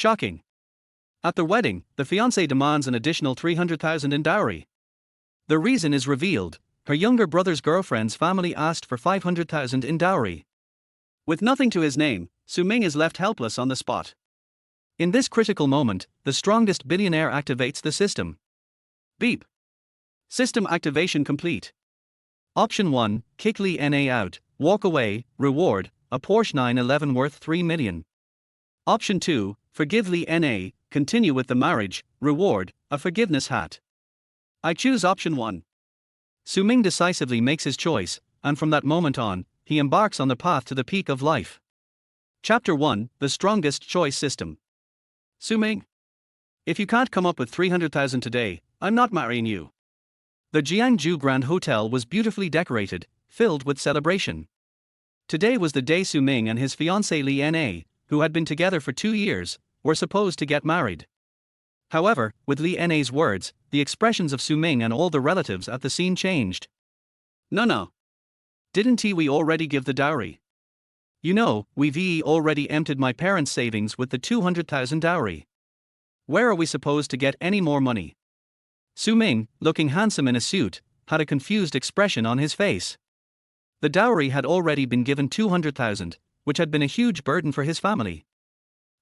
Shocking. At the wedding, the fiancée demands an additional 300,000 in dowry. The reason is revealed: her younger brother's girlfriend's family asked for 500,000 in dowry. With nothing to his name, Ming is left helpless on the spot. In this critical moment, the strongest billionaire activates the system. Beep. System activation complete. Option 1, kick Na out, walk away, reward, a Porsche 911 worth 3 million. Option 2, forgive Na, continue with the marriage, reward, a forgiveness hat. I choose option 1. Ming decisively makes his choice, and from that moment on, he embarks on the path to the peak of life. Chapter 1, The Strongest Choice System. Ming, if you can't come up with 300,000 today, I'm not marrying you. The Jiangju Grand Hotel was beautifully decorated, filled with celebration. Today was the day Ming and his fiancée Na, who had been together for 2 years, were supposed to get married. However, with Na's words, the expressions of Ming and all the relatives at the scene changed. No. Didn't we already give the dowry? You know, we've already emptied my parents' savings with the 200,000 dowry. Where are we supposed to get any more money? Ming, looking handsome in a suit, had a confused expression on his face. The dowry had already been given 200,000, which had been a huge burden for his family.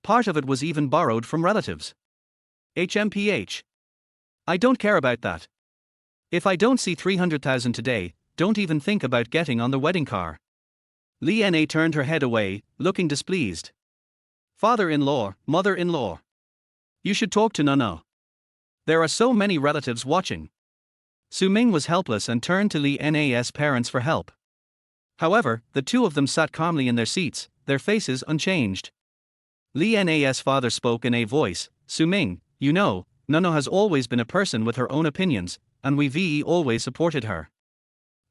Part of it was even borrowed from relatives. HMPH. I don't care about that. If I don't see 300,000 today, don't even think about getting on the wedding car. Na turned her head away, looking displeased. Father-in-law, mother-in-law. You should talk to Nana. There are so many relatives watching. Ming was helpless and turned to Na's parents for help. However, the two of them sat calmly in their seats, their faces unchanged. Na's father spoke in a voice, Ming, you know, Nana has always been a person with her own opinions, and we've always supported her.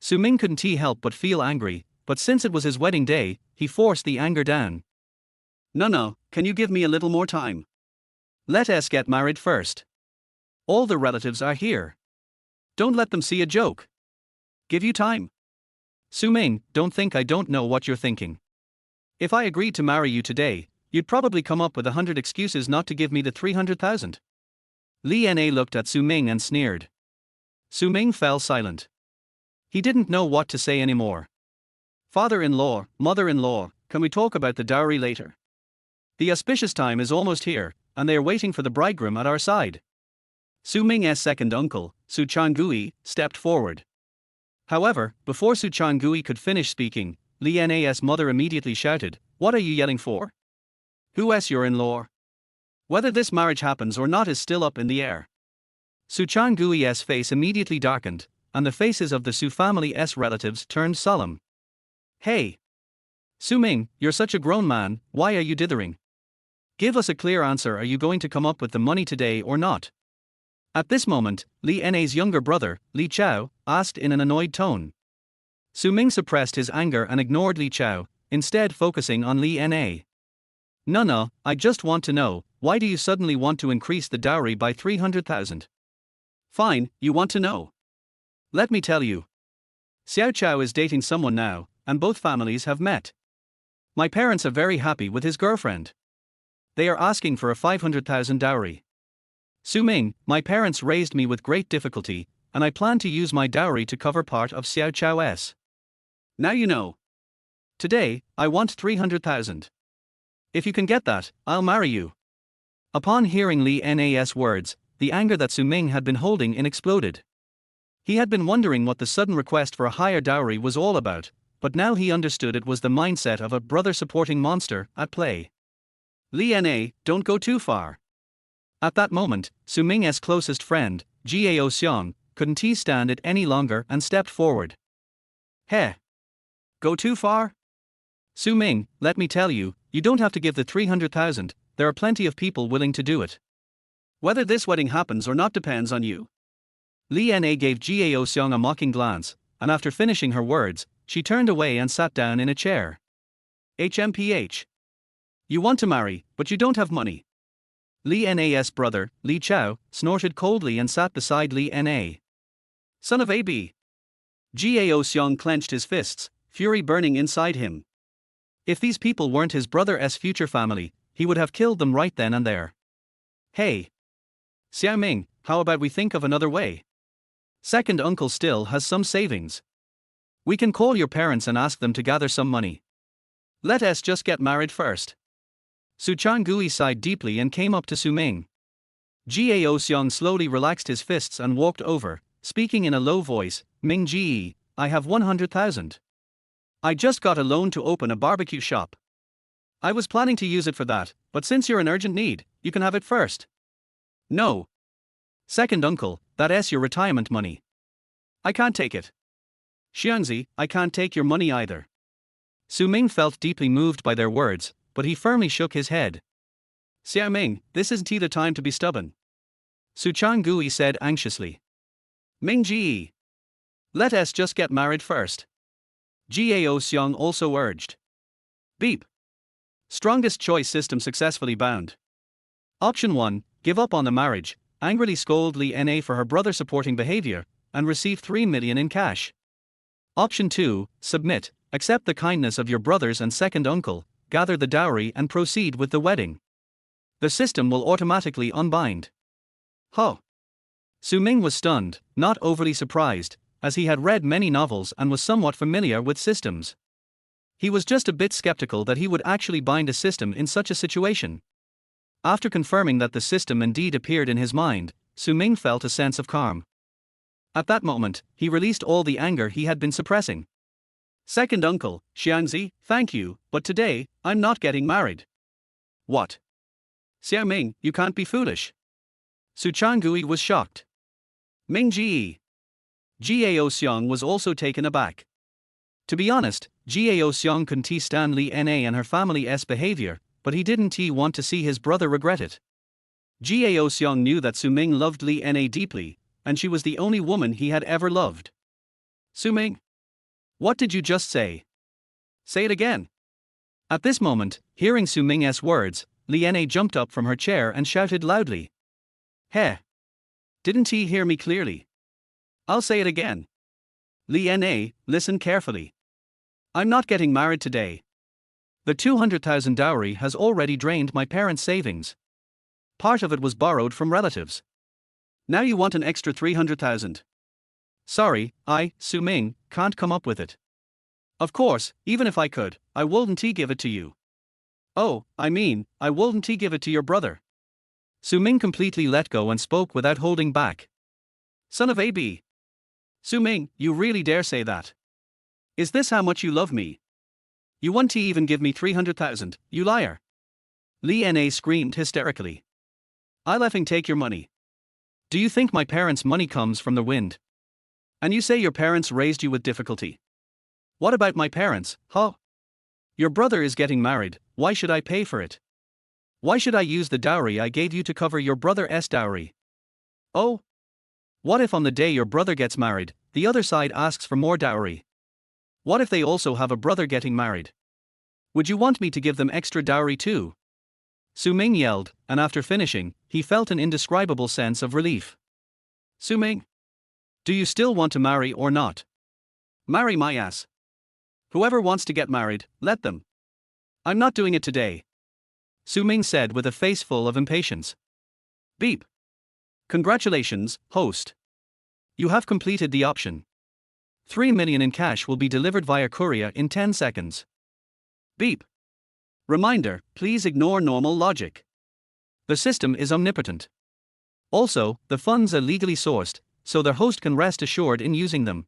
Ming couldn't help but feel angry, but since it was his wedding day, he forced the anger down. No, can you give me a little more time? Let us get married first. All the relatives are here. Don't let them see a joke. Give you time. Ming, don't think I don't know what you're thinking. If I agreed to marry you today, you'd probably come up with 100 excuses not to give me the 300,000. Na looked at Ming and sneered. Ming fell silent. He didn't know what to say anymore. Father-in-law, mother-in-law, can we talk about the dowry later? The auspicious time is almost here, and they are waiting for the bridegroom at our side. Ming's second uncle, Su Changui, stepped forward. However, before Su Changui could finish speaking, Na's mother immediately shouted, "What are you yelling for? Who's your in-law? Whether this marriage happens or not is still up in the air." Su Changui's face immediately darkened, and the faces of the Su family's relatives turned solemn. Hey! Ming, you're such a grown man, why are you dithering? Give us a clear answer, are you going to come up with the money today or not? At this moment, Na's younger brother, Li Chao, asked in an annoyed tone. Ming suppressed his anger and ignored Li Chao, instead focusing on Na. No, I just want to know, why do you suddenly want to increase the dowry by 300,000? Fine, you want to know. Let me tell you. Xiao Chao is dating someone now, and both families have met. My parents are very happy with his girlfriend. They are asking for a 500,000 dowry. Ming, my parents raised me with great difficulty, and I plan to use my dowry to cover part of Xiao Chao's. Now you know. Today, I want 300,000. If you can get that, I'll marry you. Upon hearing Na's words, the anger that Ming had been holding in exploded. He had been wondering what the sudden request for a higher dowry was all about, but now he understood it was the mindset of a brother-supporting monster at play. Na, don't go too far. At that moment, Ming's closest friend, Gao Xiong, couldn't stand it any longer and stepped forward. Heh! Go too far? Ming, let me tell you, you don't have to give the 300,000, there are plenty of people willing to do it. Whether this wedding happens or not depends on you. Na gave Gao Xiong a mocking glance, and after finishing her words, she turned away and sat down in a chair. HMPH. You want to marry, but you don't have money. Na's brother, Li Chao, snorted coldly and sat beside Na. Son of AB. Gao Xiong clenched his fists, fury burning inside him. If these people weren't his brother's future family, he would have killed them right then and there. Hey, Xiao Ming, how about we think of another way? Second uncle still has some savings. We can call your parents and ask them to gather some money. Let us just get married first. Su Changui sighed deeply and came up to Su Ming. Gao Xiong slowly relaxed his fists and walked over, speaking in a low voice. Ming Ji, I have 100,000. I just got a loan to open a barbecue shop. I was planning to use it for that, but since you're in urgent need, you can have it first. No. Second uncle, that's your retirement money. I can't take it. Xiangzi, I can't take your money either. Su Ming felt deeply moved by their words, but he firmly shook his head. Xiao Ming, this isn't the time to be stubborn. Su Changui said anxiously. Ming Ji, let us just get married first. Gao Xiong also urged. Beep. Strongest choice system successfully bound. Option 1, give up on the marriage, angrily scold Li Na for her brother supporting behavior, and receive 3 million in cash. Option 2, submit, accept the kindness of your brothers and second uncle, gather the dowry and proceed with the wedding. The system will automatically unbind. Huh. Su Ming was stunned, not overly surprised, as he had read many novels and was somewhat familiar with systems. He was just a bit skeptical that he would actually bind a system in such a situation. After confirming that the system indeed appeared in his mind, Su Ming felt a sense of calm. At that moment, he released all the anger he had been suppressing. Second uncle, Xiangzi, thank you, but today, I'm not getting married. What? Xiao Ming, you can't be foolish. Su Changui was shocked. Ming Ji. Gao Xiong was also taken aback. To be honest, Gao Xiong couldn't stand Li Na and her family's behavior, but he didn't want to see his brother regret it. Gao Xiong knew that Su Ming loved Li Na deeply, and she was the only woman he had ever loved. Su Ming? What did you just say? Say it again. At this moment, hearing Su Ming's words, Li Na jumped up from her chair and shouted loudly. Heh! Didn't he hear me clearly? I'll say it again. Li Na, listen carefully. I'm not getting married today. The 200,000 dowry has already drained my parents' savings. Part of it was borrowed from relatives. Now you want an extra 300,000. Sorry, Su Ming, can't come up with it. Of course, even if I could, I wouldn't give it to you. Oh, I wouldn't give it to your brother. Su Ming completely let go and spoke without holding back. Son of A.B. Su Ming, you really dare say that? Is this how much you love me? You won't even give me 300,000, you liar. Li Na screamed hysterically. I'll effing take your money. Do you think my parents' money comes from the wind? And you say your parents raised you with difficulty. What about my parents, huh? Your brother is getting married, why should I pay for it? Why should I use the dowry I gave you to cover your brother's dowry? Oh? What if on the day your brother gets married, the other side asks for more dowry? What if they also have a brother getting married? Would you want me to give them extra dowry too? Su Ming yelled, and after finishing, he felt an indescribable sense of relief. Su Ming? Do you still want to marry or not? Marry my ass. Whoever wants to get married, let them. I'm not doing it today. Su Ming said with a face full of impatience. Beep. Congratulations, host. You have completed the option. 3 million in cash will be delivered via courier in 10 seconds. Beep. Reminder, please ignore normal logic. The system is omnipotent. Also, the funds are legally sourced, so the host can rest assured in using them.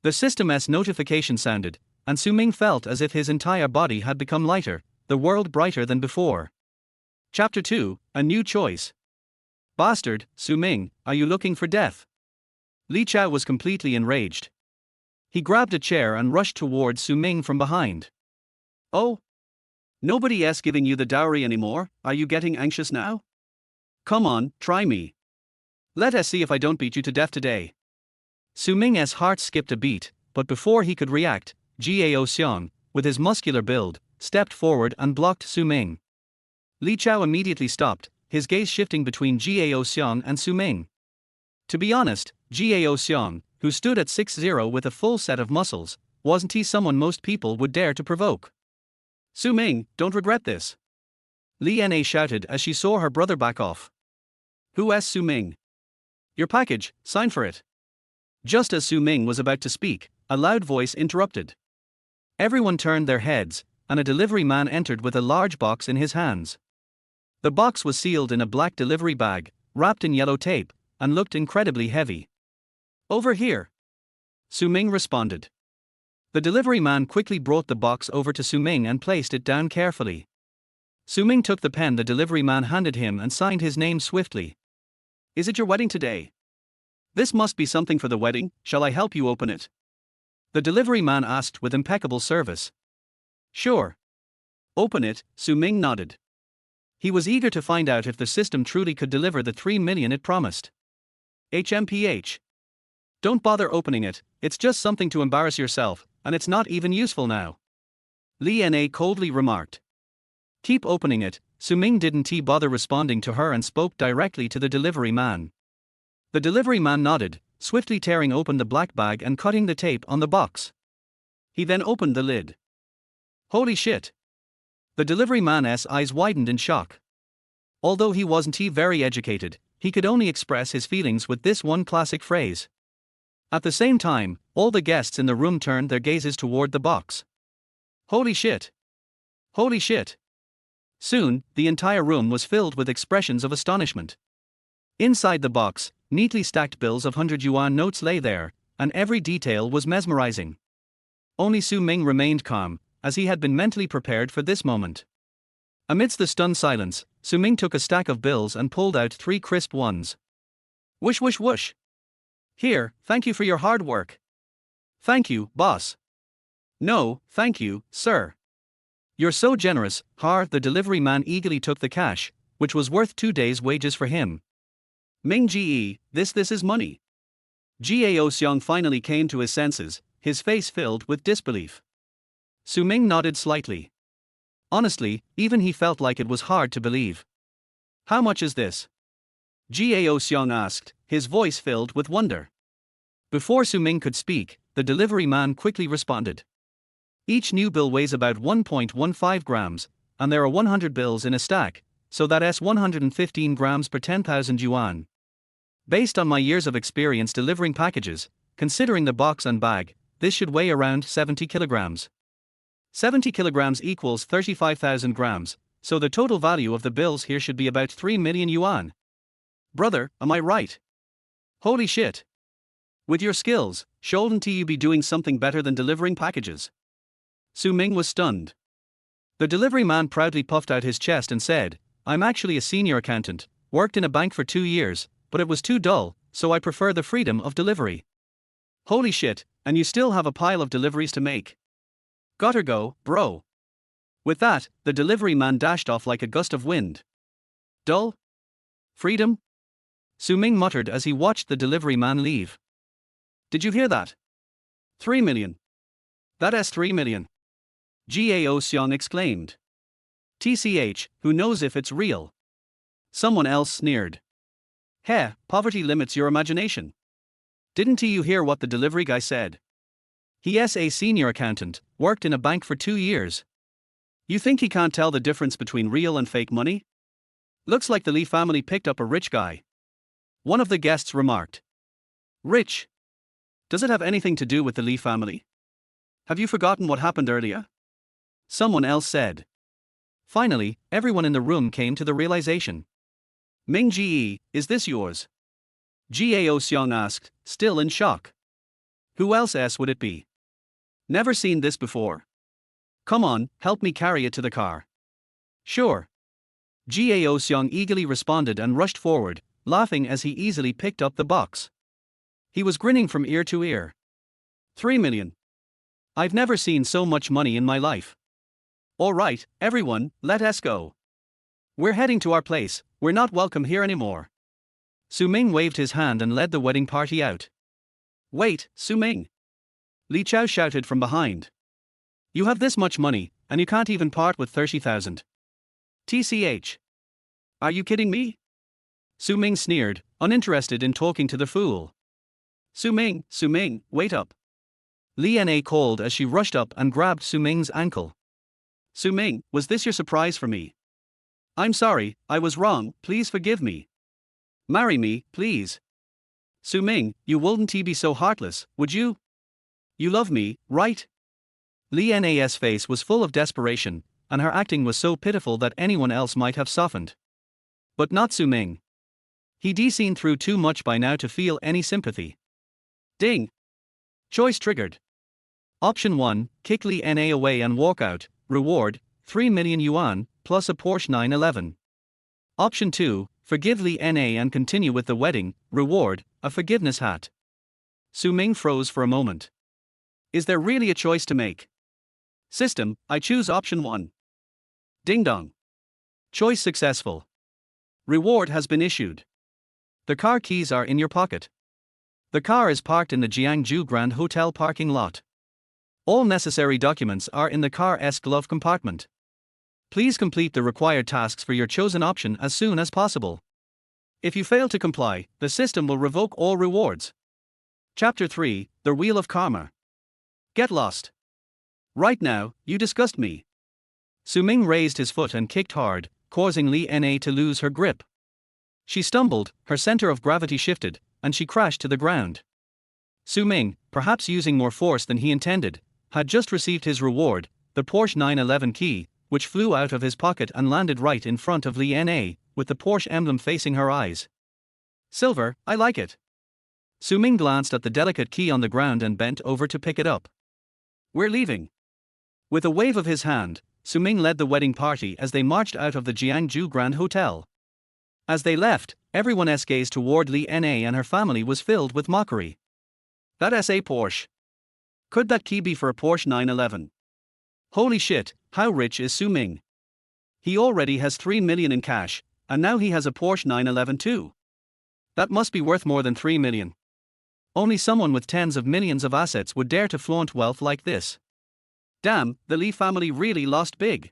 The system's notification sounded, and Su Ming felt as if his entire body had become lighter, the world brighter than before. Chapter 2, A New Choice. Bastard, Su Ming, are you looking for death? Li Chao was completely enraged. He grabbed a chair and rushed towards Su Ming from behind. Oh? Nobody else giving you the dowry anymore, are you getting anxious now? Come on, try me. Let us see if I don't beat you to death today. Su Ming's heart skipped a beat, but before he could react, Gao Xiong, with his muscular build, stepped forward and blocked Su Ming. Li Chao immediately stopped, his gaze shifting between Gao Xiong and Su Ming. To be honest, Gao Xiong, who stood at 6'0" with a full set of muscles, wasn't he someone most people would dare to provoke? Su Ming, don't regret this. Li Na shouted as she saw her brother back off. Who asked Su Ming? Your package, sign for it. Just as Su Ming was about to speak, a loud voice interrupted. Everyone turned their heads, and a delivery man entered with a large box in his hands. The box was sealed in a black delivery bag, wrapped in yellow tape, and looked incredibly heavy. Over here. Su Ming responded. The delivery man quickly brought the box over to Su Ming and placed it down carefully. Su Ming took the pen the delivery man handed him and signed his name swiftly. Is it your wedding today? This must be something for the wedding, shall I help you open it? The delivery man asked with impeccable service. Sure. Open it, Su Ming nodded. He was eager to find out if the system truly could deliver the 3 million it promised. HMPH. Don't bother opening it, it's just something to embarrass yourself, and it's not even useful now. Li Na coldly remarked. Keep opening it. Su Ming didn't bother responding to her and spoke directly to the delivery man. The delivery man nodded, swiftly tearing open the black bag and cutting the tape on the box. He then opened the lid. Holy shit! The delivery man's eyes widened in shock. Although he wasn't very educated, he could only express his feelings with this one classic phrase. At the same time, all the guests in the room turned their gazes toward the box. Holy shit! Holy shit! Soon, the entire room was filled with expressions of astonishment. Inside the box, neatly stacked bills of 100 yuan notes lay there, and every detail was mesmerizing. Only Su Ming remained calm, as he had been mentally prepared for this moment. Amidst the stunned silence, Su Ming took a stack of bills and pulled out 3 crisp ones. Whoosh whoosh whoosh. Here, thank you for your hard work. Thank you, boss. No, thank you, sir. You're so generous. The delivery man eagerly took the cash, which was worth 2 days' wages for him. Ming Ge, this is money. Gao Xiang finally came to his senses, his face filled with disbelief. Su Ming nodded slightly. Honestly, even he felt like it was hard to believe. How much is this? Gao Xiang asked, his voice filled with wonder. Before Su Ming could speak, the delivery man quickly responded. Each new bill weighs about 1.15 grams, and there are 100 bills in a stack, so that's 115 grams per 10,000 yuan. Based on my years of experience delivering packages, considering the box and bag, this should weigh around 70 kilograms. 70 kilograms equals 35,000 grams, so the total value of the bills here should be about 3 million yuan. Brother, am I right? Holy shit! With your skills, shouldn't you be doing something better than delivering packages? Su Ming was stunned. The delivery man proudly puffed out his chest and said, I'm actually a senior accountant, worked in a bank for 2 years, but it was too dull, so I prefer the freedom of delivery. Holy shit, and you still have a pile of deliveries to make. Gotta go, bro. With that, the delivery man dashed off like a gust of wind. Dull? Freedom? Su Ming muttered as he watched the delivery man leave. Did you hear that? 3 million. That's 3 million. Gao Xiang exclaimed. TCH, who knows if it's real? Someone else sneered. Heh, poverty limits your imagination. Didn't you hear what the delivery guy said? He's a senior accountant, worked in a bank for 2 years. You think he can't tell the difference between real and fake money? Looks like the Li family picked up a rich guy. One of the guests remarked. Rich? Does it have anything to do with the Li family? Have you forgotten what happened earlier? Someone else said. Finally, everyone in the room came to the realization. Ming Ge, is this yours? Gao Xiang asked, still in shock. Who else would it be? Never seen this before. Come on, help me carry it to the car. Sure. Gao Xiang eagerly responded and rushed forward, laughing as he easily picked up the box. He was grinning from ear to ear. 3 million. I've never seen so much money in my life. All right, everyone, let us go. We're heading to our place, we're not welcome here anymore. Su Ming waved his hand and led the wedding party out. Wait, Su Ming. Li Chao shouted from behind. You have this much money, and you can't even part with 30,000. TCH. Are you kidding me? Su Ming sneered, uninterested in talking to the fool. Su Ming, wait up. Li Na called as she rushed up and grabbed Su Ming's ankle. Su Ming, was this your surprise for me? I'm sorry, I was wrong, please forgive me. Marry me, please. Su Ming, you wouldn't be so heartless, would you? You love me, right? Li Na's face was full of desperation, and her acting was so pitiful that anyone else might have softened. But not Su Ming. He'd seen through too much by now to feel any sympathy. Ding! Choice triggered. Option 1, kick Li Na away and walk out, reward, 3 million yuan, plus a Porsche 911. Option 2, forgive Li Na and continue with the wedding, reward, a forgiveness hat. Su Ming froze for a moment. Is there really a choice to make? System, I choose option 1. Ding dong. Choice successful. Reward has been issued. The car keys are in your pocket. The car is parked in the Jiangju Grand Hotel parking lot. All necessary documents are in the car's glove compartment. Please complete the required tasks for your chosen option as soon as possible. If you fail to comply, the system will revoke all rewards. Chapter 3, The Wheel of Karma. Get lost. Right now, you disgust me. Su Ming raised his foot and kicked hard, causing Li Na to lose her grip. She stumbled, her center of gravity shifted, and she crashed to the ground. Su Ming, perhaps using more force than he intended, had just received his reward, the Porsche 911 key, which flew out of his pocket and landed right in front of Li Na, with the Porsche emblem facing her eyes. Silver, I like it. Su Ming glanced at the delicate key on the ground and bent over to pick it up. We're leaving. With a wave of his hand, Su Ming led the wedding party as they marched out of the Jiangju Grand Hotel. As they left, everyone's gaze toward Li Na and her family was filled with mockery. That's a Porsche. Could that key be for a Porsche 911? Holy shit, how rich is Su Ming? He already has 3 million in cash, and now he has a Porsche 911 too. That must be worth more than 3 million. Only someone with tens of millions of assets would dare to flaunt wealth like this. Damn, the Li family really lost big.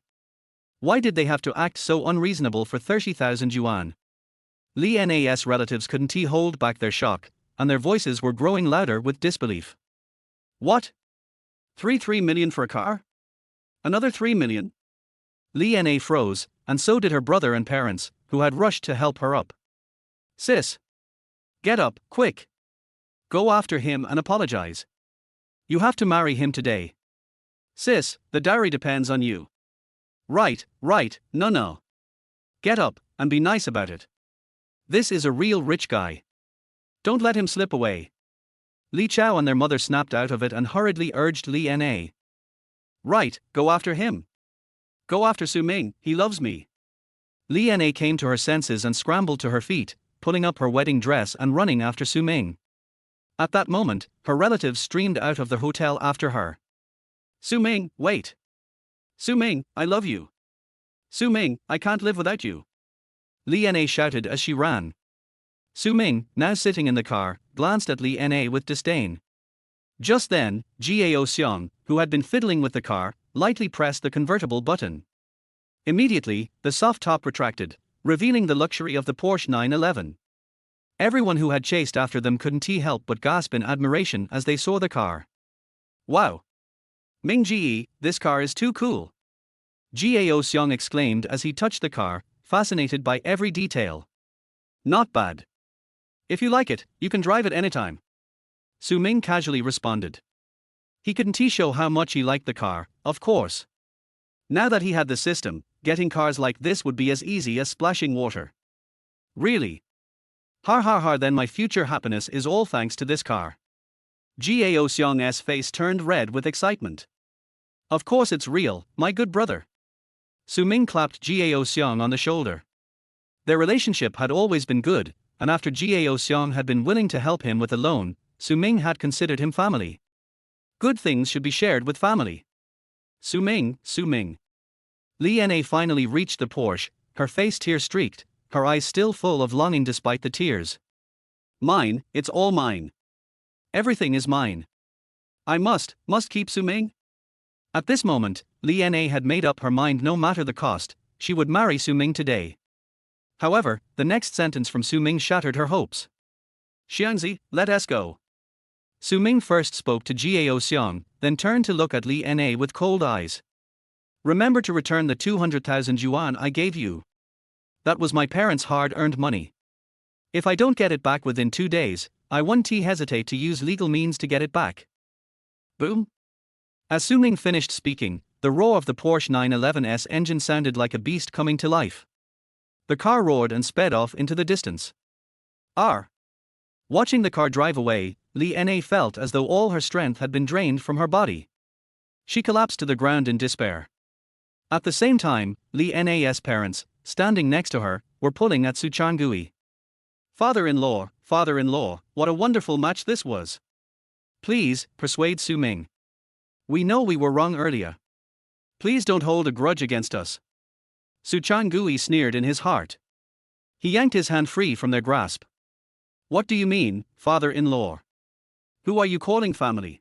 Why did they have to act so unreasonable for 30,000 yuan? Li Na's relatives couldn't hold back their shock, and their voices were growing louder with disbelief. What? 3 million for a car? Another 3 million? Li Na froze, and so did her brother and parents, who had rushed to help her up. Sis! Get up, quick! Go after him and apologize. You have to marry him today. Sis, the dowry depends on you. Right, no. Get up, and be nice about it. This is a real rich guy. Don't let him slip away. Li Chao and their mother snapped out of it and hurriedly urged Li Na. Right, go after him. Go after Su Ming, he loves me. Li Na came to her senses and scrambled to her feet, pulling up her wedding dress and running after Su Ming. At that moment, her relatives streamed out of the hotel after her. Su Ming, wait. Su Ming, I love you. Su Ming, I can't live without you. Li Na shouted as she ran. Su Ming, now sitting in the car, glanced at Li Na with disdain. Just then, Gao Xiong, who had been fiddling with the car, lightly pressed the convertible button. Immediately, the soft top retracted, revealing the luxury of the Porsche 911. Everyone who had chased after them couldn't help but gasp in admiration as they saw the car. Wow! Ming Ji, this car is too cool! Gao Xiong exclaimed as he touched the car, fascinated by every detail. Not bad. If you like it, you can drive it anytime. Su Ming casually responded. He couldn't show how much he liked the car, of course. Now that he had the system, getting cars like this would be as easy as splashing water. Really? Har, then my future happiness is all thanks to this car. Gao Xiong's face turned red with excitement. Of course it's real, my good brother. Su Ming clapped Gao Xiong on the shoulder. Their relationship had always been good, and after Gao Xiong had been willing to help him with a loan, Su Ming had considered him family. Good things should be shared with family. Su Ming. Li Na finally reached the Porsche, her face tear-streaked, her eyes still full of longing despite the tears. Mine, it's all mine. Everything is mine. I must keep Su Ming. At this moment, Li Na had made up her mind no matter the cost, she would marry Su Ming today. However, the next sentence from Su Ming shattered her hopes. Xiangzi, let us go. Su Ming first spoke to Gao Xiong, then turned to look at Li Na with cold eyes. Remember to return the 200,000 yuan I gave you. That was my parents' hard-earned money. If I don't get it back within 2 days, I won't hesitate to use legal means to get it back. Boom. As Su Ming finished speaking, the roar of the Porsche 911's engine sounded like a beast coming to life. The car roared and sped off into the distance. Watching the car drive away, Li Na felt as though all her strength had been drained from her body. She collapsed to the ground in despair. At the same time, Li Na's parents, standing next to her, were pulling at Su Changui. Father-in-law, what a wonderful match this was. Please, persuade Su Ming. We know we were wrong earlier. Please don't hold a grudge against us. Su Changui sneered in his heart. He yanked his hand free from their grasp. What do you mean, father-in-law? Who are you calling family?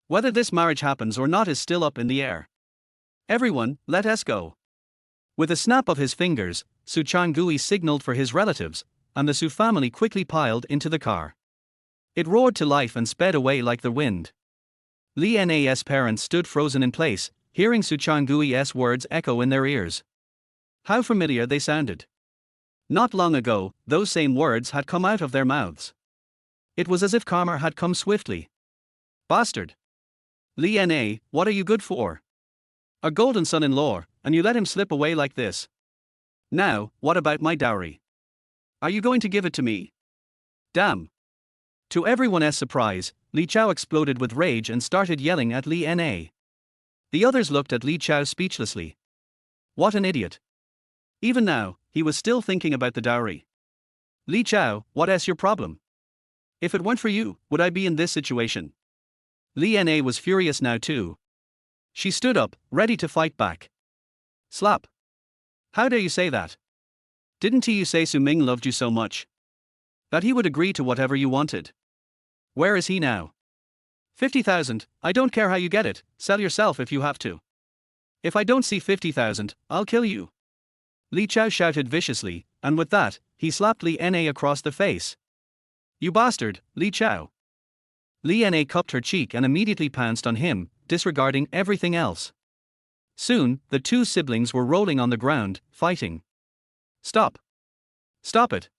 Whether this marriage happens or not is still up in the air. Everyone, let us go. With a snap of his fingers, Su Changui signaled for his relatives, and the Su family quickly piled into the car. It roared to life and sped away like the wind. Li Na's parents stood frozen in place, hearing Su Changui's words echo in their ears. How familiar they sounded. Not long ago, those same words had come out of their mouths. It was as if karma had come swiftly. Bastard! Li Na, what are you good for? A golden son-in-law, and you let him slip away like this. Now, what about my dowry? Are you going to give it to me? Damn! To everyone's surprise, Li Chao exploded with rage and started yelling at Li Na. The others looked at Li Chao speechlessly. What an idiot! Even now, he was still thinking about the dowry. Li Chao, what's your problem? If it weren't for you, would I be in this situation? Li Na was furious now too. She stood up, ready to fight back. Slap! How dare you say that? Didn't you say Su Ming loved you so much? That he would agree to whatever you wanted? Where is he now? 50,000, I don't care how you get it, sell yourself if you have to. If I don't see 50,000, I'll kill you. Li Chao shouted viciously, and with that, he slapped Li Na across the face. You bastard, Li Chao. Li Na cupped her cheek and immediately pounced on him, disregarding everything else. Soon, the two siblings were rolling on the ground, fighting. Stop! Stop it!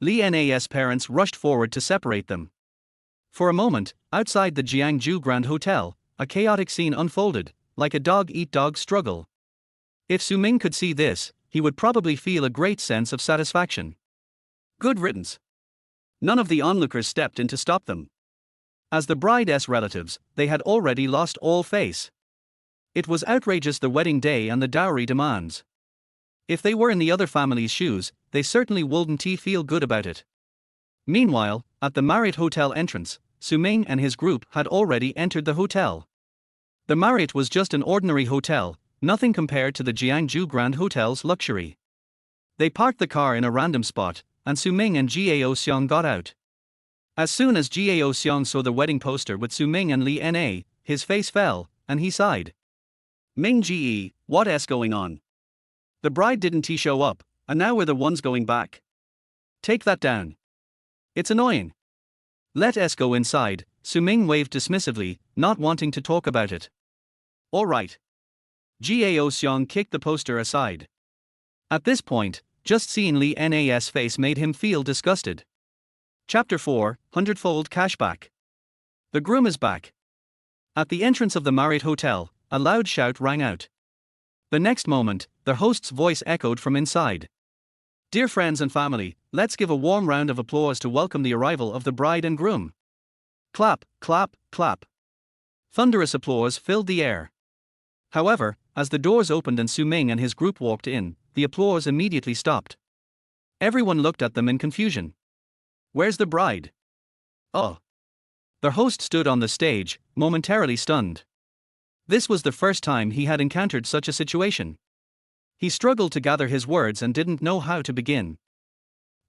Li Na's parents rushed forward to separate them. For a moment, outside the Jiangju Grand Hotel, a chaotic scene unfolded, like a dog-eat-dog struggle. If Su Ming could see this, he would probably feel a great sense of satisfaction. Good riddance. None of the onlookers stepped in to stop them. As the bride's relatives, they had already lost all face. It was outrageous, the wedding day and the dowry demands. If they were in the other family's shoes, they certainly wouldn't feel good about it. Meanwhile, at the Marriott Hotel entrance, Su Ming and his group had already entered the hotel. The Marriott was just an ordinary hotel, nothing compared to the Jiangju Grand Hotel's luxury. They parked the car in a random spot, and Su Ming and Gao Xiong got out. As soon as Gao Xiong saw the wedding poster with Su Ming and Li Na, his face fell, and he sighed. Ming Ge, what's going on? The bride didn't show up, and now we're the ones going back. Take that down. It's annoying. Let us go inside, Su Ming waved dismissively, not wanting to talk about it. All right. Gao Xiong kicked the poster aside. At this point, just seeing Li Na's face made him feel disgusted. Chapter 4, Hundredfold Cashback. The groom is back. At the entrance of the Marriott Hotel, a loud shout rang out. The next moment, the host's voice echoed from inside. Dear friends and family, let's give a warm round of applause to welcome the arrival of the bride and groom. Clap, clap, clap. Thunderous applause filled the air. However, as the doors opened and Su Ming and his group walked in, the applause immediately stopped. Everyone looked at them in confusion. Where's the bride? Oh. The host stood on the stage, momentarily stunned. This was the first time he had encountered such a situation. He struggled to gather his words and didn't know how to begin.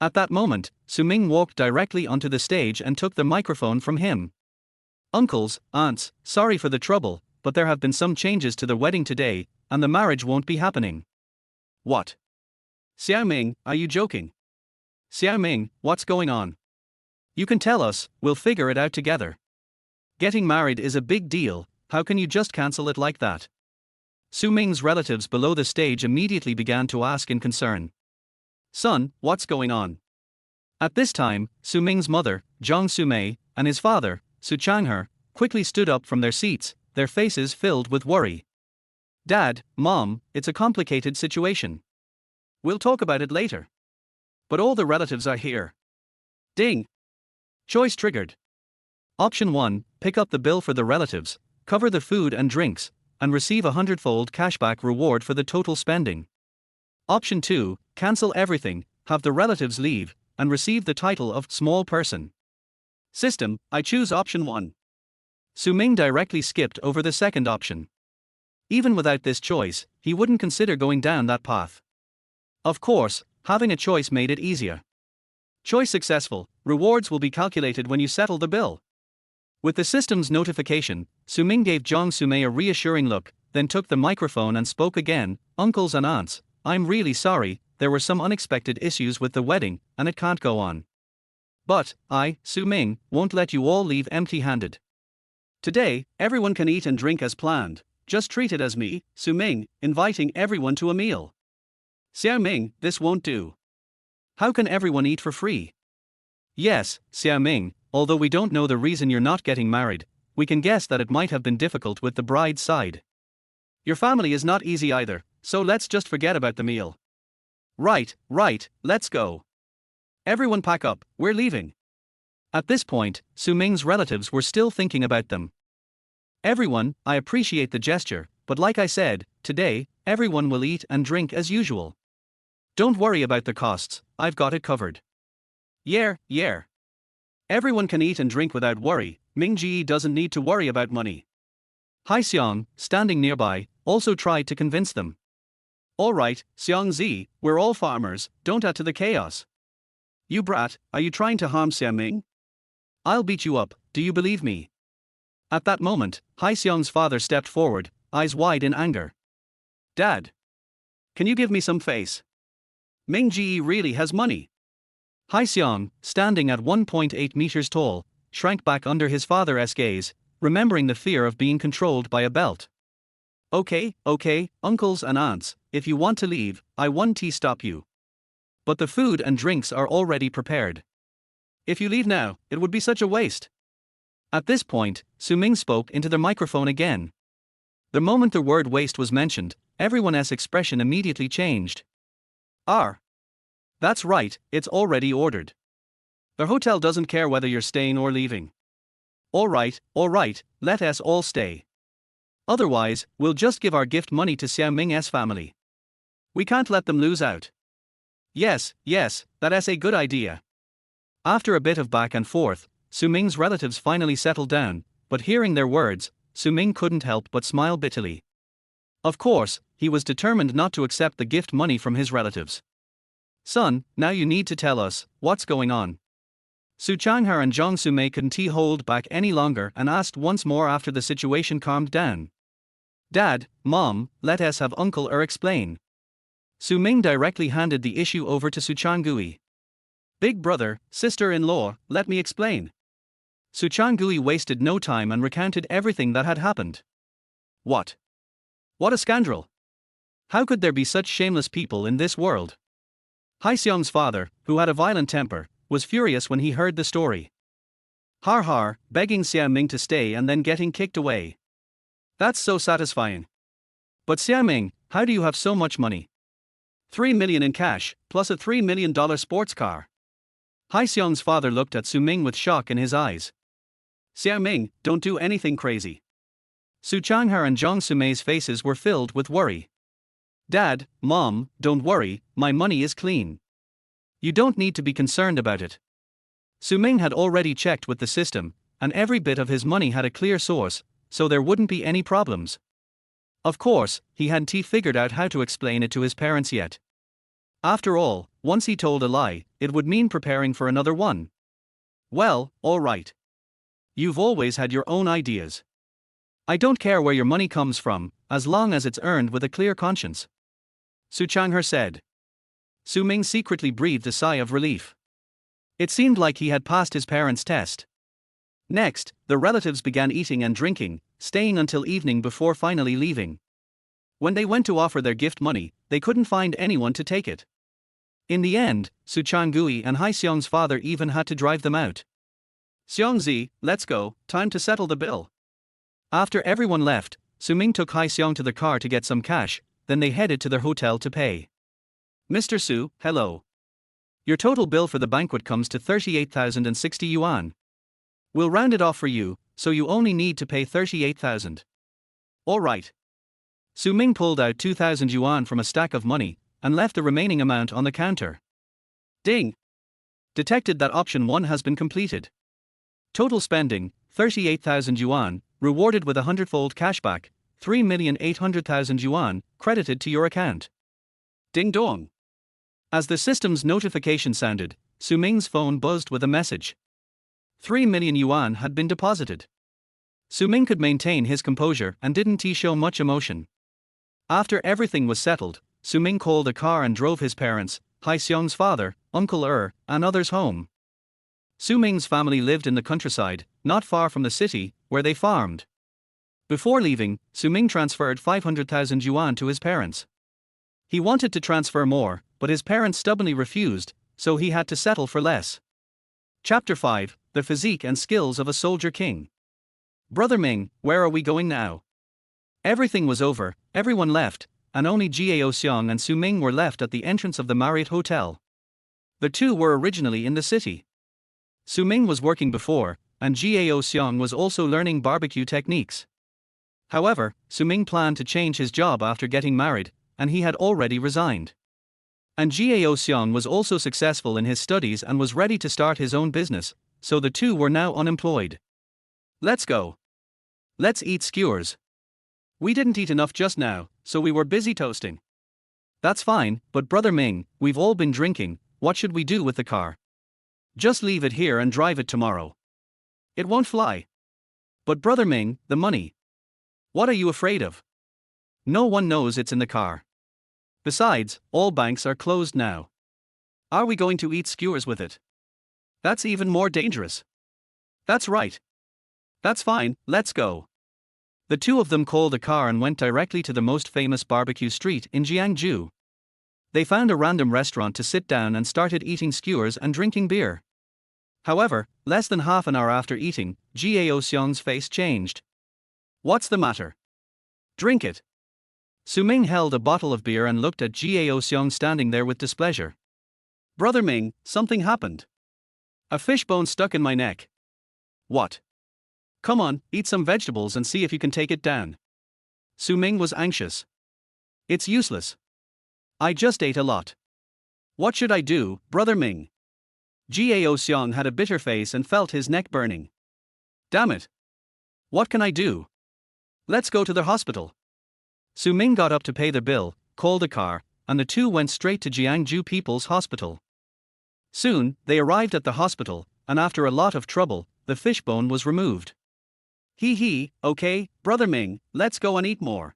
At that moment, Su Ming walked directly onto the stage and took the microphone from him. Uncles, aunts, sorry for the trouble, but there have been some changes to the wedding today, and the marriage won't be happening. What? Xiao Ming, are you joking? Xiao Ming, what's going on? You can tell us, we'll figure it out together. Getting married is a big deal, how can you just cancel it like that? Su Ming's relatives below the stage immediately began to ask in concern. Son, what's going on? At this time, Su Ming's mother, Jiang Su-mei, and his father, Su Changhe, quickly stood up from their seats, their faces filled with worry. Dad, Mom, it's a complicated situation. We'll talk about it later. But all the relatives are here. Ding! Choice triggered. Option 1, pick up the bill for the relatives, cover the food and drinks, and receive a 100-fold cashback reward for the total spending. Option 2, cancel everything, have the relatives leave, and receive the title of small person. System, I choose option 1. Su Ming directly skipped over the second option. Even without this choice, he wouldn't consider going down that path. Of course, having a choice made it easier. Choice successful, rewards will be calculated when you settle the bill. With the system's notification, Su Ming gave Jiang Su-mei a reassuring look, then took the microphone and spoke again. Uncles and aunts, I'm really sorry, there were some unexpected issues with the wedding, and it can't go on. But, I, Su Ming, won't let you all leave empty-handed. Today, everyone can eat and drink as planned, just treat it as me, Su Ming, inviting everyone to a meal. Xiao Ming, this won't do. How can everyone eat for free? Yes, Xiao Ming, although we don't know the reason you're not getting married, we can guess that it might have been difficult with the bride's side. Your family is not easy either, so let's just forget about the meal. Right, let's go. Everyone pack up, we're leaving. At this point, Su Ming's relatives were still thinking about them. Everyone, I appreciate the gesture, but like I said, today, everyone will eat and drink as usual. Don't worry about the costs, I've got it covered. Yeah. Everyone can eat and drink without worry, Ming Ji doesn't need to worry about money. Hai Xiong, standing nearby, also tried to convince them. Alright, Xiong Zi, we're all farmers, don't add to the chaos. You brat, are you trying to harm Xiao Ming? I'll beat you up, do you believe me? At that moment, Hai Xiong's father stepped forward, eyes wide in anger. Dad! Can you give me some face? Ming Ji really has money. Hai Xiong, standing at 1.8 meters tall, shrank back under his father's gaze, remembering the fear of being controlled by a belt. Okay, uncles and aunts, if you want to leave, I won't stop you. But the food and drinks are already prepared. If you leave now, it would be such a waste. At this point, Su Ming spoke into the microphone again. The moment the word waste was mentioned, everyone's expression immediately changed. That's right, it's already ordered. The hotel doesn't care whether you're staying or leaving. Alright, let us all stay. Otherwise, we'll just give our gift money to Xiao Ming's family. We can't let them lose out. Yes, that's a good idea. After a bit of back and forth, Su Ming's relatives finally settled down, but hearing their words, Su Ming couldn't help but smile bitterly. Of course, he was determined not to accept the gift money from his relatives. Son, now you need to tell us, what's going on? Su Changhe and Jiang Su-mei couldn't hold back any longer and asked once more after the situation calmed down. Dad, Mom, let us have Uncle explain. Su Ming directly handed the issue over to Su Changui. Big brother, sister-in-law, let me explain. Su Changui wasted no time and recounted everything that had happened. What a scandal! How could there be such shameless people in this world? Hai Xiong's father, who had a violent temper, was furious when he heard the story. Har, begging Xiao Ming to stay and then getting kicked away. That's so satisfying. But Xiao Ming, how do you have so much money? 3 million in cash, plus a $3 million sports car. Hai Xiong's father looked at Su Ming with shock in his eyes. Xiao Ming, don't do anything crazy. Su Changhe and Jiang Su-mei's faces were filled with worry. Dad, Mom, don't worry, my money is clean. You don't need to be concerned about it. Su Ming had already checked with the system, and every bit of his money had a clear source, so there wouldn't be any problems. Of course, he hadn't figured out how to explain it to his parents yet. After all, once he told a lie, it would mean preparing for another one. Well, alright. You've always had your own ideas. I don't care where your money comes from, as long as it's earned with a clear conscience. Su Changhe said. Su Ming secretly breathed a sigh of relief. It seemed like he had passed his parents' test. Next, the relatives began eating and drinking, staying until evening before finally leaving. When they went to offer their gift money, they couldn't find anyone to take it. In the end, Su Changui and Hai Xiong's father even had to drive them out. Xiongzi, let's go, time to settle the bill. After everyone left, Su Ming took Hai Xiong to the car to get some cash, then they headed to their hotel to pay. Mr. Su, hello. Your total bill for the banquet comes to 38,060 yuan. We'll round it off for you, so you only need to pay 38,000. Alright. Su Ming pulled out 2,000 yuan from a stack of money, and left the remaining amount on the counter. Ding! Detected that option 1 has been completed. Total spending, 38,000 yuan, rewarded with a 100-fold cashback, 3,800,000 yuan, credited to your account. Ding dong! As the system's notification sounded, Su Ming's phone buzzed with a message. 3 million yuan had been deposited. Su Ming could maintain his composure and didn't show much emotion. After everything was settled, Su Ming called a car and drove his parents, Hai Xiong's father, Uncle and others home. Su Ming's family lived in the countryside, not far from the city, where they farmed. Before leaving, Su Ming transferred 500,000 yuan to his parents. He wanted to transfer more, but his parents stubbornly refused, so he had to settle for less. Chapter 5: The Physique and Skills of a Soldier King. Brother Ming, where are we going now? Everything was over, everyone left, and only Gao Xiong and Su Ming were left at the entrance of the Marriott Hotel. The two were originally in the city. Su Ming was working before, and Gao Xiong was also learning barbecue techniques. However, Su Ming planned to change his job after getting married, and he had already resigned. And Gao Xiong was also successful in his studies and was ready to start his own business, so the two were now unemployed. Let's go. Let's eat skewers. We didn't eat enough just now, so we were busy toasting. That's fine, but Brother Ming, we've all been drinking, what should we do with the car? Just leave it here and drive it tomorrow. It won't fly. But Brother Ming, the money. What are you afraid of? No one knows it's in the car. Besides, all banks are closed now. Are we going to eat skewers with it? That's even more dangerous. That's right. That's fine, let's go. The two of them called a car and went directly to the most famous barbecue street in Jiangsu. They found a random restaurant to sit down and started eating skewers and drinking beer. However, less than half an hour after eating, Gao Xiong's face changed. What's the matter? Drink it. Su Ming held a bottle of beer and looked at Gao Xiong standing there with displeasure. Brother Ming, something happened. A fishbone stuck in my neck. What? Come on, eat some vegetables and see if you can take it down. Su Ming was anxious. It's useless. I just ate a lot. What should I do, Brother Ming? Gao Xiong had a bitter face and felt his neck burning. Damn it. What can I do? Let's go to the hospital. Su Ming got up to pay the bill, called a car, and the two went straight to Jiangsu People's Hospital. Soon, they arrived at the hospital, and after a lot of trouble, the fishbone was removed. Hee, okay, Brother Ming, let's go and eat more.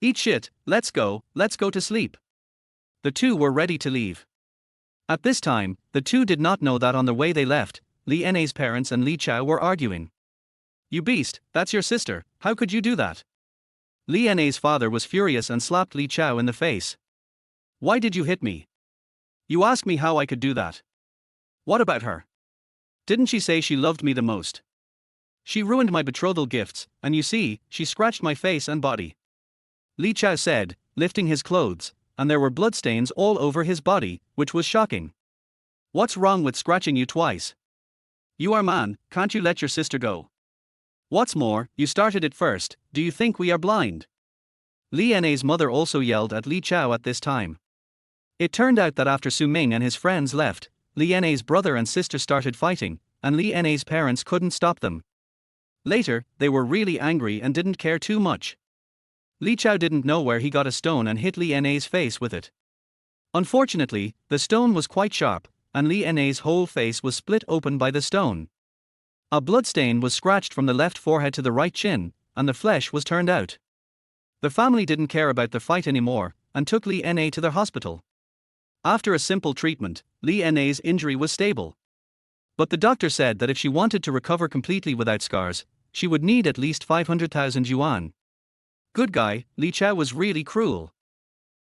Eat shit, let's go to sleep. The two were ready to leave. At this time, the two did not know that on the way they left, Li En's parents and Li Chao were arguing. You beast, that's your sister, how could you do that? Li En's father was furious and slapped Li Chao in the face. Why did you hit me? You asked me how I could do that. What about her? Didn't she say she loved me the most? She ruined my betrothal gifts, and you see, she scratched my face and body. Li Chao said, lifting his clothes, and there were bloodstains all over his body, which was shocking. What's wrong with scratching you twice? You are man, can't you let your sister go? What's more, you started it first, do you think we are blind? Li En's mother also yelled at Li Chao at this time. It turned out that after Su Ming and his friends left, Li En's brother and sister started fighting, and Li En's parents couldn't stop them. Later, they were really angry and didn't care too much. Li Chao didn't know where he got a stone and hit Li En's face with it. Unfortunately, the stone was quite sharp, and Li En's whole face was split open by the stone. A bloodstain was scratched from the left forehead to the right chin, and the flesh was turned out. The family didn't care about the fight anymore, and took Li En to the hospital. After a simple treatment, Li En's injury was stable. But the doctor said that if she wanted to recover completely without scars, she would need at least 500,000 yuan. Good guy, Li Chao was really cruel.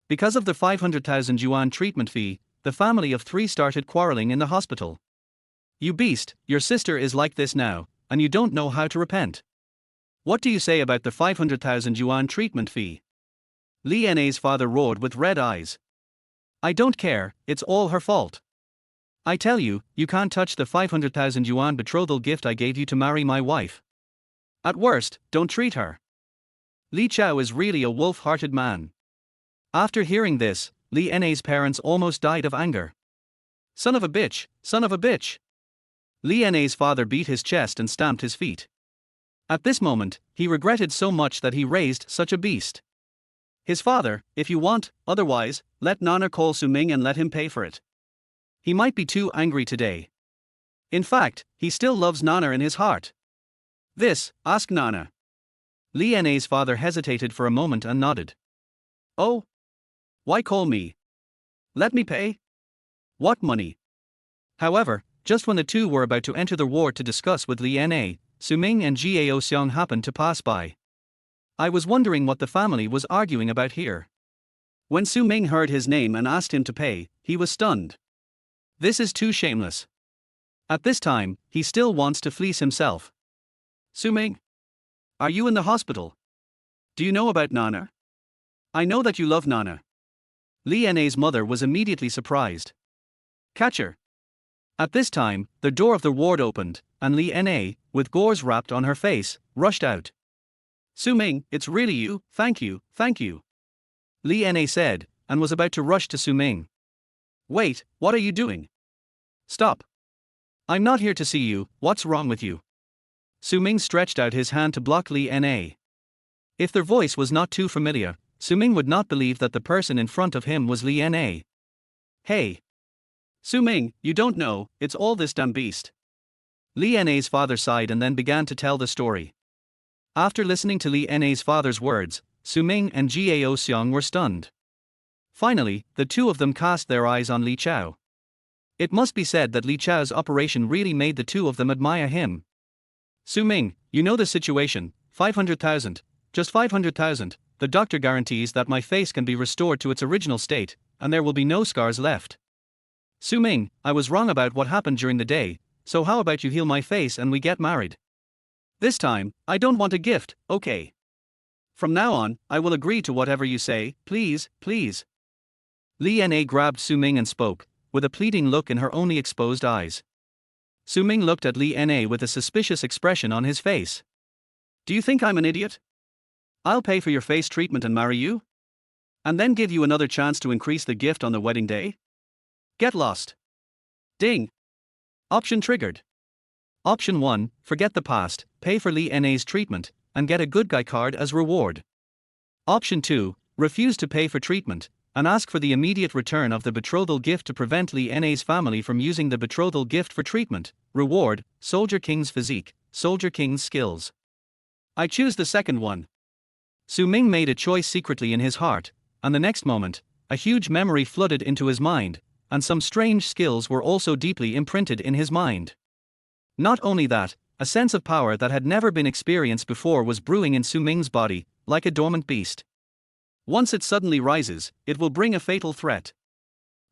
Because of the 500,000 yuan treatment fee, the family of three started quarreling in the hospital. You beast, your sister is like this now, and you don't know how to repent. What do you say about the 500,000 yuan treatment fee? Li Na's father roared with red eyes. I don't care, it's all her fault. I tell you, you can't touch the 500,000 yuan betrothal gift I gave you to marry my wife. At worst, don't treat her. Li Chao is really a wolf-hearted man. After hearing this, Li Na's parents almost died of anger. Son of a bitch, son of a bitch. Li Na's father beat his chest and stamped his feet. At this moment, he regretted so much that he raised such a beast. His father, if you want, otherwise, let Nana call Su Ming and let him pay for it. He might be too angry today. In fact, he still loves Nana in his heart. This, ask Nana. Li Na's father hesitated for a moment and nodded. Oh? Why call me? Let me pay? What money? However, just when the two were about to enter the ward to discuss with Li Na, Su Ming and Gao Xiang happened to pass by. I was wondering what the family was arguing about here. When Su Ming heard his name and asked him to pay, he was stunned. This is too shameless. At this time, he still wants to fleece himself. Su Ming? Are you in the hospital? Do you know about Nana? I know that you love Nana. Li Na's mother was immediately surprised. Catch her. At this time, the door of the ward opened, and Li Na, with gauze wrapped on her face, rushed out. Su Ming, it's really you, thank you, thank you. Li Na said, and was about to rush to Su Ming. Wait, what are you doing? Stop. I'm not here to see you, what's wrong with you? Su Ming stretched out his hand to block Li Na. If their voice was not too familiar, Su Ming would not believe that the person in front of him was Li Na. Hey. Su Ming, you don't know, it's all this damn beast. Li Na's father sighed and then began to tell the story. After listening to Li Na's father's words, Su Ming and Gao Xiang were stunned. Finally, the two of them cast their eyes on Li Chao. It must be said that Li Chao's operation really made the two of them admire him. Su Ming, you know the situation, 500,000, just 500,000, the doctor guarantees that my face can be restored to its original state, and there will be no scars left. Su Ming, I was wrong about what happened during the day, so how about you heal my face and we get married? This time, I don't want a gift, okay? From now on, I will agree to whatever you say, please, please. Li Na grabbed Su Ming and spoke, with a pleading look in her only exposed eyes. Su Ming looked at Li Na with a suspicious expression on his face. Do you think I'm an idiot? I'll pay for your face treatment and marry you? And then give you another chance to increase the gift on the wedding day? Get lost. Ding. Option triggered. Option 1, forget the past, pay for Li Na's treatment, and get a good guy card as reward. Option 2, refuse to pay for treatment, and ask for the immediate return of the betrothal gift to prevent Li Na's family from using the betrothal gift for treatment. Reward, Soldier King's physique, Soldier King's skills. I choose the second one. Su Ming made a choice secretly in his heart, and the next moment, a huge memory flooded into his mind, and some strange skills were also deeply imprinted in his mind. Not only that, a sense of power that had never been experienced before was brewing in Su Ming's body, like a dormant beast. Once it suddenly rises, it will bring a fatal threat.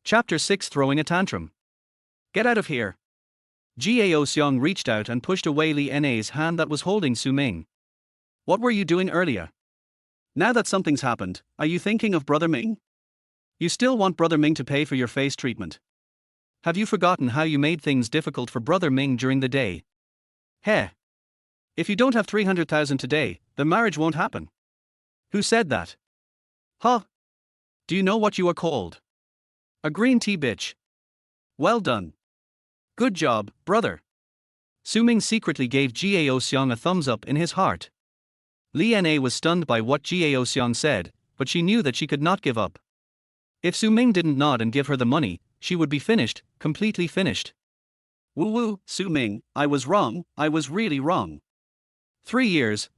Chapter 6, Throwing a Tantrum. Get out of here. Gao Xiang reached out and pushed away Li Na's hand that was holding Su Ming. What were you doing earlier? Now that something's happened, are you thinking of Brother Ming? You still want Brother Ming to pay for your face treatment? Have you forgotten how you made things difficult for Brother Ming during the day? Heh. If you don't have 300,000 today, the marriage won't happen. Who said that? Huh? Do you know what you are called? A green tea bitch. Well done. Good job, brother. Su Ming secretly gave Gao Xiang a thumbs up in his heart. Li Na was stunned by what Gao Xiang said, but she knew that she could not give up. If Su Ming didn't nod and give her the money, she would be finished, completely finished. Woo, Su Ming, I was wrong, I was really wrong. 3 years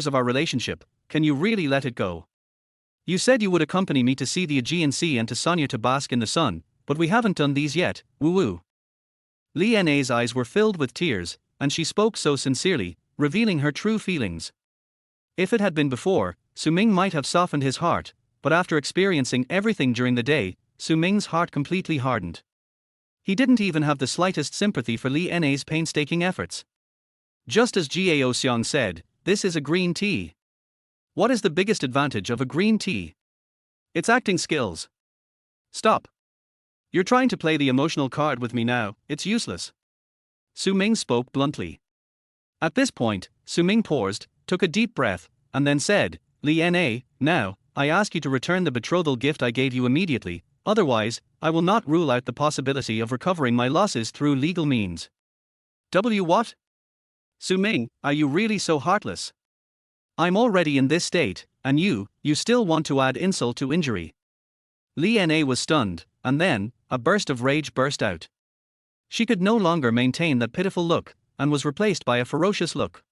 of our relationship, can you really let it go? You said you would accompany me to see the Aegean Sea and to Sonia to bask in the sun, but we haven't done these yet, woo. Li Na's eyes were filled with tears, and she spoke so sincerely, revealing her true feelings. If it had been before, Su Ming might have softened his heart, but after experiencing everything during the day, Su Ming's heart completely hardened. He didn't even have the slightest sympathy for Li Na's painstaking efforts. Just as Gao Xiang said, this is a green tea. What is the biggest advantage of a green tea? Its acting skills. Stop. You're trying to play the emotional card with me now, it's useless. Su Ming spoke bluntly. At this point, Su Ming paused, took a deep breath, and then said, Li Na, now, I ask you to return the betrothal gift I gave you immediately, otherwise, I will not rule out the possibility of recovering my losses through legal means. What? Su Ming, are you really so heartless? I'm already in this state, and you still want to add insult to injury. Li Na was stunned, and then, a burst of rage burst out. She could no longer maintain that pitiful look, and was replaced by a ferocious look.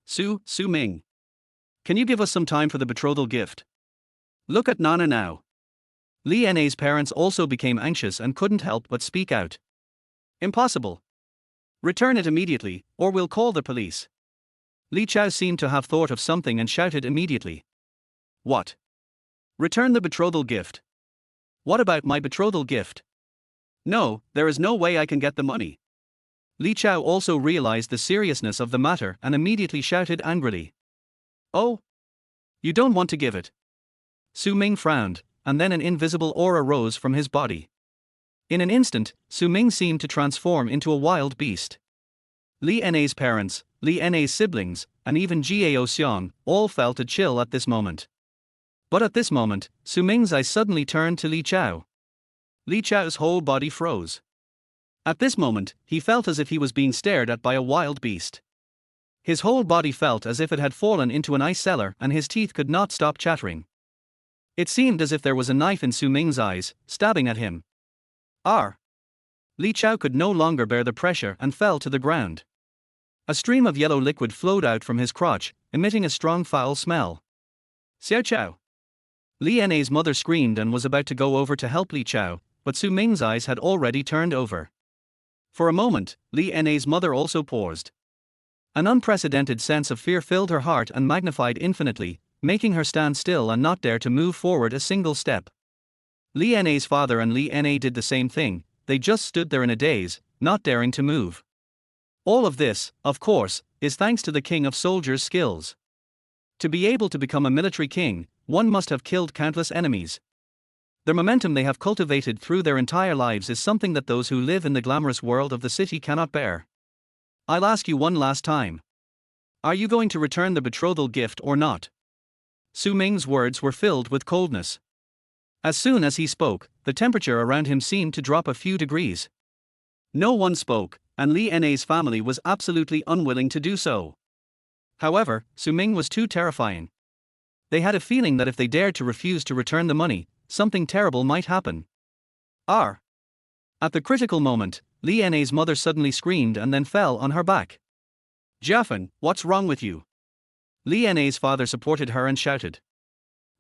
Su Ming. Can you give us some time for the betrothal gift? Look at Nana now. Li Na's parents also became anxious and couldn't help but speak out. Impossible. Return it immediately, or we'll call the police. Li Chao seemed to have thought of something and shouted immediately. What? Return the betrothal gift. What about my betrothal gift? No, there is no way I can get the money. Li Chao also realized the seriousness of the matter and immediately shouted angrily. Oh? You don't want to give it? Su Ming frowned, and then an invisible aura rose from his body. In an instant, Su Ming seemed to transform into a wild beast. Li Na's parents, Li Na's siblings, and even Gao Xiang, all felt a chill at this moment. But at this moment, Su Ming's eyes suddenly turned to Li Chao. Li Chao's whole body froze. At this moment, he felt as if he was being stared at by a wild beast. His whole body felt as if it had fallen into an ice cellar and his teeth could not stop chattering. It seemed as if there was a knife in Su Ming's eyes, stabbing at him. Li Chao could no longer bear the pressure and fell to the ground. A stream of yellow liquid flowed out from his crotch, emitting a strong foul smell. Xiao Chao. Li Na's mother screamed and was about to go over to help Li Chao, but Su Ming's eyes had already turned over. For a moment, Li Na's mother also paused. An unprecedented sense of fear filled her heart and magnified infinitely, making her stand still and not dare to move forward a single step. Li Na's father and Li Na did the same thing, they just stood there in a daze, not daring to move. All of this, of course, is thanks to the king of soldiers' skills. To be able to become a military king, one must have killed countless enemies. The momentum they have cultivated through their entire lives is something that those who live in the glamorous world of the city cannot bear. I'll ask you one last time. Are you going to return the betrothal gift or not? Su Ming's words were filled with coldness. As soon as he spoke, the temperature around him seemed to drop a few degrees. No one spoke, and Li Na's family was absolutely unwilling to do so. However, Su Ming was too terrifying. They had a feeling that if they dared to refuse to return the money, something terrible might happen. At the critical moment, Li Na's mother suddenly screamed and then fell on her back. Jiafen, what's wrong with you? Li Na's father supported her and shouted.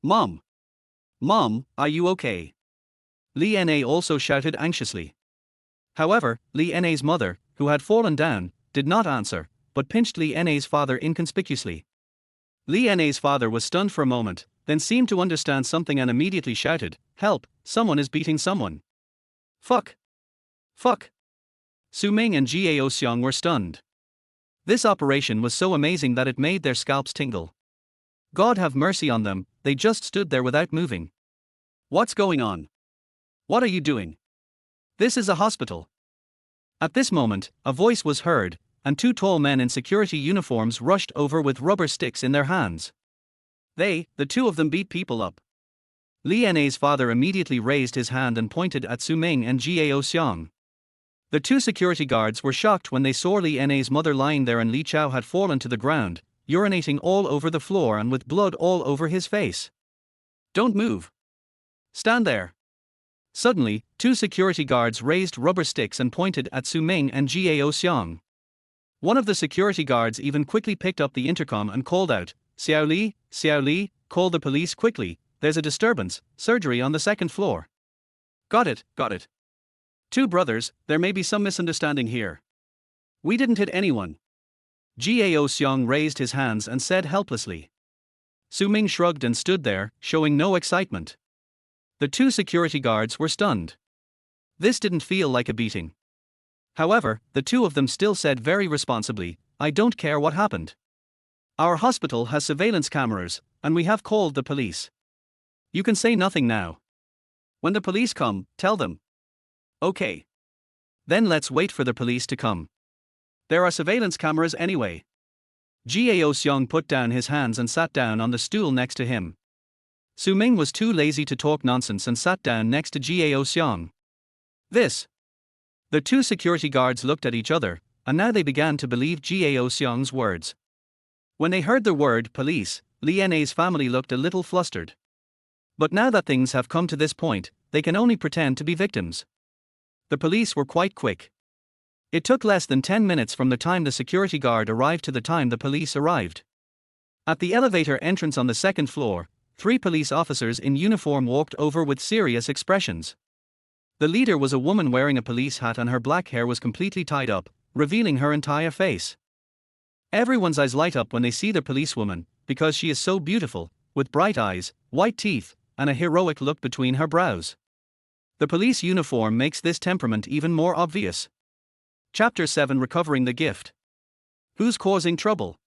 Mom, are you okay? Li Na also shouted anxiously. However, Li Na's mother, who had fallen down, did not answer, but pinched Li Na's father inconspicuously. Li Na's father was stunned for a moment, then seemed to understand something and immediately shouted, Help, someone is beating someone. Fuck. Su Ming and Gao Xiang were stunned. This operation was so amazing that it made their scalps tingle. God have mercy on them, they just stood there without moving. What's going on? What are you doing? This is a hospital. At this moment, a voice was heard, and two tall men in security uniforms rushed over with rubber sticks in their hands. The two of them beat people up. Li Na's father immediately raised his hand and pointed at Su Ming and Gao Xiang. The two security guards were shocked when they saw Li Na's mother lying there and Li Chao had fallen to the ground, urinating all over the floor and with blood all over his face. Don't move. Stand there. Suddenly, two security guards raised rubber sticks and pointed at Su Ming and Gao Xiang. One of the security guards even quickly picked up the intercom and called out, Xiao Li, call the police quickly, there's a disturbance, surgery on the second floor. Got it. Two brothers, there may be some misunderstanding here. We didn't hit anyone. Gao Xiang raised his hands and said helplessly. Su Ming shrugged and stood there, showing no excitement. The two security guards were stunned. This didn't feel like a beating. However, the two of them still said very responsibly, "I don't care what happened. Our hospital has surveillance cameras, and we have called the police. You can say nothing now. When the police come, tell them." "Okay. Then let's wait for the police to come. There are surveillance cameras anyway." Gao Xiong put down his hands and sat down on the stool next to him. Su Ming was too lazy to talk nonsense and sat down next to Gao Xiong. This. The two security guards looked at each other, and now they began to believe Gao Xiong's words. When they heard the word police, Li Na's family looked a little flustered. But now that things have come to this point, they can only pretend to be victims. The police were quite quick. It took less than 10 minutes from the time the security guard arrived to the time the police arrived. At the elevator entrance on the second floor, 3 police officers in uniform walked over with serious expressions. The leader was a woman wearing a police hat and her black hair was completely tied up, revealing her entire face. Everyone's eyes light up when they see the policewoman, because she is so beautiful, with bright eyes, white teeth, and a heroic look between her brows. The police uniform makes this temperament even more obvious. Chapter 7: Recovering the Gift. Who's causing trouble?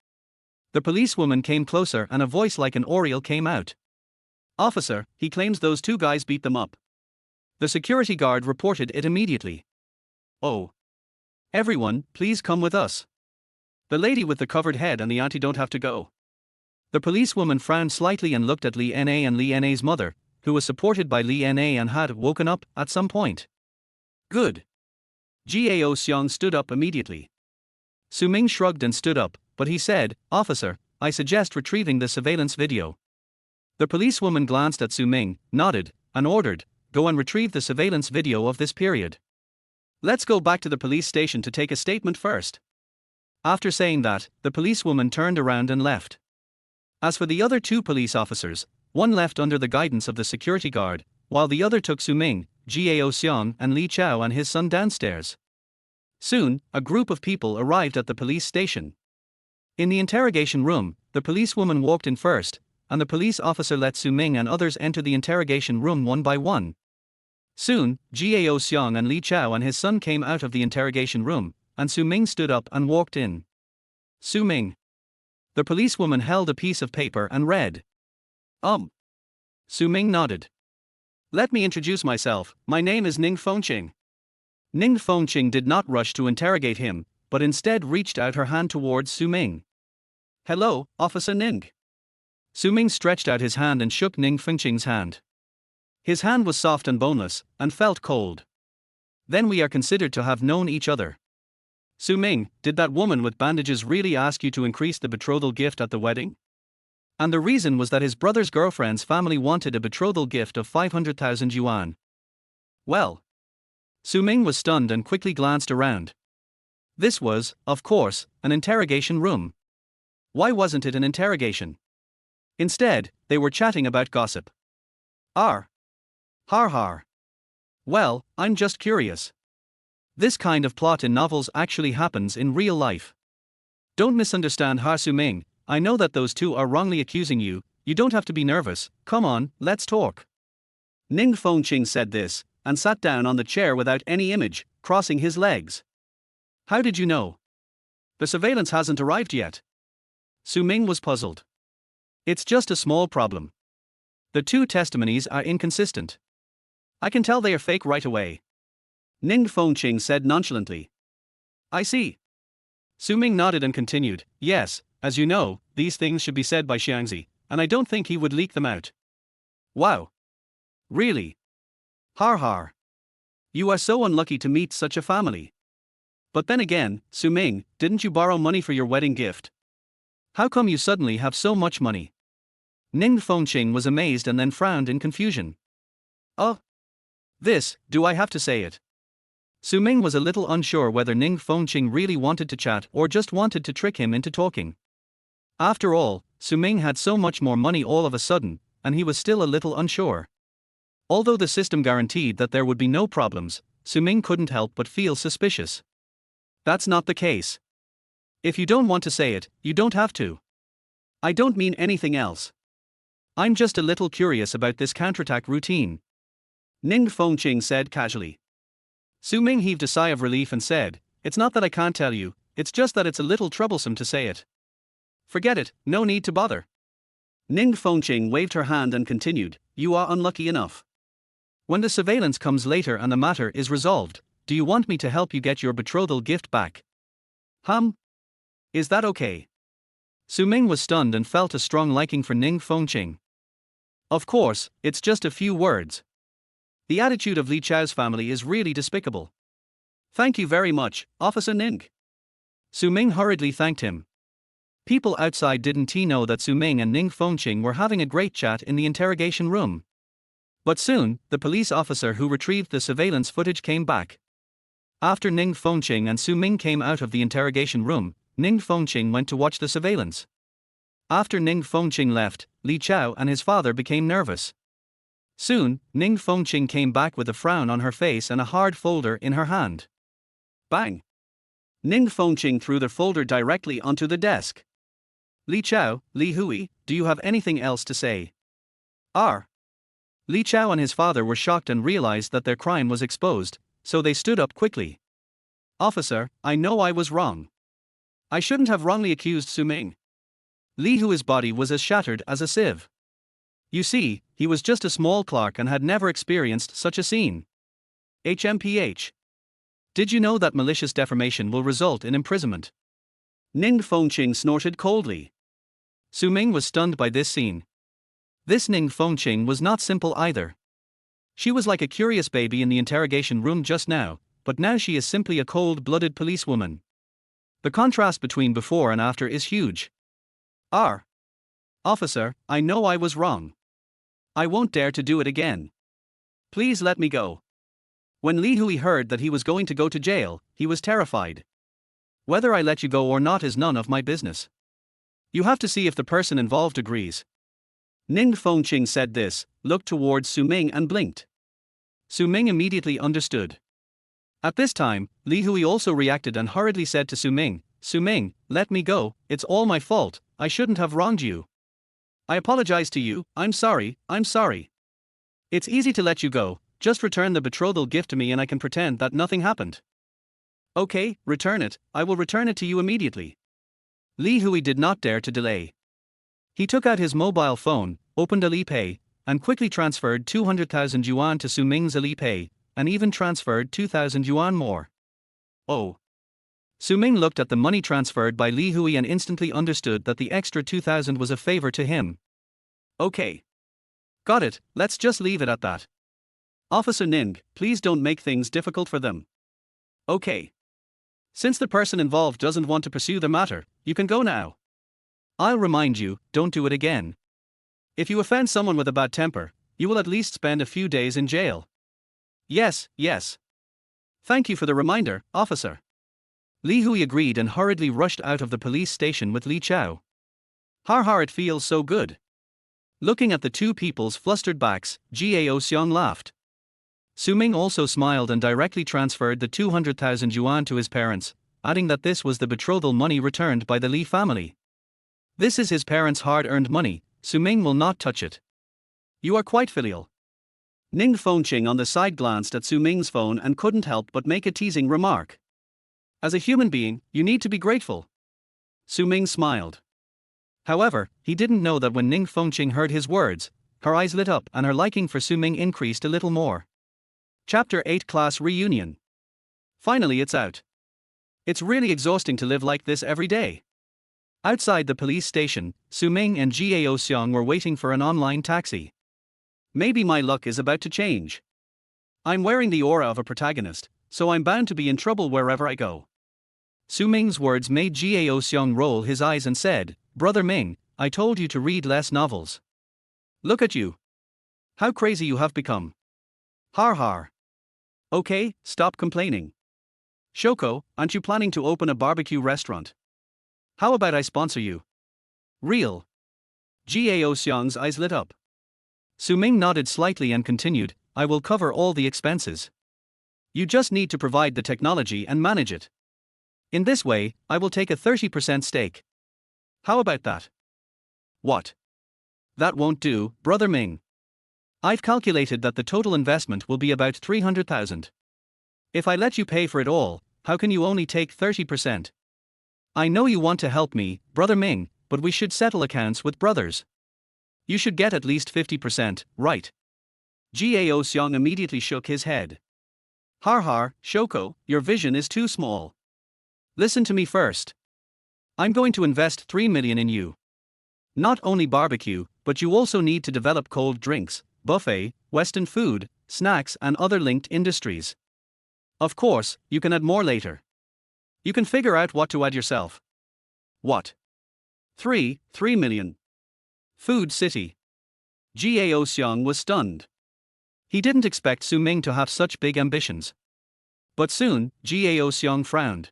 The policewoman came closer and a voice like an oriole came out. "Officer, he claims those 2 guys beat them up." The security guard reported it immediately. "Oh. Everyone, please come with us. The lady with the covered head and the auntie don't have to go." The policewoman frowned slightly and looked at Li Na and Li Na's mother, who was supported by Li Na and had woken up at some point. "Good." Gao Xiong stood up immediately. Su Ming shrugged and stood up, but he said, "Officer, I suggest retrieving the surveillance video." The policewoman glanced at Su Ming, nodded, and ordered, "Go and retrieve the surveillance video of this period. Let's go back to the police station to take a statement first." After saying that, the policewoman turned around and left. As for the other 2 police officers, one left under the guidance of the security guard, while the other took Su Ming, Gao Xiong and Li Chao and his son downstairs. Soon, a group of people arrived at the police station. In the interrogation room, the policewoman walked in first, and the police officer let Su Ming and others enter the interrogation room one by one. Soon, Gao Xiong and Li Chao and his son came out of the interrogation room, and Su Ming stood up and walked in. "Su Ming." The policewoman held a piece of paper and read. Su Ming nodded. "Let me introduce myself, my name is Ning Fengqing." Ning Fengqing did not rush to interrogate him, but instead reached out her hand towards Su Ming. "Hello, Officer Ning." Su Ming stretched out his hand and shook Ning Fengqing's hand. His hand was soft and boneless, and felt cold. "Then we are considered to have known each other." "Su Ming, did that woman with bandages really ask you to increase the betrothal gift at the wedding?" And the reason was that his brother's girlfriend's family wanted a betrothal gift of 500,000 yuan. Well. Su Ming was stunned and quickly glanced around. This was, of course, an interrogation room. Why wasn't it an interrogation? Instead, they were chatting about gossip. Har har. Well, I'm just curious. This kind of plot in novels actually happens in real life. Don't misunderstand Su Ming. I know that those 2 are wrongly accusing you. You don't have to be nervous. Come on, let's talk. Ning Fengqing said this, and sat down on the chair without any image, crossing his legs. "How did you know? The surveillance hasn't arrived yet." Su Ming was puzzled. "It's just a small problem. The 2 testimonies are inconsistent. I can tell they are fake right away." Ning Fengqing said nonchalantly. "I see." Su Ming nodded and continued, "Yes, as you know, these things should be said by Xiangzi, and I don't think he would leak them out." "Wow. Really? Har har. You are so unlucky to meet such a family. But then again, Su Ming, didn't you borrow money for your wedding gift? How come you suddenly have so much money?" Ning Fengqing was amazed and then frowned in confusion. "Oh. This, do I have to say it?" Su Ming was a little unsure whether Ning Fengqing really wanted to chat or just wanted to trick him into talking. After all, Su Ming had so much more money all of a sudden, and he was still a little unsure. Although the system guaranteed that there would be no problems, Su Ming couldn't help but feel suspicious. That's not the case. If you don't want to say it, you don't have to. I don't mean anything else. I'm just a little curious about this counterattack routine. Ning Fengqing said casually. Su Ming heaved a sigh of relief and said, "It's not that I can't tell you, it's just that it's a little troublesome to say it." "Forget it, no need to bother." Ning Fengqing waved her hand and continued, "You are unlucky enough. When the surveillance comes later and the matter is resolved, do you want me to help you get your betrothal gift back?" Is that okay?" Su Ming was stunned and felt a strong liking for Ning Fengqing. "Of course, it's just a few words. The attitude of Li Chao's family is really despicable." "Thank you very much, Officer Ning." Su Ming hurriedly thanked him. People outside didn't know that Su Ming and Ning Fengqing were having a great chat in the interrogation room. But soon, the police officer who retrieved the surveillance footage came back. After Ning Fengqing and Su Ming came out of the interrogation room, Ning Fengqing went to watch the surveillance. After Ning Fengqing left, Li Chao and his father became nervous. Soon, Ning Fengqing came back with a frown on her face and a hard folder in her hand. Bang! Ning Fengqing threw the folder directly onto the desk. "Li Chao, Li Hui, do you have anything else to say?" Li Chao and his father were shocked and realized that their crime was exposed, so they stood up quickly. "Officer, I know I was wrong. I shouldn't have wrongly accused Su Ming." Li Hui's body was as shattered as a sieve. You see, he was just a small clerk and had never experienced such a scene. HMPH. Did you know that malicious defamation will result in imprisonment? Ning Fengqing snorted coldly. Su Ming was stunned by this scene. This Ning Fengqing was not simple either. She was like a curious baby in the interrogation room just now, but now she is simply a cold-blooded policewoman. The contrast between before and after is huge. Officer, I know I was wrong. I won't dare to do it again. Please let me go." When Li Hui heard that he was going to go to jail, he was terrified. "Whether I let you go or not is none of my business. You have to see if the person involved agrees." Ning Fengqing said this, looked towards Su Ming and blinked. Su Ming immediately understood. At this time, Li Hui also reacted and hurriedly said to Su Ming, "Su Ming, let me go, it's all my fault, I shouldn't have wronged you. I apologize to you, I'm sorry. It's easy to let you go, just return the betrothal gift to me and I can pretend that nothing happened." "Okay, return it, I will return it to you immediately." Li Hui did not dare to delay. He took out his mobile phone, opened Alipay, and quickly transferred 200,000 yuan to Su Ming's Alipay, and even transferred 2,000 yuan more. "Oh." Su Ming looked at the money transferred by Li Hui and instantly understood that the extra 2,000 was a favor to him. "Okay. Got it, let's just leave it at that. Officer Ning, please don't make things difficult for them." "Okay. Since the person involved doesn't want to pursue the matter, you can go now. I'll remind you, don't do it again. If you offend someone with a bad temper, you will at least spend a few days in jail." Yes. Thank you for the reminder, officer." Li Hui agreed and hurriedly rushed out of the police station with Li Chao. Har, it feels so good." Looking at the two people's flustered backs, Gao Xiong laughed. Su Ming also smiled and directly transferred the 200,000 yuan to his parents, adding that this was the betrothal money returned by the Li family. This is his parents' hard-earned money, Su Ming will not touch it. "You are quite filial." Ning Fengqing on the side glanced at Su Ming's phone and couldn't help but make a teasing remark. "As a human being, you need to be grateful." Su Ming smiled. However, he didn't know that when Ning Fengqing heard his words, her eyes lit up and her liking for Su Ming increased a little more. Chapter 8 Class Reunion. Finally it's out. It's really exhausting to live like this every day. Outside the police station, Su Ming and Gao Xiong were waiting for an online taxi. Maybe my luck is about to change. I'm wearing the aura of a protagonist, so I'm bound to be in trouble wherever I go. Su Ming's words made Gao Xiong roll his eyes and said, "Brother Ming, I told you to read less novels. Look at you. How crazy you have become. Har. Okay, stop complaining. Shoko, aren't you planning to open a barbecue restaurant? How about I sponsor you? Real." Gao Xiong's eyes lit up. Su Ming nodded slightly and continued, "I will cover all the expenses. You just need to provide the technology and manage it. In this way, I will take a 30% stake. How about that?" "What? That won't do, Brother Ming. I've calculated that the total investment will be about 300,000. If I let you pay for it all, how can you only take 30%? I know you want to help me, Brother Ming, but we should settle accounts with brothers. You should get at least 50%, right? Gao Xiong immediately shook his head. Har har, Shoko, your vision is too small. Listen to me first. I'm going to invest 3 million in you. Not only barbecue, but you also need to develop cold drinks, buffet, Western food, snacks and other linked industries. Of course, you can add more later. You can figure out what to add yourself. What? 3 million. Food City. Gao Xiong was stunned. He didn't expect Su Ming to have such big ambitions. But soon, Gao Xiong frowned.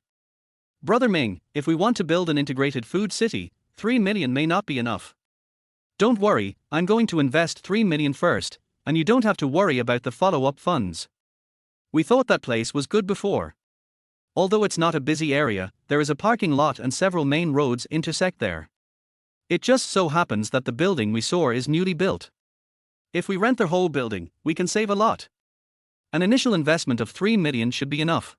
Brother Ming, if we want to build an integrated food city, 3 million may not be enough. Don't worry, I'm going to invest 3 million first, and you don't have to worry about the follow-up funds. We thought that place was good before. Although it's not a busy area, there is a parking lot and several main roads intersect there. It just so happens that the building we saw is newly built. If we rent the whole building, we can save a lot. An initial investment of 3 million should be enough.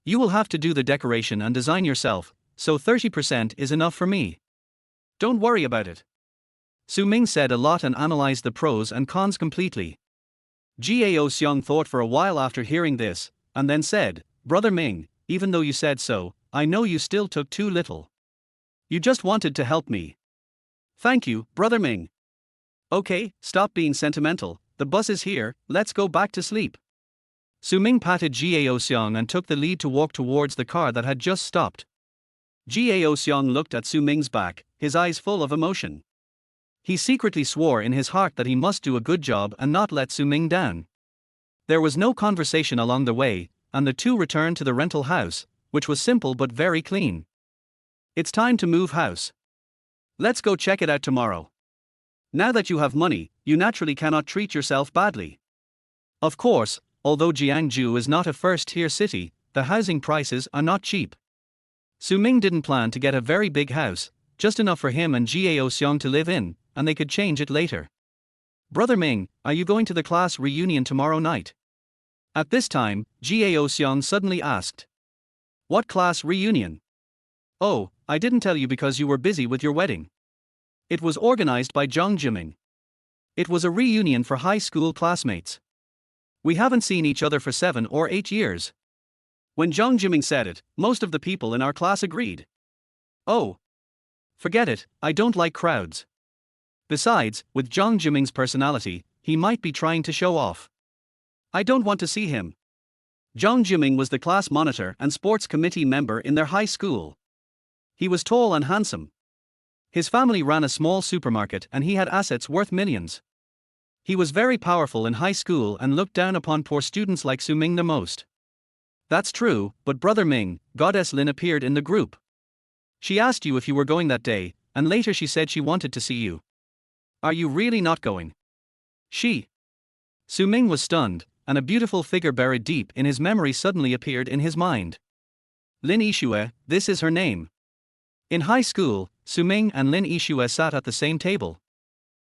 You will have to do the decoration and design yourself, so 30% is enough for me. Don't worry about it. Su Ming said a lot and analyzed the pros and cons completely. Gao Xiong thought for a while after hearing this, and then said, Brother Ming, even though you said so, I know you still took too little. You just wanted to help me. Thank you, Brother Ming. Okay, stop being sentimental, the bus is here, let's go back to sleep. Su Ming patted Gao Xiong and took the lead to walk towards the car that had just stopped. Gao Xiong looked at Su Ming's back, his eyes full of emotion. He secretly swore in his heart that he must do a good job and not let Su Ming down. There was no conversation along the way, and the two returned to the rental house, which was simple but very clean. It's time to move house. Let's go check it out tomorrow. Now that you have money, you naturally cannot treat yourself badly. Of course, although Jiangsu is not a first-tier city, the housing prices are not cheap. Su Ming didn't plan to get a very big house, just enough for him and Gao Xiong to live in, and they could change it later. Brother Ming, are you going to the class reunion tomorrow night? At this time, Gao Xiong suddenly asked. What class reunion? Oh, I didn't tell you because you were busy with your wedding. It was organized by Zhang Jiming. It was a reunion for high school classmates. We haven't seen each other for 7 or 8 years. When Zhang Jiming said it, most of the people in our class agreed. Oh. Forget it, I don't like crowds. Besides, with Zhang Jiming's personality, he might be trying to show off. I don't want to see him. Zhang Jiming was the class monitor and sports committee member in their high school. He was tall and handsome. His family ran a small supermarket and he had assets worth millions. He was very powerful in high school and looked down upon poor students like Su Ming the most. That's true, but Brother Ming, Goddess Lin appeared in the group. She asked you if you were going that day, and later she said she wanted to see you. Are you really not going? Su Ming was stunned, and a beautiful figure buried deep in his memory suddenly appeared in his mind. Lin Yixue, this is her name. In high school, Su Ming and Lin Yixue sat at the same table.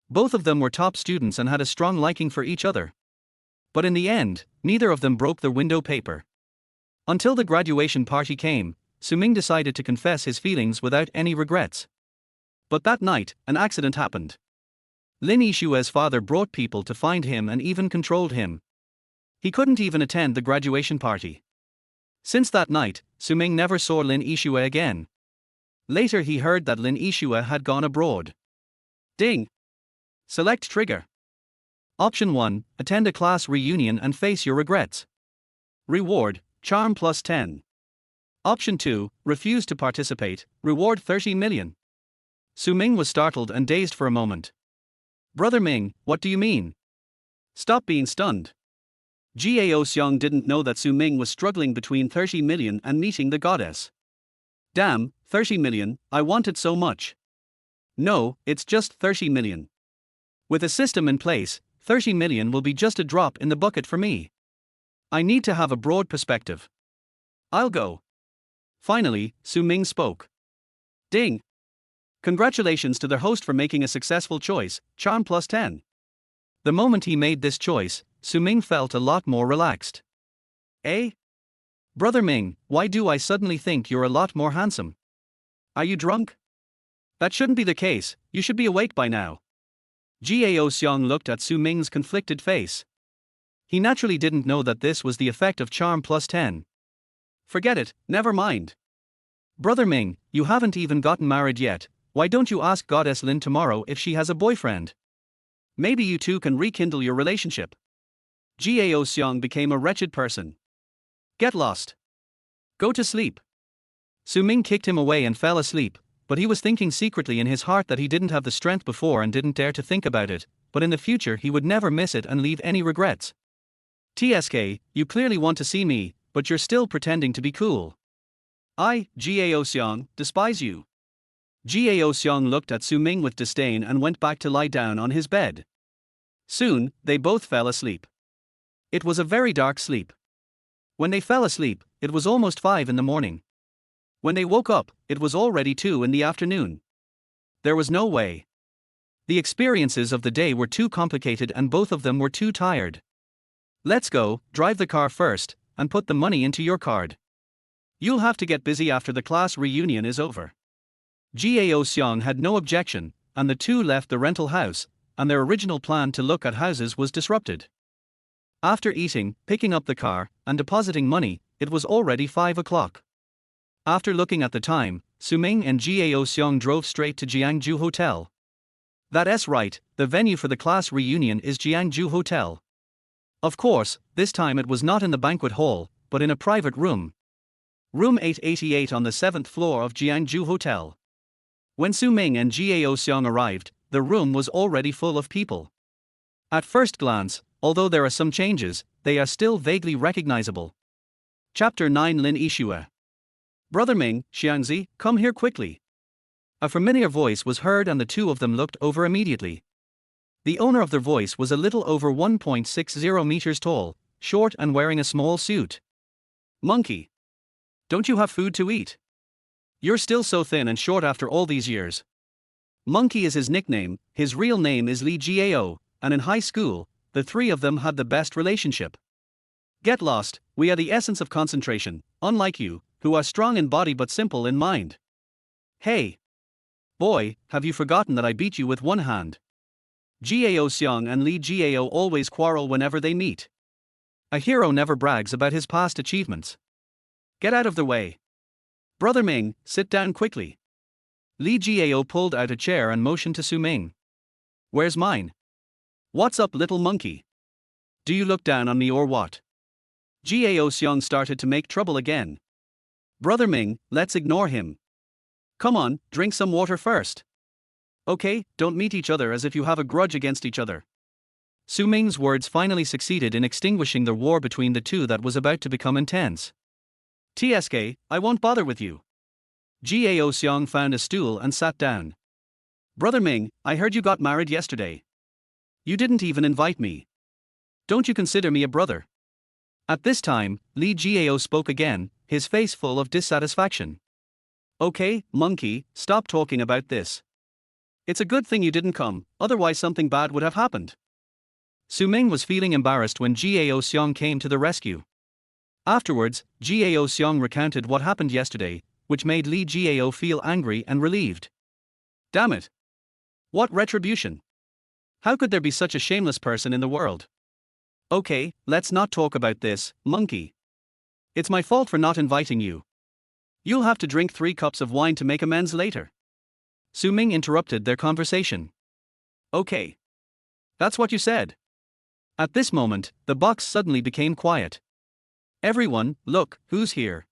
Both of them were top students and had a strong liking for each other. But in the end, neither of them broke the window paper. Until the graduation party came, Su Ming decided to confess his feelings without any regrets. But that night, an accident happened. Lin Yixue's father brought people to find him and even controlled him. He couldn't even attend the graduation party. Since that night, Su Ming never saw Lin Yixue again. Later he heard that Lin Yixue had gone abroad. Ding! Select trigger. Option 1, attend a class reunion and face your regrets. Reward, charm plus 10. Option 2, refuse to participate, reward 30 million. Su Ming was startled and dazed for a moment. Brother Ming, what do you mean? Stop being stunned. Gao Xiong didn't know that Su Ming was struggling between 30 million and meeting the goddess. Damn, 30 million, I want it so much. No, it's just 30 million. With a system in place, 30 million will be just a drop in the bucket for me. I need to have a broad perspective. I'll go. Finally, Su Ming spoke. Ding! Congratulations to the host for making a successful choice, charm plus 10. The moment he made this choice, Su Ming felt a lot more relaxed. Eh? Brother Ming, why do I suddenly think you're a lot more handsome? Are you drunk? That shouldn't be the case, you should be awake by now. Gao Xiong looked at Su Ming's conflicted face. He naturally didn't know that this was the effect of charm plus 10. Forget it, never mind. Brother Ming, you haven't even gotten married yet, why don't you ask Goddess Lin tomorrow if she has a boyfriend? Maybe you two can rekindle your relationship. Gao Xiong became a wretched person. Get lost. Go to sleep. Su Ming kicked him away and fell asleep, but he was thinking secretly in his heart that he didn't have the strength before and didn't dare to think about it, but in the future he would never miss it and leave any regrets. TSK, you clearly want to see me, but you're still pretending to be cool. I, Gao Xiong, despise you. Gao Xiong looked at Su Ming with disdain and went back to lie down on his bed. Soon, they both fell asleep. It was a very dark sleep. When they fell asleep, it was almost 5 in the morning. When they woke up, it was already 2 in the afternoon. There was no way. The experiences of the day were too complicated and both of them were too tired. Let's go, drive the car first, and put the money into your card. You'll have to get busy after the class reunion is over. Gao Xiong had no objection, and the two left the rental house, and their original plan to look at houses was disrupted. After eating, picking up the car, and depositing money, it was already 5 o'clock. After looking at the time, Su Ming and Gao Xiong drove straight to Jiangju Hotel. That's right, the venue for the class reunion is Jiangju Hotel. Of course, this time it was not in the banquet hall, but in a private room. Room 888 on the 7th floor of Jiangju Hotel. When Su Ming and Gao Xiong arrived, the room was already full of people. At first glance, although there are some changes, they are still vaguely recognizable. Chapter 9 Lin Yishue. Brother Ming, Xiangzi, come here quickly. A familiar voice was heard and the two of them looked over immediately. The owner of their voice was a little over 1.60 meters tall, short and wearing a small suit. Monkey. Don't you have food to eat? You're still so thin and short after all these years. Monkey is his nickname, his real name is Li Jiao, and in high school, the three of them had the best relationship. Get lost, we are the essence of concentration, unlike you, who are strong in body but simple in mind. Hey! Boy, have you forgotten that I beat you with one hand? Gao Xiong and Li Jiao always quarrel whenever they meet. A hero never brags about his past achievements. Get out of the way. Brother Ming, sit down quickly. Li Jiao pulled out a chair and motioned to Su Ming. Where's mine? What's up, little monkey? Do you look down on me or what? Gao Xiong started to make trouble again. Brother Ming, let's ignore him. Come on, drink some water first. Okay, don't meet each other as if you have a grudge against each other. Su Ming's words finally succeeded in extinguishing the war between the two that was about to become intense. TSK, I won't bother with you. Gao Xiong found a stool and sat down. Brother Ming, I heard you got married yesterday. You didn't even invite me. Don't you consider me a brother? At this time, Li Jiao spoke again, his face full of dissatisfaction. Okay, monkey, stop talking about this. It's a good thing you didn't come, otherwise something bad would have happened. Su Ming was feeling embarrassed when Gao Xiong came to the rescue. Afterwards, Gao Xiong recounted what happened yesterday, which made Li Jiao feel angry and relieved. Damn it! What retribution! How could there be such a shameless person in the world? Okay, let's not talk about this, monkey. It's my fault for not inviting you. You'll have to drink 3 cups of wine to make amends later. Su Ming interrupted their conversation. Okay. That's what you said. At this moment, the box suddenly became quiet. Everyone, look, who's here?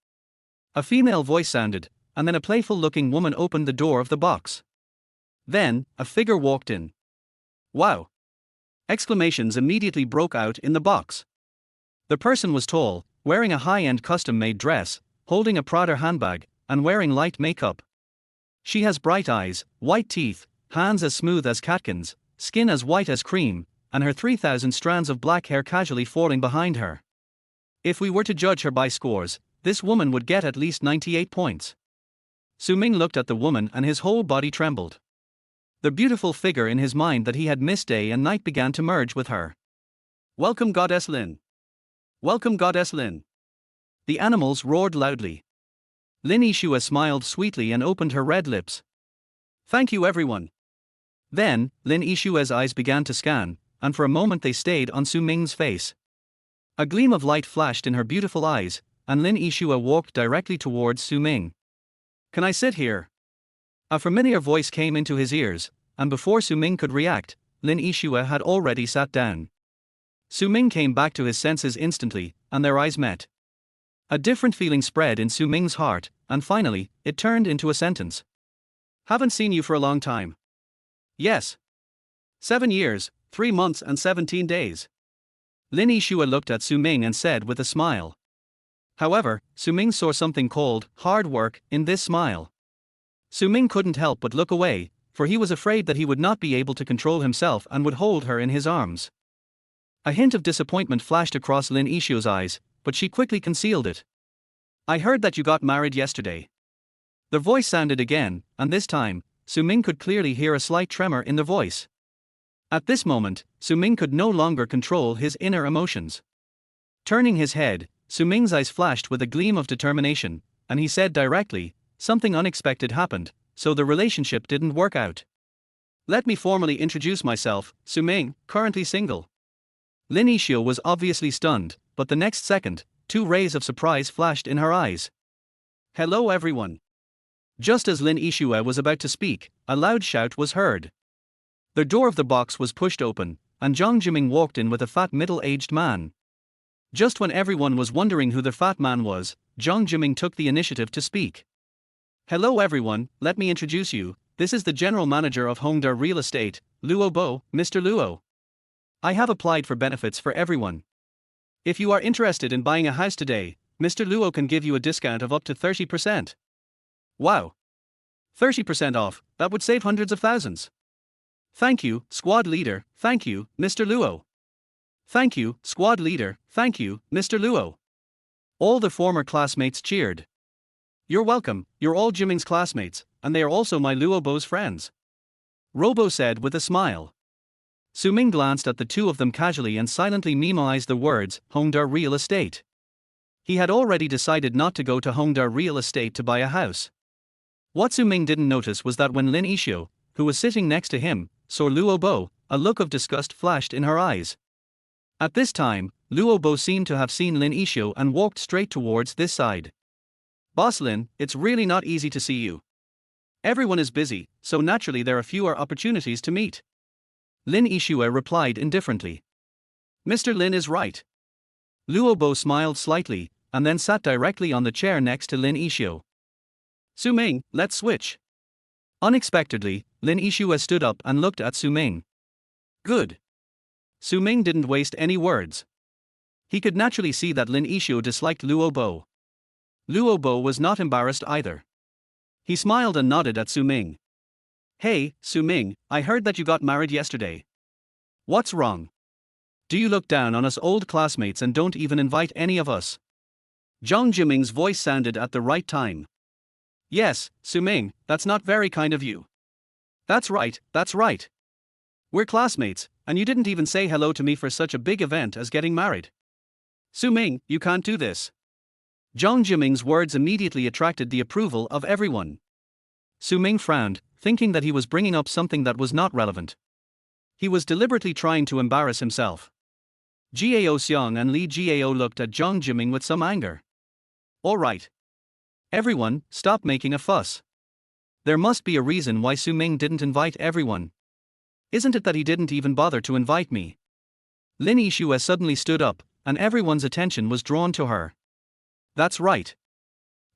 A female voice sounded, and then a playful-looking woman opened the door of the box. Then, a figure walked in. Wow! Exclamations immediately broke out in the box. The person was tall, wearing a high-end custom-made dress, holding a Prada handbag, and wearing light makeup. She has bright eyes, white teeth, hands as smooth as catkins, skin as white as cream, and her 3,000 strands of black hair casually falling behind her. If we were to judge her by scores, this woman would get at least 98 points. Su Ming looked at the woman and his whole body trembled. The beautiful figure in his mind that he had missed day and night began to merge with her. Welcome, Goddess Lin. Welcome, Goddess Lin. The animals roared loudly. Lin Yishua smiled sweetly and opened her red lips. Thank you, everyone. Then, Lin Yishua's eyes began to scan, and for a moment they stayed on Su Ming's face. A gleam of light flashed in her beautiful eyes, and Lin Yishua walked directly towards Su Ming. Can I sit here? A familiar voice came into his ears, and before Su Ming could react, Lin Yishua had already sat down. Su Ming came back to his senses instantly, and their eyes met. A different feeling spread in Su Ming's heart, and finally, it turned into a sentence. Haven't seen you for a long time. Yes. 7 years, 3 months and 17 days. Lin Yishua looked at Su Ming and said with a smile. However, Su Ming saw something called hard work in this smile. Su Ming couldn't help but look away, for he was afraid that he would not be able to control himself and would hold her in his arms. A hint of disappointment flashed across Lin Yishua's eyes, but she quickly concealed it. I heard that you got married yesterday. The voice sounded again, and this time, Su Ming could clearly hear a slight tremor in the voice. At this moment, Su Ming could no longer control his inner emotions. Turning his head, Su Ming's eyes flashed with a gleam of determination, and he said directly, something unexpected happened, so the relationship didn't work out. Let me formally introduce myself, Su Ming, currently single. Lin Yishua was obviously stunned, but the next second, 2 rays of surprise flashed in her eyes. Hello everyone. Just as Lin Yishua was about to speak, a loud shout was heard. The door of the box was pushed open, and Zhang Jiming walked in with a fat middle-aged man. Just when everyone was wondering who the fat man was, Zhang Jiming took the initiative to speak. Hello everyone, let me introduce you, this is the general manager of Hongda Real Estate, Luo Bo, Mr. Luo. I have applied for benefits for everyone. If you are interested in buying a house today, Mr. Luo can give you a discount of up to 30%. Wow! 30% off, that would save hundreds of thousands. Thank you, squad leader, thank you, Mr. Luo. Thank you, squad leader, thank you, Mr. Luo. All the former classmates cheered. You're welcome, you're all Jiming's classmates, and they are also my Luo Bo's friends. Robo said with a smile. Su Ming glanced at the two of them casually and silently memoized the words, Hongda Real Estate. He had already decided not to go to Hongda Real Estate to buy a house. What Su Ming didn't notice was that when Lin Yishua, who was sitting next to him, saw Luo Bo, a look of disgust flashed in her eyes. At this time, Luo Bo seemed to have seen Lin Yishua and walked straight towards this side. Boss Lin, it's really not easy to see you. Everyone is busy, so naturally there are fewer opportunities to meet. Lin Yishua replied indifferently. Mr. Lin is right. Luo Bo smiled slightly, and then sat directly on the chair next to Lin Yishua. Su Ming, let's switch. Unexpectedly, Lin Yishua stood up and looked at Su Ming. Good. Su Ming didn't waste any words. He could naturally see that Lin Yishua disliked Luo Bo. Luo Bo was not embarrassed either. He smiled and nodded at Su Ming. Hey, Su Ming, I heard that you got married yesterday. What's wrong? Do you look down on us old classmates and don't even invite any of us? Zhang Jiming's voice sounded at the right time. Yes, Su Ming, that's not very kind of you. That's right, that's right. We're classmates, and you didn't even say hello to me for such a big event as getting married. Su Ming, you can't do this. Zhang Jiming's words immediately attracted the approval of everyone. Su Ming frowned, thinking that he was bringing up something that was not relevant. He was deliberately trying to embarrass himself. Gao Xiang and Li Gao looked at Zhang Jiming with some anger. All right. Everyone, stop making a fuss. There must be a reason why Su Ming didn't invite everyone. Isn't it that he didn't even bother to invite me? Lin Yishua suddenly stood up, and everyone's attention was drawn to her. That's right.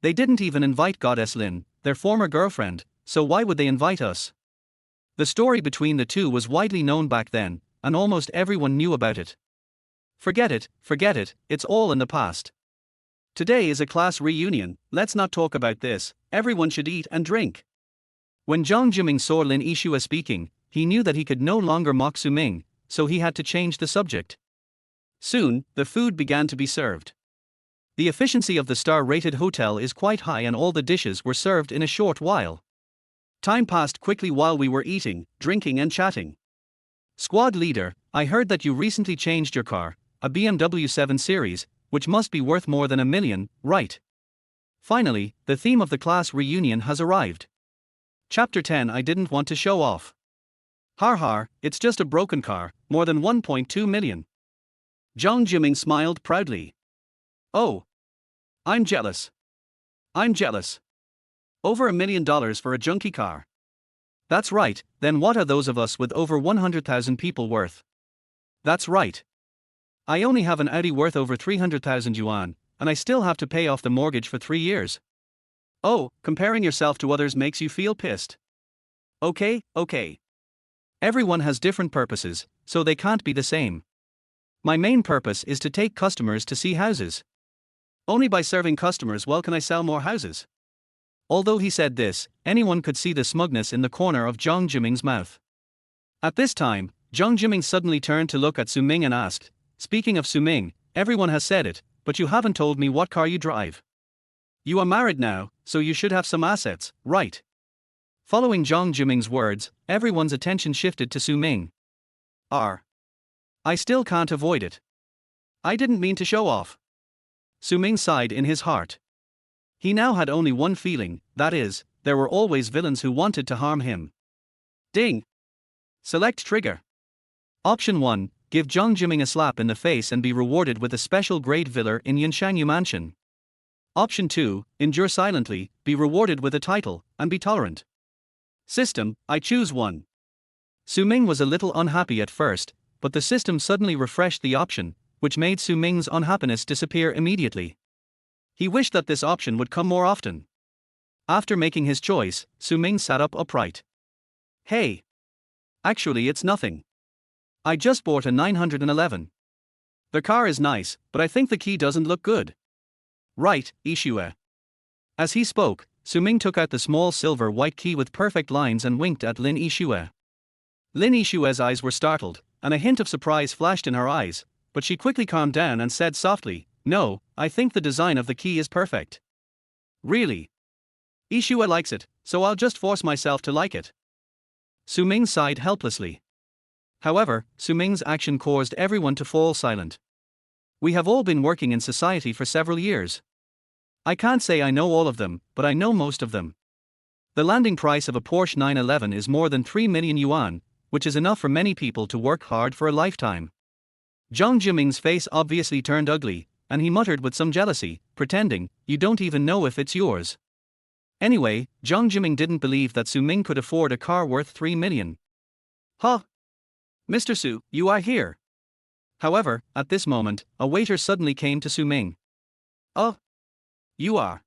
They didn't even invite Goddess Lin, their former girlfriend, so why would they invite us? The story between the two was widely known back then, and almost everyone knew about it. Forget it, it's all in the past. Today is a class reunion, let's not talk about this, everyone should eat and drink. When Zhang Jiming saw Lin Yishua speaking, he knew that he could no longer mock Su Ming, so he had to change the subject. Soon, the food began to be served. The efficiency of the star-rated hotel is quite high and all the dishes were served in a short while. Time passed quickly while we were eating, drinking and chatting. Squad leader, I heard that you recently changed your car, a BMW 7 Series, which must be worth more than $1 million, right? Finally, the theme of the class reunion has arrived. Chapter 10. I didn't want to show off. Har har, it's just a broken car, more than 1.2 million. Zhang Jiming smiled proudly. Oh. I'm jealous. I'm jealous. Over $1 million for a junky car. That's right, then what are those of us with over 100,000 people worth? That's right. I only have an Audi worth over 300,000 yuan, and I still have to pay off the mortgage for 3 years. Oh, comparing yourself to others makes you feel pissed. Okay. Everyone has different purposes, so they can't be the same. My main purpose is to take customers to see houses. Only by serving customers well can I sell more houses. Although he said this, anyone could see the smugness in the corner of Zhang Jiming's mouth. At this time, Zhang Jiming suddenly turned to look at Su Ming and asked, "Speaking of Su Ming, everyone has said it, but you haven't told me what car you drive. You are married now, so you should have some assets, right?" Following Zhang Jiming's words, everyone's attention shifted to Su Ming. I still can't avoid it. I didn't mean to show off. Su Ming sighed in his heart. He now had only one feeling, that is, there were always villains who wanted to harm him. Ding! Select trigger. Option 1, give Zhang Jiming a slap in the face and be rewarded with a special grade villa in Yanshanyu Mansion. Option 2, endure silently, be rewarded with a title, and be tolerant. System, I choose 1. Su Ming was a little unhappy at first, but the system suddenly refreshed the option, which made Su Ming's unhappiness disappear immediately. He wished that this option would come more often. After making his choice, Su Ming sat up upright. Hey! Actually, it's nothing. I just bought a 911. The car is nice, but I think the key doesn't look good. Right, Ishue. As he spoke, Su Ming took out the small silver white key with perfect lines and winked at Lin Ishue. Lin Ishue's eyes were startled, and a hint of surprise flashed in her eyes, but she quickly calmed down and said softly, "No, I think the design of the key is perfect." Really? Ishue likes it, so I'll just force myself to like it. Su Ming sighed helplessly. However, Su Ming's action caused everyone to fall silent. We have all been working in society for several years. I can't say I know all of them, but I know most of them. The landing price of a Porsche 911 is more than 3 million yuan, which is enough for many people to work hard for a lifetime. Zhang Jiming's face obviously turned ugly, and he muttered with some jealousy, pretending, "You don't even know if it's yours." Anyway, Zhang Jiming didn't believe that Su Ming could afford a car worth 3 million. Huh? Mr. Su, you are here. However, at this moment, a waiter suddenly came to Su Ming. Oh? You are?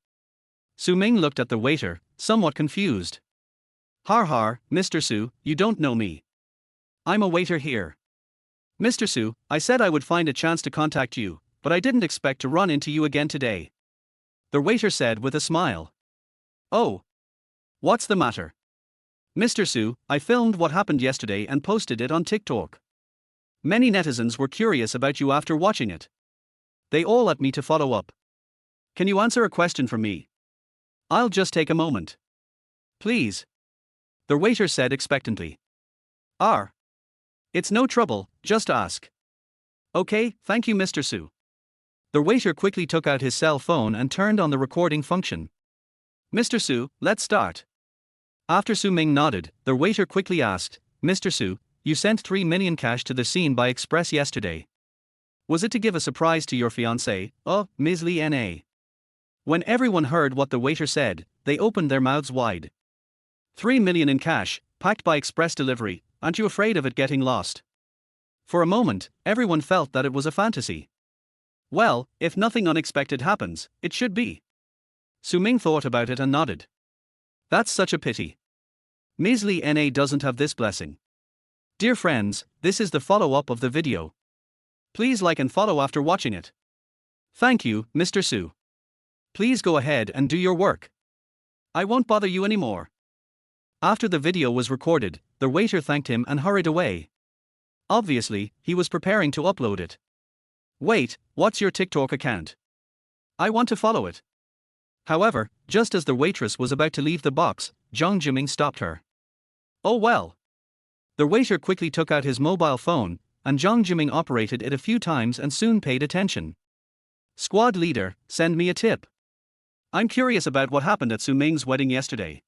Su Ming looked at the waiter, somewhat confused. Har har, Mr. Su, you don't know me. I'm a waiter here. Mr. Su, I said I would find a chance to contact you, but I didn't expect to run into you again today. The waiter said with a smile. Oh. What's the matter? Mr. Su, I filmed what happened yesterday and posted it on TikTok. Many netizens were curious about you after watching it. They all asked me to follow up. Can you answer a question for me? I'll just take a moment. Please. The waiter said expectantly. It's no trouble, just ask. Okay, thank you, Mr. Su. The waiter quickly took out his cell phone and turned on the recording function. Mr. Su, let's start. After Su Ming nodded, the waiter quickly asked, Mr. Su, you sent 3 million cash to the scene by express yesterday. Was it to give a surprise to your fiancée, Ms. Li N.A.? When everyone heard what the waiter said, they opened their mouths wide. 3 million in cash, packed by express delivery, aren't you afraid of it getting lost? For a moment, everyone felt that it was a fantasy. Well, if nothing unexpected happens, it should be. Su Ming thought about it and nodded. That's such a pity. Ms. Li N.A. doesn't have this blessing. Dear friends, this is the follow-up of the video. Please like and follow after watching it. Thank you, Mr. Su. Please go ahead and do your work. I won't bother you anymore. After the video was recorded, the waiter thanked him and hurried away. Obviously, he was preparing to upload it. Wait, what's your TikTok account? I want to follow it. However, just as the waitress was about to leave the box, Jiang Jiming stopped her. Oh well. The waiter quickly took out his mobile phone, and Jiang Jiming operated it a few times and soon paid attention. Squad leader, send me a tip. I'm curious about what happened at Su Ming's wedding yesterday.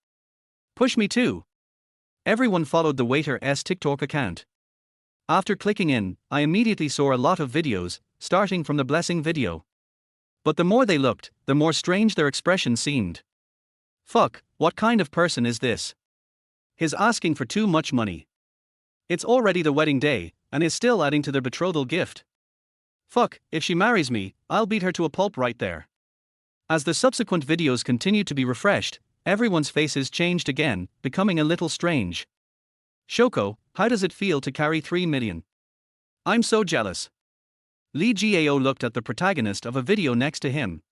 Push me too. Everyone followed the waiter's TikTok account. After clicking in, I immediately saw a lot of videos, starting from the blessing video. But the more they looked, the more strange their expression seemed. Fuck, what kind of person is this? He's asking for too much money. It's already the wedding day, and is still adding to their betrothal gift. Fuck, if she marries me, I'll beat her to a pulp right there. As the subsequent videos continued to be refreshed, everyone's faces changed again, becoming a little strange. Shoko, how does it feel to carry 3 million? I'm so jealous. Li Gao looked at the protagonist of a video next to him.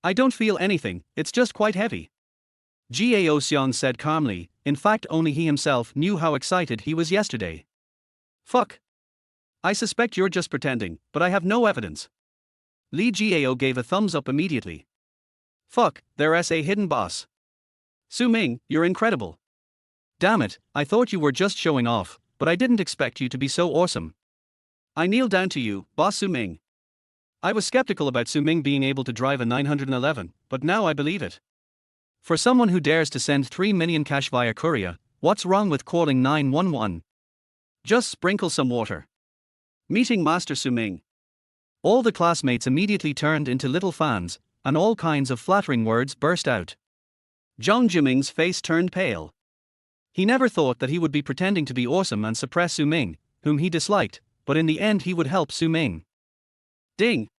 I don't feel anything, it's just quite heavy. Gao Xiong said calmly, in fact only he himself knew how excited he was yesterday. Fuck. I suspect you're just pretending, but I have no evidence. Li Gao gave a thumbs up immediately. Fuck, there's a hidden boss. Su Ming, you're incredible. Damn it, I thought you were just showing off, but I didn't expect you to be so awesome. I kneel down to you, boss Su Ming. I was skeptical about Su Ming being able to drive a 911, but now I believe it. For someone who dares to send 3 million cash via courier, what's wrong with calling 911? Just sprinkle some water. Meeting Master Su Ming. All the classmates immediately turned into little fans, and all kinds of flattering words burst out. Jiang Jiming's face turned pale. He never thought that he would be pretending to be awesome and suppress Su Ming, whom he disliked, but in the end he would help Su Ming. Ding!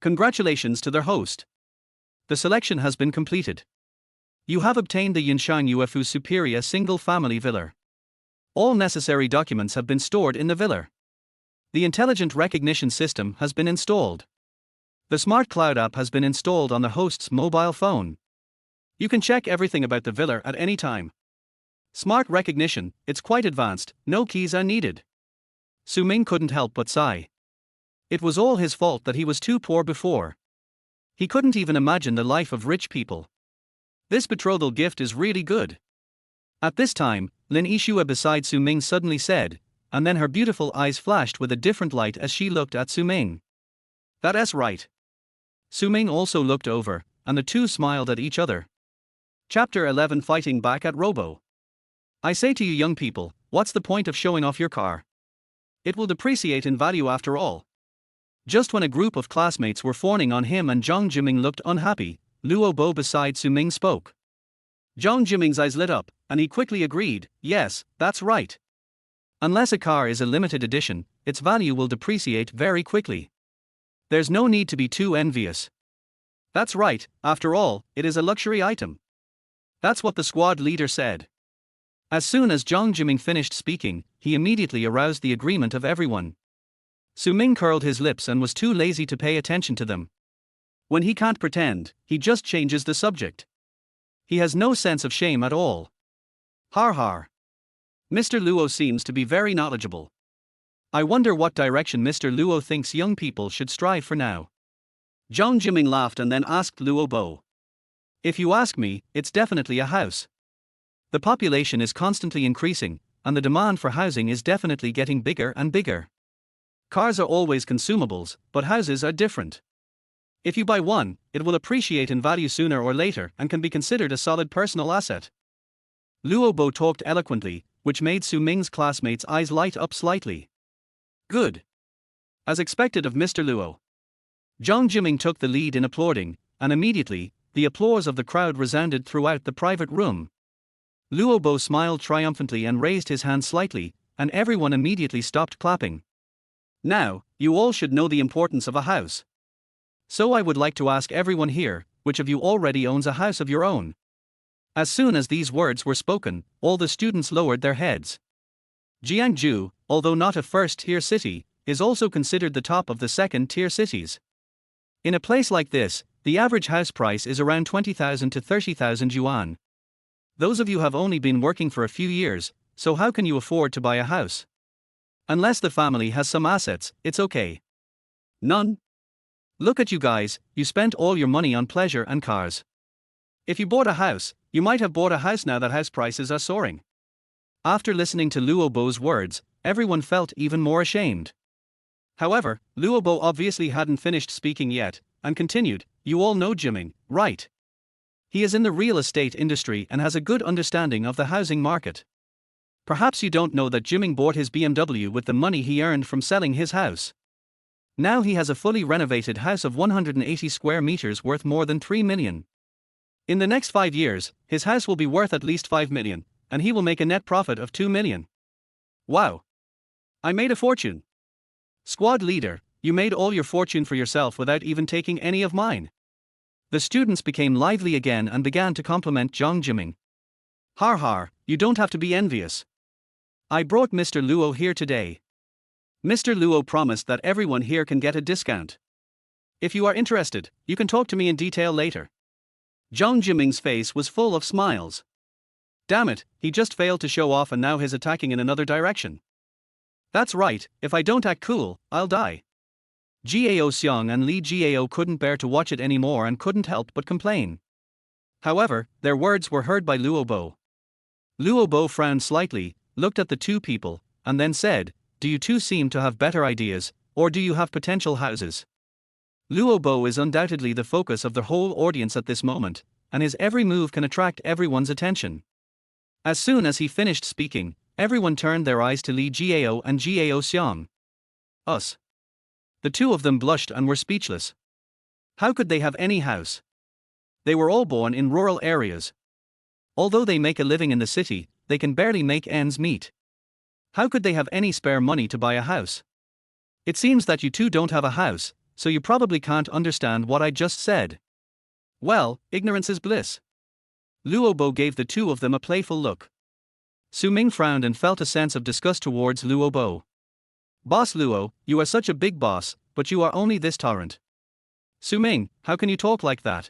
Congratulations to their host. The selection has been completed. You have obtained the Yinshan Yuefu Superior Single Family Villa. All necessary documents have been stored in the villa. The intelligent recognition system has been installed. The smart cloud app has been installed on the host's mobile phone. You can check everything about the villa at any time. Smart recognition, it's quite advanced, no keys are needed. Su Ming couldn't help but sigh. It was all his fault that he was too poor before. He couldn't even imagine the life of rich people. This betrothal gift is really good. At this time, Lin Yishua beside Su Ming suddenly said, and then her beautiful eyes flashed with a different light as she looked at Su Ming. That's right. Su Ming also looked over, and the two smiled at each other. Chapter 11 Fighting Back at Robo. I say to you young people, what's the point of showing off your car? It will depreciate in value after all. Just when a group of classmates were fawning on him and Jiang Jiming looked unhappy, Luo Bo beside Su Ming spoke. Jiang Jiming's eyes lit up, and he quickly agreed, yes, that's right. Unless a car is a limited edition, its value will depreciate very quickly. There's no need to be too envious. That's right, after all, it is a luxury item. That's what the squad leader said. As soon as Jiang Jiming finished speaking, he immediately aroused the agreement of everyone. Su Ming curled his lips and was too lazy to pay attention to them. When he can't pretend, he just changes the subject. He has no sense of shame at all. Har har. Mr. Luo seems to be very knowledgeable. I wonder what direction Mr. Luo thinks young people should strive for now. Jiang Jiming laughed and then asked Luo Bo. If you ask me, it's definitely a house. The population is constantly increasing, and the demand for housing is definitely getting bigger and bigger. Cars are always consumables, but houses are different. If you buy one, it will appreciate in value sooner or later and can be considered a solid personal asset. Luo Bo talked eloquently, which made Su Ming's classmates' eyes light up slightly. Good. As expected of Mr. Luo. Jiang Jiming took the lead in applauding, and immediately, the applause of the crowd resounded throughout the private room. Luo Bo smiled triumphantly and raised his hand slightly, and everyone immediately stopped clapping. Now, you all should know the importance of a house. So I would like to ask everyone here, which of you already owns a house of your own? As soon as these words were spoken, all the students lowered their heads. Jiangju, although not a first-tier city, is also considered the top of the second-tier cities. In a place like this, the average house price is around 20,000 to 30,000 yuan. Those of you have only been working for a few years, so how can you afford to buy a house? Unless the family has some assets, it's okay. None? Look at you guys, you spent all your money on pleasure and cars. If you bought a house, You might have bought a house now that house prices are soaring. After listening to Luo Bo's words, everyone felt even more ashamed. However, Luo Bo obviously hadn't finished speaking yet, and continued, "You all know Ming, right? He is in the real estate industry and has a good understanding of the housing market. Perhaps you don't know that Ming bought his BMW with the money he earned from selling his house. Now he has a fully renovated house of 180 square meters worth more than 3 million. In the next 5 years, his house will be worth at least 5 million, and he will make a net profit of 2 million. Wow! I made a fortune. Squad leader, you made all your fortune for yourself without even taking any of mine." The students became lively again and began to compliment Jiang Ming. "Har har, you don't have to be envious. I brought Mr. Luo here today. Mr. Luo promised that everyone here can get a discount. If you are interested, you can talk to me in detail later." Jiang Ming's face was full of smiles. Damn it, he just failed to show off and now he's attacking in another direction. That's right, if I don't act cool, I'll die. Gao Xiang and Li Gao couldn't bear to watch it anymore and couldn't help but complain. However, their words were heard by Luo Bo. Luo Bo frowned slightly, looked at the two people, and then said, "Do you two seem to have better ideas, or do you have potential houses?" Luo Bo is undoubtedly the focus of the whole audience at this moment, and his every move can attract everyone's attention. As soon as he finished speaking, everyone turned their eyes to Li Jiao and Gao Xiang. Us. The two of them blushed and were speechless. How could they have any house? They were all born in rural areas. Although they make a living in the city, they can barely make ends meet. How could they have any spare money to buy a house? It seems that you two don't have a house, so you probably can't understand what I just said. Well, ignorance is bliss. Luo Bo gave the two of them a playful look. Su Ming frowned and felt a sense of disgust towards Luo Bo. "Boss Luo, you are such a big boss, but you are only this tolerant. Su Ming, how can you talk like that?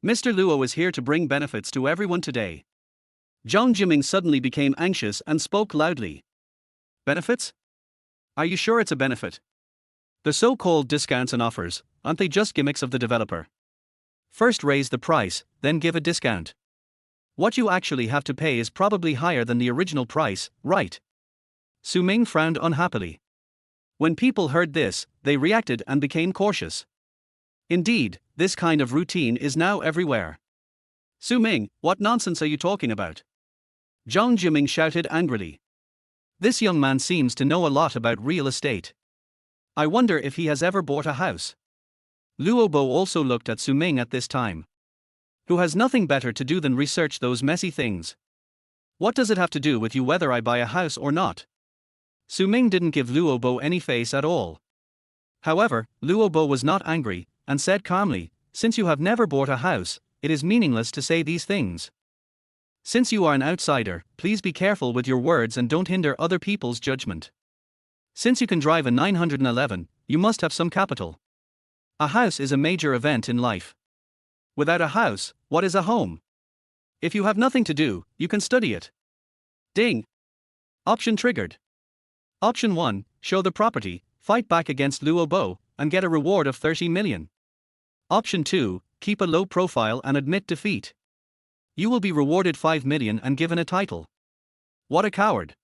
Mr. Luo is here to bring benefits to everyone today." Jiang Ming suddenly became anxious and spoke loudly. "Benefits? Are you sure it's a benefit? The so-called discounts and offers, aren't they just gimmicks of the developer? First raise the price, then give a discount. What you actually have to pay is probably higher than the original price, right?" Su Ming frowned unhappily. When people heard this, they reacted and became cautious. Indeed, this kind of routine is now everywhere. "Su Ming, what nonsense are you talking about?" Jiang Ming shouted angrily. This young man seems to know a lot about real estate. I wonder if he has ever bought a house. Luo Bo also looked at Su Ming at this time. Who has nothing better to do than research those messy things? What does it have to do with you whether I buy a house or not? Su Ming didn't give Luo Bo any face at all. However, Luo Bo was not angry, and said calmly, "Since you have never bought a house, it is meaningless to say these things. Since you are an outsider, please be careful with your words and don't hinder other people's judgment. Since you can drive a 911, you must have some capital. A house is a major event in life. Without a house, what is a home? If you have nothing to do, you can study it. Ding! Option triggered. Option 1, show the property, fight back against Luo Bo, and get a reward of 30 million. Option 2, keep a low profile and admit defeat. You will be rewarded 5 million and given a title. What a coward.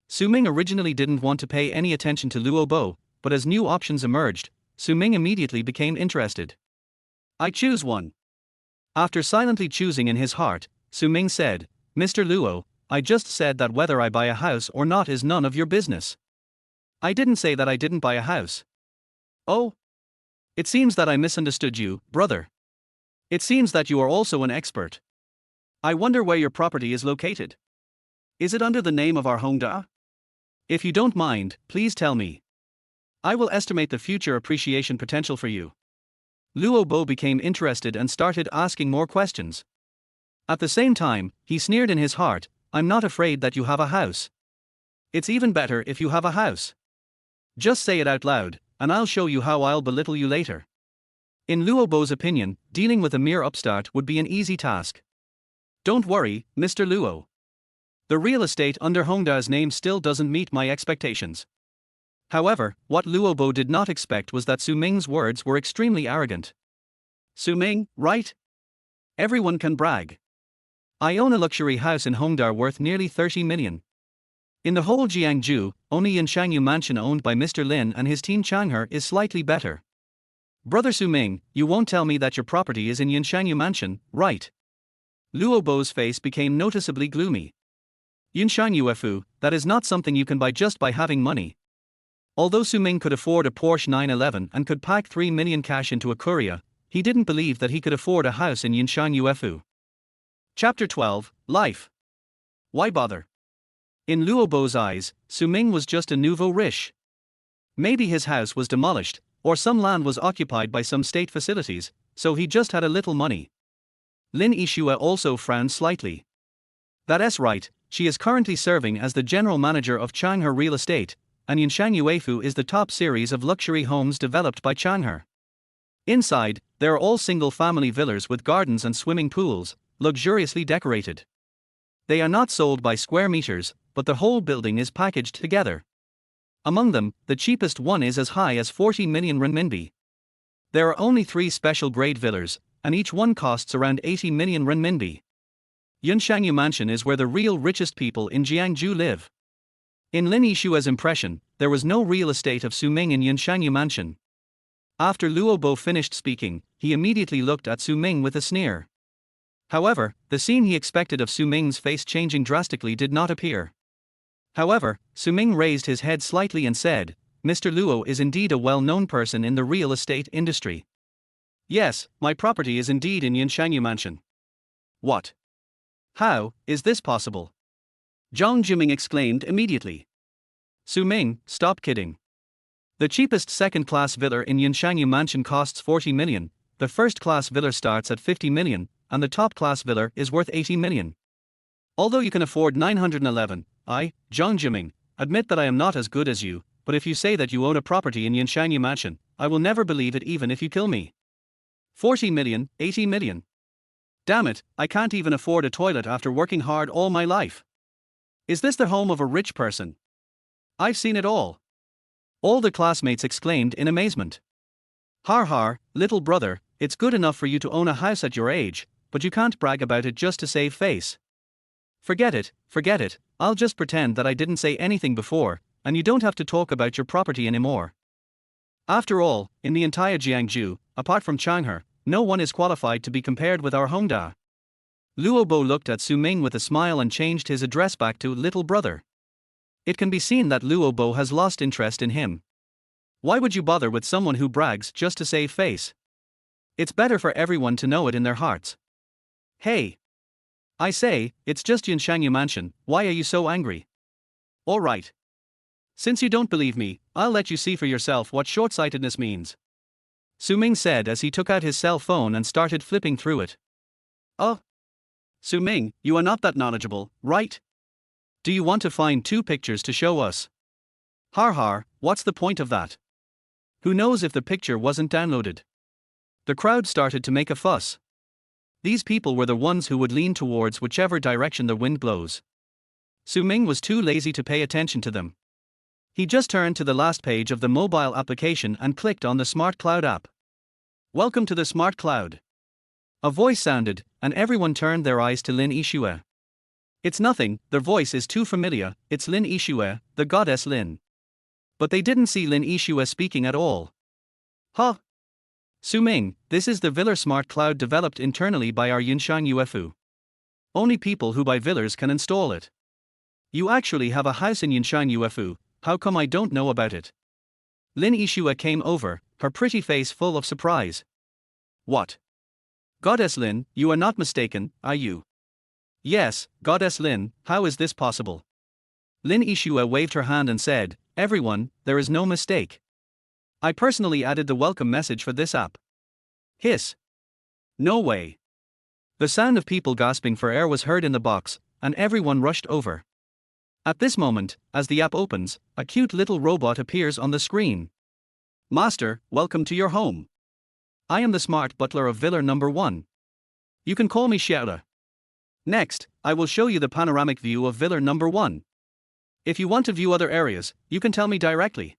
Su Ming originally didn't want to pay any attention to Luo Bo, but as new options emerged, Su Ming immediately became interested. I choose 1. After silently choosing in his heart, Su Ming said, "Mr. Luo, I just said that whether I buy a house or not is none of your business. I didn't say that I didn't buy a house." "Oh? It seems that I misunderstood you, brother. It seems that you are also an expert. I wonder where your property is located. Is it under the name of our Hongda? If you don't mind, please tell me. I will estimate the future appreciation potential for you." Luo Bo became interested and started asking more questions. At the same time, he sneered in his heart, "I'm not afraid that you have a house. It's even better if you have a house. Just say it out loud, and I'll show you how I'll belittle you later." In Luo Bo's opinion, dealing with a mere upstart would be an easy task. "Don't worry, Mr. Luo. The real estate under Hongda's name still doesn't meet my expectations." However, what Luo Bo did not expect was that Su Ming's words were extremely arrogant. Su Ming, right? Everyone can brag. I own a luxury house in Hongdar worth nearly 30 million. In the whole Jiangsu, only Yanshangyu mansion owned by Mr. Lin and his team Changhe is slightly better. Brother Su Ming, you won't tell me that your property is in Yanshangyu mansion, right? Luo Bo's face became noticeably gloomy. Yanshangyu Fu, that is not something you can buy just by having money. Although Su Ming could afford a Porsche 911 and could pack 3 million cash into a courier, he didn't believe that he could afford a house in Yanshangyu Fu. Chapter 12, Life. Why bother? In Luo Bo's eyes, Su Ming was just a nouveau riche. Maybe his house was demolished, or some land was occupied by some state facilities, so he just had a little money. Lin Yixue also frowned slightly. That's right, she is currently serving as the general manager of Changhe Real Estate, and Yanshangyu Fu is the top series of luxury homes developed by Changhe. Inside, they are all single-family villas with gardens and swimming pools, luxuriously decorated. They are not sold by square meters, but the whole building is packaged together. Among them, the cheapest one is as high as 40 million renminbi. There are only 3 special grade villas, and each one costs around 80 million renminbi. Yanshangyu Mansion is where the real richest people in Jiangsu live. In Lin Yixue's impression, there was no real estate of Su Ming in Yanshangyu Mansion. After Luo Bo finished speaking, he immediately looked at Su Ming with a sneer. However, the scene he expected of Su Ming's face changing drastically did not appear. However, Su Ming raised his head slightly and said, Mr. Luo is indeed a well-known person in the real estate industry. Yes, my property is indeed in Yanshangyu Mansion. What? How is this possible? Zhang Jiming exclaimed immediately. Su Ming, stop kidding. The cheapest second-class villa in Yanshangyu Mansion costs 40 million, the first-class villa starts at 50 million, and the top-class villa is worth 80 million. Although you can afford 911, I, Zhang Jiming, admit that I am not as good as you, but if you say that you own a property in Yanshangyu Mansion, I will never believe it even if you kill me. 40 million, 80 million. Damn it, I can't even afford a toilet after working hard all my life. Is this the home of a rich person? I've seen it all. All the classmates exclaimed in amazement. Har har, little brother, it's good enough for you to own a house at your age, but you can't brag about it just to save face. Forget it, I'll just pretend that I didn't say anything before, and you don't have to talk about your property anymore. After all, in the entire Jiangsu, apart from Changhe, no one is qualified to be compared with our Hongda. Luo Bo looked at Su Ming with a smile and changed his address back to little brother. It can be seen that Luo Bo has lost interest in him. Why would you bother with someone who brags just to save face? It's better for everyone to know it in their hearts. Hey! I say, it's just Yanshangyu Mansion, why are you so angry? Alright. Since you don't believe me, I'll let you see for yourself what short-sightedness means. Su Ming said as he took out his cell phone and started flipping through it. Oh! Su Ming, you are not that knowledgeable, right? Do you want to find 2 pictures to show us? Har har, what's the point of that? Who knows if the picture wasn't downloaded? The crowd started to make a fuss. These people were the ones who would lean towards whichever direction the wind blows. Su Ming was too lazy to pay attention to them. He just turned to the last page of the mobile application and clicked on the Smart Cloud app. Welcome to the Smart Cloud. A voice sounded, and everyone turned their eyes to Lin Yixue. It's nothing, their voice is too familiar, it's Lin Yixue, the goddess Lin. But they didn't see Lin Yixue speaking at all. Huh? Su Ming, this is the Villa Smart Cloud developed internally by our Yanshangyu Fu. Only people who buy villas can install it. You actually have a house in Yanshangyu Fu, how come I don't know about it? Lin Yixue came over, her pretty face full of surprise. What? Goddess Lin, you are not mistaken, are you? Yes, Goddess Lin, how is this possible? Lin Yixue waved her hand and said, everyone, there is no mistake. I personally added the welcome message for this app. Hiss. No way. The sound of people gasping for air was heard in the box, and everyone rushed over. At this moment, as the app opens, a cute little robot appears on the screen. Master, welcome to your home. I am the smart butler of Villa number 1. You can call me Xiaoda. Next, I will show you the panoramic view of Villa number 1. If you want to view other areas, you can tell me directly.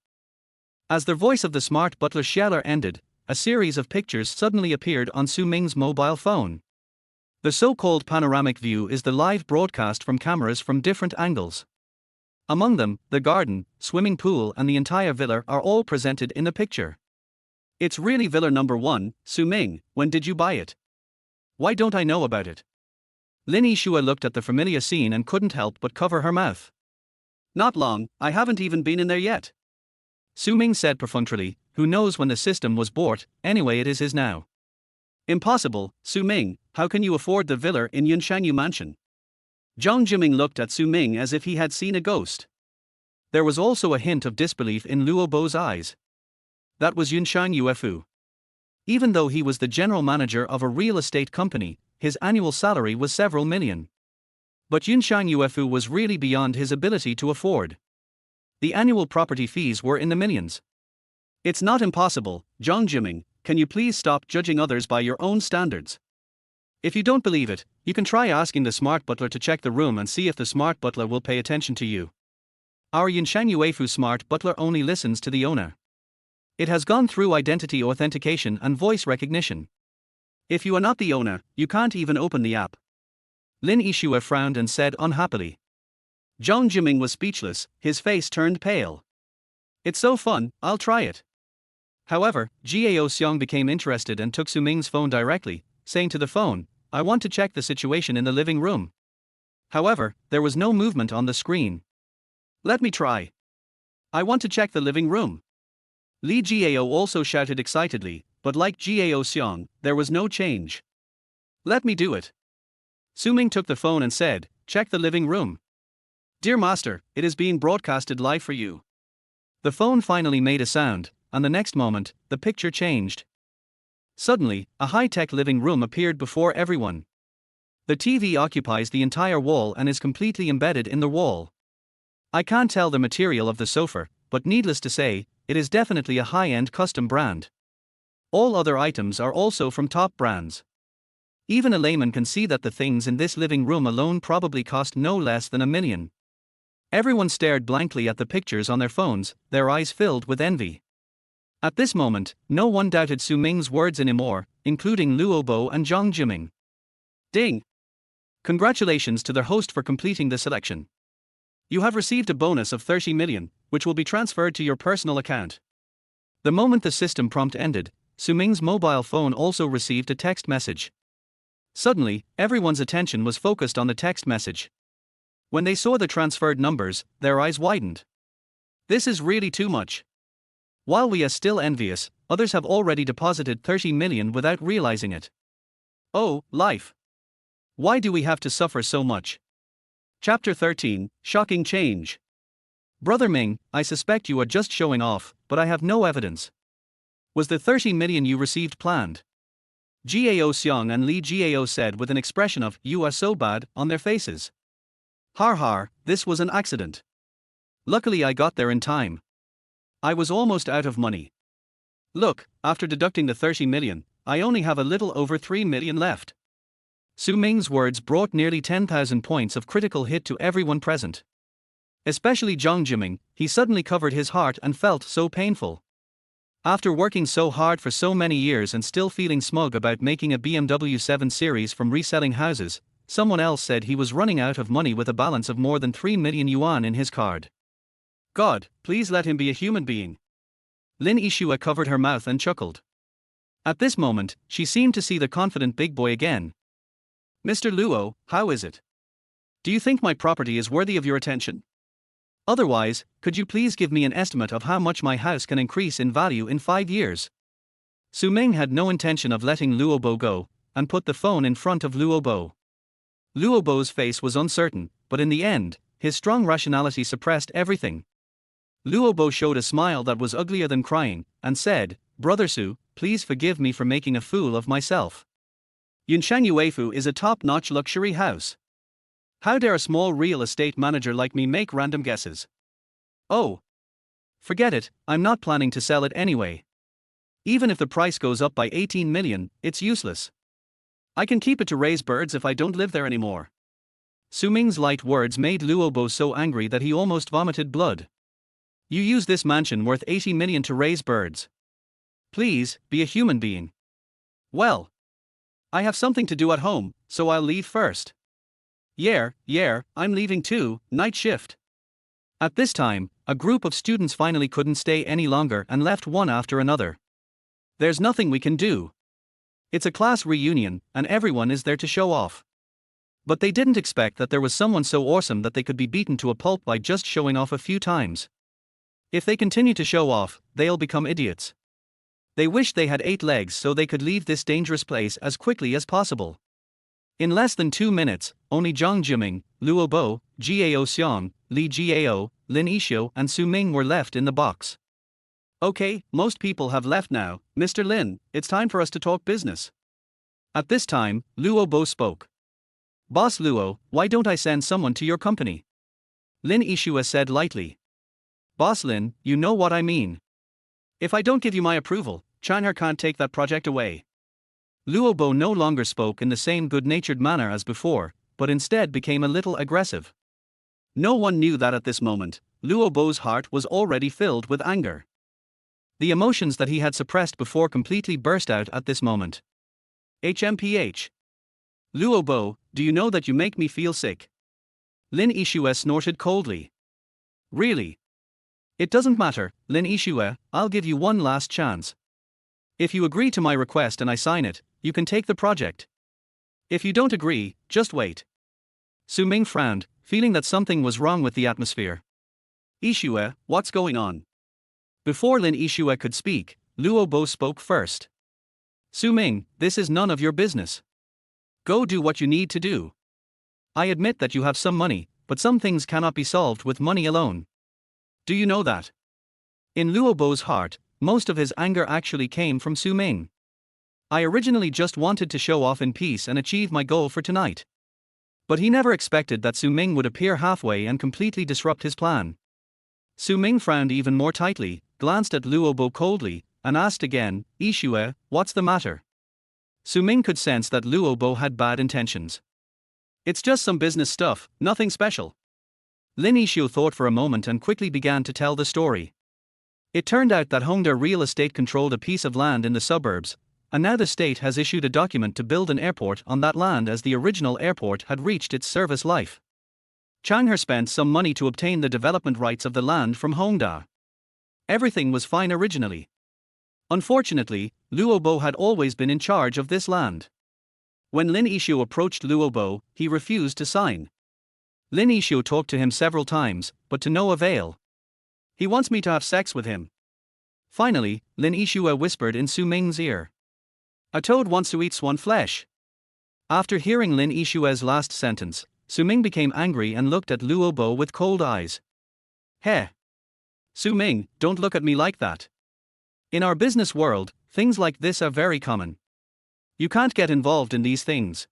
As the voice of the smart butler Xiaoda ended, a series of pictures suddenly appeared on Su Ming's mobile phone. The so-called panoramic view is the live broadcast from cameras from different angles. Among them, the garden, swimming pool and the entire villa are all presented in the picture. It's really villa number 1, Su Ming, when did you buy it? Why don't I know about it? Lin Yishua looked at the familiar scene and couldn't help but cover her mouth. Not long, I haven't even been in there yet. Su Ming said perfunctorily, who knows when the system was bought, anyway it is his now. Impossible, Su Ming, how can you afford the villa in Yunshanyu Mansion? Zhang Jiming looked at Su Ming as if he had seen a ghost. There was also a hint of disbelief in Luo Bo's eyes. That was Yunshan Yuefu. Even though he was the general manager of a real estate company, his annual salary was several million. But Yunshan Yuefu was really beyond his ability to afford. The annual property fees were in the millions. It's not impossible, Zhang Jiming, can you please stop judging others by your own standards? If you don't believe it, you can try asking the smart butler to check the room and see if the smart butler will pay attention to you. Our Yunshan Yuefu smart butler only listens to the owner. It has gone through identity authentication and voice recognition. If you are not the owner, you can't even open the app. Lin Yishua frowned and said unhappily. Zhang Jiming was speechless, his face turned pale. It's so fun, I'll try it. However, Gao Xiong became interested and took Su Ming's phone directly, saying to the phone, I want to check the situation in the living room. However, there was no movement on the screen. Let me try. I want to check the living room. Li Gao also shouted excitedly, but like Gao Xiong, there was no change. Let me do it. Su Ming took the phone and said, check the living room. Dear master, it is being broadcasted live for you. The phone finally made a sound, and the next moment, the picture changed. Suddenly, a high-tech living room appeared before everyone. The TV occupies the entire wall and is completely embedded in the wall. I can't tell the material of the sofa, but needless to say, it is definitely a high-end custom brand. All other items are also from top brands. Even a layman can see that the things in this living room alone probably cost no less than $1 million. Everyone stared blankly at the pictures on their phones, their eyes filled with envy. At this moment, no one doubted Su Ming's words anymore, including Luo Bo and Zhang Jiming. Ding! Congratulations to their host for completing the selection. You have received a bonus of 30 million, which will be transferred to your personal account. The moment the system prompt ended, Su Ming's mobile phone also received a text message. Suddenly, everyone's attention was focused on the text message. When they saw the transferred numbers, their eyes widened. This is really too much. While we are still envious, others have already deposited 30 million without realizing it. Oh, life. Why do we have to suffer so much? Chapter 13, Shocking Change. Brother Ming, I suspect you are just showing off, but I have no evidence. Was the 30 million you received planned? Gao Xiong and Li Gao said with an expression of, you are so bad, on their faces. Har har, this was an accident. Luckily I got there in time. I was almost out of money. Look, after deducting the 30 million, I only have a little over 3 million left. Su Ming's words brought nearly 10,000 points of critical hit to everyone present. Especially Zhang Jiming, he suddenly covered his heart and felt so painful. After working so hard for so many years and still feeling smug about making a BMW 7 Series from reselling houses, someone else said he was running out of money with a balance of more than 3 million yuan in his card. God, please let him be a human being. Lin Yishua covered her mouth and chuckled. At this moment, she seemed to see the confident big boy again. Mr. Luo, how is it? Do you think my property is worthy of your attention? Otherwise, could you please give me an estimate of how much my house can increase in value in 5 years? Su Ming had no intention of letting Luo Bo go, and put the phone in front of Luo Bo. Luo Bo's face was uncertain, but in the end, his strong rationality suppressed everything. Luo Bo showed a smile that was uglier than crying, and said, Brother Su, please forgive me for making a fool of myself. Yunshan Yuefu is a top-notch luxury house. How dare a small real estate manager like me make random guesses? Oh. Forget it, I'm not planning to sell it anyway. Even if the price goes up by 18 million, it's useless. I can keep it to raise birds if I don't live there anymore. Su Ming's light words made Luo Bo so angry that he almost vomited blood. You use this mansion worth 80 million to raise birds. Please, be a human being. Well. I have something to do at home, so I'll leave first. Yeah, I'm leaving too, night shift. At this time, a group of students finally couldn't stay any longer and left one after another. There's nothing we can do. It's a class reunion, and everyone is there to show off. But they didn't expect that there was someone so awesome that they could be beaten to a pulp by just showing off a few times. If they continue to show off, they'll become idiots. They wish they had 8 legs so they could leave this dangerous place as quickly as possible. In less than 2 minutes, only Zhang Jiming, Luo Bo, Gao Xiang, Li Gao, Lin Yixu and Su Ming were left in the box. Okay, most people have left now, Mr. Lin, it's time for us to talk business. At this time, Luo Bo spoke. Boss Luo, why don't I send someone to your company? Lin Yixu said lightly. Boss Lin, you know what I mean. If I don't give you my approval, China can't take that project away. Luo Bo no longer spoke in the same good-natured manner as before, but instead became a little aggressive. No one knew that at this moment, Luo Bo's heart was already filled with anger. The emotions that he had suppressed before completely burst out at this moment. HMPH. Luo Bo, do you know that you make me feel sick? Lin Yixu snorted coldly. Really? It doesn't matter, Lin Yixu, I'll give you one last chance. If you agree to my request and I sign it, you can take the project. If you don't agree, just wait. Su Ming frowned, feeling that something was wrong with the atmosphere. Yixu, what's going on? Before Lin Yixu could speak, Luo Bo spoke first. Su Ming, this is none of your business. Go do what you need to do. I admit that you have some money, but some things cannot be solved with money alone. Do you know that? In Luo Bo's heart, most of his anger actually came from Su Ming. I originally just wanted to show off in peace and achieve my goal for tonight. But he never expected that Su Ming would appear halfway and completely disrupt his plan. Su Ming frowned even more tightly, glanced at Luo Bo coldly, and asked again, Yixu, what's the matter? Su Ming could sense that Luo Bo had bad intentions. It's just some business stuff, nothing special. Lin Yixu thought for a moment and quickly began to tell the story. It turned out that Hongda Real Estate controlled a piece of land in the suburbs, and now the state has issued a document to build an airport on that land as the original airport had reached its service life. Chang'e spent some money to obtain the development rights of the land from Hongda. Everything was fine originally. Unfortunately, Luo Bo had always been in charge of this land. When Lin Yixu approached Luo Bo, he refused to sign. Lin Yixu talked to him several times, but to no avail. He wants me to have sex with him. Finally, Lin Yixu whispered in Su Ming's ear. A toad wants to eat swan flesh. After hearing Lin Yixu's last sentence, Su Ming became angry and looked at Luo Bo with cold eyes. Heh. Su Ming, don't look at me like that. In our business world, things like this are very common. You can't get involved in these things.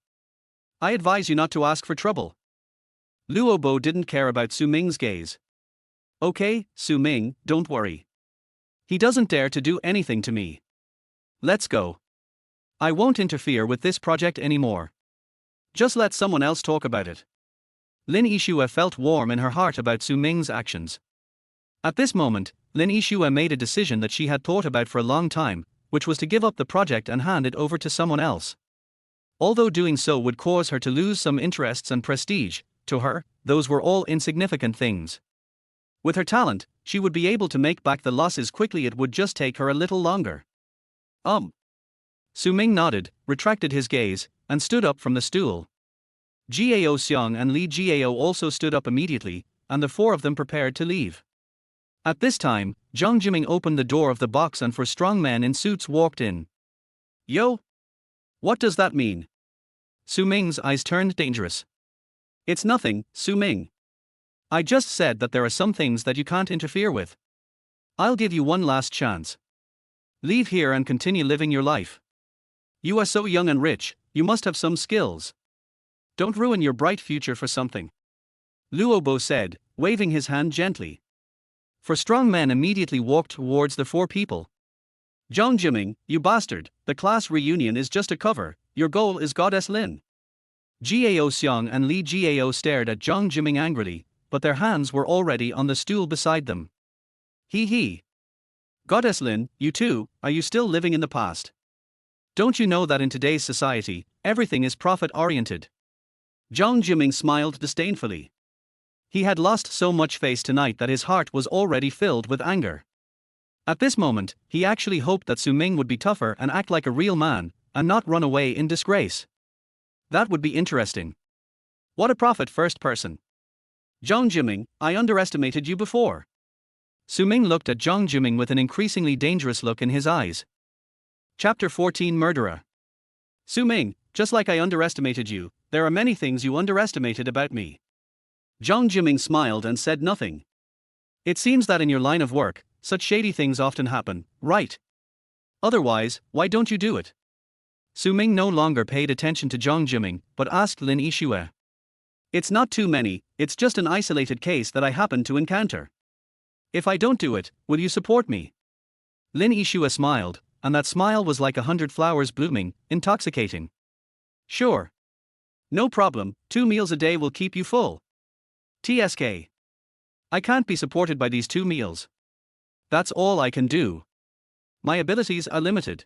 I advise you not to ask for trouble. Luo Bo didn't care about Su Ming's gaze. Okay, Su Ming, don't worry. He doesn't dare to do anything to me. Let's go. I won't interfere with this project anymore. Just let someone else talk about it. Lin Yixu felt warm in her heart about Su Ming's actions. At this moment, Lin Yixu made a decision that she had thought about for a long time, which was to give up the project and hand it over to someone else. Although doing so would cause her to lose some interests and prestige, to her, those were all insignificant things. With her talent, she would be able to make back the losses quickly. It would just take her a little longer. Su Ming nodded, retracted his gaze, and stood up from the stool. Gao Xiang and Li Gao also stood up immediately, and the 4 of them prepared to leave. At this time, Zhang Jiming opened the door of the box and 4 strong men in suits walked in. Yo! What does that mean? Su Ming's eyes turned dangerous. It's nothing, Su Ming. I just said that there are some things that you can't interfere with. I'll give you one last chance. Leave here and continue living your life. You are so young and rich, you must have some skills. Don't ruin your bright future for something. Luo Bo said, waving his hand gently. 4 strong men immediately walked towards the 4 people. Zhang Jiming, you bastard, the class reunion is just a cover, your goal is Goddess Lin. Gao Xiang and Li Gao stared at Zhang Jiming angrily, but their hands were already on the stool beside them. He. Goddess Lin, you too, are you still living in the past? Don't you know that in today's society, Everything is profit-oriented. Zhang Jiming smiled disdainfully. He had lost so much face tonight that his heart was already filled with anger. At this moment, he actually hoped that Su Ming would be tougher and act like a real man, and not run away in disgrace. That would be interesting. What a profit-first person. Zhang Jiming, I underestimated you before. Su Ming looked at Zhang Jiming with an increasingly dangerous look in his eyes. Chapter 14 Murderer. Su Ming, just like I underestimated you, there are many things you underestimated about me. Zhang Jiming smiled and said nothing. It seems that in your line of work, such shady things often happen, right? Otherwise, why don't you do it? Su Ming no longer paid attention to Zhang Jiming, but asked Lin Yixue. It's not too many, it's just an isolated case that I happened to encounter. If I don't do it, will you support me? Lin Yixue smiled, and that smile was like 100 flowers blooming, intoxicating. Sure. No problem, 2 meals a day will keep you full. TSK. I can't be supported by these 2 meals. That's all I can do. My abilities are limited.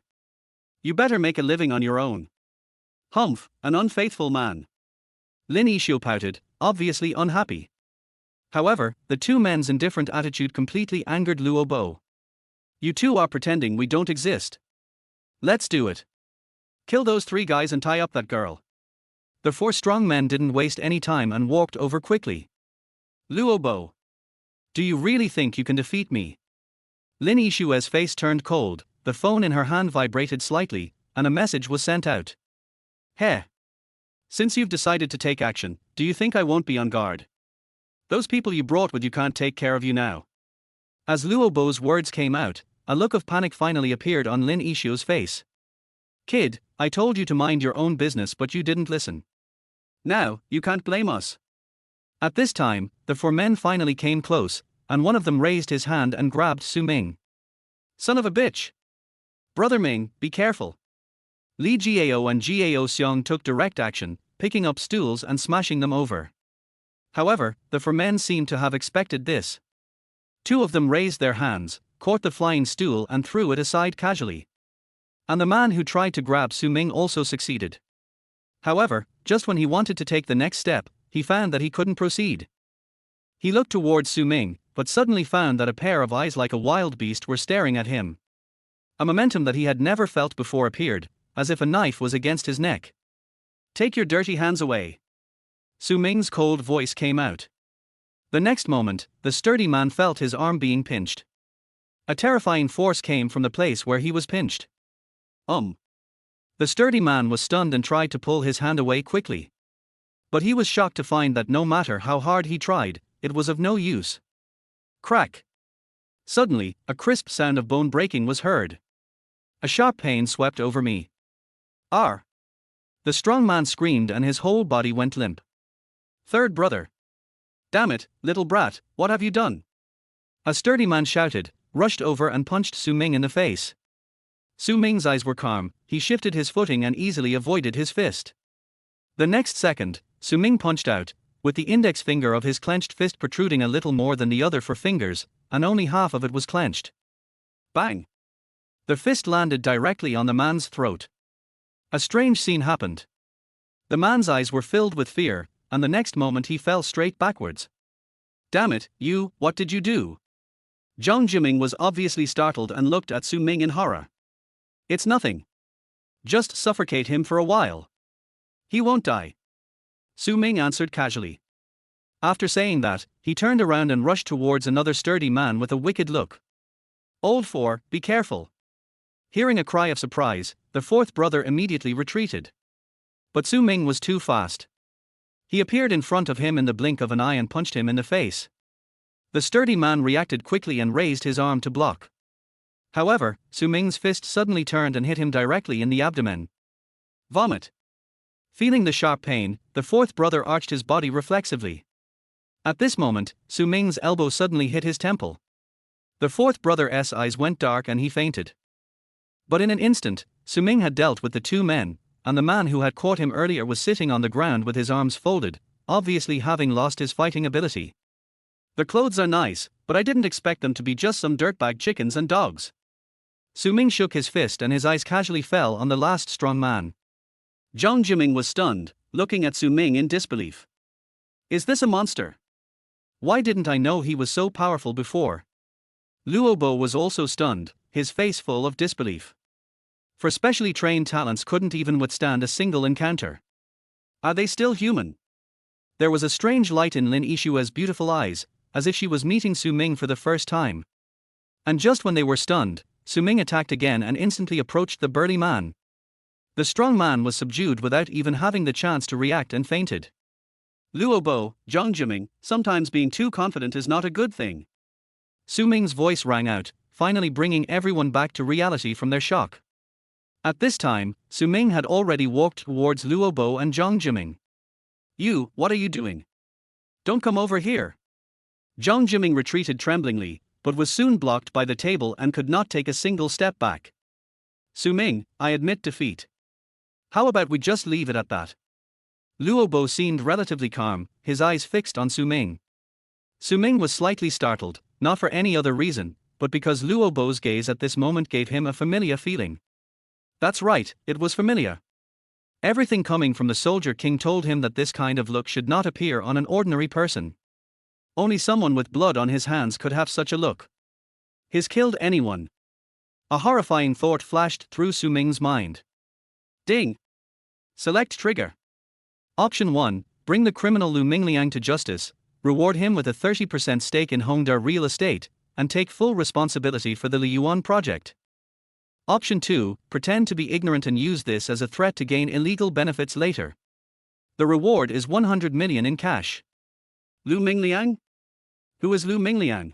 You better make a living on your own. Humph, an unfaithful man. Lin Yixue pouted, obviously unhappy. However, the two men's indifferent attitude completely angered Luo Bo. You two are pretending we don't exist. Let's do it. Kill those 3 guys and tie up that girl. The 4 strong men didn't waste any time and walked over quickly. Luo Bo. Do you really think you can defeat me? Lin Yixue's face turned cold, the phone in her hand vibrated slightly, and a message was sent out. Heh. Since you've decided to take action, do you think I won't be on guard? Those people you brought with you can't take care of you now. As Luo Bo's words came out, a look of panic finally appeared on Lin Yixue's face. Kid, I told you to mind your own business but you didn't listen. Now, you can't blame us. At this time, the 4 men finally came close, and one of them raised his hand and grabbed Su Ming. Son of a bitch! Brother Ming, be careful. Li Jiao and Jiao Xiong took direct action, picking up stools and smashing them over. However, the 4 men seemed to have expected this. 2 of them raised their hands, caught the flying stool and threw it aside casually. And the man who tried to grab Su Ming also succeeded. However, just when he wanted to take the next step, he found that he couldn't proceed. He looked towards Su Ming, but suddenly found that a pair of eyes like a wild beast were staring at him. A momentum that he had never felt before appeared, as if a knife was against his neck. Take your dirty hands away. Su Ming's cold voice came out. The next moment, the sturdy man felt his arm being pinched. A terrifying force came from the place where he was pinched. The sturdy man was stunned and tried to pull his hand away quickly. But he was shocked to find that no matter how hard he tried, it was of no use. Crack! Suddenly, a crisp sound of bone breaking was heard. A sharp pain swept over me. Arr! The strong man screamed and his whole body went limp. Third brother. Damn it, little brat, what have you done? A sturdy man shouted, rushed over and punched Su Ming in the face. Su Ming's eyes were calm, he shifted his footing and easily avoided his fist. The next second, Su Ming punched out, with the index finger of his clenched fist protruding a little more than the other 4 fingers, and only half of it was clenched. Bang! The fist landed directly on the man's throat. A strange scene happened. The man's eyes were filled with fear, and the next moment he fell straight backwards. Damn it, you, what did you do? Zhang Jiming was obviously startled and looked at Su Ming in horror. It's nothing. Just suffocate him for a while. He won't die. Su Ming answered casually. After saying that, he turned around and rushed towards another sturdy man with a wicked look. Old 4, be careful. Hearing a cry of surprise, the 4th brother immediately retreated. But Su Ming was too fast. He appeared in front of him in the blink of an eye and punched him in the face. The sturdy man reacted quickly and raised his arm to block. However, Su Ming's fist suddenly turned and hit him directly in the abdomen. Vomit. Feeling the sharp pain, the 4th brother arched his body reflexively. At this moment, Su Ming's elbow suddenly hit his temple. The 4th brother's eyes went dark and he fainted. But in an instant, Su Ming had dealt with the 2 men, and the man who had caught him earlier was sitting on the ground with his arms folded, obviously having lost his fighting ability. The clothes are nice, but I didn't expect them to be just some dirtbag chickens and dogs. Su Ming shook his fist and his eyes casually fell on the last strong man. Jiang Jiming was stunned, looking at Su Ming in disbelief. Is this a monster? Why didn't I know he was so powerful before? Luobo was also stunned, his face full of disbelief. For specially trained talents couldn't even withstand a single encounter. Are they still human? There was a strange light in Lin Yishua's beautiful eyes, as if she was meeting Su Ming for the first time. And just when they were stunned, Su Ming attacked again and instantly approached the burly man. The strong man was subdued without even having the chance to react and fainted. Luobo, Jiang Jiming, sometimes being too confident is not a good thing. Su Ming's voice rang out, finally bringing everyone back to reality from their shock. At this time, Su Ming had already walked towards Luobo and Jiang Jiming. You, what are you doing? Don't come over here. Jiang Jiming retreated tremblingly, but was soon blocked by the table and could not take a single step back. Su Ming, I admit defeat. How about we just leave it at that? Luobo seemed relatively calm, his eyes fixed on Su Ming. Su Ming was slightly startled, not for any other reason, but because Luobo's gaze at this moment gave him a familiar feeling. That's right, it was familiar. Everything coming from the Soldier King told him that this kind of look should not appear on an ordinary person. Only someone with blood on his hands could have such a look. He's killed anyone. A horrifying thought flashed through Su Ming's mind. Ding! Select trigger. Option 1, bring the criminal Lu Mingliang to justice, reward him with a 30% stake in Hongda real estate, and take full responsibility for the Liyuan project. Option 2, pretend to be ignorant and use this as a threat to gain illegal benefits later. The reward is 100 million in cash. Lu Mingliang? Who is Lu Mingliang?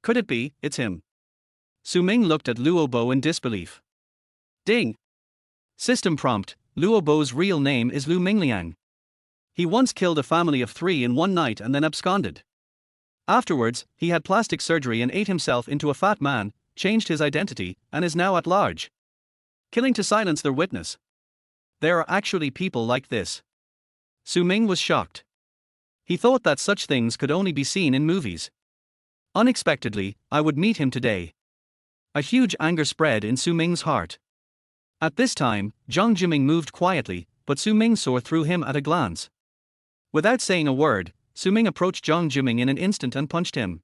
Could it be, it's him? Su Ming looked at Luobo in disbelief. Ding! System prompt, Luobo's real name is Lu Mingliang. He once killed a family of 3 in one night and then absconded. Afterwards, he had plastic surgery and ate himself into a fat man, changed his identity, and is now at large. Killing to silence their witness. There are actually people like this. Su Ming was shocked. He thought that such things could only be seen in movies. Unexpectedly, I would meet him today. A huge anger spread in Su Ming's heart. At this time, Jiang Jiming moved quietly, but Su Ming saw through him at a glance. Without saying a word, Su Ming approached Jiang Jiming in an instant and punched him.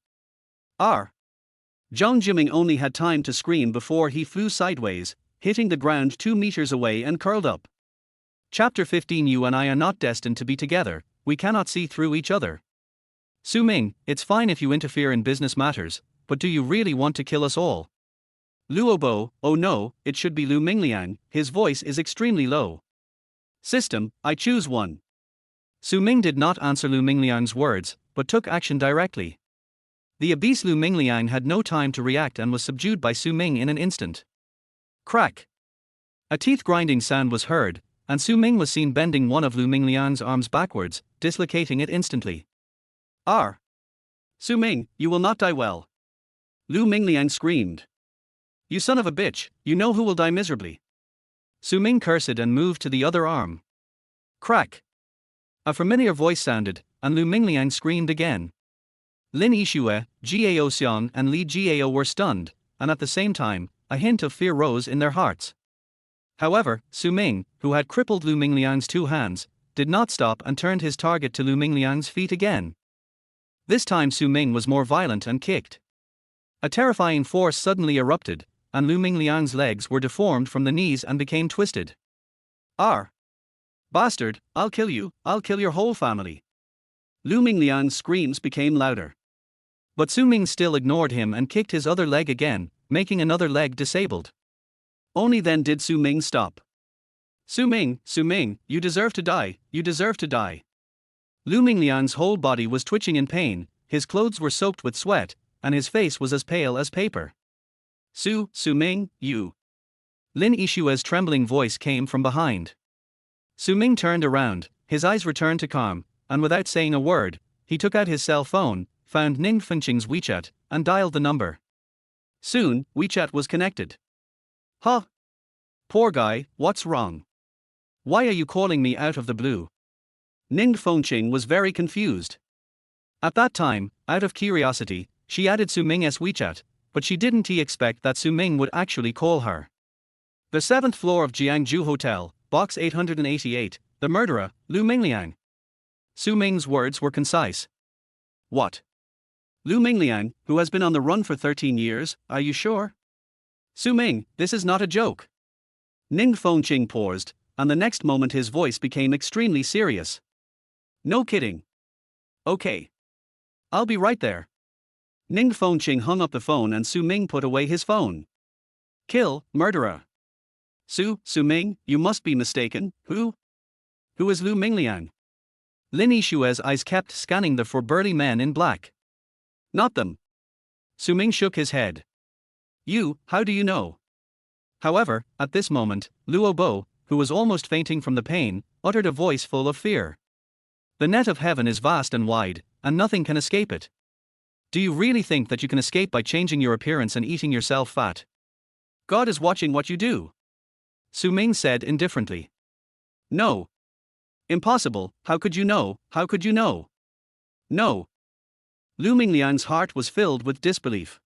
R. Jiang Jiming only had time to scream before he flew sideways, hitting the ground 2 meters away and curled up. Chapter 15. You and I are not destined to be together, we cannot see through each other. Su Ming, it's fine if you interfere in business matters, but do you really want to kill us all? Luobo, oh no, it should be Lu Mingliang, his voice is extremely low. System, I choose one. Su Ming did not answer Lu Mingliang's words, but took action directly. The obese Lu Mingliang had no time to react and was subdued by Su Ming in an instant. Crack! A teeth-grinding sound was heard, and Su Ming was seen bending one of Lu Mingliang's arms backwards, dislocating it instantly. R. Su Ming, you will not die well. Lu Mingliang screamed. You son of a bitch, you know who will die miserably. Su Ming cursed and moved to the other arm. Crack! A familiar voice sounded, and Lu Mingliang screamed again. Lin Yishue, Gao Xiang and Li Jiao were stunned, and at the same time, a hint of fear rose in their hearts. However, Su Ming, who had crippled Lu Mingliang's 2 hands, did not stop and turned his target to Lu Mingliang's feet again. This time Su Ming was more violent and kicked. A terrifying force suddenly erupted, and Lu Mingliang's legs were deformed from the knees and became twisted. R. Bastard, I'll kill your whole family. Lu Mingliang's screams became louder. But Su Ming still ignored him and kicked his other leg again, making another leg disabled. Only then did Su Ming stop. Su Ming, you deserve to die, you deserve to die. Lu Mingliang's whole body was twitching in pain, his clothes were soaked with sweat, and his face was as pale as paper. Su Ming, you. Lin Yishue's trembling voice came from behind. Su Ming turned around, his eyes returned to calm, and without saying a word, he took out his cell phone, found Ning Fengqing's WeChat, and dialed the number. Soon, WeChat was connected. Huh? Poor guy, what's wrong? Why are you calling me out of the blue? Ning Fengqing was very confused. At that time, out of curiosity, she added Su Ming's WeChat, but she didn't expect that Su Ming would actually call her. The 7th floor of Jiangju Hotel, Box 888, the murderer, Lu Mingliang. Su Ming's words were concise. What? Lu Mingliang, who has been on the run for 13 years, are you sure? Su Ming, this is not a joke. Ning Fengqing paused, and the next moment his voice became extremely serious. No kidding. Okay. I'll be right there. Ning Fengqing hung up the phone and Su Ming put away his phone. Kill, murderer. Su Ming, you must be mistaken, who? Who is Lu Mingliang? Lin Yishue's eyes kept scanning the four burly men in black. Not them. Su Ming shook his head. You, how do you know? However, at this moment, Luo Bo, who was almost fainting from the pain, uttered a voice full of fear. The net of heaven is vast and wide, and nothing can escape it. Do you really think that you can escape by changing your appearance and eating yourself fat? God is watching what you do. Su Ming said indifferently. No. Impossible, how could you know, how could you know? No. Lu Mingliang's heart was filled with disbelief.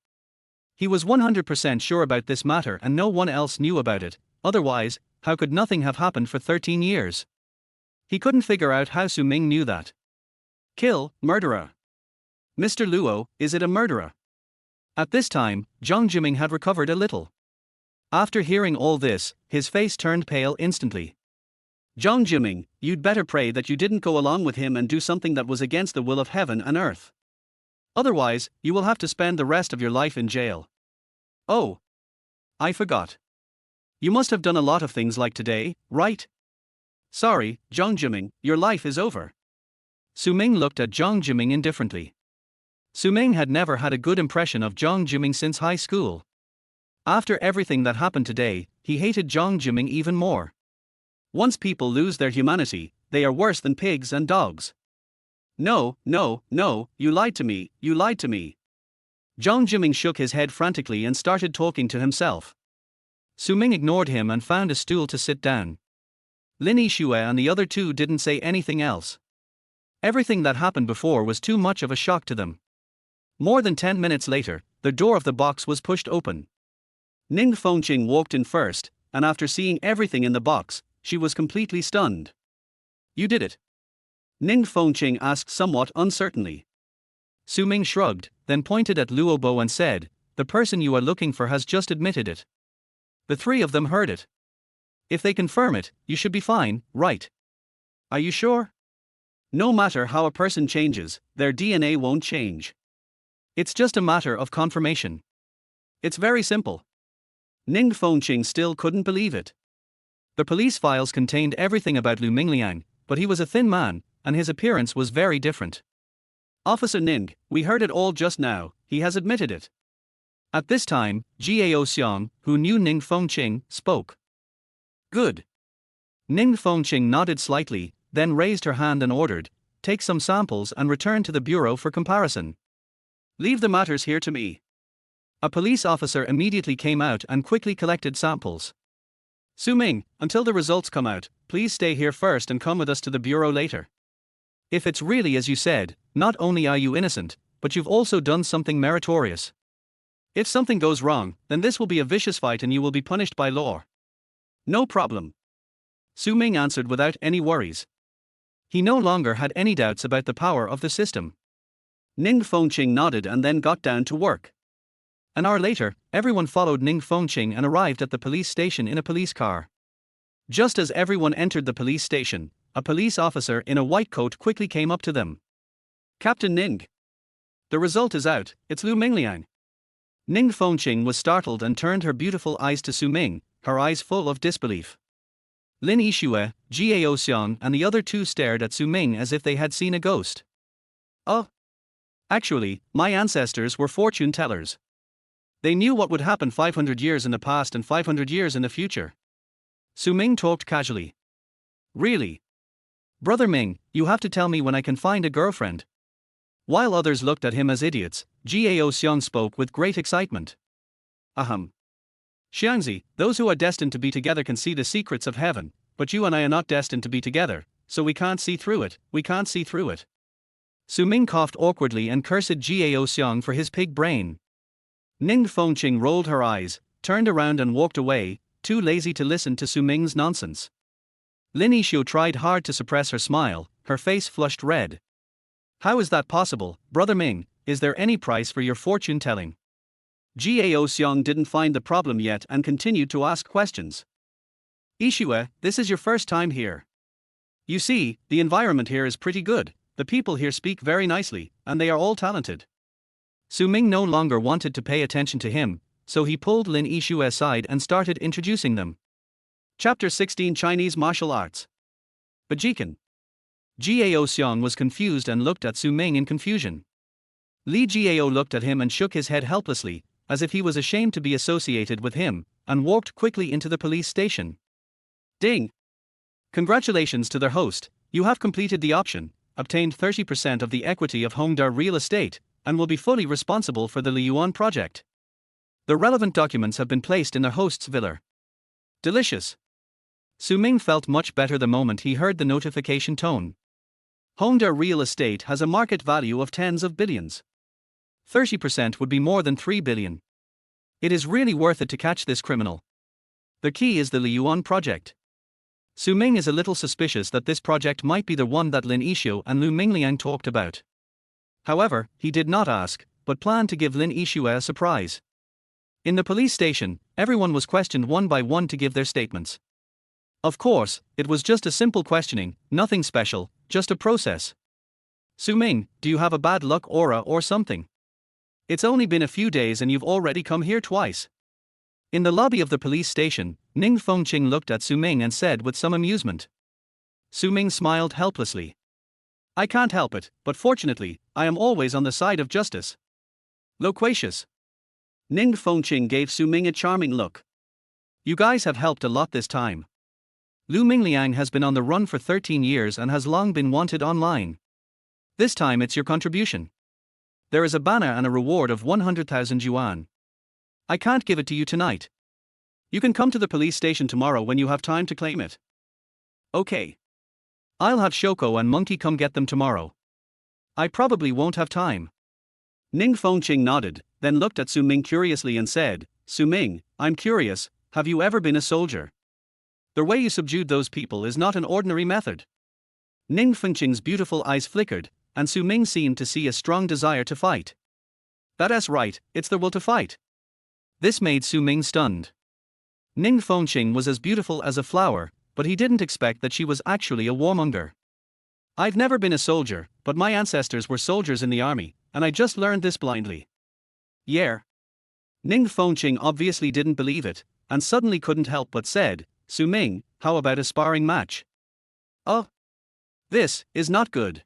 He was 100% sure about this matter and no one else knew about it, otherwise, how could nothing have happened for 13 years? He couldn't figure out how Su Ming knew that. Kill, murderer. Mr. Luo, is it a murderer? At this time, Zhang Jiming had recovered a little. After hearing all this, his face turned pale instantly. Zhang Jiming, you'd better pray that you didn't go along with him and do something that was against the will of heaven and earth. Otherwise, you will have to spend the rest of your life in jail. Oh. I forgot. You must have done a lot of things like today, right? Sorry, Zhang Jiming, your life is over. Su Ming looked at Zhang Jiming indifferently. Su Ming had never had a good impression of Zhang Jiming since high school. After everything that happened today, he hated Zhang Jiming even more. Once people lose their humanity, they are worse than pigs and dogs. No, you lied to me, you lied to me. Zhang Jiming shook his head frantically and started talking to himself. Su Ming ignored him and found a stool to sit down. Lin Yishue and the other two didn't say anything else. Everything that happened before was too much of a shock to them. More than 10 minutes later, the door of the box was pushed open. Ning Fengqing walked in first, and after seeing everything in the box, she was completely stunned. You did it? Ning Fengqing asked somewhat uncertainly. Su Ming shrugged, then pointed at Luo Bo and said, the person you are looking for has just admitted it. The three of them heard it. If they confirm it, you should be fine, right? Are you sure? No matter how a person changes, their DNA won't change. It's just a matter of confirmation. It's very simple. Ning Fengqing still couldn't believe it. The police files contained everything about Lu Mingliang, but he was a thin man, and his appearance was very different. Officer Ning, we heard it all just now, he has admitted it. At this time, Gao Xiang, who knew Ning Fengqing, spoke. Good. Ning Fengqing nodded slightly, then raised her hand and ordered, take some samples and return to the bureau for comparison. Leave the matters here to me. A police officer immediately came out and quickly collected samples. Su Ming, until the results come out, please stay here first and come with us to the bureau later. If it's really as you said, not only are you innocent, but you've also done something meritorious. If something goes wrong, then this will be a vicious fight and you will be punished by law. No problem. Su Ming answered without any worries. He no longer had any doubts about the power of the system. Ning Fengqing nodded and then got down to work. An hour later, everyone followed Ning Fengqing and arrived at the police station in a police car. Just as everyone entered the police station, a police officer in a white coat quickly came up to them. Captain Ning. The result is out, it's Lu Mingliang. Ning Fengqing was startled and turned her beautiful eyes to Su Ming, her eyes full of disbelief. Lin Yishue, Gao Xiang and the other two stared at Su Ming as if they had seen a ghost. Oh. Actually, my ancestors were fortune tellers. They knew what would happen 500 years in the past and 500 years in the future. Su Ming talked casually. Really? Brother Ming, you have to tell me when I can find a girlfriend. While others looked at him as idiots, Gao Xiang spoke with great excitement. Ahem. Xiangzi, those who are destined to be together can see the secrets of heaven, but you and I are not destined to be together, so we can't see through it, we can't see through it. Su Ming coughed awkwardly and cursed Gao Xiang for his pig brain. Ning Fengqing rolled her eyes, turned around and walked away, too lazy to listen to Su Ming's nonsense. Lin Yixuo tried hard to suppress her smile, her face flushed red. How is that possible, Brother Ming? Is there any price for your fortune telling? Gao Xiong didn't find the problem yet and continued to ask questions. Yixue, this is your first time here. You see, the environment here is pretty good, the people here speak very nicely, and they are all talented. Su Ming no longer wanted to pay attention to him, so he pulled Lin Yixue aside and started introducing them. Chapter 16 Chinese Martial Arts. Bajikan. Gao Xiong was confused and looked at Su Ming in confusion. Li Gao looked at him and shook his head helplessly, as if he was ashamed to be associated with him, and walked quickly into the police station. Ding! Congratulations to their host, you have completed the option, obtained 30% of the equity of Hongda Real Estate, and will be fully responsible for the Liyuan project. The relevant documents have been placed in their host's villa. Delicious. Su Ming felt much better the moment he heard the notification tone. Hongda Real Estate has a market value of tens of billions. 30% would be more than 3 billion. It is really worth it to catch this criminal. The key is the Liyuan project. Su Ming is a little suspicious that this project might be the one that Lin Yixuo and Lu Mingliang talked about. However, he did not ask, but planned to give Lin Yixuo a surprise. In the police station, everyone was questioned one by one to give their statements. Of course, it was just a simple questioning, nothing special, just a process. Su Ming, do you have a bad luck aura or something? It's only been a few days and you've already come here twice. In the lobby of the police station, Ning Fengqing looked at Su Ming and said with some amusement. Su Ming smiled helplessly. I can't help it, but fortunately, I am always on the side of justice. Loquacious. Ning Fengqing gave Su Ming a charming look. You guys have helped a lot this time. Lu Mingliang has been on the run for 13 years and has long been wanted online. This time it's your contribution. There is a banner and a reward of 100,000 yuan. I can't give it to you tonight. You can come to the police station tomorrow when you have time to claim it. Okay. I'll have Shoko and Monkey come get them tomorrow. I probably won't have time. Ning Fengqing nodded, then looked at Su Ming curiously and said, Su Ming, I'm curious, have you ever been a soldier? The way you subdued those people is not an ordinary method. Ning Fengqing's beautiful eyes flickered, and Su Ming seemed to see a strong desire to fight. That's right, it's the will to fight. This made Su Ming stunned. Ning Fengqing was as beautiful as a flower, but he didn't expect that she was actually a warmonger. I've never been a soldier, but my ancestors were soldiers in the army, and I just learned this blindly. Yeah. Ning Fengqing obviously didn't believe it, and suddenly couldn't help but said, Su Ming, how about a sparring match? Oh. This is not good.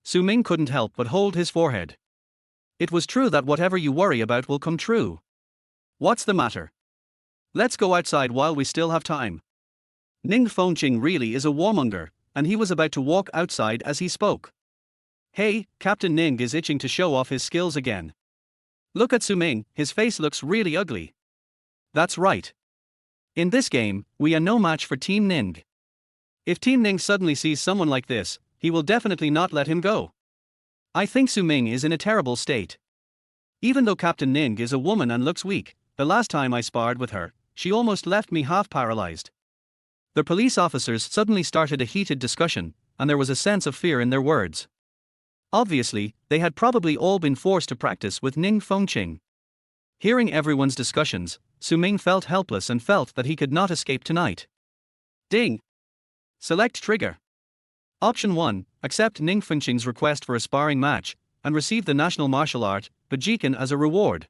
Su Ming couldn't help but hold his forehead. It was true that whatever you worry about will come true. What's the matter? Let's go outside while we still have time. Ning Fengqing really is a warmonger, and he was about to walk outside as he spoke. Hey, Captain Ning is itching to show off his skills again. Look at Su Ming, his face looks really ugly. That's right. In this game, we are no match for Team Ning. If Team Ning suddenly sees someone like this, he will definitely not let him go. I think Su Ming is in a terrible state. Even though Captain Ning is a woman and looks weak, the last time I sparred with her, she almost left me half paralyzed. The police officers suddenly started a heated discussion, and there was a sense of fear in their words. Obviously, they had probably all been forced to practice with Ning Fengqing. Hearing everyone's discussions, Su Ming felt helpless and felt that he could not escape tonight. Ding! Select trigger. Option 1, accept Ning Fengqing's request for a sparring match, and receive the national martial art, Bajikan, as a reward.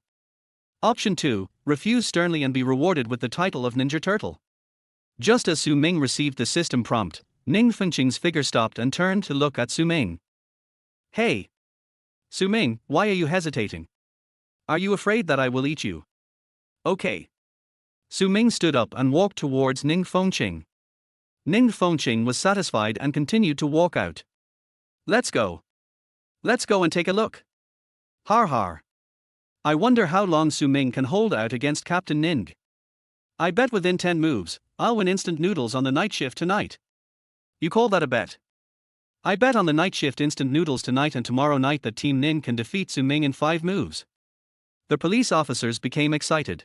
Option 2, refuse sternly and be rewarded with the title of Ninja Turtle. Just as Su Ming received the system prompt, Ning Fengqing's figure stopped and turned to look at Su Ming. Hey! Su Ming, why are you hesitating? Are you afraid that I will eat you? Okay. Su Ming stood up and walked towards Ning Fengqing. Ning Fengqing was satisfied and continued to walk out. Let's go. Let's go and take a look. Har har. I wonder how long Su Ming can hold out against Captain Ning. I bet within 10 moves, I'll win instant noodles on the night shift tonight. You call that a bet? I bet on the night shift instant noodles tonight and tomorrow night that Team Ning can defeat Su Ming in 5 moves. The police officers became excited.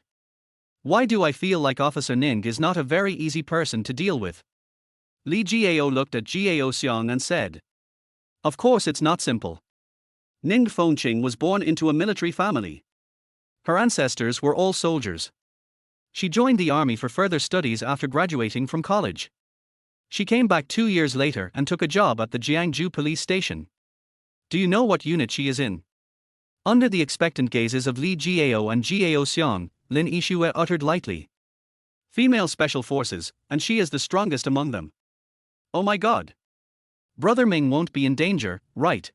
Why do I feel like Officer Ning is not a very easy person to deal with? Li Jiao looked at Jiao Xiang and said. Of course it's not simple. Ning Fengqing was born into a military family. Her ancestors were all soldiers. She joined the army for further studies after graduating from college. She came back 2 years later and took a job at the Jiangju police station. Do you know what unit she is in? Under the expectant gazes of Li Jiao and Jiao Xiang, Lin Yixue uttered lightly. Female special forces, and she is the strongest among them. Oh my god. Brother Ming won't be in danger, right?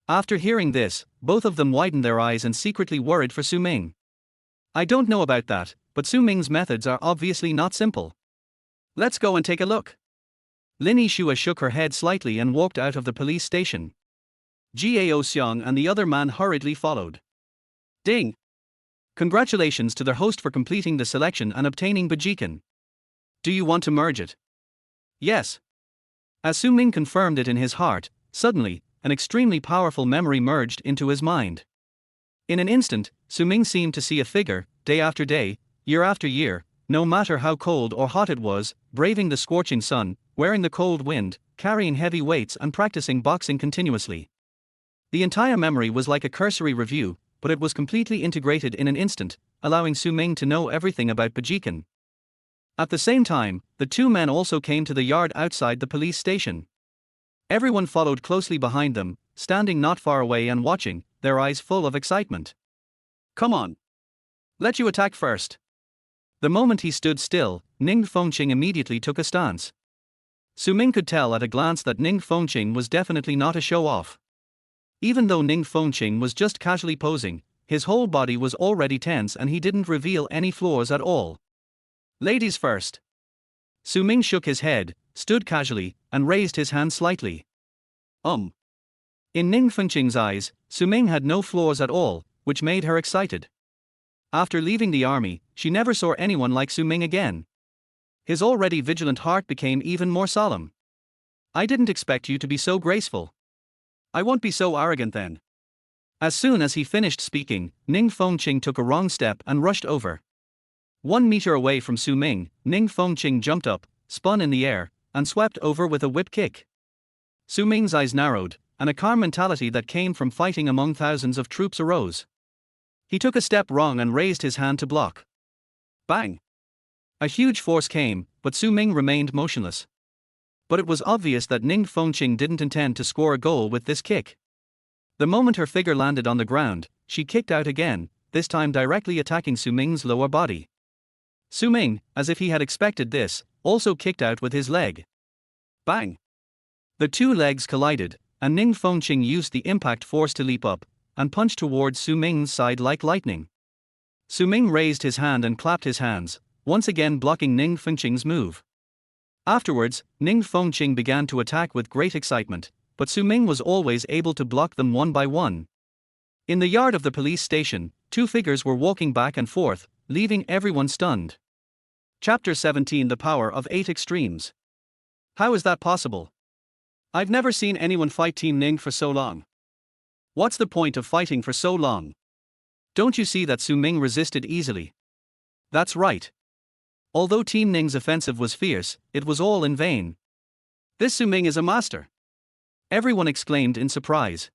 After hearing this, both of them widened their eyes and secretly worried for Su Ming. I don't know about that, but Su Ming's methods are obviously not simple. Let's go and take a look. Lin Yixue shook her head slightly and walked out of the police station. Jiao Xiang and the other man hurriedly followed. Ding! Congratulations to their host for completing the selection and obtaining Bajikan. Do you want to merge it? Yes. As Su Ming confirmed it in his heart, suddenly, an extremely powerful memory merged into his mind. In an instant, Su Ming seemed to see a figure, day after day, year after year, no matter how cold or hot it was, braving the scorching sun, wearing the cold wind, carrying heavy weights and practicing boxing continuously. The entire memory was like a cursory review, but it was completely integrated in an instant, allowing Su Ming to know everything about Bajikan. At the same time, the two men also came to the yard outside the police station. Everyone followed closely behind them, standing not far away and watching, their eyes full of excitement. Come on. Let you attack first. The moment he stood still, Ning Fengqing immediately took a stance. Su Ming could tell at a glance that Ning Fengqing was definitely not a show-off. Even though Ning Fengqing was just casually posing, his whole body was already tense and he didn't reveal any flaws at all. Ladies first. Su Ming shook his head, stood casually, and raised his hand slightly. In Ning Fengqing's eyes, Su Ming had no flaws at all, which made her excited. After leaving the army, she never saw anyone like Su Ming again. His already vigilant heart became even more solemn. I didn't expect you to be so graceful. I won't be so arrogant then. As soon as he finished speaking, Ning Fengqing took a wrong step and rushed over. 1 meter away from Su Ming, Ning Fengqing jumped up, spun in the air, and swept over with a whip kick. Su Ming's eyes narrowed, and a calm mentality that came from fighting among thousands of troops arose. He took a step wrong and raised his hand to block. Bang! A huge force came, but Su Ming remained motionless. But it was obvious that Ning Fengqing didn't intend to score a goal with this kick. The moment her figure landed on the ground, she kicked out again, this time directly attacking Su Ming's lower body. Su Ming, as if he had expected this, also kicked out with his leg. Bang! The two legs collided, and Ning Fengqing used the impact force to leap up, and punch towards Su Ming's side like lightning. Su Ming raised his hand and clapped his hands, once again blocking Ning Fengqing's move. Afterwards, Ning Fengqing began to attack with great excitement, but Su Ming was always able to block them one by one. In the yard of the police station, two figures were walking back and forth, leaving everyone stunned. Chapter 17: The Power of 8 Extremes. How is that possible? I've never seen anyone fight Team Ning for so long. What's the point of fighting for so long? Don't you see that Su Ming resisted easily? That's right. Although Team Ning's offensive was fierce, it was all in vain. This Su Ming is a master. Everyone exclaimed in surprise.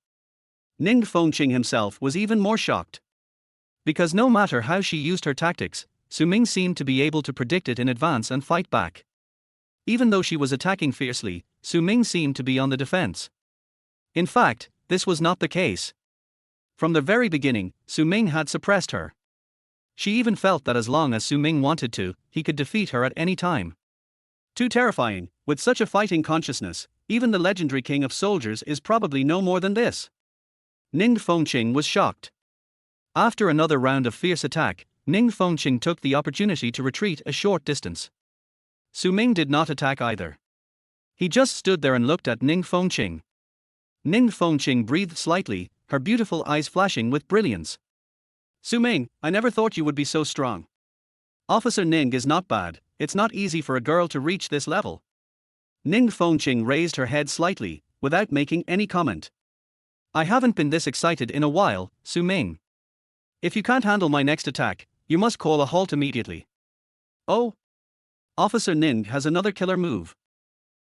Ning Fengqing himself was even more shocked. Because no matter how she used her tactics, Su Ming seemed to be able to predict it in advance and fight back. Even though she was attacking fiercely, Su Ming seemed to be on the defense. In fact, this was not the case. From the very beginning, Su Ming had suppressed her. She even felt that as long as Su Ming wanted to, he could defeat her at any time. Too terrifying, with such a fighting consciousness, even the legendary king of soldiers is probably no more than this. Ning Fengqing was shocked. After another round of fierce attack, Ning Fengqing took the opportunity to retreat a short distance. Su Ming did not attack either. He just stood there and looked at Ning Fengqing. Ning Fengqing breathed slightly, her beautiful eyes flashing with brilliance. Su Ming, I never thought you would be so strong. Officer Ning is not bad, it's not easy for a girl to reach this level. Ning Fengqing raised her head slightly, without making any comment. I haven't been this excited in a while, Su Ming. If you can't handle my next attack, you must call a halt immediately. Oh? Officer Ning has another killer move.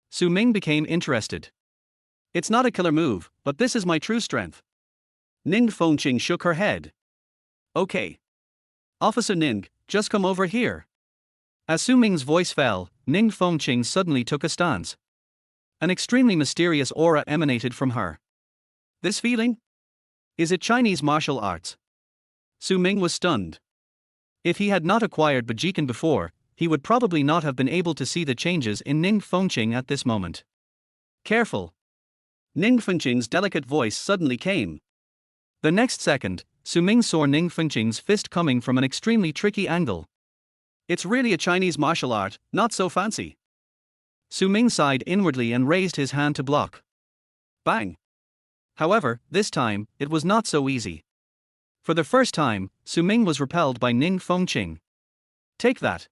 Su Ming became interested. It's not a killer move, but this is my true strength. Ning Fengqing shook her head. Okay. Officer Ning, just come over here. As Su Ming's voice fell, Ning Fengqing suddenly took a stance. An extremely mysterious aura emanated from her. This feeling? Is it Chinese martial arts? Su Ming was stunned. If he had not acquired Bajikan before, he would probably not have been able to see the changes in Ning Fengqing at this moment. Careful. Ning Fengqing's delicate voice suddenly came. The next second, Su Ming saw Ning Fengqing's fist coming from an extremely tricky angle. It's really a Chinese martial art, not so fancy. Su Ming sighed inwardly and raised his hand to block. Bang! However, this time, it was not so easy. For the first time, Su Ming was repelled by Ning Fengqing. Take that!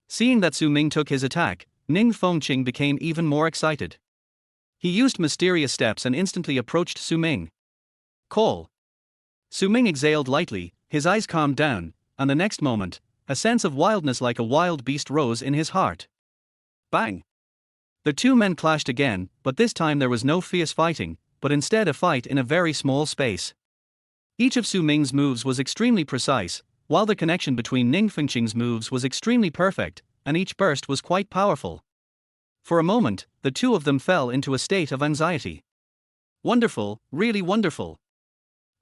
Seeing that Su Ming took his attack, Ning Fengqing became even more excited. He used mysterious steps and instantly approached Su Ming. Call! Su Ming exhaled lightly, his eyes calmed down, and the next moment, a sense of wildness like a wild beast rose in his heart. Bang! The two men clashed again, but this time there was no fierce fighting, but instead a fight in a very small space. Each of Su Ming's moves was extremely precise, while the connection between Ning Fengqing's moves was extremely perfect, and each burst was quite powerful. For a moment, the two of them fell into a state of anxiety. Wonderful, really wonderful.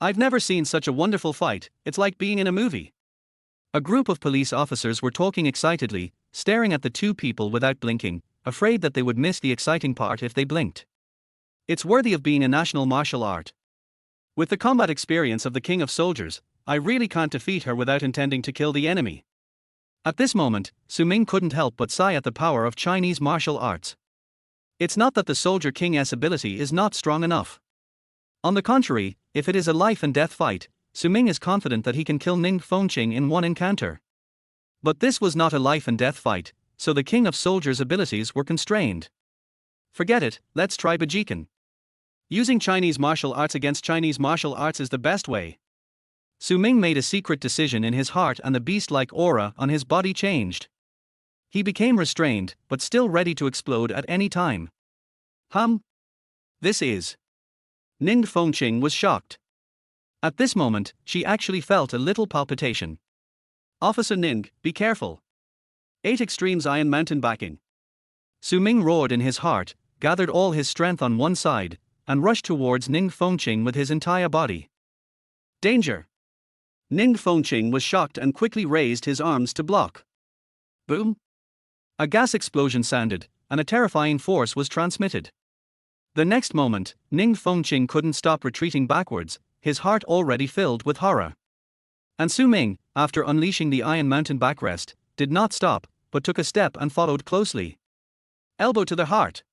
I've never seen such a wonderful fight, it's like being in a movie. A group of police officers were talking excitedly, staring at the two people without blinking, afraid that they would miss the exciting part if they blinked. It's worthy of being a national martial art. With the combat experience of the King of Soldiers, I really can't defeat her without intending to kill the enemy. At this moment, Su Ming couldn't help but sigh at the power of Chinese martial arts. It's not that the Soldier King's ability is not strong enough. On the contrary, if it is a life and death fight, Su Ming is confident that he can kill Ning Fengqing in one encounter. But this was not a life and death fight, so the King of Soldiers' abilities were constrained. Forget it, let's try Bajikan. Using Chinese martial arts against Chinese martial arts is the best way. Su Ming made a secret decision in his heart and the beast-like aura on his body changed. He became restrained, but still ready to explode at any time. This is... Ning Fengqing was shocked. At this moment, she actually felt a little palpitation. Officer Ning, be careful. 8 Extremes Iron Mountain backing. Su Ming roared in his heart, gathered all his strength on one side, and rushed towards Ning Fengqing with his entire body. Danger! Ning Fengqing was shocked and quickly raised his arms to block. Boom! A gas explosion sounded, and a terrifying force was transmitted. The next moment, Ning Fengqing couldn't stop retreating backwards, his heart already filled with horror. And Su Ming, after unleashing the Iron Mountain backrest, did not stop, but took a step and followed closely. Elbow to the heart.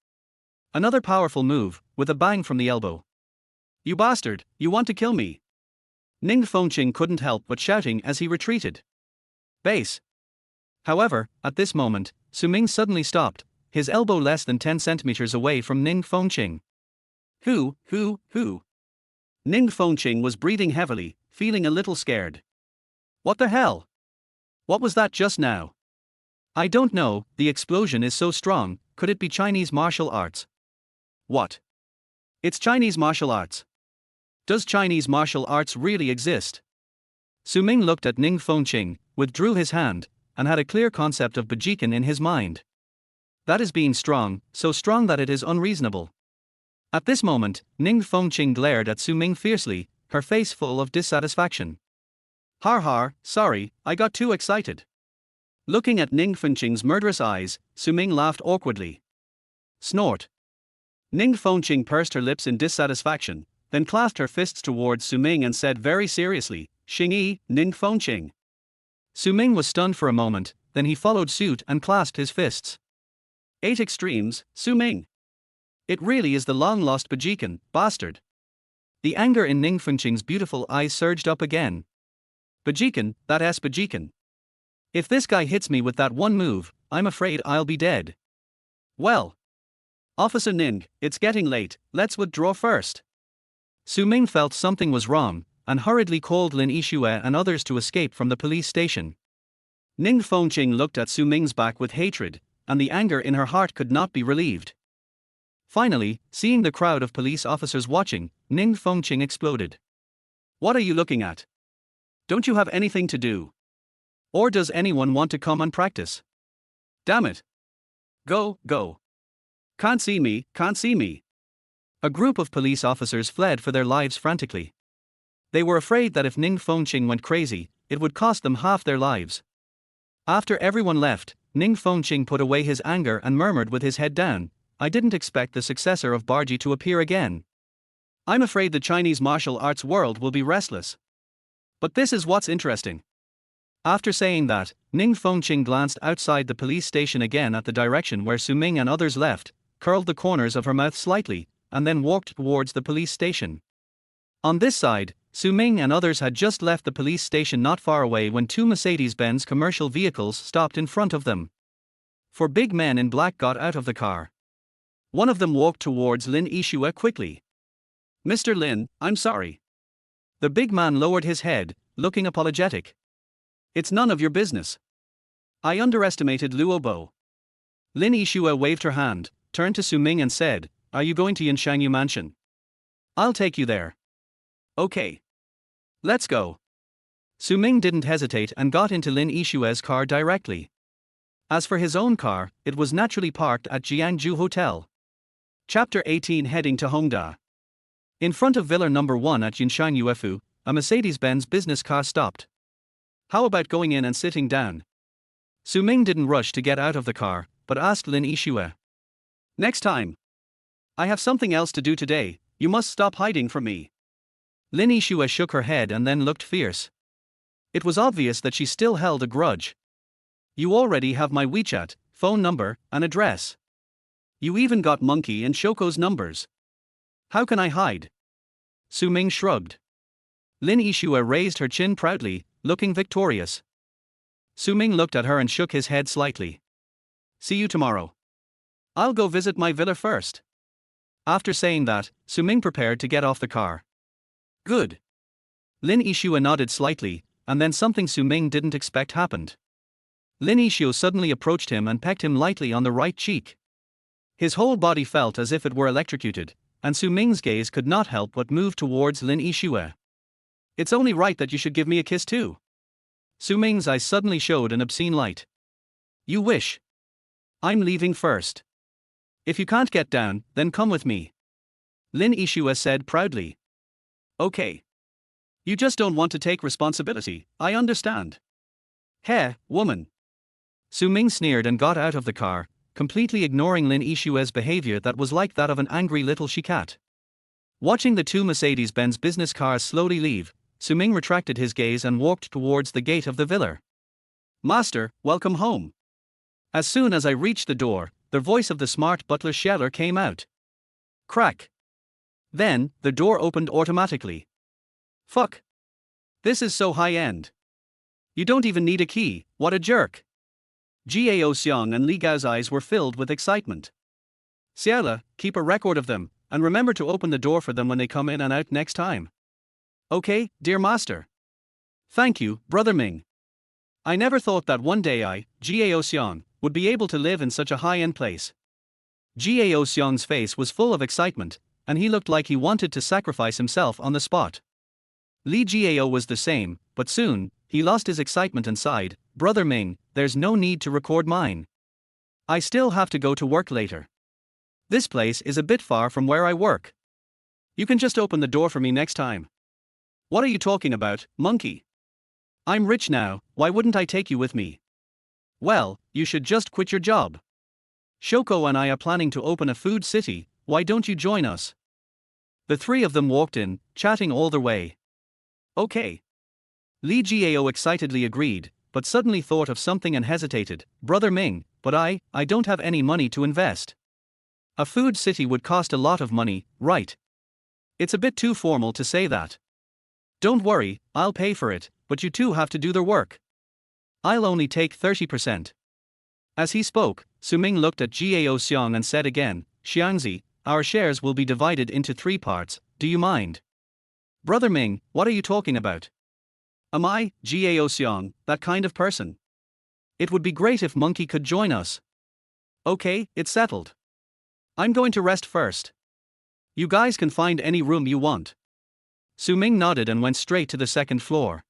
Another powerful move, with a bang from the elbow. You bastard, you want to kill me? Ning Fengqing couldn't help but shouting as he retreated. Base. However, at this moment, Su Ming suddenly stopped, his elbow less than 10 centimeters away from Ning Fengqing. Who? Ning Fengqing was breathing heavily, feeling a little scared. What the hell? What was that just now? I don't know, the explosion is so strong, could it be Chinese martial arts? What? It's Chinese martial arts. Does Chinese martial arts really exist? Su Ming looked at Ning Fengqing, withdrew his hand, and had a clear concept of Bajikan in his mind. That is being strong, so strong that it is unreasonable. At this moment, Ning Fengqing glared at Su Ming fiercely, her face full of dissatisfaction. Har, sorry, I got too excited. Looking at Ning Fengqing's murderous eyes, Su Ming laughed awkwardly. Snort. Ning Fengqing pursed her lips in dissatisfaction, then clasped her fists towards Su Ming and said very seriously, Xingyi, Ning Fengqing. Su Ming was stunned for a moment, then he followed suit and clasped his fists. 8 Extremes, Su Ming. It really is the long-lost Bajikan, bastard. The anger in Ning Fengqing's beautiful eyes surged up again. Bajikan, that's Bajikan. If this guy hits me with that one move, I'm afraid I'll be dead. Well. Officer Ning, it's getting late, let's withdraw first. Su Ming felt something was wrong, and hurriedly called Lin Yixue and others to escape from the police station. Ning Fengqing looked at Su Ming's back with hatred, and the anger in her heart could not be relieved. Finally, seeing the crowd of police officers watching, Ning Fengqing exploded. What are you looking at? Don't you have anything to do? Or does anyone want to come and practice? Damn it. Go, go. Can't see me, can't see me. A group of police officers fled for their lives frantically. They were afraid that if Ning Fengqing went crazy, it would cost them half their lives. After everyone left, Ning Fengqing put away his anger and murmured with his head down, I didn't expect the successor of Barji to appear again. I'm afraid the Chinese martial arts world will be restless. But this is what's interesting. After saying that, Ning Fengqing glanced outside the police station again at the direction where Su Ming and others left, curled the corners of her mouth slightly, and then walked towards the police station. On this side, Su Ming and others had just left the police station not far away when two Mercedes-Benz commercial vehicles stopped in front of them. Four big men in black got out of the car. One of them walked towards Lin Yixue quickly. Mr. Lin, I'm sorry. The big man lowered his head, looking apologetic. It's none of your business. I underestimated Luobo. Lin Yixue waved her hand, turned to Su Ming and said, Are you going to Yanshangyu Mansion? I'll take you there. Okay. Let's go. Su Ming didn't hesitate and got into Lin Yixue's car directly. As for his own car, it was naturally parked at Jiangju Hotel. Chapter 18 Heading to Hongda. In front of Villa number 1 at Yinshan Yuefu, a Mercedes-Benz business car stopped. How about going in and sitting down? Su Ming didn't rush to get out of the car, but asked Lin Yixue. Next time. I have something else to do today, you must stop hiding from me. Lin Yixue shook her head and then looked fierce. It was obvious that she still held a grudge. You already have my WeChat, phone number, and address. You even got Monkey and Shoko's numbers. How can I hide? Su Ming shrugged. Lin Yixue raised her chin proudly, looking victorious. Su Ming looked at her and shook his head slightly. See you tomorrow. I'll go visit my villa first. After saying that, Su Ming prepared to get off the car. Good. Lin Yixue nodded slightly, and then something Su Ming didn't expect happened. Lin Yixue suddenly approached him and pecked him lightly on the right cheek. His whole body felt as if it were electrocuted, and Su Ming's gaze could not help but move towards Lin Yixue. It's only right that you should give me a kiss too. Su Ming's eyes suddenly showed an obscene light. You wish. I'm leaving first. If you can't get down, then come with me. Lin Yixue said proudly. Okay. You just don't want to take responsibility, I understand. Heh, woman. Su Ming sneered and got out of the car, completely ignoring Lin Yixue's behavior that was like that of an angry little she-cat. Watching the two Mercedes-Benz business cars slowly leave, Su Ming retracted his gaze and walked towards the gate of the villa. Master, welcome home. As soon as I reached the door, the voice of the smart butler Scheller came out. Crack. Then, the door opened automatically. Fuck. This is so high-end. You don't even need a key, what a jerk. Gao Xiang and Li Gao's eyes were filled with excitement. Xiaola, keep a record of them, and remember to open the door for them when they come in and out next time. Okay, dear master. Thank you, brother Ming. I never thought that one day I, Gao Xiang, would be able to live in such a high-end place. Gao Xiang's face was full of excitement, and he looked like he wanted to sacrifice himself on the spot. Li Gao was the same, but soon, he lost his excitement and sighed, Brother Ming, there's no need to record mine. I still have to go to work later. This place is a bit far from where I work. You can just open the door for me next time. What are you talking about, monkey? I'm rich now, why wouldn't I take you with me? Well, you should just quit your job. Shoko and I are planning to open a food city, why don't you join us? The three of them walked in, chatting all the way. Okay. Li Gao excitedly agreed, but suddenly thought of something and hesitated, Brother Ming, but I don't have any money to invest. A food city would cost a lot of money, right? It's a bit too formal to say that. Don't worry, I'll pay for it, but you two have to do the work. I'll only take 30%. As he spoke, Su Ming looked at Gao Xiang and said again, Xiangzi, our shares will be divided into 3 parts, do you mind? Brother Ming, what are you talking about? Am I, Gao Xiang, that kind of person? It would be great if Monkey could join us. Okay, it's settled. I'm going to rest first. You guys can find any room you want. Su Ming nodded and went straight to the second floor.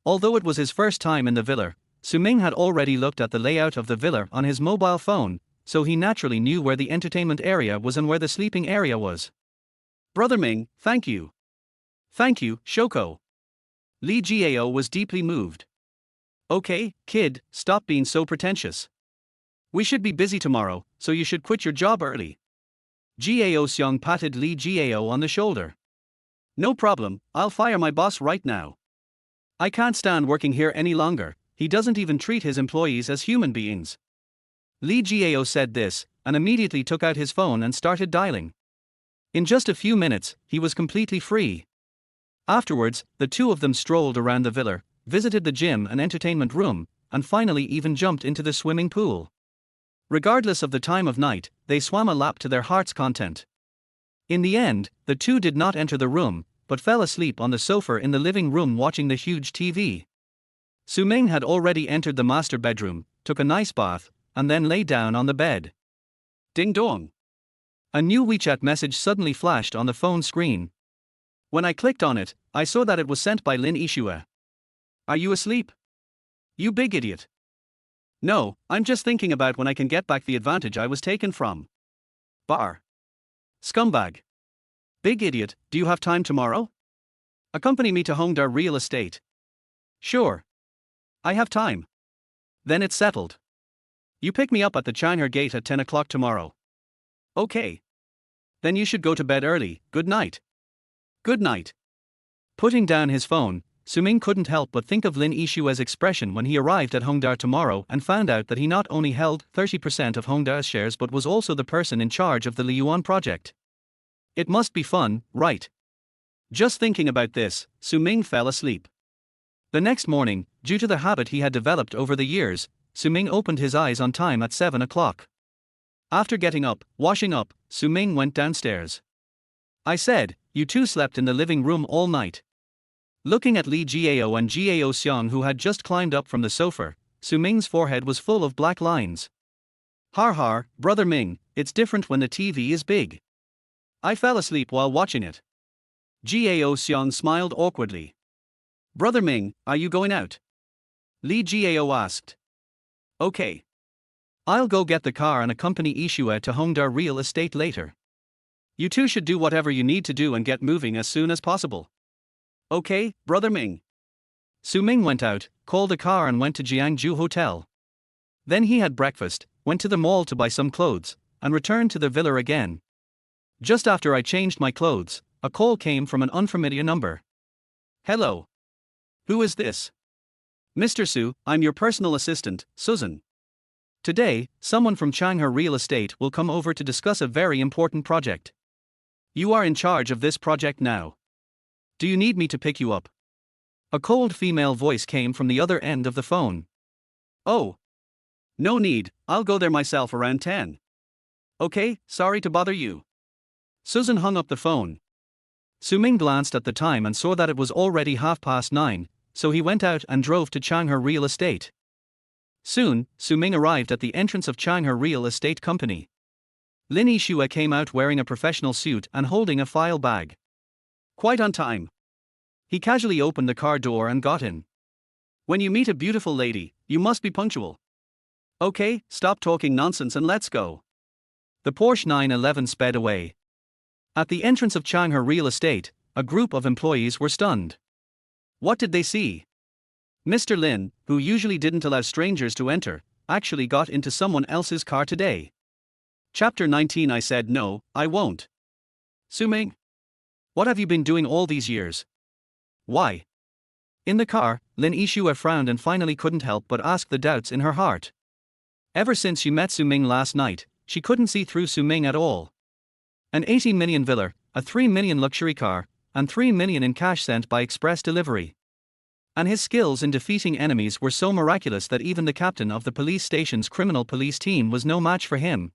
Although it was his first time in the villa, Su Ming had already looked at the layout of the villa on his mobile phone, so he naturally knew where the entertainment area was and where the sleeping area was. Brother Ming, thank you. Thank you, Shoko. Li Jiao was deeply moved. Okay, kid, stop being so pretentious. We should be busy tomorrow, so you should quit your job early. Jiao Xiong patted Li Jiao on the shoulder. No problem, I'll fire my boss right now. I can't stand working here any longer, he doesn't even treat his employees as human beings. Li Jiao said this, and immediately took out his phone and started dialing. In just a few minutes, he was completely free. Afterwards, the two of them strolled around the villa, visited the gym and entertainment room, and finally even jumped into the swimming pool. Regardless of the time of night, they swam a lap to their heart's content. In the end, the two did not enter the room, but fell asleep on the sofa in the living room watching the huge TV. Su Ming had already entered the master bedroom, took a nice bath, and then lay down on the bed. Ding dong. A new WeChat message suddenly flashed on the phone screen. When I clicked on it, I saw that it was sent by Lin Yixue. Are you asleep? You big idiot. No, I'm just thinking about when I can get back the advantage I was taken from. Bar. Scumbag. Big idiot, do you have time tomorrow? Accompany me to Hongda Real Estate. Sure. I have time. Then it's settled. You pick me up at the Chang'er Gate at 10 o'clock tomorrow. Okay. Then you should go to bed early, good night. Good night. Putting down his phone, Su Ming couldn't help but think of Lin Yixue's expression when he arrived at Hongda tomorrow and found out that he not only held 30% of Hongda's shares but was also the person in charge of the Liyuan project. It must be fun, right? Just thinking about this, Su Ming fell asleep. The next morning, due to the habit he had developed over the years, Su Ming opened his eyes on time at 7 o'clock. After getting up, washing up, Su Ming went downstairs. I said, you two slept in the living room all night. Looking at Li Jiao and Jiao Xiong who had just climbed up from the sofa, Su Ming's forehead was full of black lines. Har har, brother Ming, it's different when the TV is big. I fell asleep while watching it. Jiao Xiong smiled awkwardly. Brother Ming, are you going out? Li Jiao asked. Okay. I'll go get the car and accompany Yixue to Hongda Real Estate later. You two should do whatever you need to do and get moving as soon as possible. Okay, brother Ming. Su Ming went out, called a car and went to Jiangju Hotel. Then he had breakfast, went to the mall to buy some clothes, and returned to the villa again. Just after I changed my clothes, a call came from an unfamiliar number. Hello. Who is this? Mr. Su, I'm your personal assistant, Susan. Today, someone from Chang'er Real Estate will come over to discuss a very important project. You are in charge of this project now. Do you need me to pick you up? A cold female voice came from the other end of the phone. Oh. No need, I'll go there myself around 10. Okay, sorry to bother you. Susan hung up the phone. Su Ming glanced at the time and saw that it was already 9:30, so he went out and drove to Chang'er Real Estate. Soon, Su Ming arrived at the entrance of Chang'er Real Estate Company. Lin Yixue came out wearing a professional suit and holding a file bag. Quite on time. He casually opened the car door and got in. When you meet a beautiful lady, you must be punctual. Okay, stop talking nonsense and let's go. The Porsche 911 sped away. At the entrance of Chang'er Real Estate, a group of employees were stunned. What did they see? Mr. Lin, who usually didn't allow strangers to enter, actually got into someone else's car today. Chapter 19. I said no, I won't. Su Ming. What have you been doing all these years? Why? In the car, Lin Yixue frowned and finally couldn't help but ask the doubts in her heart. Ever since she met Su Ming last night, she couldn't see through Su Ming at all. An 80 million villa, a 3 million luxury car, and 3 million in cash sent by express delivery. And his skills in defeating enemies were so miraculous that even the captain of the police station's criminal police team was no match for him.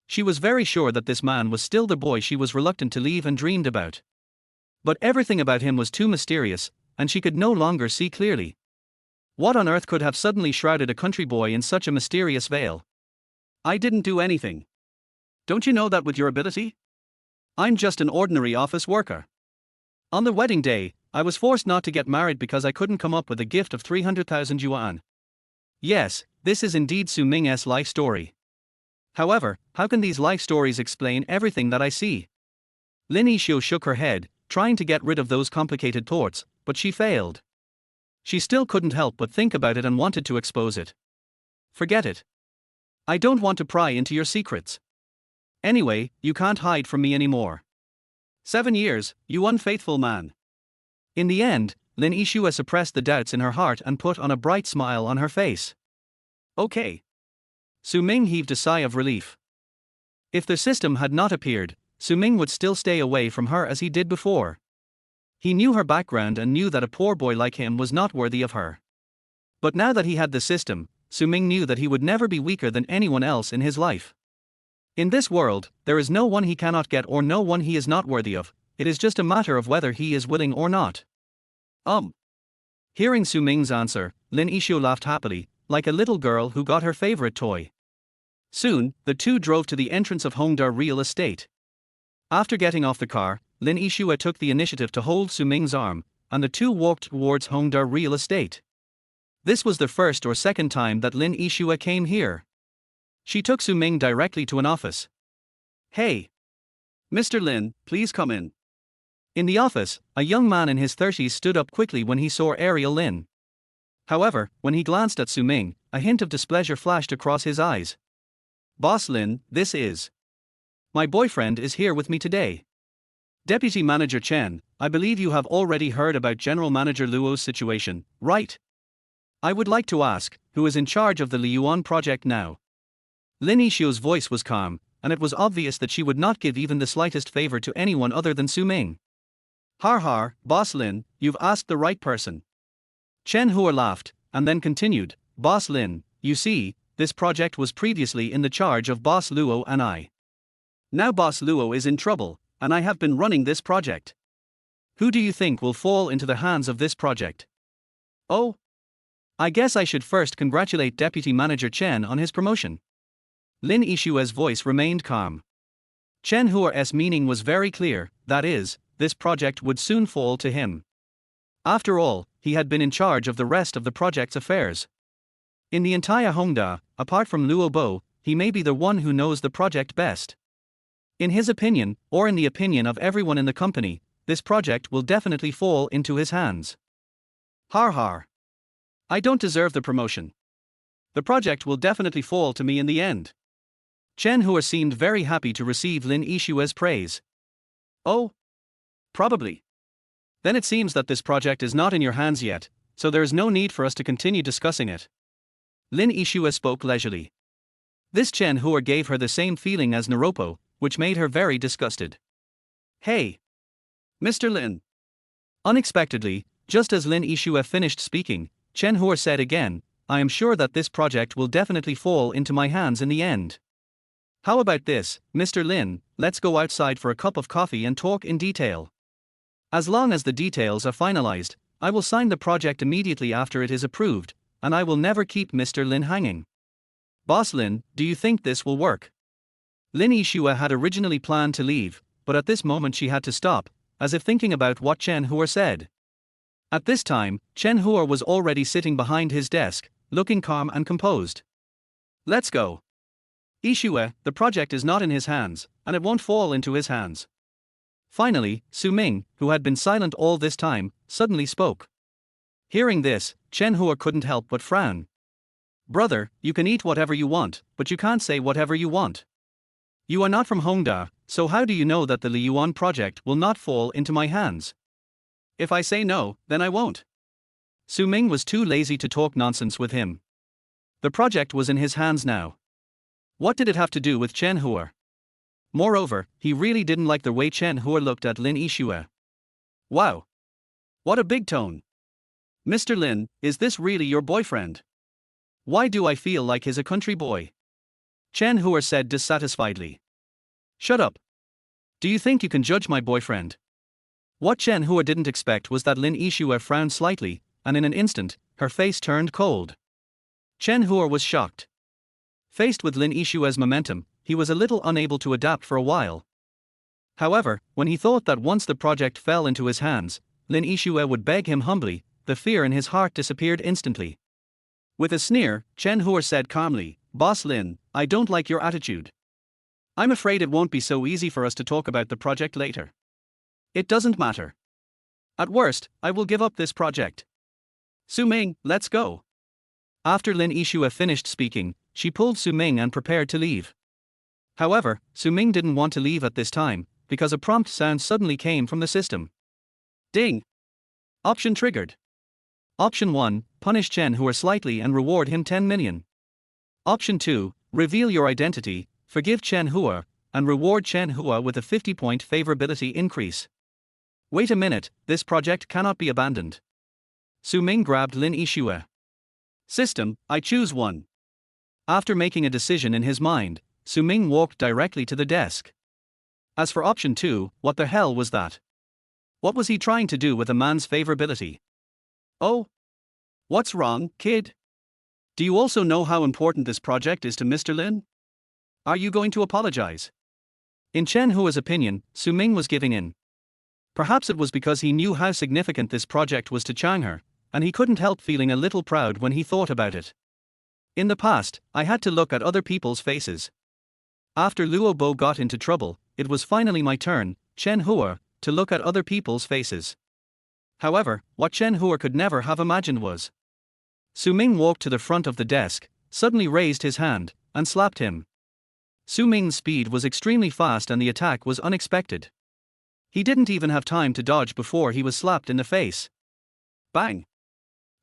She was very sure that this man was still the boy she was reluctant to leave and dreamed about. But everything about him was too mysterious, and she could no longer see clearly. What on earth could have suddenly shrouded a country boy in such a mysterious veil? I didn't do anything. Don't you know that with your ability? I'm just an ordinary office worker. On the wedding day, I was forced not to get married because I couldn't come up with a gift of 300,000 yuan. Yes, this is indeed Su Ming's life story. However, how can these life stories explain everything that I see? Lin Yishu shook her head, trying to get rid of those complicated thoughts, but she failed. She still couldn't help but think about it and wanted to expose it. Forget it. I don't want to pry into your secrets. Anyway, you can't hide from me anymore. 7 years, you unfaithful man. In the end, Lin Yishu suppressed the doubts in her heart and put on a bright smile on her face. Okay. Su Ming heaved a sigh of relief. If the system had not appeared, Su Ming would still stay away from her as he did before. He knew her background and knew that a poor boy like him was not worthy of her. But now that he had the system, Su Ming knew that he would never be weaker than anyone else in his life. In this world, there is no one he cannot get or no one he is not worthy of, it is just a matter of whether he is willing or not. Hearing Su Ming's answer, Lin Yishu laughed happily, like a little girl who got her favorite toy. Soon, the two drove to the entrance of Hongda Real Estate. After getting off the car, Lin Yishu took the initiative to hold Su Ming's arm, and the two walked towards Hongda Real Estate. This was the first or second time that Lin Yishu came here. She took Su Ming directly to an office. Hey! Mr. Lin, please come in. In the office, a young man in his 30s stood up quickly when he saw Ariel Lin. However, when he glanced at Su Ming, a hint of displeasure flashed across his eyes. Boss Lin, this is. My boyfriend is here with me today. Deputy Manager Chen, I believe you have already heard about General Manager Luo's situation, right? I would like to ask, who is in charge of the Liyuan project now? Lin Yishu's voice was calm, and it was obvious that she would not give even the slightest favor to anyone other than Su Ming. Har, Boss Lin, you've asked the right person. Chen Hua laughed, and then continued, Boss Lin, you see, this project was previously in the charge of Boss Luo and I. Now Boss Luo is in trouble, and I have been running this project. Who do you think will fall into the hands of this project? Oh? I guess I should first congratulate Deputy Manager Chen on his promotion. Lin Yishu's voice remained calm. Chen Hua's meaning was very clear, that is, this project would soon fall to him. After all, he had been in charge of the rest of the project's affairs. In the entire Hongda, apart from Luo Bo, he may be the one who knows the project best. In his opinion, or in the opinion of everyone in the company, this project will definitely fall into his hands. Har. I don't deserve the promotion. The project will definitely fall to me in the end. Chen Hua seemed very happy to receive Lin Yishu's praise. Oh? Probably. Then it seems that this project is not in your hands yet, so there is no need for us to continue discussing it. Lin Yishu spoke leisurely. This Chen Hua gave her the same feeling as Naropo, which made her very disgusted. Hey! Mr. Lin. Unexpectedly, just as Lin Yishu finished speaking, Chen Hua said again, I am sure that this project will definitely fall into my hands in the end. How about this, Mr. Lin, let's go outside for a cup of coffee and talk in detail. As long as the details are finalized, I will sign the project immediately after it is approved, and I will never keep Mr. Lin hanging. Boss Lin, do you think this will work? Lin Yishu had originally planned to leave, but at this moment she had to stop, as if thinking about what Chen Hua said. At this time, Chen Hua was already sitting behind his desk, looking calm and composed. Let's go. Yishu, the project is not in his hands, and it won't fall into his hands. Finally, Su Ming, who had been silent all this time, suddenly spoke. Hearing this, Chen Hua couldn't help but frown. Brother, you can eat whatever you want, but you can't say whatever you want. You are not from Hongda, so how do you know that the Liyuan project will not fall into my hands? If I say no, then I won't. Su Ming was too lazy to talk nonsense with him. The project was in his hands now. What did it have to do with Chen Hua? Moreover, he really didn't like the way Chen Hua looked at Lin Yishu. Wow! What a big tone! Mr. Lin, is this really your boyfriend? Why do I feel like he's a country boy? Chen Hua said dissatisfiedly. Shut up! Do you think you can judge my boyfriend? What Chen Hua didn't expect was that Lin Yishu frowned slightly, and in an instant, her face turned cold. Chen Hua was shocked. Faced with Lin Yishu's momentum, he was a little unable to adapt for a while. However, when he thought that once the project fell into his hands, Lin Yixue would beg him humbly, the fear in his heart disappeared instantly. With a sneer, Chen Huo said calmly, "Boss Lin, I don't like your attitude. I'm afraid it won't be so easy for us to talk about the project later. It doesn't matter. At worst, I will give up this project. Su Ming, let's go." After Lin Yixue finished speaking, she pulled Su Ming and prepared to leave. However, Su Ming didn't want to leave at this time, because a prompt sound suddenly came from the system. Ding! Option triggered. Option 1, punish Chen Huo slightly and reward him 10 million. Option 2, reveal your identity, forgive Chen Huo, and reward Chen Huo with a 50-point favorability increase. Wait a minute, this project cannot be abandoned. Su Ming grabbed Lin Yixue. System, I choose 1. After making a decision in his mind, Su Ming walked directly to the desk. As for option 2, what the hell was that? What was he trying to do with a man's favorability? Oh? What's wrong, kid? Do you also know how important this project is to Mr. Lin? Are you going to apologize? In Chen Huo's opinion, Su Ming was giving in. Perhaps it was because he knew how significant this project was to Chang'e, and he couldn't help feeling a little proud when he thought about it. In the past, I had to look at other people's faces. After Luo Bo got into trouble, it was finally my turn, Chen Huo, to look at other people's faces. However, what Chen Huo could never have imagined was. Su Ming walked to the front of the desk, suddenly raised his hand, and slapped him. Su Ming's speed was extremely fast and the attack was unexpected. He didn't even have time to dodge before he was slapped in the face. Bang!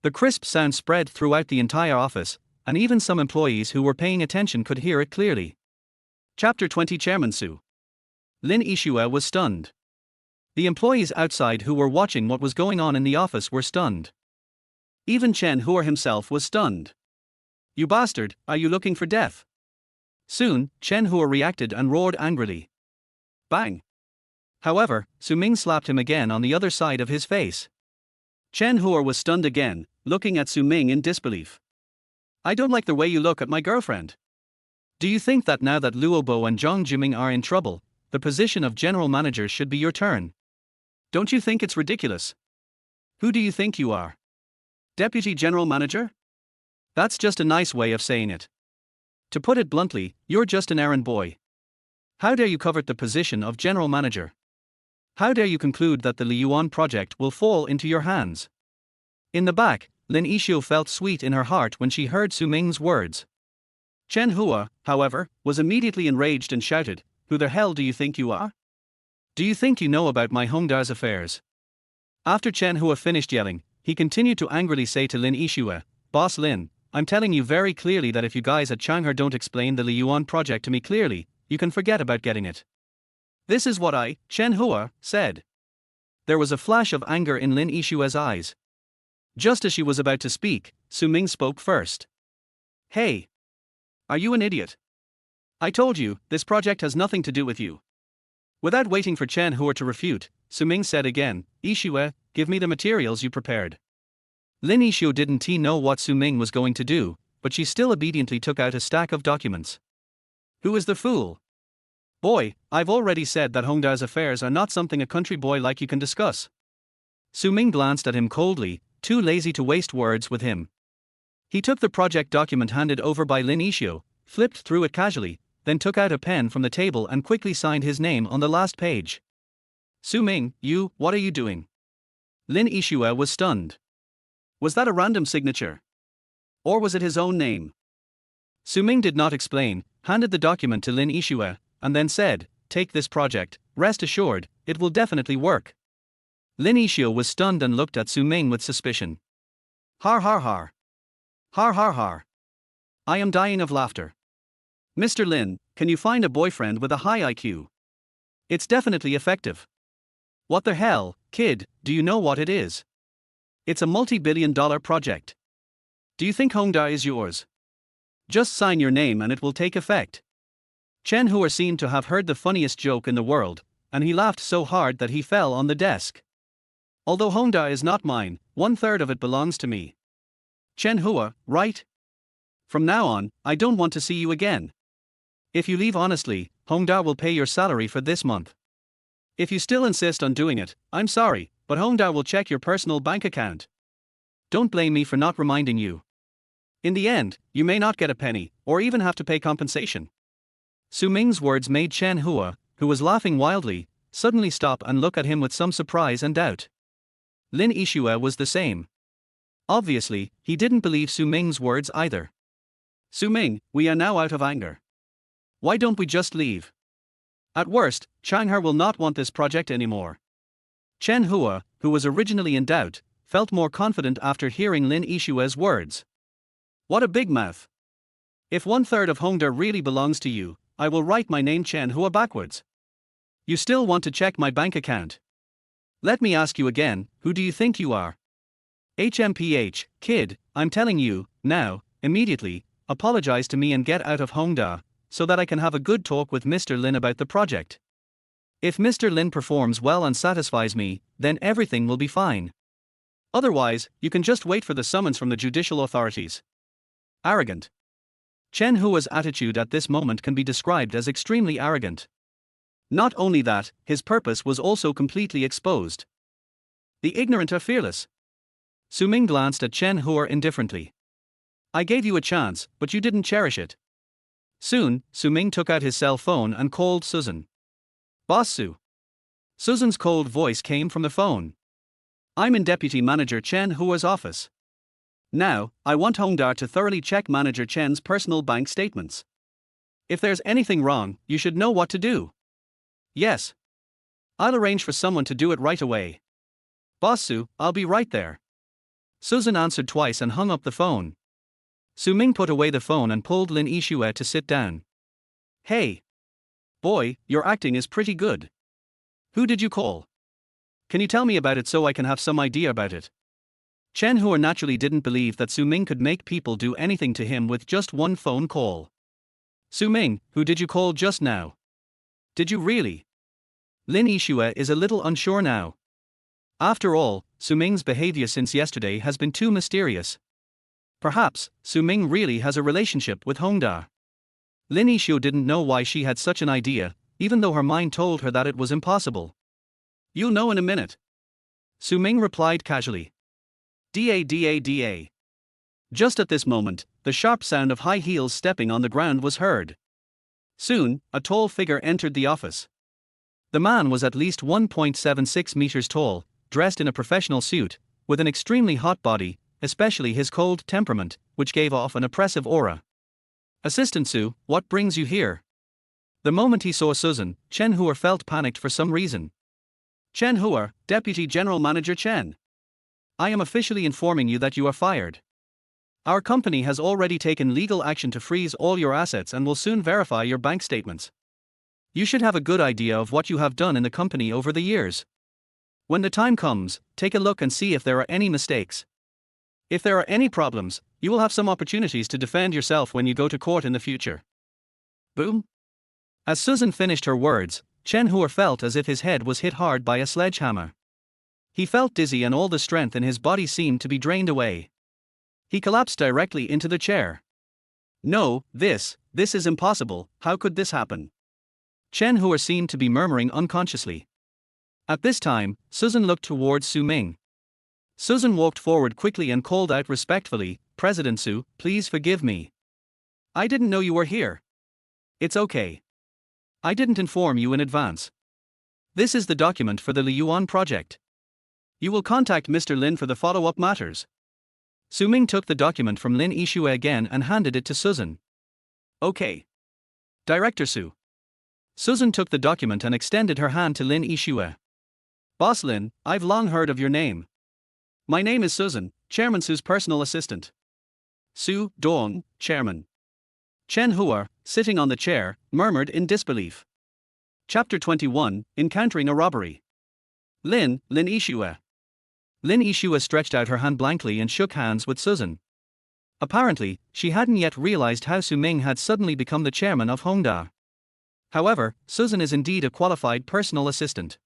The crisp sound spread throughout the entire office, and even some employees who were paying attention could hear it clearly. Chapter 20 Chairman Su. Lin Yixue was stunned. The employees outside who were watching what was going on in the office were stunned. Even Chen Huo himself was stunned. "You bastard, are you looking for death?" Soon, Chen Huo reacted and roared angrily. Bang! However, Su Ming slapped him again on the other side of his face. Chen Huo was stunned again, looking at Su Ming in disbelief. "I don't like the way you look at my girlfriend. Do you think that now that Luo Bo and Zhang Jiming are in trouble, the position of general manager should be your turn? Don't you think it's ridiculous? Who do you think you are? Deputy general manager? That's just a nice way of saying it. To put it bluntly, you're just an errand boy. How dare you covet the position of general manager? How dare you conclude that the Liyuan project will fall into your hands?" In the back, Lin Yixue felt sweet in her heart when she heard Su Ming's words. Chen Huo, however, was immediately enraged and shouted, "Who the hell do you think you are? Do you think you know about my Hongda's affairs?" After Chen Huo finished yelling, he continued to angrily say to Lin Yixue, "Boss Lin, I'm telling you very clearly that if you guys at Chang'e don't explain the Liyuan project to me clearly, you can forget about getting it. This is what I, Chen Huo, said." There was a flash of anger in Lin Yixue's eyes. Just as she was about to speak, Su Ming spoke first. "Hey! Are you an idiot? I told you, this project has nothing to do with you." Without waiting for Chen Huo to refute, Su Ming said again, "Yixue, give me the materials you prepared." Lin Yixue didn't know what Su Ming was going to do, but she still obediently took out a stack of documents. Who is the fool? Boy, I've already said that Hongda's affairs are not something a country boy like you can discuss. Su Ming glanced at him coldly, too lazy to waste words with him. He took the project document handed over by Lin Yixue, flipped through it casually, then took out a pen from the table and quickly signed his name on the last page. "Su Ming, what are you doing?" Lin Yixue was stunned. Was that a random signature? Or was it his own name? Su Ming did not explain, handed the document to Lin Yixue, and then said, "Take this project, rest assured, it will definitely work." Lin Yixue was stunned and looked at Su Ming with suspicion. Har har har. Har har har. I am dying of laughter. Mr. Lin, can you find a boyfriend with a high IQ? It's definitely effective. What the hell, kid, do you know what it is? It's a multi-billion-dollar project. Do you think Hongda is yours? Just sign your name and it will take effect. Chen Huo seemed to have heard the funniest joke in the world, and he laughed so hard that he fell on the desk. Although Hongda is not mine, 1/3 of it belongs to me. Chen Huo, right? From now on, I don't want to see you again. If you leave honestly, Hongda will pay your salary for this month. If you still insist on doing it, I'm sorry, but Hongda will check your personal bank account. Don't blame me for not reminding you. In the end, you may not get a penny, or even have to pay compensation. Su Ming's words made Chen Hua, who was laughing wildly, suddenly stop and look at him with some surprise and doubt. Lin Yixue was the same. Obviously, he didn't believe Su Ming's words either. Su Ming, we are now out of anger. Why don't we just leave? At worst, Chang'er will not want this project anymore. Chen Hua, who was originally in doubt, felt more confident after hearing Lin Yixue's words. What a big mouth. If 1/3 of Hongda really belongs to you, I will write my name Chen Hua backwards. You still want to check my bank account? Let me ask you again, who do you think you are? HMPH, kid, I'm telling you, now, immediately, apologize to me and get out of Hongda, so that I can have a good talk with Mr. Lin about the project. If Mr. Lin performs well and satisfies me, then everything will be fine. Otherwise, you can just wait for the summons from the judicial authorities. Arrogant. Chen Hua's attitude at this moment can be described as extremely arrogant. Not only that, his purpose was also completely exposed. The ignorant are fearless. Su Ming glanced at Chen Hua indifferently. I gave you a chance, but you didn't cherish it. Soon, Su Ming took out his cell phone and called Susan. Boss Su. Susan's cold voice came from the phone. I'm in Deputy Manager Chen Hua's office. Now, I want Hongda to thoroughly check Manager Chen's personal bank statements. If there's anything wrong, you should know what to do. Yes. I'll arrange for someone to do it right away. Boss Su, I'll be right there. Susan answered twice and hung up the phone. Su Ming put away the phone and pulled Lin Yixue to sit down. Hey. Boy, your acting is pretty good. Who did you call? Can you tell me about it so I can have some idea about it? Chen Hua naturally didn't believe that Su Ming could make people do anything to him with just one phone call. Su Ming, who did you call just now? Did you really? Lin Yixue is a little unsure now. After all, Su Ming's behavior since yesterday has been too mysterious. Perhaps, Su Ming really has a relationship with Hongda. Lin Yixue didn't know why she had such an idea, even though her mind told her that it was impossible. You'll know in a minute. Su Ming replied casually. Da. Just at this moment, the sharp sound of high heels stepping on the ground was heard. Soon, a tall figure entered the office. The man was at least 1.76 meters tall, dressed in a professional suit, with an extremely hot body, especially his cold temperament, which gave off an oppressive aura. Assistant Su, what brings you here? The moment he saw Susan, Chen Hua felt panicked for some reason. Chen Hua, Deputy General Manager Chen. I am officially informing you that you are fired. Our company has already taken legal action to freeze all your assets and will soon verify your bank statements. You should have a good idea of what you have done in the company over the years. When the time comes, take a look and see if there are any mistakes. If there are any problems, you will have some opportunities to defend yourself when you go to court in the future. Boom. As Susan finished her words, Chen Hua felt as if his head was hit hard by a sledgehammer. He felt dizzy and all the strength in his body seemed to be drained away. He collapsed directly into the chair. No, this is impossible, how could this happen? Chen Hua seemed to be murmuring unconsciously. At this time, Susan looked towards Su Ming. Susan walked forward quickly and called out respectfully, President Su, please forgive me. I didn't know you were here. It's okay. I didn't inform you in advance. This is the document for the Liyuan project. You will contact Mr. Lin for the follow-up matters. Su Ming took the document from Lin Yixue again and handed it to Susan. Okay. Director Su. Susan took the document and extended her hand to Lin Yixue. Boss Lin, I've long heard of your name. My name is Susan, Chairman Su's personal assistant. Su Dong, Chairman. Chen Hua, sitting on the chair, murmured in disbelief. Chapter 21, Encountering a Robbery. Lin Yixue. Lin Yixue stretched out her hand blankly and shook hands with Susan. Apparently, she hadn't yet realized how Su Ming had suddenly become the chairman of Hongda. However, Susan is indeed a qualified personal assistant.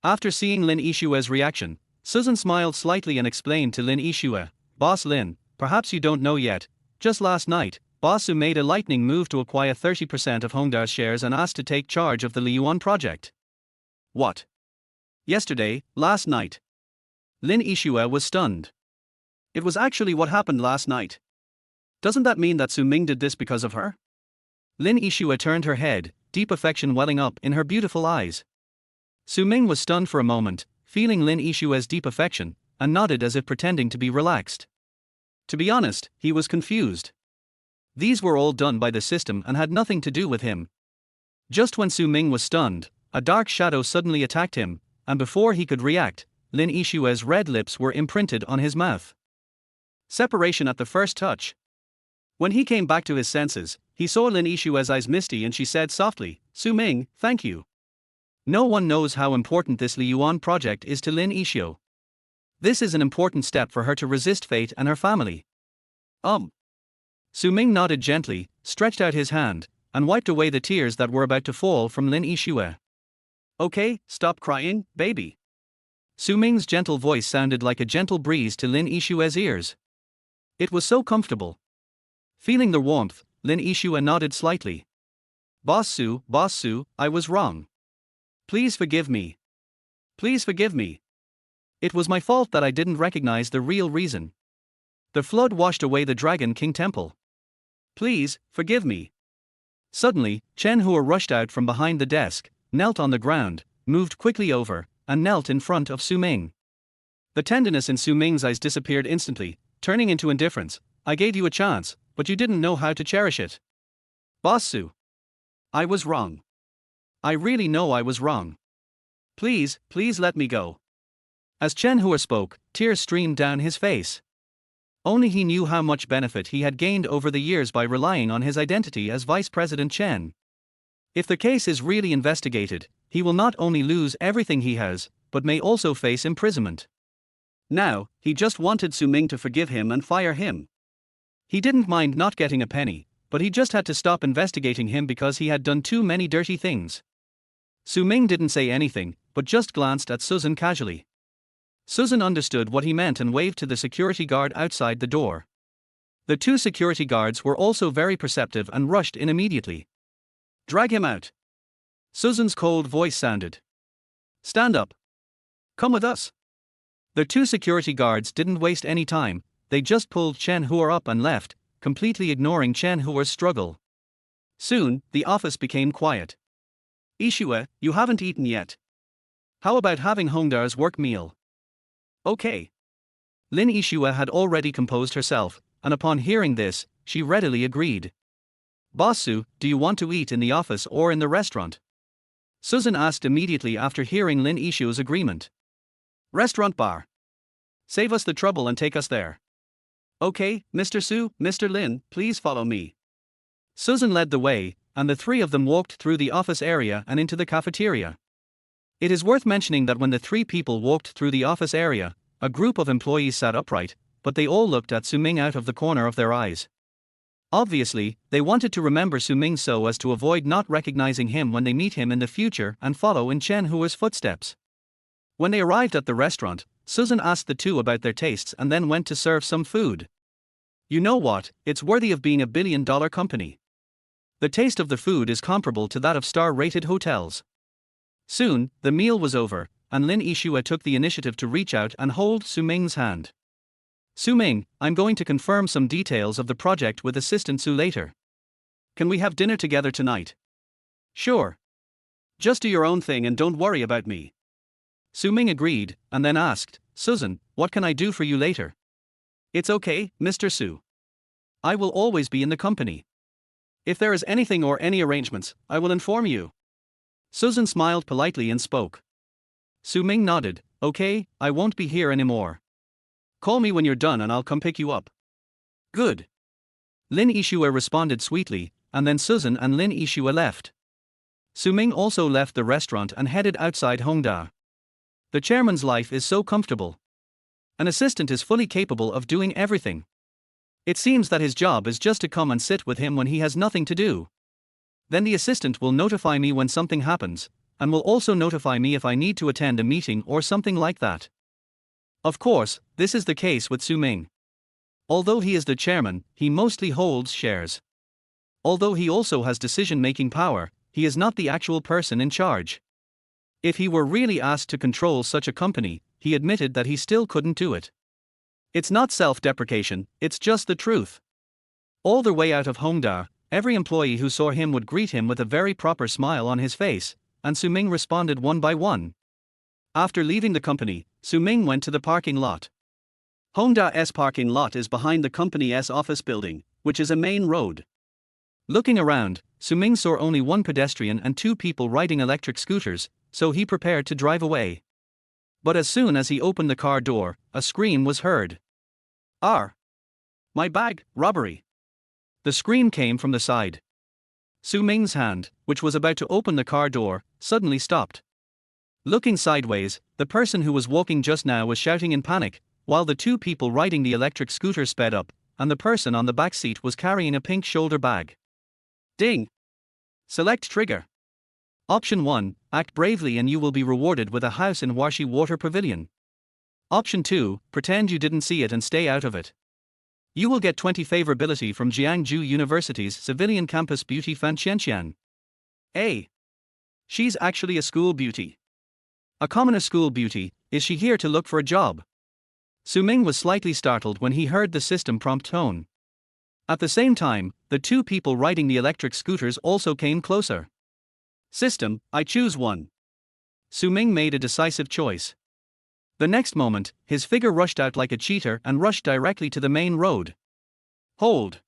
After seeing Lin Yixue's reaction, Susan smiled slightly and explained to Lin Yixue, Boss Lin, perhaps you don't know yet, just last night, Boss Su made a lightning move to acquire 30% of Hongda's shares and asked to take charge of the Liyuan project. What? Yesterday, last night. Lin Yixue was stunned. It was actually what happened last night. Doesn't that mean that Su Ming did this because of her? Lin Yixue turned her head, deep affection welling up in her beautiful eyes. Su Ming was stunned for a moment, feeling Lin Yixue's deep affection, and nodded as if pretending to be relaxed. To be honest, he was confused. These were all done by the system and had nothing to do with him. Just when Su Ming was stunned, a dark shadow suddenly attacked him, and before he could react, Lin Yixue's red lips were imprinted on his mouth. Separation at the first touch. When he came back to his senses, he saw Lin Yixue's eyes misty and she said softly, "Su Ming, thank you." No one knows how important this Liyuan project is to Lin Yixue. This is an important step for her to resist fate and her family. Su Ming nodded gently, stretched out his hand, and wiped away the tears that were about to fall from Lin Yixue. "Okay, stop crying, baby." Su Ming's gentle voice sounded like a gentle breeze to Lin Yixue's ears. It was so comfortable. Feeling the warmth, Lin Yixue nodded slightly. Boss Su, I was wrong. Please forgive me. Please forgive me. It was my fault that I didn't recognize the real reason. The flood washed away the Dragon King Temple. Please, forgive me." Suddenly, Chen Hua rushed out from behind the desk, knelt on the ground, moved quickly over, and knelt in front of Su Ming. The tenderness in Su Ming's eyes disappeared instantly, turning into indifference. "I gave you a chance, but you didn't know how to cherish it. Boss Su. I was wrong. I really know I was wrong. Please let me go." As Chen Hua spoke, tears streamed down his face. Only he knew how much benefit he had gained over the years by relying on his identity as Vice President Chen. If the case is really investigated, he will not only lose everything he has, but may also face imprisonment. Now, he just wanted Su Ming to forgive him and fire him. He didn't mind not getting a penny, but he just had to stop investigating him because he had done too many dirty things. Su Ming didn't say anything, but just glanced at Susan casually. Susan understood what he meant and waved to the security guard outside the door. The two security guards were also very perceptive and rushed in immediately. "Drag him out." Susan's cold voice sounded. "Stand up. Come with us." The two security guards didn't waste any time, they just pulled Chen Hua up and left, completely ignoring Chen Hua's struggle. Soon, the office became quiet. "Yixue, you haven't eaten yet. How about having Hongda's work meal?" "Okay." Lin Yixue had already composed herself, and upon hearing this, she readily agreed. "Boss Su, do you want to eat in the office or in the restaurant?" Susan asked immediately after hearing Lin Yixue's agreement. "Restaurant bar. Save us the trouble and take us there." "Okay, Mr. Su, Mr. Lin, please follow me." Susan led the way, and the three of them walked through the office area and into the cafeteria. It is worth mentioning that when the three people walked through the office area, a group of employees sat upright, but they all looked at Su Ming out of the corner of their eyes. Obviously, they wanted to remember Su Ming so as to avoid not recognizing him when they meet him in the future and follow in Chen Hua's footsteps. When they arrived at the restaurant, Susan asked the two about their tastes and then went to serve some food. "You know what, it's worthy of being a billion-dollar company. The taste of the food is comparable to that of star-rated hotels." Soon, the meal was over, and Lin Yixue took the initiative to reach out and hold Su Ming's hand. "Su Ming, I'm going to confirm some details of the project with Assistant Su later. Can we have dinner together tonight?" "Sure. Just do your own thing and don't worry about me." Su Ming agreed, and then asked, "Susan, what can I do for you later?" "It's okay, Mr. Su. I will always be in the company. If there is anything or any arrangements, I will inform you." Susan smiled politely and spoke. Su Ming nodded. "Okay, I won't be here anymore. Call me when you're done and I'll come pick you up." "Good." Lin Yixue responded sweetly, and then Susan and Lin Yixue left. Su Ming also left the restaurant and headed outside Hongda. The chairman's life is so comfortable. An assistant is fully capable of doing everything. It seems that his job is just to come and sit with him when he has nothing to do. Then the assistant will notify me when something happens, and will also notify me if I need to attend a meeting or something like that. Of course, this is the case with Su Ming. Although he is the chairman, he mostly holds shares. Although he also has decision-making power, he is not the actual person in charge. If he were really asked to control such a company, he admitted that he still couldn't do it. It's not self-deprecation, it's just the truth. All the way out of Hongda, every employee who saw him would greet him with a very proper smile on his face, and Su Ming responded one by one. After leaving the company, Su Ming went to the parking lot. Hongda's parking lot is behind the company's office building, which is a main road. Looking around, Su Ming saw only one pedestrian and two people riding electric scooters, so he prepared to drive away. But as soon as he opened the car door, a scream was heard. "Ah! My bag, robbery!" The scream came from the side. Su Ming's hand, which was about to open the car door, suddenly stopped. Looking sideways, the person who was walking just now was shouting in panic, while the two people riding the electric scooter sped up, and the person on the back seat was carrying a pink shoulder bag. Ding! Select trigger. Option 1, act bravely and you will be rewarded with a house in Warshi Water Pavilion. Option 2, pretend you didn't see it and stay out of it. You will get 20 favorability from Jiangsu University's civilian campus beauty Fan Qianqian. A. She's actually a school beauty. A commoner school beauty, is she here to look for a job? Su Ming was slightly startled when he heard the system prompt tone. At the same time, the two people riding the electric scooters also came closer. System, I choose one. Su Ming made a decisive choice. The next moment, his figure rushed out like a cheetah and rushed directly to the main road. Hold!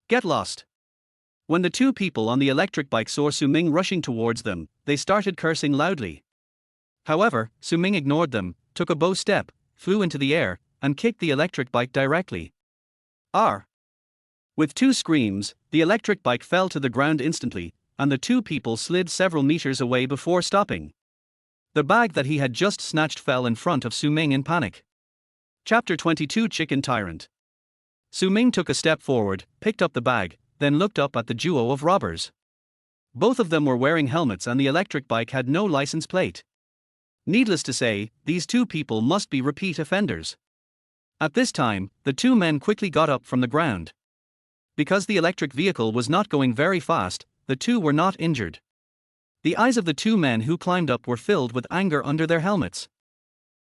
Get lost! When the two people on the electric bike saw Su Ming rushing towards them, they started cursing loudly. However, Su Ming ignored them, took a bow step, flew into the air, and kicked the electric bike directly. R. With two screams, the electric bike fell to the ground instantly, and the two people slid several meters away before stopping. The bag that he had just snatched fell in front of Su Ming in panic. Chapter 22 Chicken Tyrant. Su Ming took a step forward, picked up the bag, then looked up at the duo of robbers. Both of them were wearing helmets and the electric bike had no license plate. Needless to say, these two people must be repeat offenders. At this time, the two men quickly got up from the ground. Because the electric vehicle was not going very fast, the two were not injured. The eyes of the two men who climbed up were filled with anger under their helmets.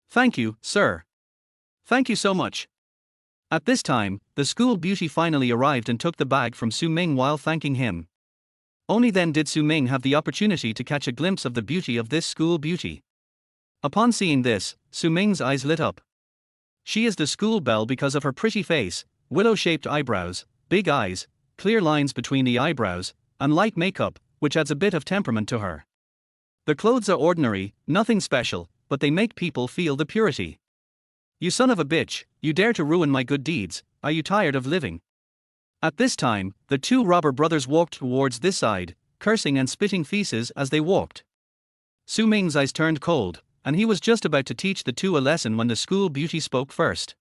Thank you, sir. Thank you so much. At this time, the school beauty finally arrived and took the bag from Su Ming while thanking him. Only then did Su Ming have the opportunity to catch a glimpse of the beauty of this school beauty. Upon seeing this, Su Ming's eyes lit up. She is the school belle because of her pretty face, willow-shaped eyebrows, big eyes, clear lines between the eyebrows, and light makeup, which adds a bit of temperament to her. The clothes are ordinary, nothing special, but they make people feel the purity. You son of a bitch, you dare to ruin my good deeds, are you tired of living? At this time, the two robber brothers walked towards this side, cursing and spitting feces as they walked. Su Ming's eyes turned cold, and he was just about to teach the two a lesson when the school beauty spoke first.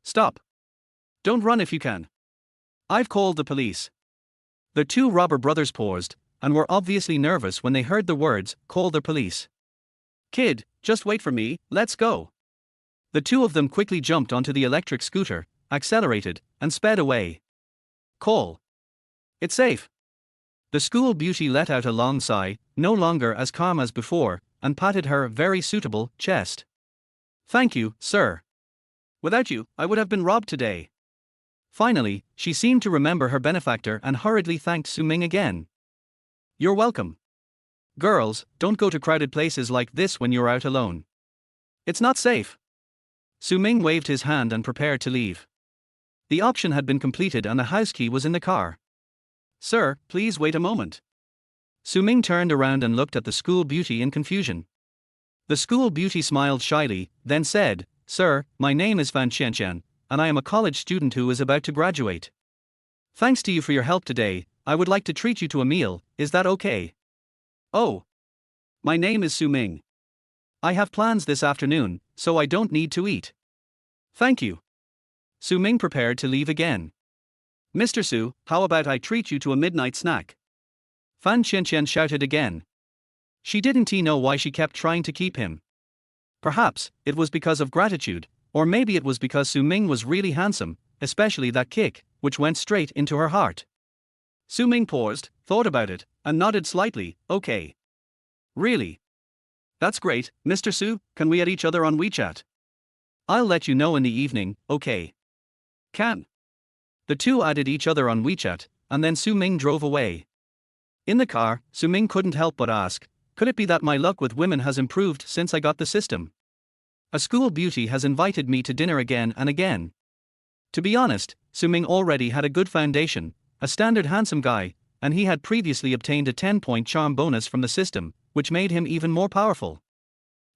Stop. Don't run if you can. I've called the police. The two robber brothers paused, and were obviously nervous when they heard the words, call the police. Kid, just wait for me, let's go. The two of them quickly jumped onto the electric scooter, accelerated, and sped away. Call. It's safe. The school beauty let out a long sigh, no longer as calm as before, and patted her very suitable chest. Thank you, sir. Without you, I would have been robbed today. Finally, she seemed to remember her benefactor and hurriedly thanked Su Ming again. You're welcome. Girls, don't go to crowded places like this when you're out alone. It's not safe. Su Ming waved his hand and prepared to leave. The auction had been completed and the house key was in the car. Sir, please wait a moment. Su Ming turned around and looked at the school beauty in confusion. The school beauty smiled shyly, then said, Sir, my name is Fan Qianqian, and I am a college student who is about to graduate. Thanks to you for your help today, I would like to treat you to a meal, is that okay? Oh. My name is Su Ming. I have plans this afternoon, so I don't need to eat. Thank you. Su Ming prepared to leave again. Mr. Su, how about I treat you to a midnight snack? Fan Qianqian shouted again. She didn't know why she kept trying to keep him. Perhaps it was because of gratitude, or maybe it was because Su Ming was really handsome, especially that kick, which went straight into her heart. Su Ming paused, thought about it, and nodded slightly. Okay. Really? That's great, Mr. Su, can we add each other on WeChat? I'll let you know in the evening, okay? Can. The two added each other on WeChat, and then Su Ming drove away. In the car, Su Ming couldn't help but ask, could it be that my luck with women has improved since I got the system? A school beauty has invited me to dinner again and again. To be honest, Su Ming already had a good foundation, a standard handsome guy, and he had previously obtained a 10-point charm bonus from the system, which made him even more powerful.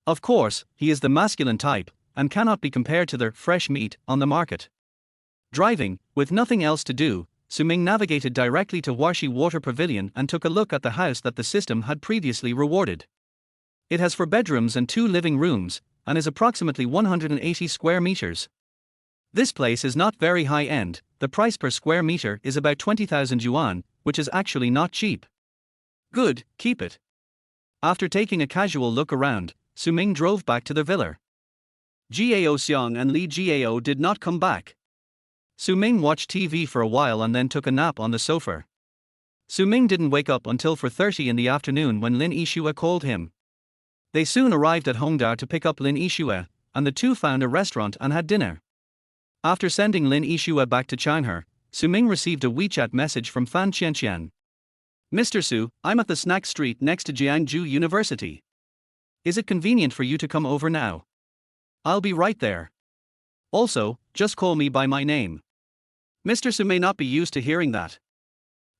Of course, he is the masculine type, and cannot be compared to the fresh meat on the market. Driving, with nothing else to do, Su Ming navigated directly to Warshi Water Pavilion and took a look at the house that the system had previously rewarded. It has 4 bedrooms and 2 living rooms, and is approximately 180 square meters. This place is not very high-end, the price per square meter is about 20,000 yuan, which is actually not cheap. Good, keep it. After taking a casual look around, Su Ming drove back to the villa. Gao Xiang and Li Gao did not come back. Su Ming watched TV for a while and then took a nap on the sofa. Su Ming didn't wake up until 4:30 in the afternoon when Lin Yixue called him. They soon arrived at Hongda to pick up Lin Yixue, and the two found a restaurant and had dinner. After sending Lin Yixue back to Shanghai, Su Ming received a WeChat message from Fan Qianqian. Mr. Su, I'm at the snack street next to Jiangju University. Is it convenient for you to come over now? I'll be right there. Also, just call me by my name. Mr. Su may not be used to hearing that.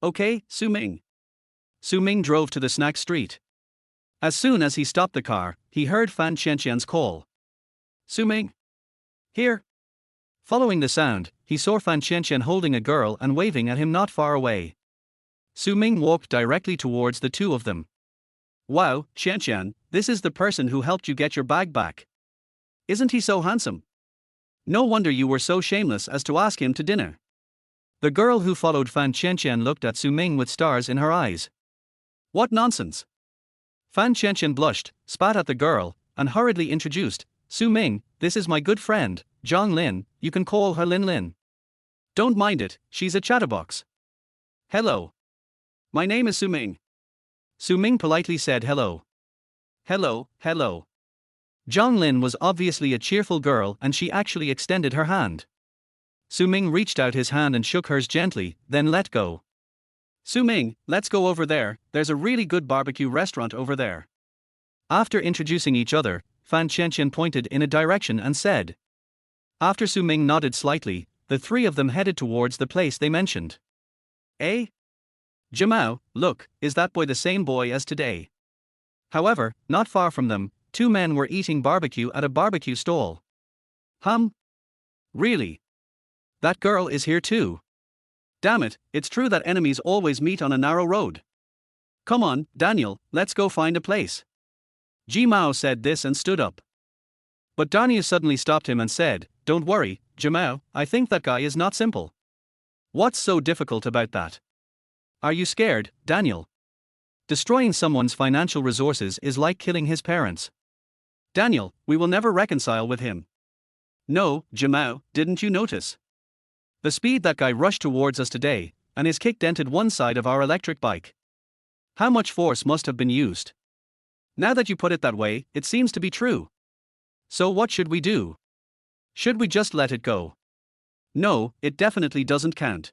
Okay, Su Ming. Su Ming drove to the snack street. As soon as he stopped the car, he heard Fan Qianqian's call. Su Ming. Here. Following the sound, he saw Fan Qianqian holding a girl and waving at him not far away. Su Ming walked directly towards the two of them. Wow, Qianqian, this is the person who helped you get your bag back. Isn't he so handsome? No wonder you were so shameless as to ask him to dinner. The girl who followed Fan Qianqian looked at Su Ming with stars in her eyes. What nonsense! Fan Qianqian blushed, spat at the girl, and hurriedly introduced, Su Ming, this is my good friend, Zhang Lin, you can call her Lin Lin. Don't mind it, she's a chatterbox. Hello. My name is Su Ming. Su Ming politely said hello. Hello, hello. Zhang Lin was obviously a cheerful girl and she actually extended her hand. Su Ming reached out his hand and shook hers gently, then let go. Su Ming, let's go over there, there's a really good barbecue restaurant over there. After introducing each other, Fan Qianqian pointed in a direction and said. After Su Ming nodded slightly, the three of them headed towards the place they mentioned. Eh? Jamao, look, is that boy the same boy as today? However, not far from them, 2 men were eating barbecue at a barbecue stall. Really? That girl is here too. Damn it, it's true that enemies always meet on a narrow road. Come on, Daniel, let's go find a place. Ji Mao said this and stood up. But Daniel suddenly stopped him and said, don't worry, Jamao, I think that guy is not simple. What's so difficult about that? Are you scared, Daniel? Destroying someone's financial resources is like killing his parents. Daniel, we will never reconcile with him. No, Jamao, didn't you notice? The speed that guy rushed towards us today, and his kick dented one side of our electric bike. How much force must have been used? Now that you put it that way, it seems to be true. So what should we do? Should we just let it go? No, it definitely doesn't count.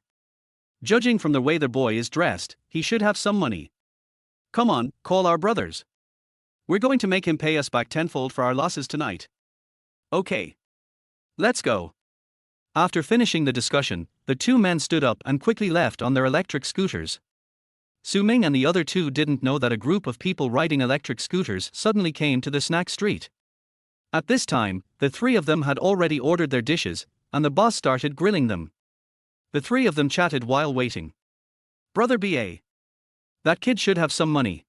Judging from the way the boy is dressed, he should have some money. Come on, call our brothers. We're going to make him pay us back tenfold for our losses tonight. Okay. Let's go. After finishing the discussion, the 2 men stood up and quickly left on their electric scooters. Su Ming and the other 2 didn't know that a group of people riding electric scooters suddenly came to the snack street. At this time, the 3 of them had already ordered their dishes, and the boss started grilling them. The 3 of them chatted while waiting. Brother B.A. That kid should have some money.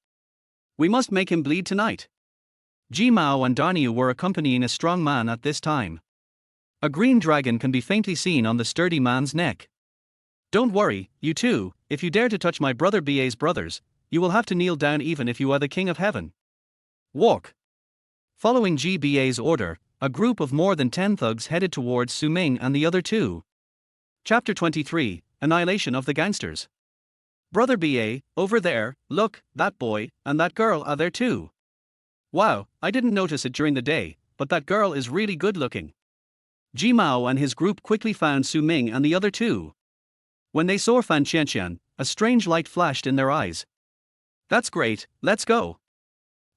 We must make him bleed tonight. Ji Mao and Daniel were accompanying a strong man at this time. A green dragon can be faintly seen on the sturdy man's neck. Don't worry, you two, if you dare to touch my brother B.A.'s brothers, you will have to kneel down even if you are the king of heaven. Walk. Following GBA's order, a group of more than 10 thugs headed towards Su Ming and the other 2. Chapter 23, Annihilation of the Gangsters. Brother BA, over there, look, that boy, and that girl are there too. Wow, I didn't notice it during the day, but that girl is really good looking. Ji Mao and his group quickly found Su Ming and the other two. When they saw Fan Qianqian, a strange light flashed in their eyes. That's great, let's go.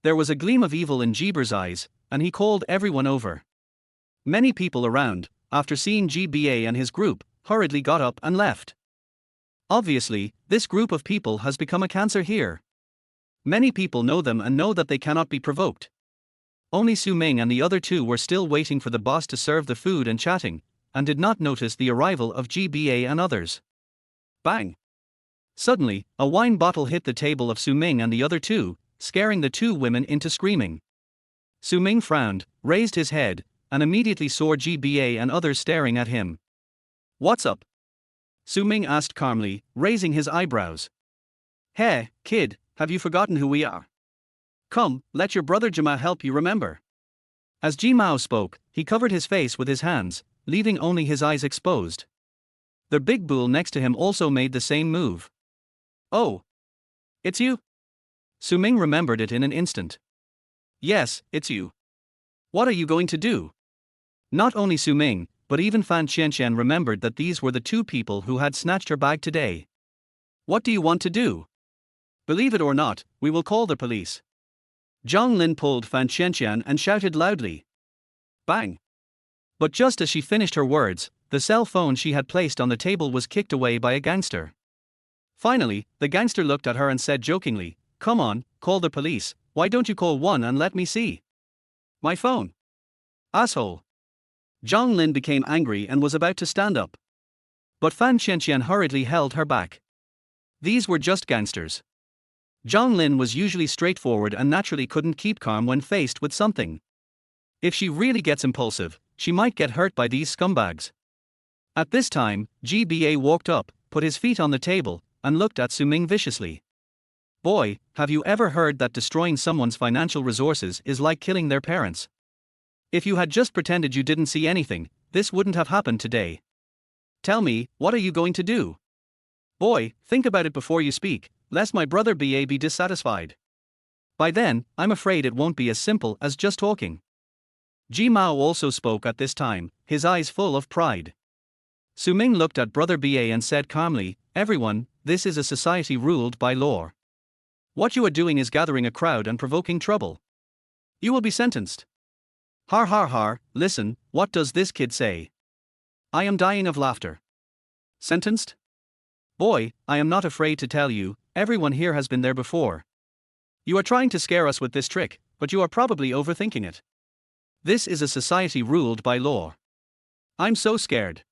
There was a gleam of evil in Jeeber's eyes, and he called everyone over. Many people around, after seeing GBA and his group, hurriedly got up and left. Obviously, this group of people has become a cancer here. Many people know them and know that they cannot be provoked. Only Su Ming and the other two were still waiting for the boss to serve the food and chatting, and did not notice the arrival of GBA and others. Bang! Suddenly, a wine bottle hit the table of Su Ming and the other two, scaring the two women into screaming. Su Ming frowned, raised his head, and immediately saw GBA and others staring at him. What's up? Su Ming asked calmly, raising his eyebrows. Hey, kid, have you forgotten who we are? Come, let your brother Jima help you remember. As Ji Mao spoke, he covered his face with his hands, leaving only his eyes exposed. The big bull next to him also made the same move. Oh. It's you? Su Ming remembered it in an instant. Yes, it's you. What are you going to do? Not only Su Ming, but even Fan Qianqian remembered that these were the two people who had snatched her bag today. What do you want to do? Believe it or not, we will call the police. Zhang Lin pulled Fan Qianqian and shouted loudly. Bang! But just as she finished her words, the cell phone she had placed on the table was kicked away by a gangster. Finally, the gangster looked at her and said jokingly, Come on, call the police, why don't you call one and let me see? My phone. Asshole. Zhang Lin became angry and was about to stand up. But Fan Qianqian hurriedly held her back. These were just gangsters. Zhang Lin was usually straightforward and naturally couldn't keep calm when faced with something. If she really gets impulsive, she might get hurt by these scumbags. At this time, GBA walked up, put his feet on the table, and looked at Su Ming viciously. Boy, have you ever heard that destroying someone's financial resources is like killing their parents? If you had just pretended you didn't see anything, this wouldn't have happened today. Tell me, what are you going to do? Boy, think about it before you speak, lest my brother BA be dissatisfied. By then, I'm afraid it won't be as simple as just talking. Ji Mao also spoke at this time, his eyes full of pride. Su Ming looked at brother BA and said calmly, Everyone, this is a society ruled by law. What you are doing is gathering a crowd and provoking trouble. You will be sentenced. Har har har, listen, what does this kid say? I am dying of laughter. Sentenced? Boy, I am not afraid to tell you, everyone here has been there before. You are trying to scare us with this trick, but you are probably overthinking it. This is a society ruled by law. I'm so scared.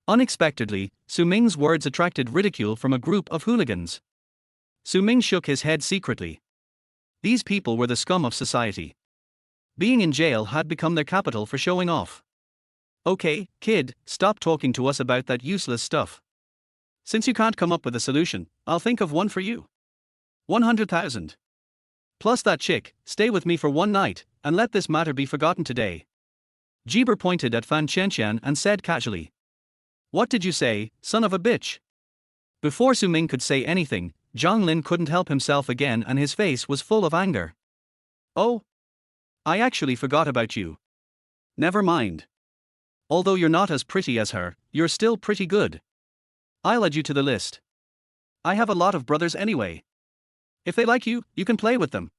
Unexpectedly, Su Ming's words attracted ridicule from a group of hooligans. Su Ming shook his head secretly. These people were the scum of society. Being in jail had become their capital for showing off. Okay, kid, stop talking to us about that useless stuff. Since you can't come up with a solution, I'll think of one for you. 100,000. Plus that chick, stay with me for one night, and let this matter be forgotten today. Jeeber pointed at Fan Qianqian and said casually. What did you say, son of a bitch? Before Su Ming could say anything, Zhang Lin couldn't help himself again and his face was full of anger. Oh? I actually forgot about you. Never mind. Although you're not as pretty as her, you're still pretty good. I'll add you to the list. I have a lot of brothers anyway. If they like you, you can play with them.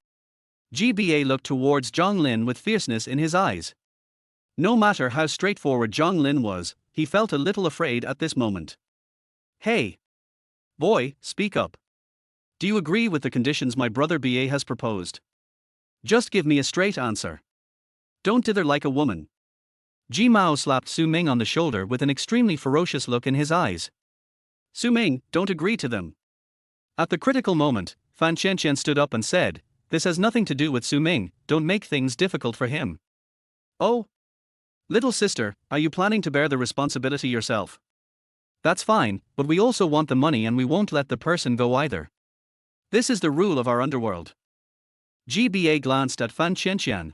GBA looked towards Zhang Lin with fierceness in his eyes. No matter how straightforward Zhang Lin was, he felt a little afraid at this moment. Hey! Boy, speak up. Do you agree with the conditions my brother BA has proposed? Just give me a straight answer. Don't dither like a woman. Ji Mao slapped Su Ming on the shoulder with an extremely ferocious look in his eyes. Su Ming, don't agree to them. At the critical moment, Fan Qianqian stood up and said, This has nothing to do with Su Ming, don't make things difficult for him. Oh? Little sister, are you planning to bear the responsibility yourself? That's fine, but we also want the money and we won't let the person go either. This is the rule of our underworld. GBA glanced at Fan Qianqian.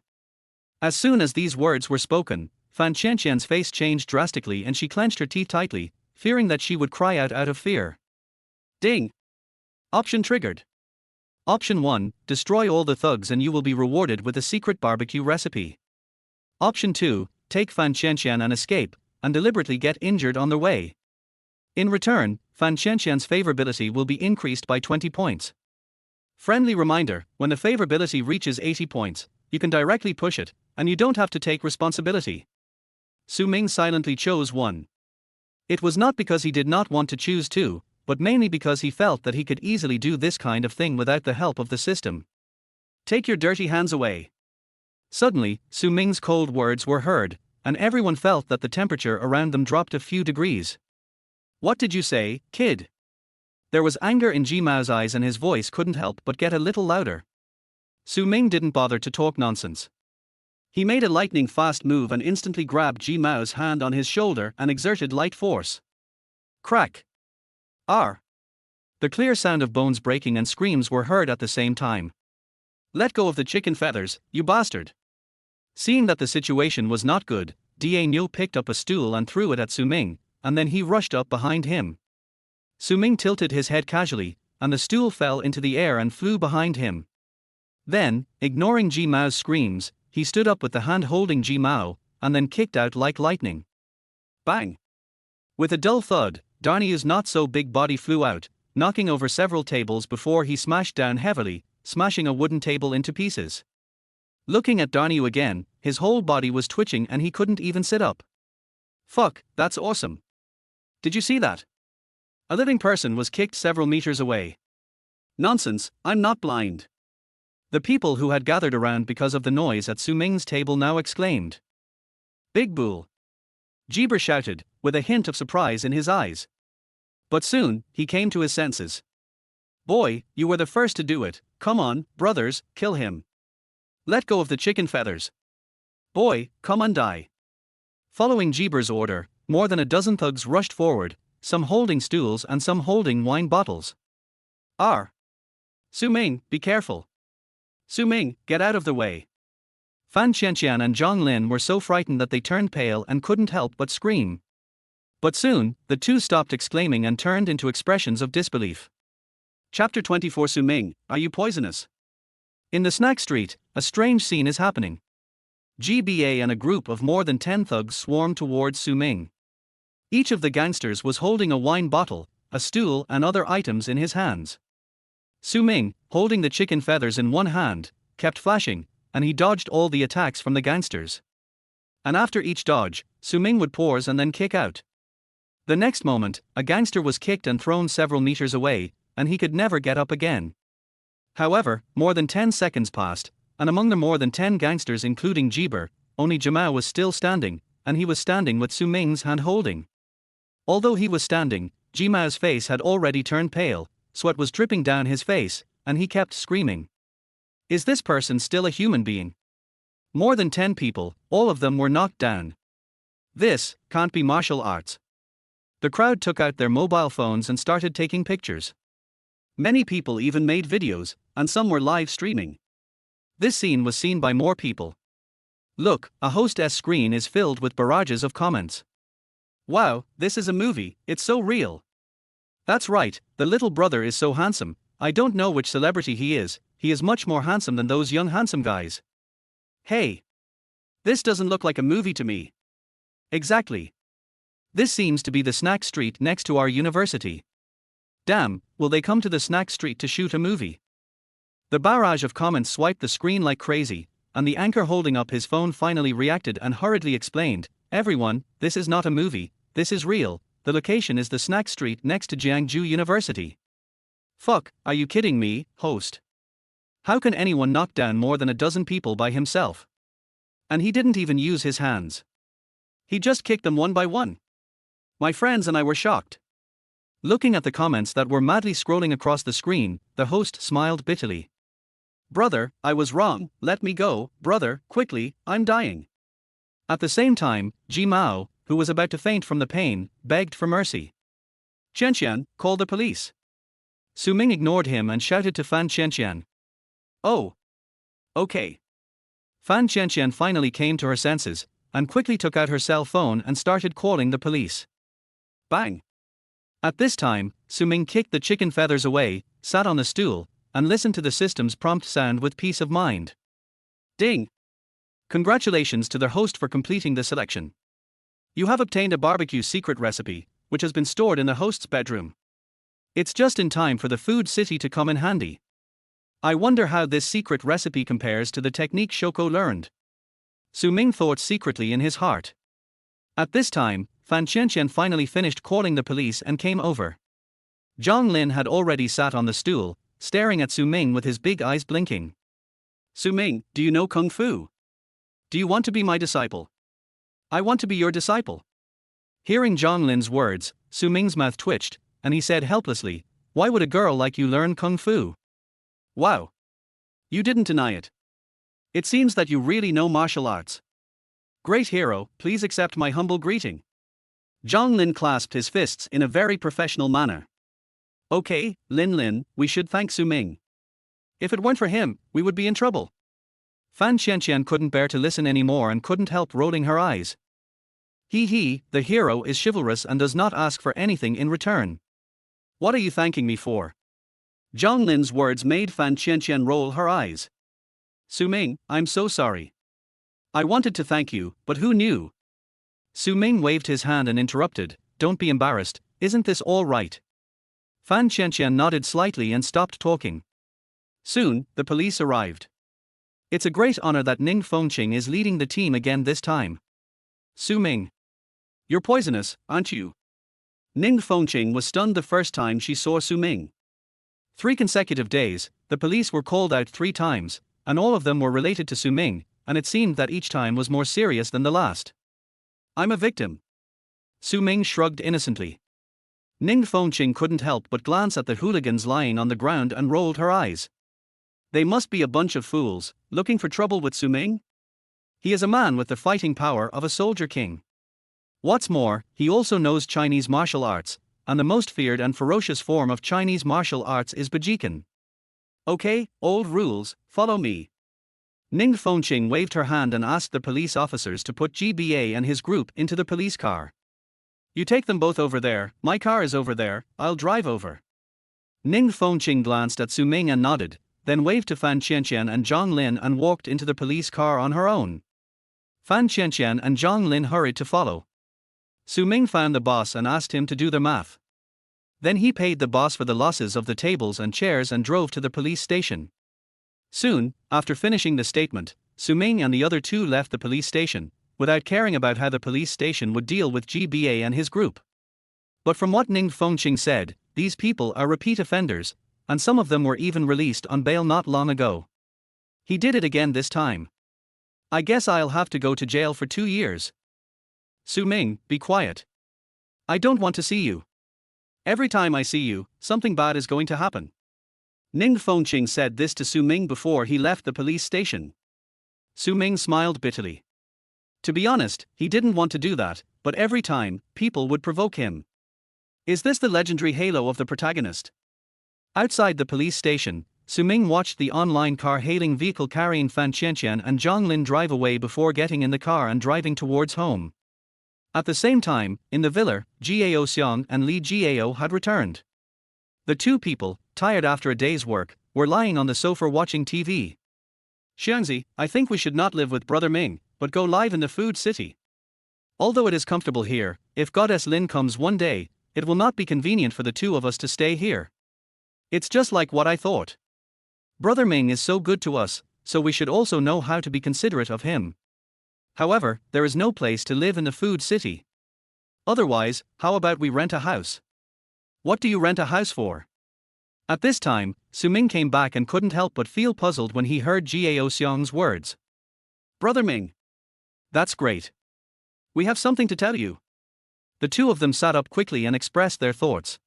As soon as these words were spoken, Fan Qianqian's face changed drastically and she clenched her teeth tightly, fearing that she would cry out of fear. Ding! Option triggered. Option 1, destroy all the thugs and you will be rewarded with a secret barbecue recipe. Option 2, take Fan Qianqian and escape, and deliberately get injured on the way. In return, Fan Qianqian's favorability will be increased by 20 points. Friendly reminder, when the favorability reaches 80 points, you can directly push it, and you don't have to take responsibility. Su Ming silently chose 1. It was not because he did not want to choose 2, but mainly because he felt that he could easily do this kind of thing without the help of the system. Take your dirty hands away. Suddenly, Su Ming's cold words were heard, and everyone felt that the temperature around them dropped a few degrees. What did you say, kid? There was anger in Ji Mao's eyes and his voice couldn't help but get a little louder. Su Ming didn't bother to talk nonsense. He made a lightning-fast move and instantly grabbed Ji Mao's hand on his shoulder and exerted light force. Crack! R. The clear sound of bones breaking and screams were heard at the same time. Let go of the chicken feathers, you bastard! Seeing that the situation was not good, Da Niu picked up a stool and threw it at Su Ming, and then he rushed up behind him. Su Ming tilted his head casually, and the stool fell into the air and flew behind him. Then, ignoring Ji Mao's screams, he stood up with the hand holding Ji Mao, and then kicked out like lightning. Bang! With a dull thud, Darniu's not-so-big body flew out, knocking over several tables before he smashed down heavily, smashing a wooden table into pieces. Looking at Darniu again, his whole body was twitching and he couldn't even sit up. Fuck, that's awesome. Did you see that? A living person was kicked several meters away. Nonsense, I'm not blind. The people who had gathered around because of the noise at Su Ming's table now exclaimed. Big bull! Jeeber shouted, with a hint of surprise in his eyes. But soon, he came to his senses. Boy, you were the first to do it, come on, brothers, kill him. Let go of the chicken feathers. Boy, come and die. Following Jeeber's order, more than a dozen thugs rushed forward, some holding stools and some holding wine bottles. R. Su Ming, be careful. Su Ming, get out of the way. Fan Qianqian and Zhang Lin were so frightened that they turned pale and couldn't help but scream. But soon, the two stopped exclaiming and turned into expressions of disbelief. Chapter 24 Su Ming, are you poisonous? In the snack street, a strange scene is happening. GBA and a group of more than 10 thugs swarmed towards Su Ming. Each of the gangsters was holding a wine bottle, a stool and other items in his hands. Su Ming, holding the chicken feathers in one hand, kept flashing, and he dodged all the attacks from the gangsters. And after each dodge, Su Ming would pause and then kick out. The next moment, a gangster was kicked and thrown several meters away, and he could never get up again. However, more than 10 seconds passed, and among the more than 10 gangsters including Jeeber, only Jamao was still standing, and he was standing with Su Ming's hand holding. Although he was standing, Jimao's face had already turned pale, sweat was dripping down his face, and he kept screaming. Is this person still a human being? More than 10 people, all of them were knocked down. This can't be martial arts. The crowd took out their mobile phones and started taking pictures. Many people even made videos, and some were live streaming. This scene was seen by more people. Look, a hostess screen is filled with barrages of comments. Wow, this is a movie, it's so real. That's right, the little brother is so handsome, I don't know which celebrity he is much more handsome than those young handsome guys. Hey! This doesn't look like a movie to me. Exactly. This seems to be the snack street next to our university. Damn, will they come to the snack street to shoot a movie? The barrage of comments swiped the screen like crazy, and the anchor holding up his phone finally reacted and hurriedly explained, everyone, this is not a movie, this is real, the location is the snack street next to Jiangju University. Fuck, are you kidding me, host? How can anyone knock down more than a dozen people by himself? And he didn't even use his hands. He just kicked them one by one. My friends and I were shocked. Looking at the comments that were madly scrolling across the screen, the host smiled bitterly. Brother, I was wrong, let me go, brother, quickly, I'm dying. At the same time, Ji Mao, who was about to faint from the pain, begged for mercy. Qianqian, call the police. Su Ming ignored him and shouted to Fan Qianqian. Oh. Okay. Fan Qianqian finally came to her senses, and quickly took out her cell phone and started calling the police. Bang. At this time, Su Ming kicked the chicken feathers away, sat on the stool, and listened to the system's prompt sound with peace of mind. Ding! Congratulations to the host for completing the selection. You have obtained a barbecue secret recipe, which has been stored in the host's bedroom. It's just in time for the food city to come in handy. I wonder how this secret recipe compares to the technique Shoko learned. Su Ming thought secretly in his heart. At this time, Fan Qianqian finally finished calling the police and came over. Zhang Lin had already sat on the stool, staring at Su Ming with his big eyes blinking. Su Ming, do you know Kung Fu? Do you want to be my disciple? I want to be your disciple. Hearing Zhang Lin's words, Su Ming's mouth twitched, and he said helplessly, why would a girl like you learn Kung Fu? Wow. You didn't deny it. It seems that you really know martial arts. Great hero, please accept my humble greeting. Zhang Lin clasped his fists in a very professional manner. Okay, Lin, we should thank Su Ming. If it weren't for him, we would be in trouble. Fan Qianqian couldn't bear to listen anymore and couldn't help rolling her eyes. The hero is chivalrous and does not ask for anything in return. What are you thanking me for? Zhang Lin's words made Fan Qianqian roll her eyes. Su Ming, I'm so sorry. I wanted to thank you, but who knew? Su Ming waved his hand and interrupted, don't be embarrassed, isn't this all right? Fan Qianqian nodded slightly and stopped talking. Soon, the police arrived. It's a great honor that Ning Fengqing is leading the team again this time. Su Ming. You're poisonous, aren't you? Ning Fengqing was stunned the first time she saw Su Ming. 3 consecutive days, the police were called out 3 times, and all of them were related to Su Ming, and it seemed that each time was more serious than the last. I'm a victim. Su Ming shrugged innocently. Ning Fengqing couldn't help but glance at the hooligans lying on the ground and rolled her eyes. They must be a bunch of fools, looking for trouble with Su Ming? He is a man with the fighting power of a soldier king. What's more, he also knows Chinese martial arts, and the most feared and ferocious form of Chinese martial arts is Bajikan. Okay, old rules, follow me. Ning Fengqing waved her hand and asked the police officers to put GBA and his group into the police car. You take them both over there, my car is over there, I'll drive over. Ning Fengqing glanced at Su Ming and nodded, then waved to Fan Qianqian and Zhang Lin and walked into the police car on her own. Fan Qianqian and Zhang Lin hurried to follow. Su Ming found the boss and asked him to do the math. Then he paid the boss for the losses of the tables and chairs and drove to the police station. Soon, after finishing the statement, Su Ming and the other 2 left the police station, without caring about how the police station would deal with GBA and his group. But from what Ning Fengqing said, these people are repeat offenders, and some of them were even released on bail not long ago. He did it again this time. I guess I'll have to go to jail for 2 years. Su Ming, be quiet. I don't want to see you. Every time I see you, something bad is going to happen. Ning Fengqing said this to Su Ming before he left the police station. Su Ming smiled bitterly. To be honest, he didn't want to do that, but every time, people would provoke him. Is this the legendary halo of the protagonist? Outside the police station, Su Ming watched the online car-hailing vehicle carrying Fan Qianqian and Zhang Lin drive away before getting in the car and driving towards home. At the same time, in the villa, Gao Xiang and Li Jiao had returned. The 2 people, tired after a day's work, were lying on the sofa watching TV. Xiangzi, I think we should not live with Brother Ming, but go live in the food city. Although it is comfortable here, if Goddess Lin comes one day, it will not be convenient for the 2 of us to stay here. It's just like what I thought. Brother Ming is so good to us, so we should also know how to be considerate of him. However, there is no place to live in the food city. Otherwise, how about we rent a house? What do you rent a house for? At this time, Su Ming came back and couldn't help but feel puzzled when he heard Gao Xiang's words. Brother Ming. That's great. We have something to tell you. The 2 of them sat up quickly and expressed their thoughts.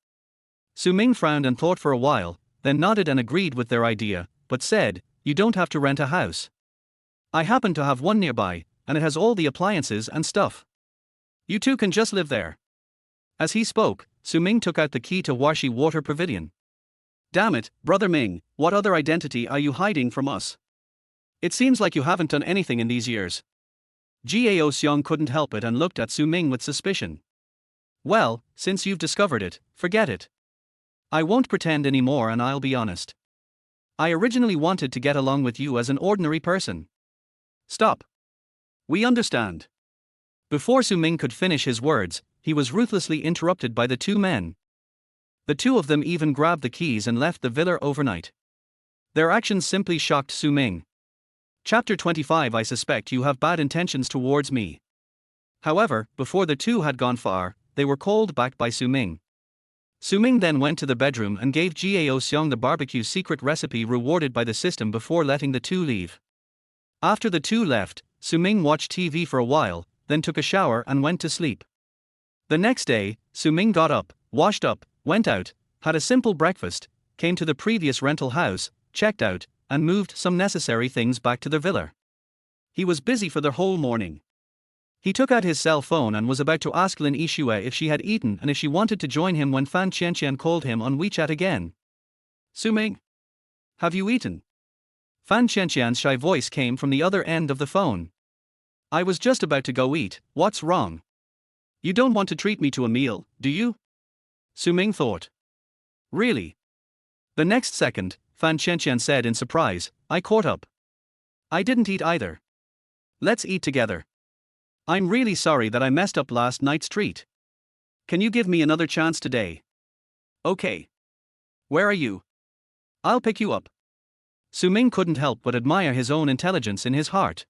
Su Ming frowned and thought for a while, then nodded and agreed with their idea, but said, you don't have to rent a house. I happen to have one nearby, and it has all the appliances and stuff. You 2 can just live there. As he spoke, Su Ming took out the key to Washi Water Pavilion. Damn it, Brother Ming, what other identity are you hiding from us? It seems like you haven't done anything in these years. Gao Xiang couldn't help it and looked at Su Ming with suspicion. Well, since you've discovered it, forget it. I won't pretend anymore and I'll be honest. I originally wanted to get along with you as an ordinary person. Stop. We understand. Before Su Ming could finish his words, he was ruthlessly interrupted by the two men. The two of them even grabbed the keys and left the villa overnight. Their actions simply shocked Su Ming. Chapter 25. I suspect you have bad intentions towards me. However, before the two had gone far, they were called back by Su Ming. Su Ming then went to the bedroom and gave Gao Xiong the barbecue secret recipe rewarded by the system before letting the two leave. After the two left, Su Ming watched TV for a while, then took a shower and went to sleep. The next day, Su Ming got up, washed up, went out, had a simple breakfast, came to the previous rental house, checked out, and moved some necessary things back to the villa. He was busy for the whole morning. He took out his cell phone and was about to ask Lin Yixue if she had eaten and if she wanted to join him when Fan Qianqian called him on WeChat again. Su Ming, have you eaten? Fan Qianqian's shy voice came from the other end of the phone. I was just about to go eat. What's wrong? You don't want to treat me to a meal, do you? Su Ming thought. Really? The next second, Fan Qianqian said in surprise, I caught up. I didn't eat either. Let's eat together. I'm really sorry that I messed up last night's treat. Can you give me another chance today? Okay. Where are you? I'll pick you up. Su Ming couldn't help but admire his own intelligence in his heart.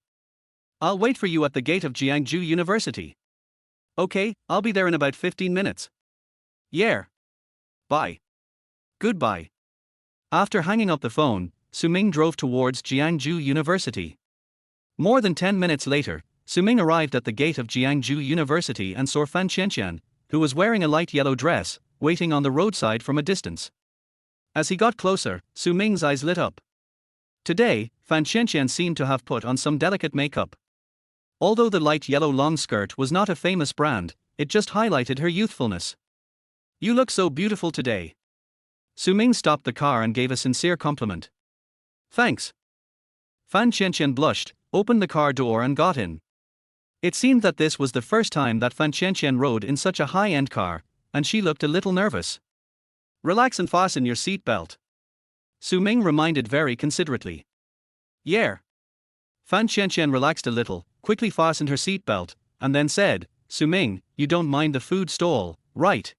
I'll wait for you at the gate of Jiangju University. Okay, I'll be there in about 15 minutes. Yeah. Bye. Goodbye. After hanging up the phone, Su Ming drove towards Jiangju University. More than 10 minutes later, Su Ming arrived at the gate of Jiangju University and saw Fan Qianqian, who was wearing a light yellow dress, waiting on the roadside from a distance. As he got closer, Su Ming's eyes lit up. Today, Fan Qianqian seemed to have put on some delicate makeup. Although the light yellow long skirt was not a famous brand, it just highlighted her youthfulness. You look so beautiful today. Su Ming stopped the car and gave a sincere compliment. Thanks. Fan Qianqian blushed, opened the car door and got in. It seemed that this was the first time that Fan Qianqian rode in such a high-end car, and she looked a little nervous. Relax and fasten your seatbelt. Su Ming reminded very considerately. Yeah. Fan Qianqian relaxed a little, quickly fastened her seatbelt, and then said, Su Ming, you don't mind the food stall, right?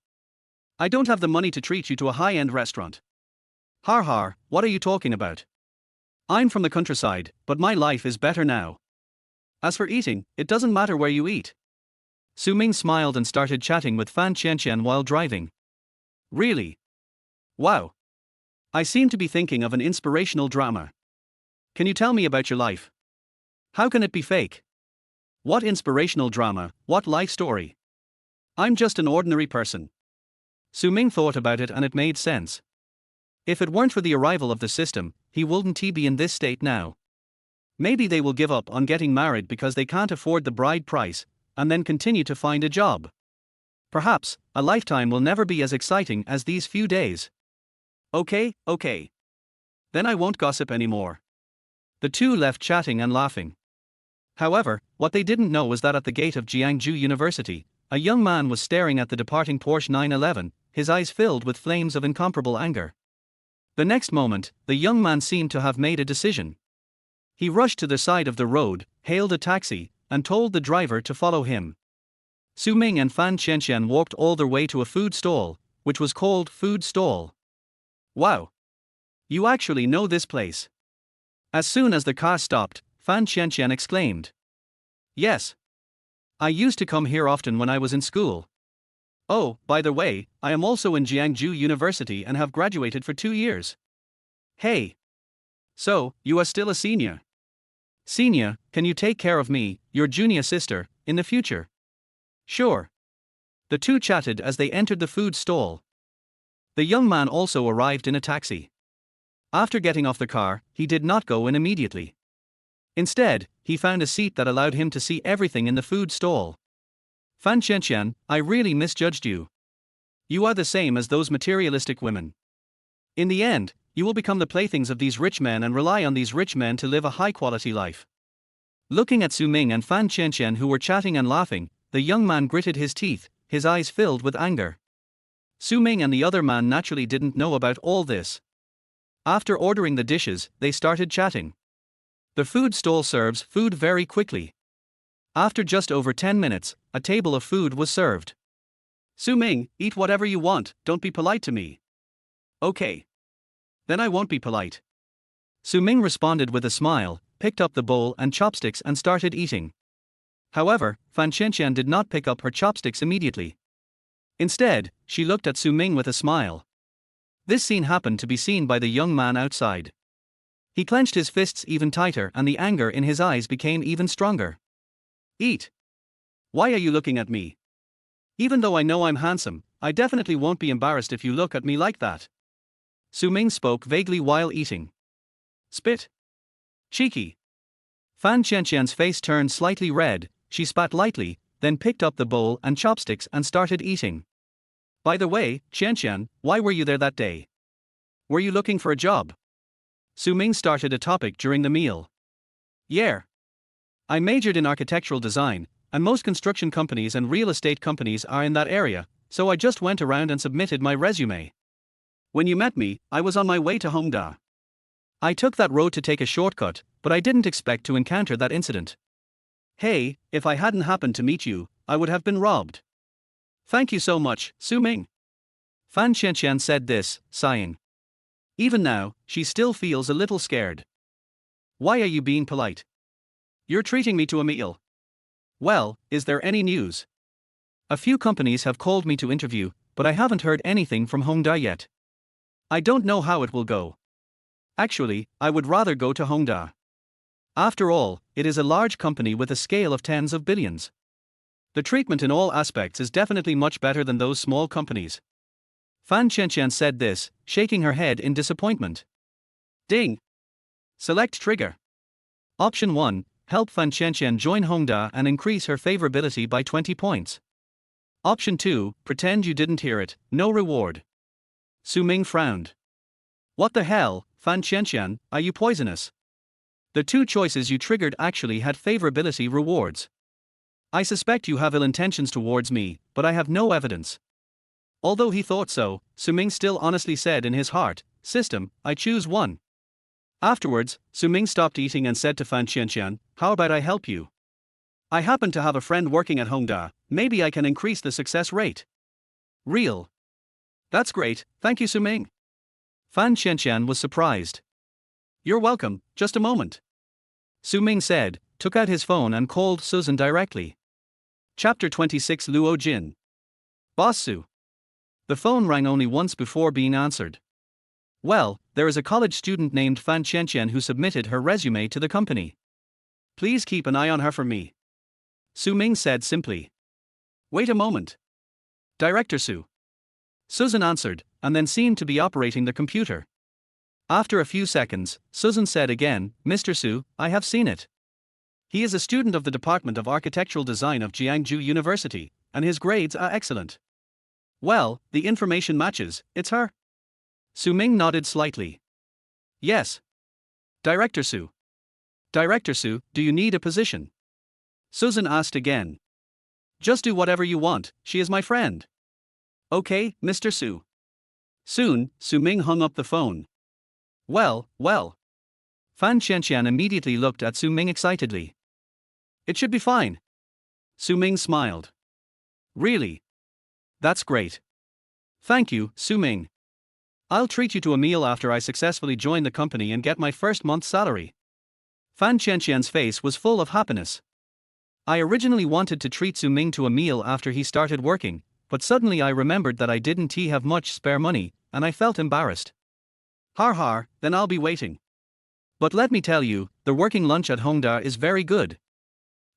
I don't have the money to treat you to a high-end restaurant. Har har, what are you talking about? I'm from the countryside, but my life is better now. As for eating, it doesn't matter where you eat. Su Ming smiled and started chatting with Fan Qianqian while driving. Really? Wow. I seem to be thinking of an inspirational drama. Can you tell me about your life? How can it be fake? What inspirational drama, what life story? I'm just an ordinary person. Su Ming thought about it and it made sense. If it weren't for the arrival of the system, he wouldn't be in this state now. Maybe they will give up on getting married because they can't afford the bride price, and then continue to find a job. Perhaps, a lifetime will never be as exciting as these few days. Okay. Then I won't gossip anymore. The two left chatting and laughing. However, what they didn't know was that at the gate of Jiangju University, a young man was staring at the departing Porsche 911, his eyes filled with flames of incomparable anger. The next moment, the young man seemed to have made a decision. He rushed to the side of the road, hailed a taxi, and told the driver to follow him. Su Ming and Fan Qianqian walked all their way to a food stall, which was called Food Stall. Wow! You actually know this place. As soon as the car stopped, Fan Qianqian exclaimed. Yes. I used to come here often when I was in school. Oh, by the way, I am also in Jiangju University and have graduated for 2 years. Hey. So, you are still a senior? Senior, can you take care of me, your junior sister, in the future? Sure. The two chatted as they entered the food stall. The young man also arrived in a taxi. After getting off the car, he did not go in immediately. Instead, he found a seat that allowed him to see everything in the food stall. Fan Qianqian, I really misjudged you. You are the same as those materialistic women. In the end, you will become the playthings of these rich men and rely on these rich men to live a high-quality life. Looking at Su Ming and Fan Qianqian who were chatting and laughing, the young man gritted his teeth, his eyes filled with anger. Su Ming and the other man naturally didn't know about all this. After ordering the dishes, they started chatting. The food stall serves food very quickly. After just over 10 minutes, a table of food was served. Su Ming, eat whatever you want, don't be polite to me. Okay. Then I won't be polite. Su Ming responded with a smile, picked up the bowl and chopsticks and started eating. However, Fan Qianqian did not pick up her chopsticks immediately. Instead, she looked at Su Ming with a smile. This scene happened to be seen by the young man outside. He clenched his fists even tighter and the anger in his eyes became even stronger. Eat. Why are you looking at me? Even though I know I'm handsome, I definitely won't be embarrassed if you look at me like that. Su Ming spoke vaguely while eating. Spit. Cheeky. Fan Qianqian's face turned slightly red, she spat lightly, then picked up the bowl and chopsticks and started eating. By the way, Qianqian, why were you there that day? Were you looking for a job? Su Ming started a topic during the meal. Yeah. I majored in architectural design, and most construction companies and real estate companies are in that area, so I just went around and submitted my resume. When you met me, I was on my way to Hongda. I took that road to take a shortcut, but I didn't expect to encounter that incident. Hey, if I hadn't happened to meet you, I would have been robbed. Thank you so much, Su Ming. Fan Qianqian said this, sighing. Even now, she still feels a little scared. Why are you being polite? You're treating me to a meal. Well, is there any news? A few companies have called me to interview, but I haven't heard anything from Hongda yet. I don't know how it will go. Actually, I would rather go to Hongda. After all, it is a large company with a scale of tens of billions. The treatment in all aspects is definitely much better than those small companies. Fan Qianqian said this, shaking her head in disappointment. Ding! Select trigger. Option 1. Help Fan Qianqian join Hongda and increase her favorability by 20 points. Option 2. Pretend you didn't hear it, no reward. Su Ming frowned. What the hell, Fan Qianqian, are you poisonous? The two choices you triggered actually had favorability rewards. I suspect you have ill intentions towards me, but I have no evidence. Although he thought so, Su Ming still honestly said in his heart, System, I choose 1. Afterwards, Su Ming stopped eating and said to Fan Qianqian, how about I help you? I happen to have a friend working at Hongda, maybe I can increase the success rate. Real. That's great, thank you Su Ming. Fan Qianqian was surprised. You're welcome, just a moment. Su Ming said, took out his phone and called Susan directly. Chapter 26 Luo Jin. Boss Su. The phone rang only once before being answered. Well, there is a college student named Fan Qianqian who submitted her resume to the company. Please keep an eye on her for me. Su Ming said simply. Wait a moment. Director Su. Susan answered, and then seemed to be operating the computer. After a few seconds, Susan said again, Mr. Su, I have seen it. He is a student of the Department of Architectural Design of Jiangsu University, and his grades are excellent. Well, the information matches, it's her. Su Ming nodded slightly. Yes. Director Su. Director Su, do you need a position? Susan asked again. Just do whatever you want, she is my friend. Okay, Mr. Su. Soon, Su Ming hung up the phone. Well. Fan Qianqian immediately looked at Su Ming excitedly. It should be fine. Su Ming smiled. Really? That's great. Thank you, Su Ming. I'll treat you to a meal after I successfully join the company and get my first month's salary. Fan Qianqian's face was full of happiness. I originally wanted to treat Su Ming to a meal after he started working, but suddenly I remembered that I didn't have much spare money, and I felt embarrassed. Har, then I'll be waiting. But let me tell you, the working lunch at Hongda is very good.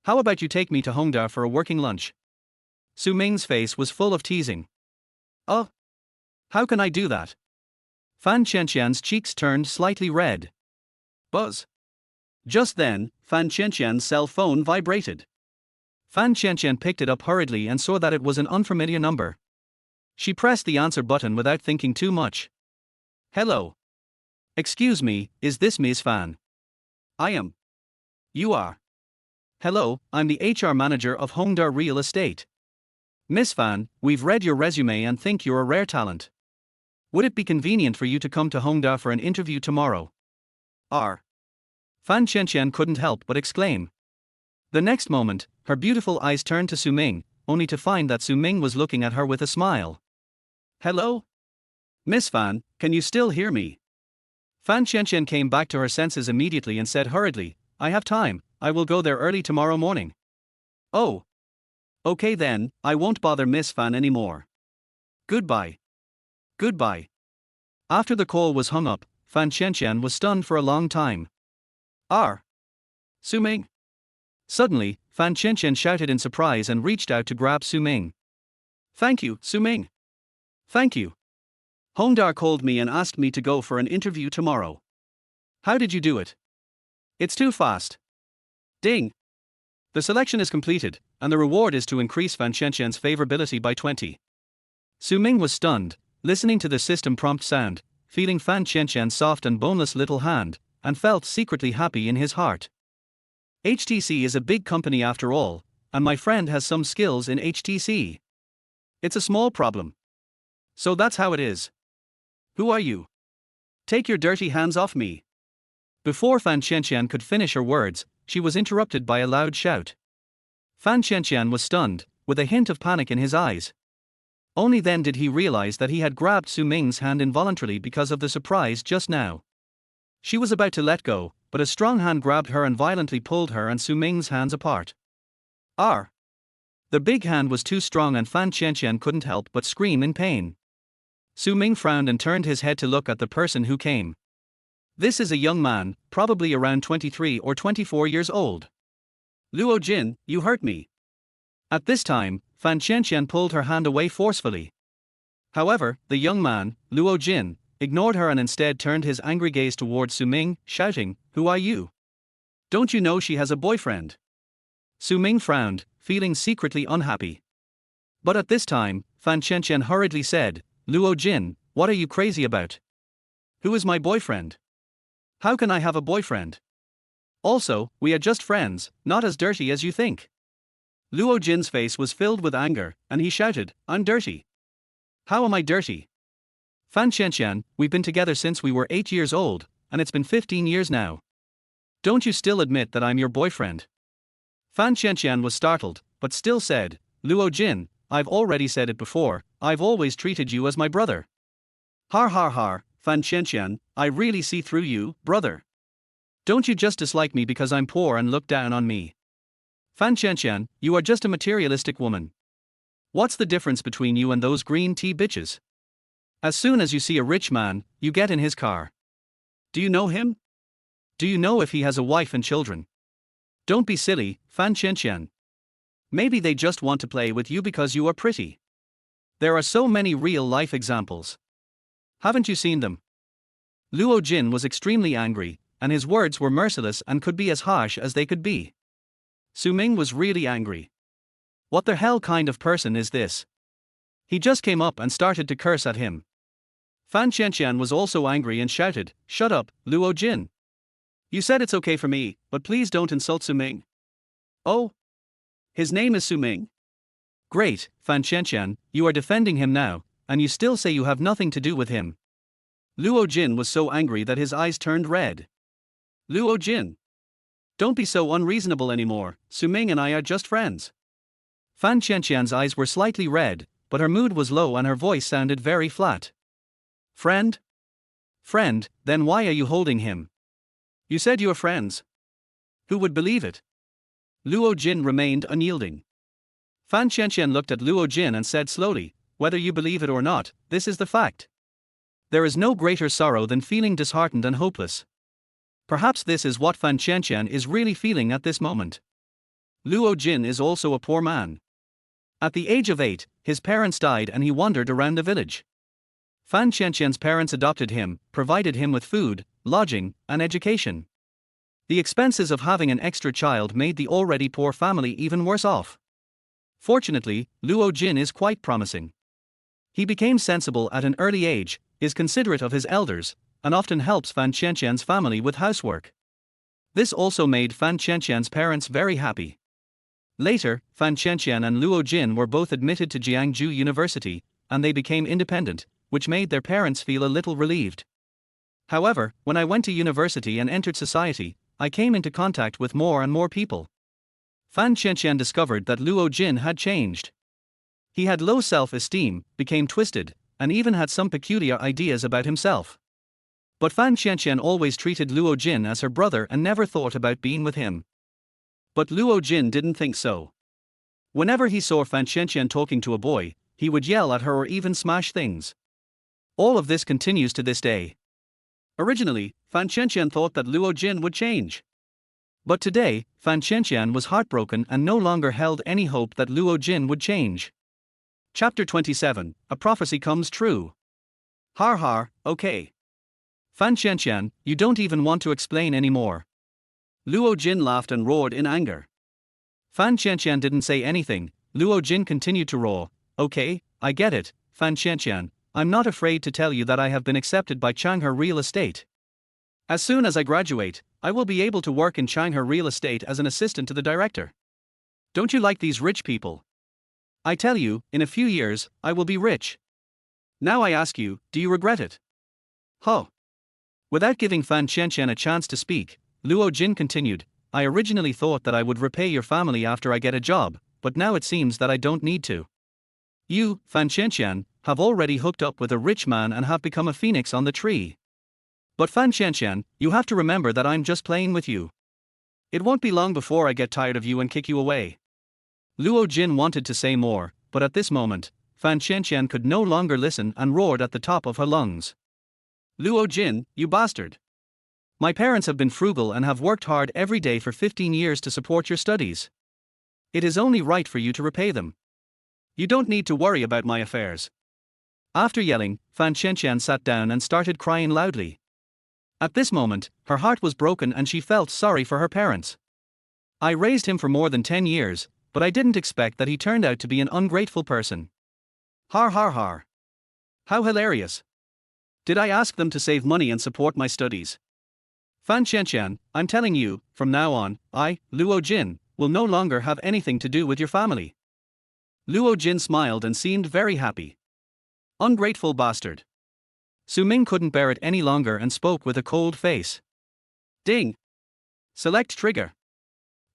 How about you take me to Hongda for a working lunch? Su Ming's face was full of teasing. Oh? How can I do that? Fan Qianqian's cheeks turned slightly red. Buzz. Just then, Fan Qianqian's cell phone vibrated. Fan Qianqian picked it up hurriedly and saw that it was an unfamiliar number. She pressed the answer button without thinking too much. Hello. Excuse me, is this Ms. Fan? I am. You are. Hello, I'm the HR manager of Hongda Real Estate. Miss Fan, we've read your resume and think you're a rare talent. Would it be convenient for you to come to Hongda for an interview tomorrow? R. Fan Qianqian couldn't help but exclaim. The next moment, her beautiful eyes turned to Su Ming, only to find that Su Ming was looking at her with a smile. Hello? Miss Fan, can you still hear me? Fan Qianqian came back to her senses immediately and said hurriedly, I have time, I will go there early tomorrow morning. Oh. Okay then, I won't bother Miss Fan anymore. Goodbye. Goodbye. After the call was hung up, Fan Qianqian was stunned for a long time. R. Su Ming. Suddenly, Fan Qianqian shouted in surprise and reached out to grab Su Ming. Thank you, Su Ming. Thank you. Hongdar called me and asked me to go for an interview tomorrow. How did you do it? It's too fast. Ding. The selection is completed, and the reward is to increase Fan Qianqian's favorability by 20. Su Ming was stunned, listening to the system prompt sound, feeling Fan Qianqian's soft and boneless little hand, and felt secretly happy in his heart. HTC is a big company after all, and my friend has some skills in HTC. It's a small problem. So that's how it is. Who are you? Take your dirty hands off me. Before Fan Qianqian could finish her words, she was interrupted by a loud shout. Fan Qianqian was stunned, with a hint of panic in his eyes. Only then did he realize that he had grabbed Su Ming's hand involuntarily because of the surprise just now. She was about to let go, but a strong hand grabbed her and violently pulled her and Su Ming's hands apart. R. The big hand was too strong and Fan Qianqian couldn't help but scream in pain. Su Ming frowned and turned his head to look at the person who came. This is a young man, probably around 23 or 24 years old. Luo Jin, you hurt me. At this time, Fan Qianqian pulled her hand away forcefully. However, the young man, Luo Jin, ignored her and instead turned his angry gaze towards Su Ming, shouting, Who are you? Don't you know she has a boyfriend? Su Ming frowned, feeling secretly unhappy. But at this time, Fan Qianqian hurriedly said, Luo Jin, what are you crazy about? Who is my boyfriend? How can I have a boyfriend? Also, we are just friends, not as dirty as you think. Luo Jin's face was filled with anger, and he shouted, I'm dirty. How am I dirty? Fan Qianqian, we've been together since we were 8 years old, and it's been 15 years now. Don't you still admit that I'm your boyfriend? Fan Qianqian was startled, but still said, Luo Jin, I've already said it before, I've always treated you as my brother. Har har har, Fan Qianqian, I really see through you, brother. Don't you just dislike me because I'm poor and look down on me? Fan Qianqian, you are just a materialistic woman. What's the difference between you and those green tea bitches? As soon as you see a rich man, you get in his car. Do you know him? Do you know if he has a wife and children? Don't be silly, Fan Qianqian. Maybe they just want to play with you because you are pretty. There are so many real-life examples. Haven't you seen them? Luo Jin was extremely angry, and his words were merciless and could be as harsh as they could be. Su Ming was really angry. What the hell kind of person is this? He just came up and started to curse at him. Fan Qianqian was also angry and shouted, Shut up, Luo Jin. You said it's okay for me, but please don't insult Su Ming. Oh? His name is Su Ming. Great, Fan Qianqian, you are defending him now, and you still say you have nothing to do with him. Luo Jin was so angry that his eyes turned red. Luo Jin. Don't be so unreasonable anymore, Su Ming and I are just friends. Fan Qianqian's eyes were slightly red, but her mood was low and her voice sounded very flat. Friend? Friend, then why are you holding him? You said you are friends. Who would believe it? Luo Jin remained unyielding. Fan Qianqian looked at Luo Jin and said slowly, Whether you believe it or not, this is the fact. There is no greater sorrow than feeling disheartened and hopeless. Perhaps this is what Fan Qianqian is really feeling at this moment. Luo Jin is also a poor man. At the age of 8, his parents died and he wandered around the village. Fan Qianqian's parents adopted him, provided him with food, lodging, and education. The expenses of having an extra child made the already poor family even worse off. Fortunately, Luo Jin is quite promising. He became sensible at an early age, is considerate of his elders, and often helps Fan Qianqian's family with housework. This also made Fan Qianqian's parents very happy. Later, Fan Qianqian and Luo Jin were both admitted to Jiangsu University, and they became independent, which made their parents feel a little relieved. However, when I went to university and entered society, I came into contact with more and more people. Fan Qianqian discovered that Luo Jin had changed. He had low self-esteem, became twisted, and even had some peculiar ideas about himself. But Fan Qianqian always treated Luo Jin as her brother and never thought about being with him. But Luo Jin didn't think so. Whenever he saw Fan Qianqian talking to a boy, he would yell at her or even smash things. All of this continues to this day. Originally, Fan Qianqian thought that Luo Jin would change. But today, Fan Qianqian was heartbroken and no longer held any hope that Luo Jin would change. Chapter 27, A Prophecy Comes True. Har har, okay. Fan Qianqian, you don't even want to explain anymore. Luo Jin laughed and roared in anger. Fan Qianqian didn't say anything. Luo Jin continued to roar. Okay, I get it, Fan Qianqian, I'm not afraid to tell you that I have been accepted by Shanghai Real Estate. As soon as I graduate, I will be able to work in Shanghai Real Estate as an assistant to the director. Don't you like these rich people? I tell you, in a few years, I will be rich. Now I ask you, do you regret it? Huh. Without giving Fan Qianqian a chance to speak, Luo Jin continued, I originally thought that I would repay your family after I get a job, but now it seems that I don't need to. You, Fan Qianqian, have already hooked up with a rich man and have become a phoenix on the tree. But Fan Qianqian, you have to remember that I'm just playing with you. It won't be long before I get tired of you and kick you away. Luo Jin wanted to say more, but at this moment, Fan Qianqian could no longer listen and roared at the top of her lungs. Luo Jin, you bastard! My parents have been frugal and have worked hard every day for 15 years to support your studies. It is only right for you to repay them. You don't need to worry about my affairs. After yelling, Fan Qianqian sat down and started crying loudly. At this moment, her heart was broken and she felt sorry for her parents. I raised him for more than 10 years, but I didn't expect that he turned out to be an ungrateful person. Har har har. How hilarious. Did I ask them to save money and support my studies? Fan Qianqian, I'm telling you, from now on, I, Luo Jin, will no longer have anything to do with your family. Luo Jin smiled and seemed very happy. Ungrateful bastard. Su Ming couldn't bear it any longer and spoke with a cold face. Ding. Select trigger.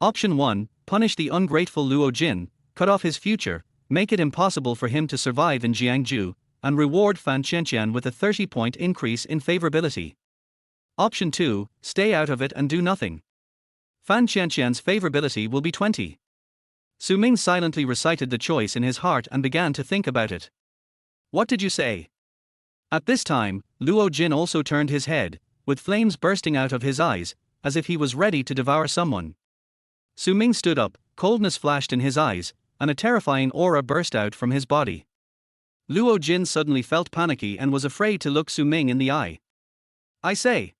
Option 1, punish the ungrateful Luo Jin, cut off his future, make it impossible for him to survive in Jiangsu, and reward Fan Qianqian with a 30-point increase in favorability. Option 2, stay out of it and do nothing. Fan Qianqian's favorability will be 20. Su Ming silently recited the choice in his heart and began to think about it. What did you say? At this time, Luo Jin also turned his head, with flames bursting out of his eyes, as if he was ready to devour someone. Su Ming stood up, coldness flashed in his eyes, and a terrifying aura burst out from his body. Luo Jin suddenly felt panicky and was afraid to look Su Ming in the eye. I say.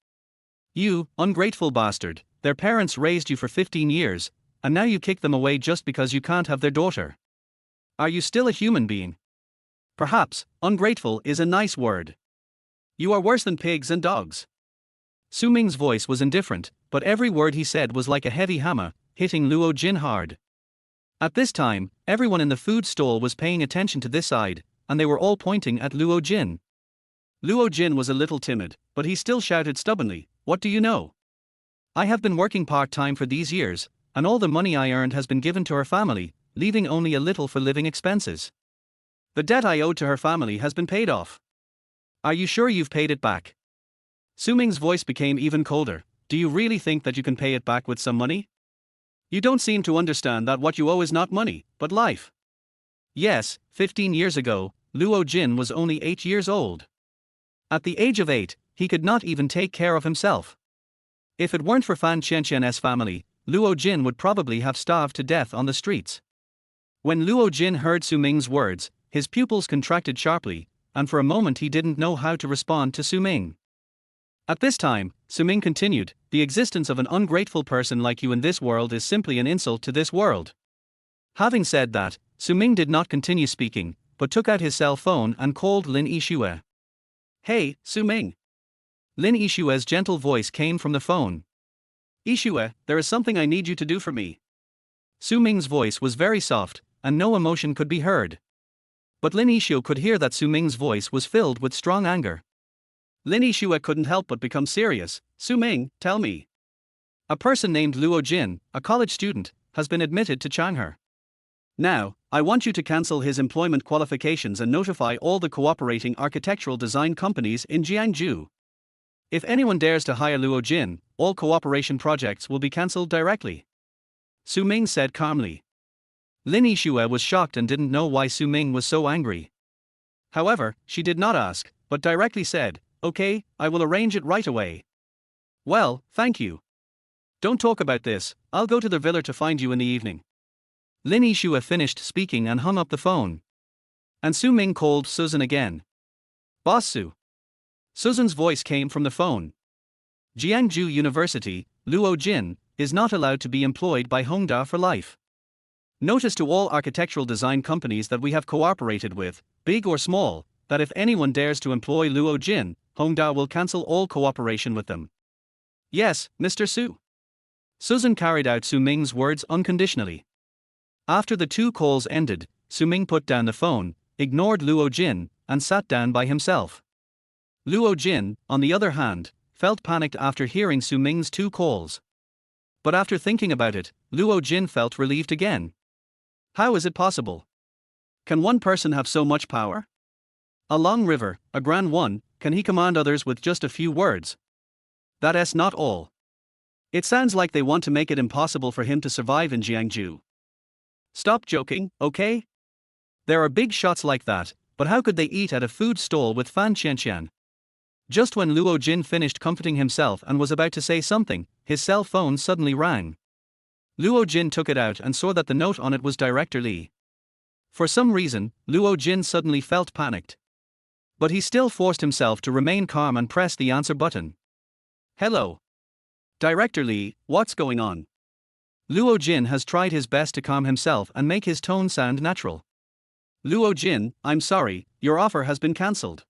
You, ungrateful bastard, their parents raised you for 15 years, and now you kick them away just because you can't have their daughter. Are you still a human being? Perhaps, ungrateful is a nice word. You are worse than pigs and dogs. Su Ming's voice was indifferent, but every word he said was like a heavy hammer, hitting Luo Jin hard. At this time, everyone in the food stall was paying attention to this side, and they were all pointing at Luo Jin. Luo Jin was a little timid, but he still shouted stubbornly, What do you know? I have been working part-time for these years, and all the money I earned has been given to her family, leaving only a little for living expenses. The debt I owed to her family has been paid off. Are you sure you've paid it back? Su Ming's voice became even colder. Do you really think that you can pay it back with some money? You don't seem to understand that what you owe is not money, but life. Yes, 15 years ago, Luo Jin was only 8 years old. At the age of 8, he could not even take care of himself. If it weren't for Fan Qianqian's family, Luo Jin would probably have starved to death on the streets. When Luo Jin heard Su Ming's words, his pupils contracted sharply, and for a moment he didn't know how to respond to Su Ming. At this time, Su Ming continued, the existence of an ungrateful person like you in this world is simply an insult to this world. Having said that, Su Ming did not continue speaking, but took out his cell phone and called Lin Yixue. Hey, Su Ming. Lin Yixue's gentle voice came from the phone. Yixue, there is something I need you to do for me. Su Ming's voice was very soft, and no emotion could be heard. But Lin Yixue could hear that Su Ming's voice was filled with strong anger. Lin Yixue couldn't help but become serious. Su Ming, tell me. A person named Luo Jin, a college student, has been admitted to Shanghai. Now, I want you to cancel his employment qualifications and notify all the cooperating architectural design companies in Jiangsu. If anyone dares to hire Luo Jin, all cooperation projects will be cancelled directly. Su Ming said calmly. Lin Yixue was shocked and didn't know why Su Ming was so angry. However, she did not ask, but directly said, "Okay, I will arrange it right away." "Well, thank you. Don't talk about this, I'll go to the villa to find you in the evening." Lin Yixue finished speaking and hung up the phone. And Su Ming called Susan again. "Boss Su." Susan's voice came from the phone. "Jiangsu University, Luo Jin, is not allowed to be employed by Hongda for life. Notice to all architectural design companies that we have cooperated with, big or small, that if anyone dares to employ Luo Jin, Hongda will cancel all cooperation with them." "Yes, Mr. Su." Susan carried out Su Ming's words unconditionally. After the two calls ended, Su Ming put down the phone, ignored Luo Jin, and sat down by himself. Luo Jin, on the other hand, felt panicked after hearing Su Ming's two calls. But after thinking about it, Luo Jin felt relieved again. How is it possible? Can one person have so much power? A long river, a grand one, can he command others with just a few words? That's not all. It sounds like they want to make it impossible for him to survive in Jiangsu. Stop joking, okay? There are big shots like that, but how could they eat at a food stall with Fan Qianqian? Just when Luo Jin finished comforting himself and was about to say something, his cell phone suddenly rang. Luo Jin took it out and saw that the note on it was Director Li. For some reason, Luo Jin suddenly felt panicked. But he still forced himself to remain calm and press the answer button. "Hello. Director Li, what's going on?" Luo Jin has tried his best to calm himself and make his tone sound natural. "Luo Jin, I'm sorry, your offer has been cancelled.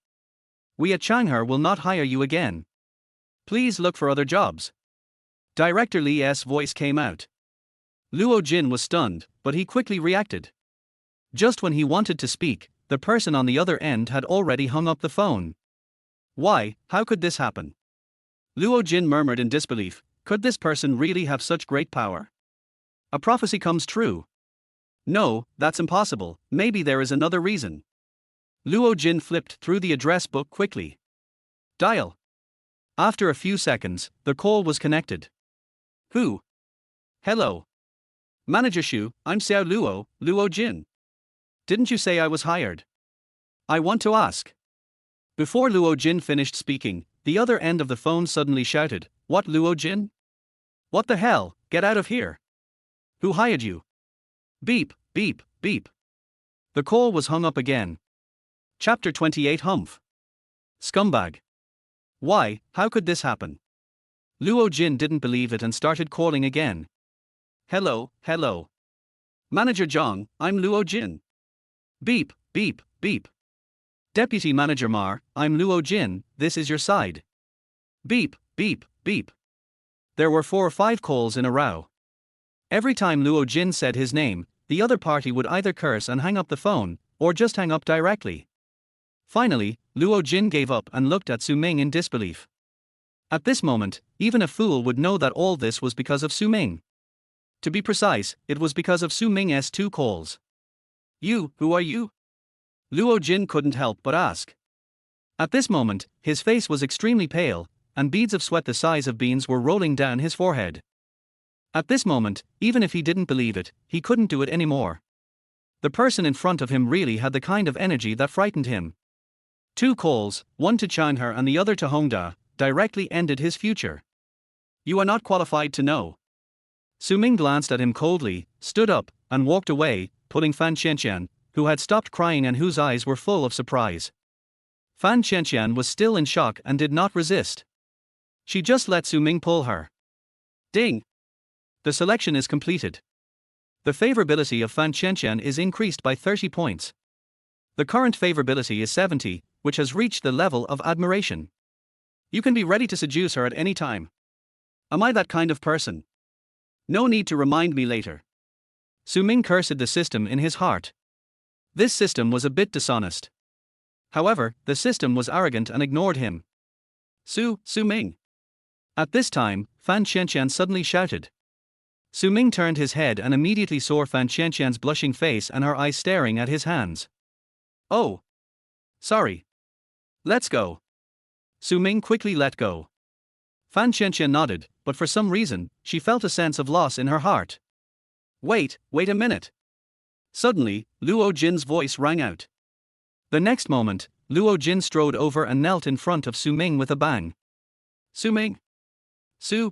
We at Shanghai will not hire you again. Please look for other jobs." Director Li's voice came out. Luo Jin was stunned, but he quickly reacted. Just when he wanted to speak, the person on the other end had already hung up the phone. Why, how could this happen? Luo Jin murmured in disbelief, could this person really have such great power? A prophecy comes true. No, that's impossible, maybe there is another reason. Luo Jin flipped through the address book quickly. Dial. After a few seconds, the call was connected. Who? Hello. Manager Shu, I'm Xiao Luo, Luo Jin. Didn't you say I was hired? I want to ask. Before Luo Jin finished speaking, the other end of the phone suddenly shouted, What, Luo Jin? What the hell, get out of here. Who hired you? Beep, beep, beep. The call was hung up again. Chapter 28 Humph. Scumbag. Why, how could this happen? Luo Jin didn't believe it and started calling again. Hello, hello. Manager Zhang, I'm Luo Jin. Beep, beep, beep. Deputy Manager Mar, I'm Luo Jin, this is your side. Beep, beep, beep. There were 4 or 5 calls in a row. Every time Luo Jin said his name, the other party would either curse and hang up the phone, or just hang up directly. Finally, Luo Jin gave up and looked at Su Ming in disbelief. At this moment, even a fool would know that all this was because of Su Ming. To be precise, it was because of Su Ming's 2 calls. You, who are you? Luo Jin couldn't help but ask. At this moment, his face was extremely pale, and beads of sweat the size of beans were rolling down his forehead. At this moment, even if he didn't believe it, he couldn't do it anymore. The person in front of him really had the kind of energy that frightened him. 2 calls, one to Shanghai and the other to Hongda, directly ended his future. You are not qualified to know. Su Ming glanced at him coldly, stood up, and walked away, pulling Fan Qianqian, who had stopped crying and whose eyes were full of surprise. Fan Qianqian was still in shock and did not resist. She just let Su Ming pull her. Ding! The selection is completed. The favorability of Fan Qianqian is increased by 30 points. The current favorability is 70, which has reached the level of admiration. You can be ready to seduce her at any time. Am I that kind of person? No need to remind me later. Su Ming cursed the system in his heart. This system was a bit dishonest. However, the system was arrogant and ignored him. Su Ming. At this time, Fan Qianqian suddenly shouted. Su Ming turned his head and immediately saw Fan Qianqian's blushing face and her eyes staring at his hands. Oh. Sorry. Let's go. Su Ming quickly let go. Fan Qianqian nodded, but for some reason, she felt a sense of loss in her heart. Wait a minute. Suddenly, Luo Jin's voice rang out. The next moment, Luo Jin strode over and knelt in front of Su Ming with a bang. Su Ming.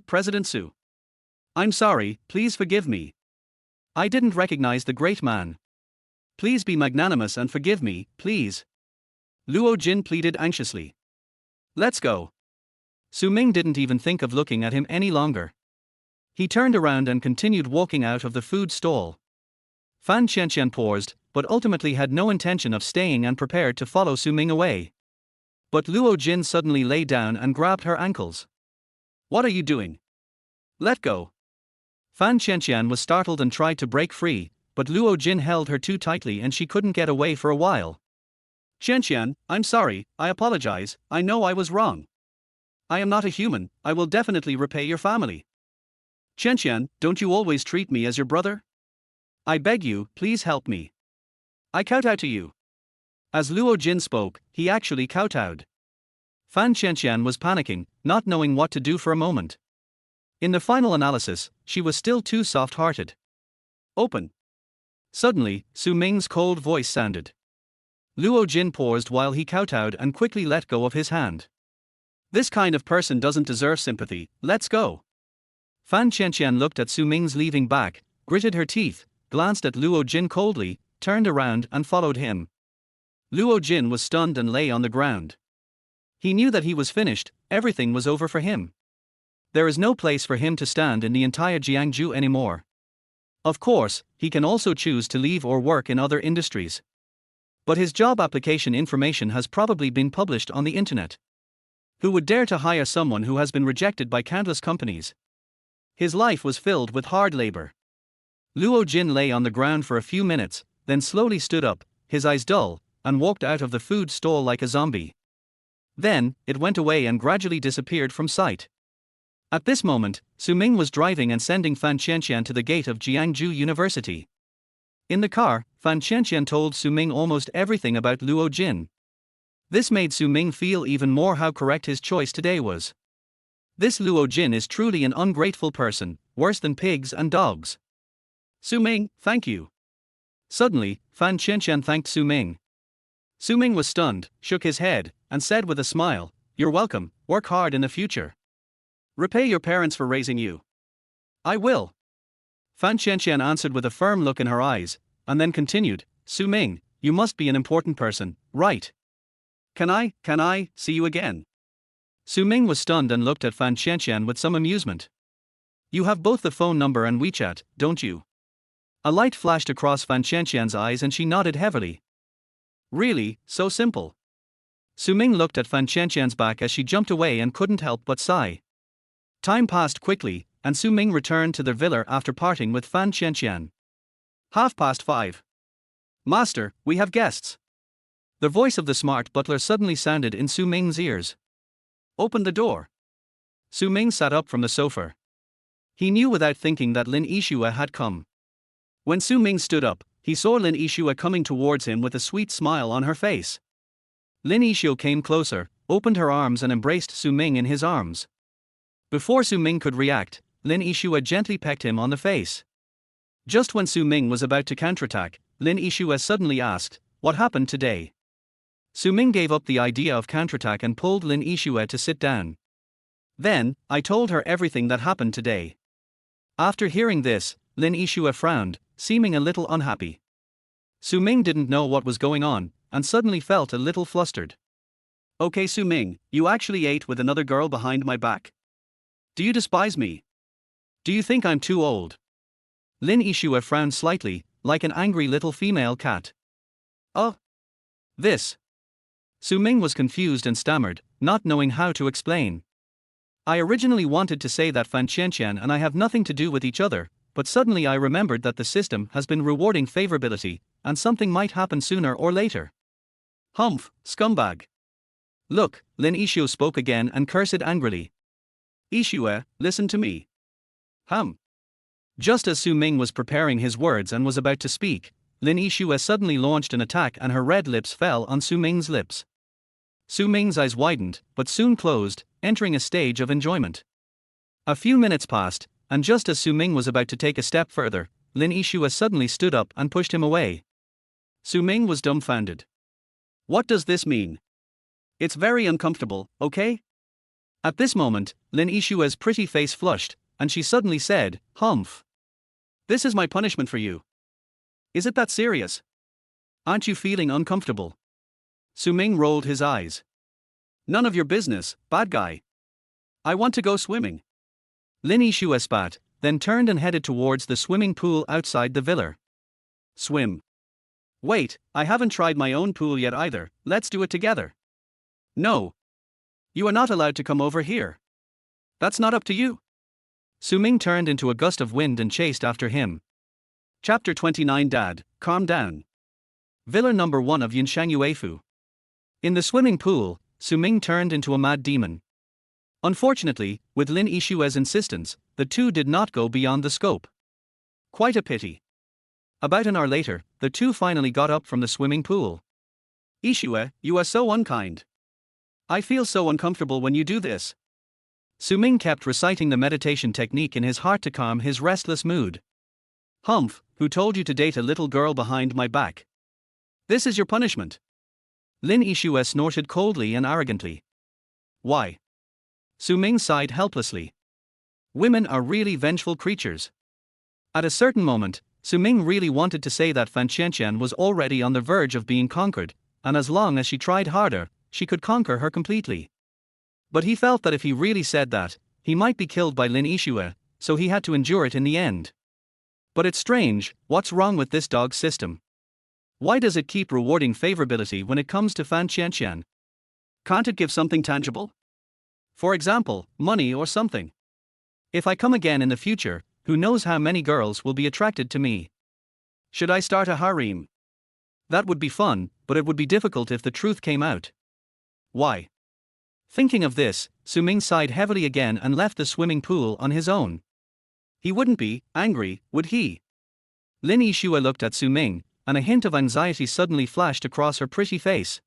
President Su. I'm sorry, please forgive me. I didn't recognize the great man. Please be magnanimous and forgive me, please. Luo Jin pleaded anxiously. Let's go. Su Ming didn't even think of looking at him any longer. He turned around and continued walking out of the food stall. Fan Qianqian paused, but ultimately had no intention of staying and prepared to follow Su Ming away. But Luo Jin suddenly lay down and grabbed her ankles. What are you doing? Let go. Fan Qianqian was startled and tried to break free, but Luo Jin held her too tightly and she couldn't get away for a while. Qianqian, I'm sorry, I apologize, I know I was wrong. I am not a human, I will definitely repay your family. Qianqian, don't you always treat me as your brother? I beg you, please help me. I kowtow to you. As Luo Jin spoke, he actually kowtowed. Fan Qianqian was panicking, not knowing what to do for a moment. In the final analysis, she was still too soft-hearted. Open. Suddenly, Su Ming's cold voice sounded. Luo Jin paused while he kowtowed and quickly let go of his hand. This kind of person doesn't deserve sympathy, let's go. Fan Qianqian looked at Su Ming's leaving back, gritted her teeth, glanced at Luo Jin coldly, turned around and followed him. Luo Jin was stunned and lay on the ground. He knew that he was finished, everything was over for him. There is no place for him to stand in the entire Jiangsu anymore. Of course, he can also choose to leave or work in other industries. But his job application information has probably been published on the internet. Who would dare to hire someone who has been rejected by countless companies? His life was filled with hard labor. Luo Jin lay on the ground for a few minutes, then slowly stood up, his eyes dull, and walked out of the food stall like a zombie. Then, it went away and gradually disappeared from sight. At this moment, Su Ming was driving and sending Fan Qianqian to the gate of Jiangsu University. In the car, Fan Qianqian told Su Ming almost everything about Luo Jin. This made Su Ming feel even more how correct his choice today was. This Luo Jin is truly an ungrateful person, worse than pigs and dogs. Su Ming, thank you. Suddenly, Fan Qianqian thanked Su Ming. Su Ming was stunned, shook his head, and said with a smile, "You're welcome, work hard in the future. Repay your parents for raising you." "I will." Fan Qianqian answered with a firm look in her eyes, and then continued, "Su Ming, you must be an important person, right? Can I see you again?" Su Ming was stunned and looked at Fan Qianqian with some amusement. "You have both the phone number and WeChat, don't you?" A light flashed across Fan Qianqian's eyes and she nodded heavily. "Really, so simple?" Su Ming looked at Fan Qianqian's back as she jumped away and couldn't help but sigh. Time passed quickly, and Su Ming returned to their villa after parting with Fan Qianqian. 5:30. "Master, we have guests." The voice of the smart butler suddenly sounded in Su Ming's ears. "Open the door." Su Ming sat up from the sofa. He knew without thinking that Lin Yixue had come. When Su Ming stood up, he saw Lin Yixue coming towards him with a sweet smile on her face. Lin Yixue came closer, opened her arms and embraced Su Ming in his arms. Before Su Ming could react, Lin Yixue gently pecked him on the face. Just when Su Ming was about to counterattack, Lin Yixue suddenly asked, "What happened today?" Su Ming gave up the idea of counterattack and pulled Lin Yixue to sit down. Then, I told her everything that happened today. After hearing this, Lin Yixue frowned, seeming a little unhappy. Su Ming didn't know what was going on, and suddenly felt a little flustered. "Okay Su Ming, you actually ate with another girl behind my back? Do you despise me? Do you think I'm too old?" Lin Yixue frowned slightly, like an angry little female cat. "Oh. This." Su Ming was confused and stammered, not knowing how to explain. "I originally wanted to say that Fan Qianqian and I have nothing to do with each other, but suddenly I remembered that the system has been rewarding favorability, and something might happen sooner or later. Humph, scumbag. Look, Lin Yixuo spoke again and cursed angrily. Yixue, listen to me. Just as Su Ming was preparing his words and was about to speak, Lin Yixue suddenly launched an attack and her red lips fell on Su Ming's lips. Su Ming's eyes widened, but soon closed, entering a stage of enjoyment. A few minutes passed, and just as Su Ming was about to take a step further, Lin Yixue suddenly stood up and pushed him away. Su Ming was dumbfounded. What does this mean? It's very uncomfortable, okay? At this moment, Lin Yixue's pretty face flushed, and she suddenly said, Humph. This is my punishment for you. Is it that serious? Aren't you feeling uncomfortable? Su Ming rolled his eyes. None of your business, bad guy. I want to go swimming. Lin Yixue spat, then turned and headed towards the swimming pool outside the villa. Swim. Wait, I haven't tried my own pool yet either, let's do it together. No. You are not allowed to come over here. That's not up to you. Su Ming turned into a gust of wind and chased after him. Chapter 29. Dad, calm down. Villa number 1 of Yinshangyuefu. In the swimming pool, Su Ming turned into a mad demon. Unfortunately, with Lin Yixue's insistence, the two did not go beyond the scope. Quite a pity. About an hour later, the two finally got up from the swimming pool. Yixue, you are so unkind. I feel so uncomfortable when you do this. Su Ming kept reciting the meditation technique in his heart to calm his restless mood. Humph, who told you to date a little girl behind my back? This is your punishment. Lin Yixue snorted coldly and arrogantly. Why? Su Ming sighed helplessly. Women are really vengeful creatures. At a certain moment, Su Ming really wanted to say that Fan Qianqian was already on the verge of being conquered, and as long as she tried harder, she could conquer her completely. But he felt that if he really said that, he might be killed by Lin Yixue, so he had to endure it in the end. But it's strange, what's wrong with this dog system? Why does it keep rewarding favorability when it comes to Fan Qianqian? Can't it give something tangible? For example, money or something. If I come again in the future, who knows how many girls will be attracted to me? Should I start a harem? That would be fun, but it would be difficult if the truth came out. Why? Thinking of this, Su Ming sighed heavily again and left the swimming pool on his own. He wouldn't be angry, would he? Lin Yixue looked at Su Ming, and a hint of anxiety suddenly flashed across her pretty face.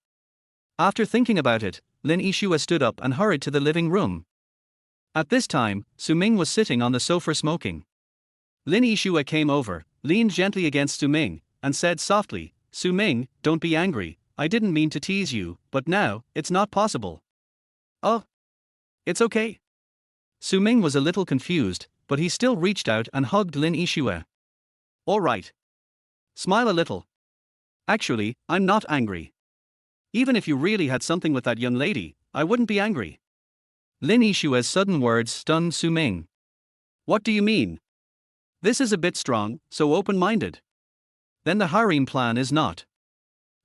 After thinking about it, Lin Yixue stood up and hurried to the living room. At this time, Su Ming was sitting on the sofa smoking. Lin Yixue came over, leaned gently against Su Ming, and said softly, Su Ming, don't be angry, I didn't mean to tease you, but now, it's not possible. Oh. It's okay. Su Ming was a little confused, but he still reached out and hugged Lin Yixue. All right. Smile a little. Actually, I'm not angry. Even if you really had something with that young lady, I wouldn't be angry. Lin Yixue's sudden words stunned Su Ming. What do you mean? This is a bit strong, so open-minded. Then the harem plan is not.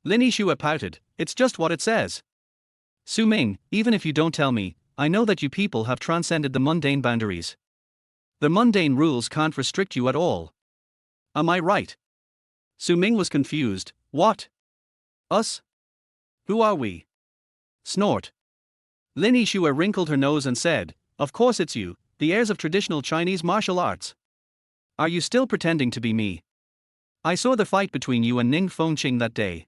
Lin Yixue pouted, it's just what it says. Su Ming, even if you don't tell me, I know that you people have transcended the mundane boundaries. The mundane rules can't restrict you at all. Am I right? Su Ming was confused. What? Us? Who are we? Snort. Lin Yixue wrinkled her nose and said, of course it's you, the heirs of traditional Chinese martial arts. Are you still pretending to be me? I saw the fight between you and Ning Fengqing that day.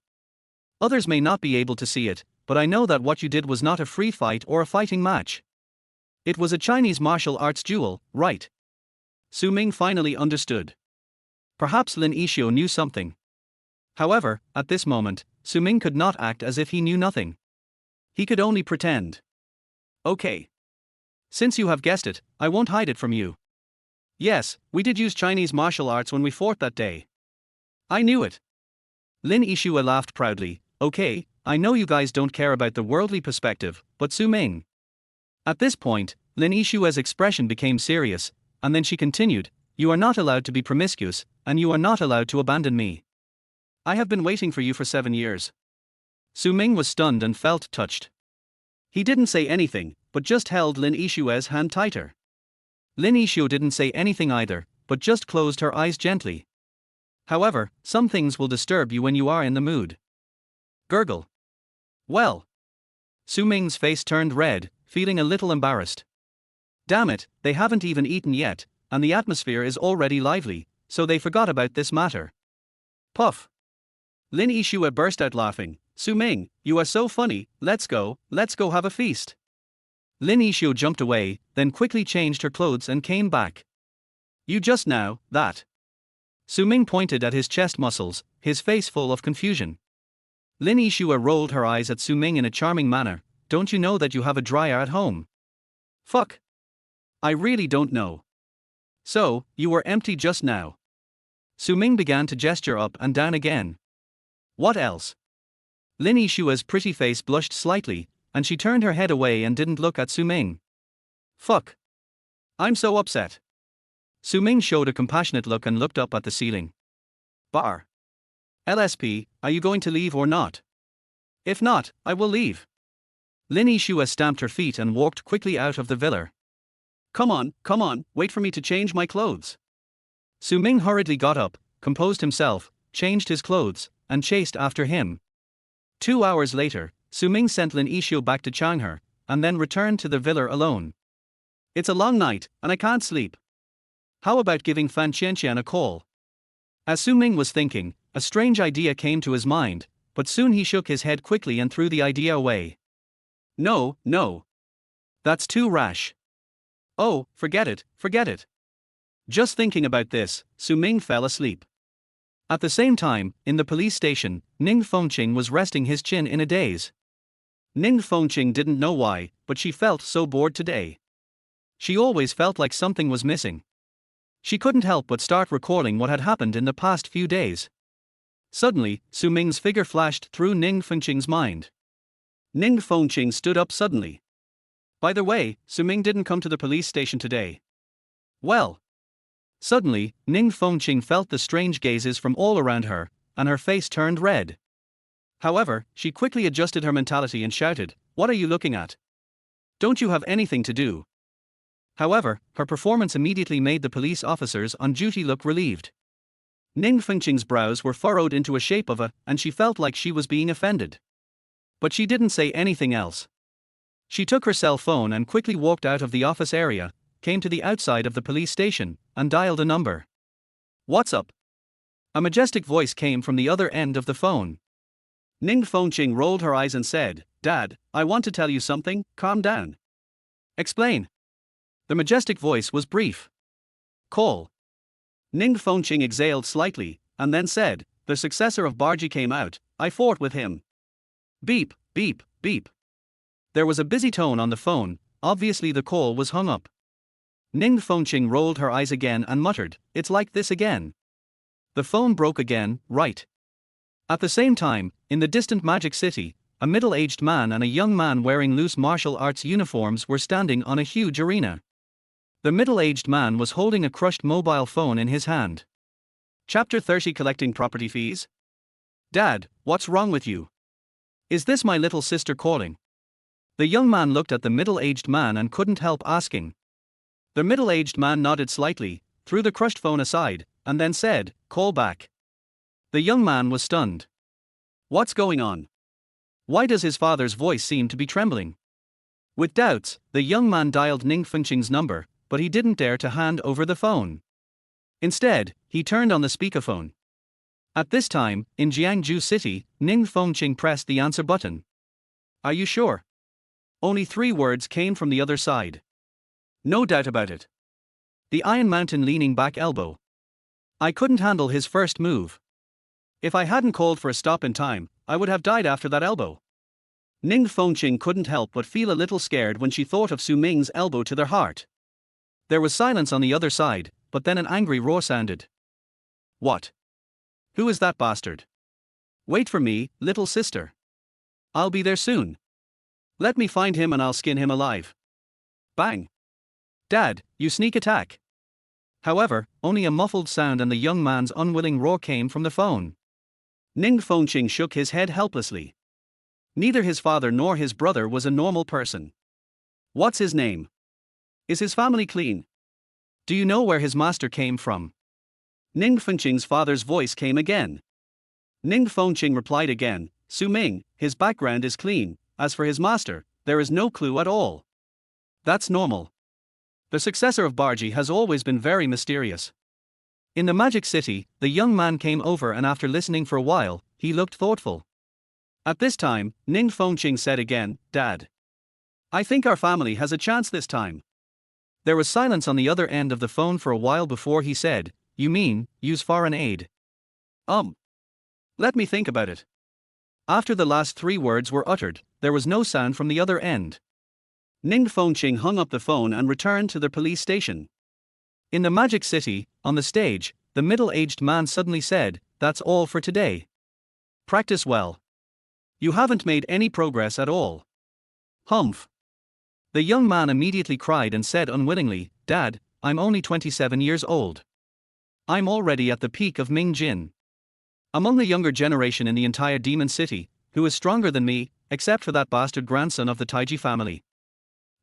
Others may not be able to see it, but I know that what you did was not a free fight or a fighting match. It was a Chinese martial arts duel, right? Su Ming finally understood. Perhaps Lin Yixue knew something. However, at this moment, Su Ming could not act as if he knew nothing. He could only pretend. Okay. Since you have guessed it, I won't hide it from you. Yes, we did use Chinese martial arts when we fought that day. I knew it. Lin Yixue laughed proudly. Okay, I know you guys don't care about the worldly perspective, but Su Ming. At this point, Lin Yixue's expression became serious, and then she continued, you are not allowed to be promiscuous, and you are not allowed to abandon me. I have been waiting for you for 7 years. Su Ming was stunned and felt touched. He didn't say anything, but just held Lin Yixue's hand tighter. Lin Yixue didn't say anything either, but just closed her eyes gently. However, some things will disturb you when you are in the mood. Gurgle. Well. Su Ming's face turned red, feeling a little embarrassed. Damn it, they haven't even eaten yet, and the atmosphere is already lively, so they forgot about this matter. Puff. Lin Yishue burst out laughing. Su Ming, you are so funny, let's go have a feast. Lin Yishue jumped away, then quickly changed her clothes and came back. You just now, that. Su Ming pointed at his chest muscles, his face full of confusion. Lin Yishue rolled her eyes at Su Ming in a charming manner. Don't you know that you have a dryer at home? Fuck. I really don't know. So, you were empty just now. Su Ming began to gesture up and down again. What else? Lin Yishue's pretty face blushed slightly, and she turned her head away and didn't look at Su Ming. Fuck. I'm so upset. Su Ming showed a compassionate look and looked up at the ceiling. Bar. LSP, are you going to leave or not? If not, I will leave. Lin Yishue stamped her feet and walked quickly out of the villa. Come on, wait for me to change my clothes. Su Ming hurriedly got up, composed himself, changed his clothes, and chased after him. 2 hours later, Su Ming sent Lin Yishue back to Changhe, and then returned to the villa alone. It's a long night, and I can't sleep. How about giving Fan Qianqian a call? As Su Ming was thinking, a strange idea came to his mind, but soon he shook his head quickly and threw the idea away. No. That's too rash. Oh, forget it. Just thinking about this, Su Ming fell asleep. At the same time, in the police station, Ning Fengqing was resting his chin in a daze. Ning Fengqing didn't know why, but she felt so bored today. She always felt like something was missing. She couldn't help but start recalling what had happened in the past few days. Suddenly, Su Ming's figure flashed through Ning Fengqing's mind. Ning Fengqing stood up suddenly. By the way, Su Ming didn't come to the police station today. Well. Suddenly, Ning Fengqing felt the strange gazes from all around her, and her face turned red. However, she quickly adjusted her mentality and shouted, "What are you looking at? Don't you have anything to do?" However, her performance immediately made the police officers on duty look relieved. Ning Fengqing's brows were furrowed into a shape of a, and she felt like she was being offended. But she didn't say anything else. She took her cell phone and quickly walked out of the office area, came to the outside of the police station, and dialed a number. What's up? A majestic voice came from the other end of the phone. Ning Fengqing rolled her eyes and said, "Dad, I want to tell you something, calm down." Explain. The majestic voice was brief. Call. Ning Fengqing exhaled slightly, and then said, "The successor of Barji came out, I fought with him." Beep. There was a busy tone on the phone, obviously the call was hung up. Ning Fengqing rolled her eyes again and muttered, "It's like this again." The phone broke again, right. At the same time, in the distant Magic City, a middle-aged man and a young man wearing loose martial arts uniforms were standing on a huge arena. The middle-aged man was holding a crushed mobile phone in his hand. Chapter 30 Collecting Property Fees? Dad, what's wrong with you? Is this my little sister calling? The young man looked at the middle-aged man and couldn't help asking. The middle-aged man nodded slightly, threw the crushed phone aside, and then said, "Call back." The young man was stunned. What's going on? Why does his father's voice seem to be trembling? With doubts, the young man dialed Ning Fengqing's number, but he didn't dare to hand over the phone. Instead, he turned on the speakerphone. At this time, in Jiangju City, Ning Fengqing pressed the answer button. Are you sure? Only 3 words came from the other side. No doubt about it. The Iron Mountain leaning back elbow. I couldn't handle his first move. If I hadn't called for a stop in time, I would have died after that elbow. Ning Fengqing couldn't help but feel a little scared when she thought of Su Ming's elbow to their heart. There was silence on the other side, but then an angry roar sounded. What? Who is that bastard? Wait for me, little sister. I'll be there soon. Let me find him and I'll skin him alive. Bang. Dad, you sneak attack. However, only a muffled sound and the young man's unwilling roar came from the phone. Ning Fengqing shook his head helplessly. Neither his father nor his brother was a normal person. What's his name? Is his family clean? Do you know where his master came from? Ning Fengqing's father's voice came again. Ning Fengqing replied again, Su Ming, his background is clean, as for his master, there is no clue at all. That's normal. The successor of Barji has always been very mysterious. In the Magic City, the young man came over and after listening for a while, he looked thoughtful. At this time, Ning Fengqing said again, Dad. I think our family has a chance this time. There was silence on the other end of the phone for a while before he said, You mean, use foreign aid? Let me think about it. After the last 3 words were uttered, there was no sound from the other end. Ning Fengqing hung up the phone and returned to the police station. In the Magic City, on the stage, the middle-aged man suddenly said, That's all for today. Practice well. You haven't made any progress at all. Humph. The young man immediately cried and said unwillingly, Dad, I'm only 27 years old. I'm already at the peak of Ming Jin. Among the younger generation in the entire Demon City, who is stronger than me, except for that bastard grandson of the Taiji family.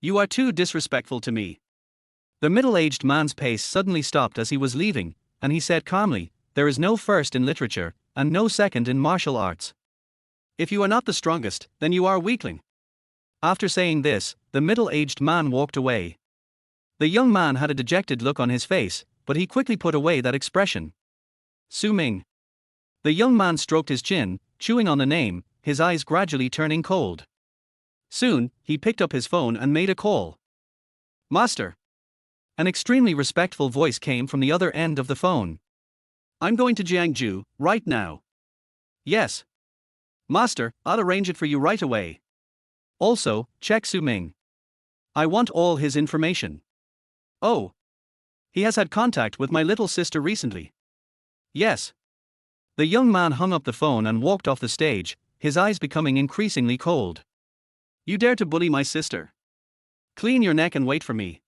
You are too disrespectful to me. The middle-aged man's pace suddenly stopped as he was leaving, and he said calmly, There is no first in literature, and no second in martial arts. If you are not the strongest, then you are a weakling. After saying this, the middle-aged man walked away. The young man had a dejected look on his face, but he quickly put away that expression. Su Ming. The young man stroked his chin, chewing on the name, his eyes gradually turning cold. Soon, he picked up his phone and made a call. Master. An extremely respectful voice came from the other end of the phone. I'm going to Jiangju, right now. Yes. Master, I'll arrange it for you right away. Also, check Su Ming. I want all his information. Oh. He has had contact with my little sister recently. Yes. The young man hung up the phone and walked off the stage, his eyes becoming increasingly cold. You dare to bully my sister? Clean your neck and wait for me.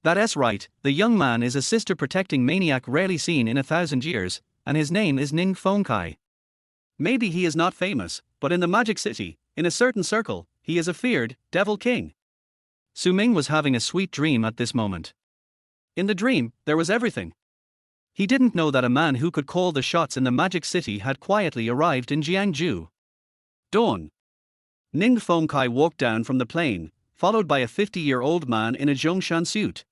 That's right, the young man is a sister-protecting maniac rarely seen in 1,000 years, and his name is Ning Fengkai. Maybe he is not famous, but in the Magic City, in a certain circle, he is a feared, devil king. Su Ming was having a sweet dream at this moment. In the dream, there was everything. He didn't know that a man who could call the shots in the Magic City had quietly arrived in Jiangju. Dawn. Ning Fengkai walked down from the plane, followed by a 50-year-old man in a Zhongshan suit.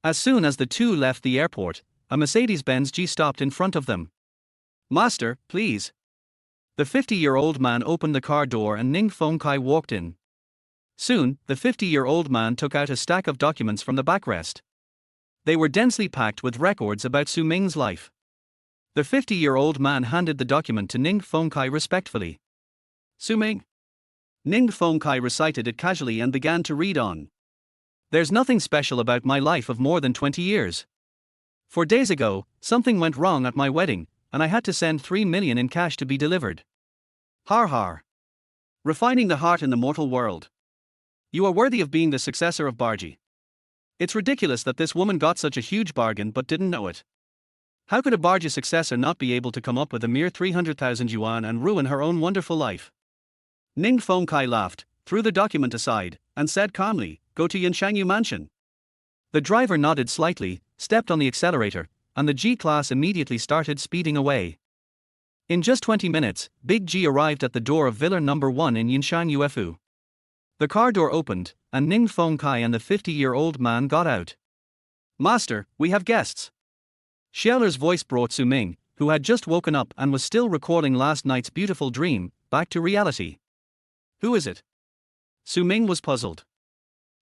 As soon as the two left the airport, a Mercedes-Benz G stopped in front of them. Master, please. The 50-year-old man opened the car door and Ning Fengkai walked in. Soon, the 50-year-old man took out a stack of documents from the backrest. They were densely packed with records about Su Ming's life. The 50-year-old man handed the document to Ning Fengkai respectfully. Su Ming. Ning Fengkai recited it casually and began to read on. There's nothing special about my life of more than 20 years. 4 days ago, something went wrong at my wedding, and I had to send 3 million in cash to be delivered. Har har. Refining the heart in the mortal world. You are worthy of being the successor of Barji. It's ridiculous that this woman got such a huge bargain but didn't know it. How could a Barji successor not be able to come up with a mere 300,000 yuan and ruin her own wonderful life? Ning Fengkai laughed, threw the document aside, and said calmly, Go to Yanshangyu Mansion. The driver nodded slightly, stepped on the accelerator, and the G-Class immediately started speeding away. In just 20 minutes, Big G arrived at the door of Villa number 1 in Yinshan Ufu. The car door opened, and Ning Fengkai and the 50-year-old man got out. Master, we have guests. Xiaoler's voice brought Su Ming, who had just woken up and was still recalling last night's beautiful dream, back to reality. Who is it? Su Ming was puzzled.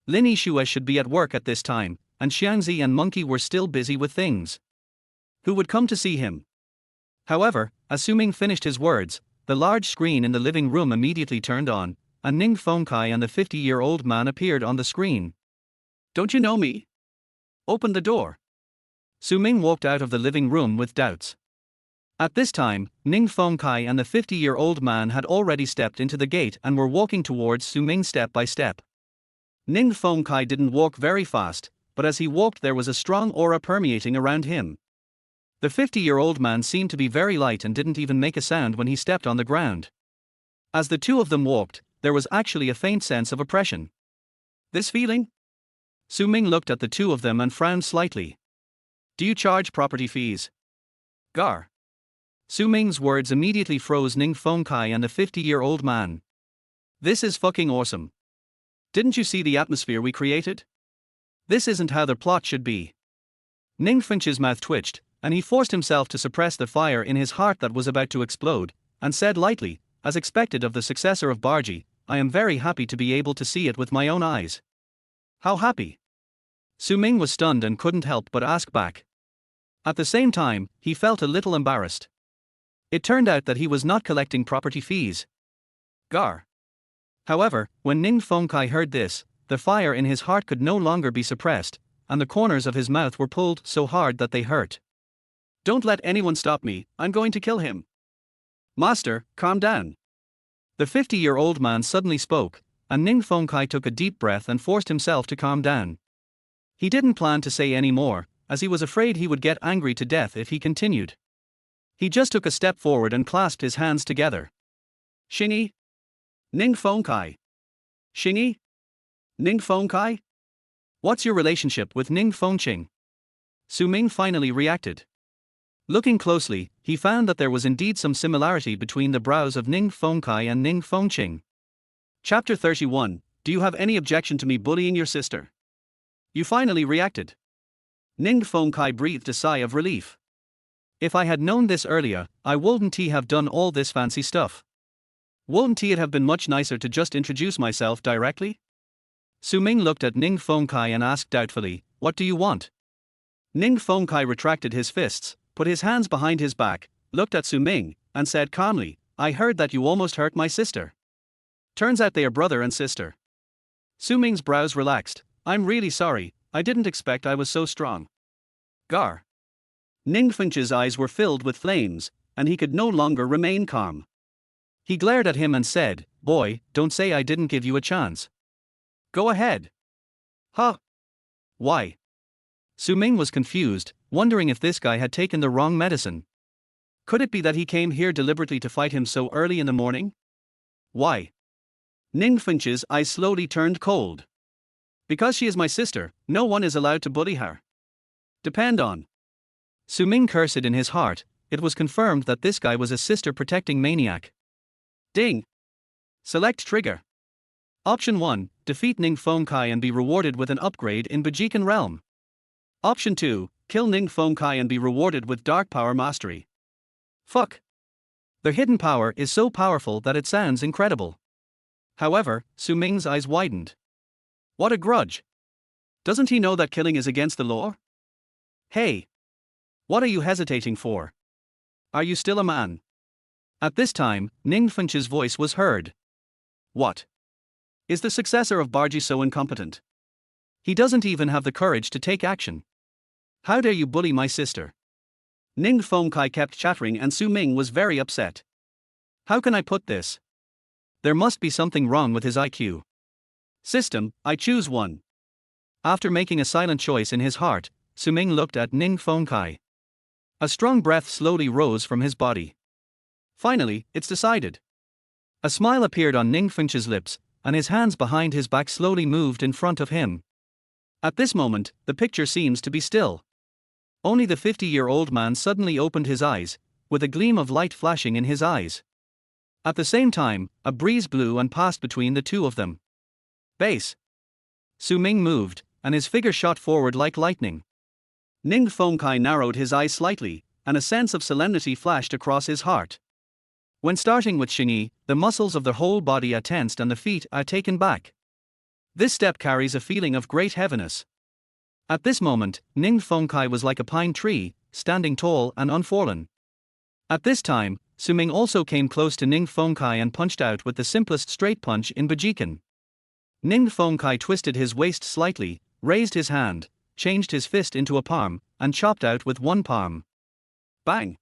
Lin Yishue should be at work at this time, and Xiangzi and Monkey were still busy with things. Who would come to see him? However, as Su Ming finished his words, the large screen in the living room immediately turned on, and Ning Fengkai and the 50-year-old man appeared on the screen. Don't you know me? Open the door. Su Ming walked out of the living room with doubts. At this time, Ning Fengkai and the 50-year-old man had already stepped into the gate and were walking towards Su Ming step by step. Ning Fengkai didn't walk very fast, but as he walked there was a strong aura permeating around him. The 50-year-old man seemed to be very light and didn't even make a sound when he stepped on the ground. As the two of them walked, there was actually a faint sense of oppression. This feeling? Su Ming looked at the two of them and frowned slightly. Do you charge property fees? Gar. Su Ming's words immediately froze Ning Fengkai and the 50-year-old man. This is fucking awesome. Didn't you see the atmosphere we created? This isn't how the plot should be. Ning Finch's mouth twitched, and he forced himself to suppress the fire in his heart that was about to explode, and said lightly, as expected of the successor of Barji, I am very happy to be able to see it with my own eyes. How happy? Su Ming was stunned and couldn't help but ask back. At the same time, he felt a little embarrassed. It turned out that he was not collecting property fees. Gar. However, when Ning Fengkai heard this, the fire in his heart could no longer be suppressed, and the corners of his mouth were pulled so hard that they hurt. Don't let anyone stop me, I'm going to kill him. Master, calm down. The 50-year-old man suddenly spoke, and Ning Fengkai took a deep breath and forced himself to calm down. He didn't plan to say any more, as he was afraid he would get angry to death if he continued. He just took a step forward and clasped his hands together. Xingyi? Ning Fengkai? Xingyi? Ning Fengkai? What's your relationship with Ning Fengqing? Su Ming finally reacted. Looking closely, he found that there was indeed some similarity between the brows of Ning Fengkai and Ning Fengqing. Chapter 31. Do you have any objection to me bullying your sister? You finally reacted. Ning Fengkai breathed a sigh of relief. If I had known this earlier, I wouldn't have done all this fancy stuff. Wouldn't it have been much nicer to just introduce myself directly? Su Ming looked at Ning Fengkai and asked doubtfully, what do you want? Ning Fengkai retracted his fists, put his hands behind his back, looked at Su Ming, and said calmly, I heard that you almost hurt my sister. Turns out they are brother and sister. Su Ming's brows relaxed. I'm really sorry, I didn't expect I was so strong. Gar. Ning Finch's eyes were filled with flames, and he could no longer remain calm. He glared at him and said, boy, don't say I didn't give you a chance. Go ahead. Huh? Why? Su Ming was confused, wondering if this guy had taken the wrong medicine. Could it be that he came here deliberately to fight him so early in the morning? Why? Ning Finch's eyes slowly turned cold. Because she is my sister, no one is allowed to bully her. Depend on. Su Ming cursed in his heart. It was confirmed that this guy was a sister-protecting maniac. Ding. Select trigger. Option 1, defeat Ning Fengkai and be rewarded with an upgrade in Bajikan Realm. Option 2, kill Ning Fengkai and be rewarded with Dark Power Mastery. Fuck. The hidden power is so powerful that it sounds incredible. However, Su Ming's eyes widened. What a grudge. Doesn't he know that killing is against the law? Hey. What are you hesitating for? Are you still a man? At this time, Ning Finch's voice was heard. What? Is the successor of Barji so incompetent? He doesn't even have the courage to take action. How dare you bully my sister? Ning Fengkai kept chattering and Su Ming was very upset. How can I put this? There must be something wrong with his IQ. System, I choose one. After making a silent choice in his heart, Su Ming looked at Ning Fengkai. A strong breath slowly rose from his body. Finally, it's decided. A smile appeared on Ning Finch's lips, and his hands behind his back slowly moved in front of him. At this moment, the picture seems to be still. Only the 50-year-old man suddenly opened his eyes, with a gleam of light flashing in his eyes. At the same time, a breeze blew and passed between the two of them. Base. Su Ming moved, and his figure shot forward like lightning. Ning Fengkai narrowed his eyes slightly, and a sense of solemnity flashed across his heart. When starting with Xingyi, the muscles of the whole body are tensed and the feet are taken back. This step carries a feeling of great heaviness. At this moment, Ning Fengkai was like a pine tree, standing tall and unfallen. At this time, Su Ming also came close to Ning Fengkai and punched out with the simplest straight punch in Bajikan. Ning Fengkai twisted his waist slightly, raised his hand, changed his fist into a palm, and chopped out with one palm. Bang!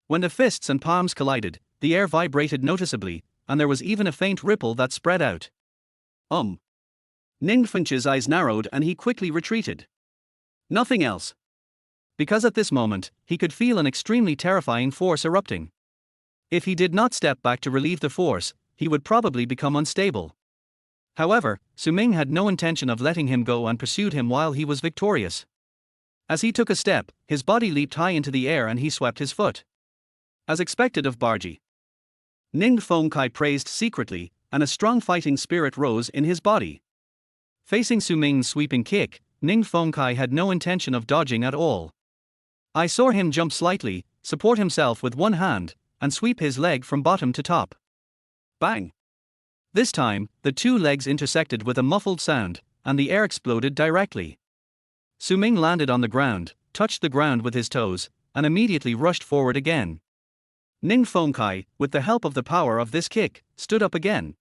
When the fists and palms collided, the air vibrated noticeably, and there was even a faint ripple that spread out. Ning Finch's eyes narrowed and he quickly retreated. Nothing else. Because at this moment, he could feel an extremely terrifying force erupting. If he did not step back to relieve the force, he would probably become unstable. However, Su Ming had no intention of letting him go and pursued him while he was victorious. As he took a step, his body leaped high into the air and he swept his foot. As expected of Barji, Ning Fengkai praised secretly, and a strong fighting spirit rose in his body. Facing Su Ming's sweeping kick, Ning Fengkai had no intention of dodging at all. I saw him jump slightly, support himself with one hand, and sweep his leg from bottom to top. Bang! This time, the two legs intersected with a muffled sound, and the air exploded directly. Su Ming landed on the ground, touched the ground with his toes, and immediately rushed forward again. Ning Fengkai, with the help of the power of this kick, stood up again.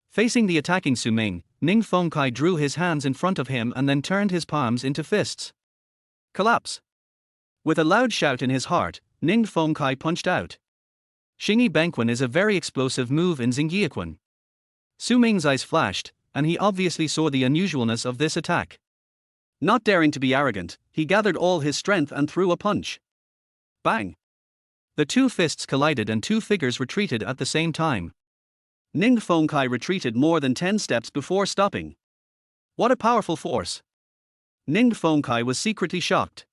Facing the attacking Su Ming, Ning Fengkai drew his hands in front of him and then turned his palms into fists. Collapse! With a loud shout in his heart, Ning Fengkai punched out. Xingyi Benquan is a very explosive move in Xingyiquan. Su Ming's eyes flashed, and he obviously saw the unusualness of this attack. Not daring to be arrogant, he gathered all his strength and threw a punch. Bang! The two fists collided and two figures retreated at the same time. Ning Fengkai retreated more than 10 steps before stopping. What a powerful force! Ning Fengkai was secretly shocked.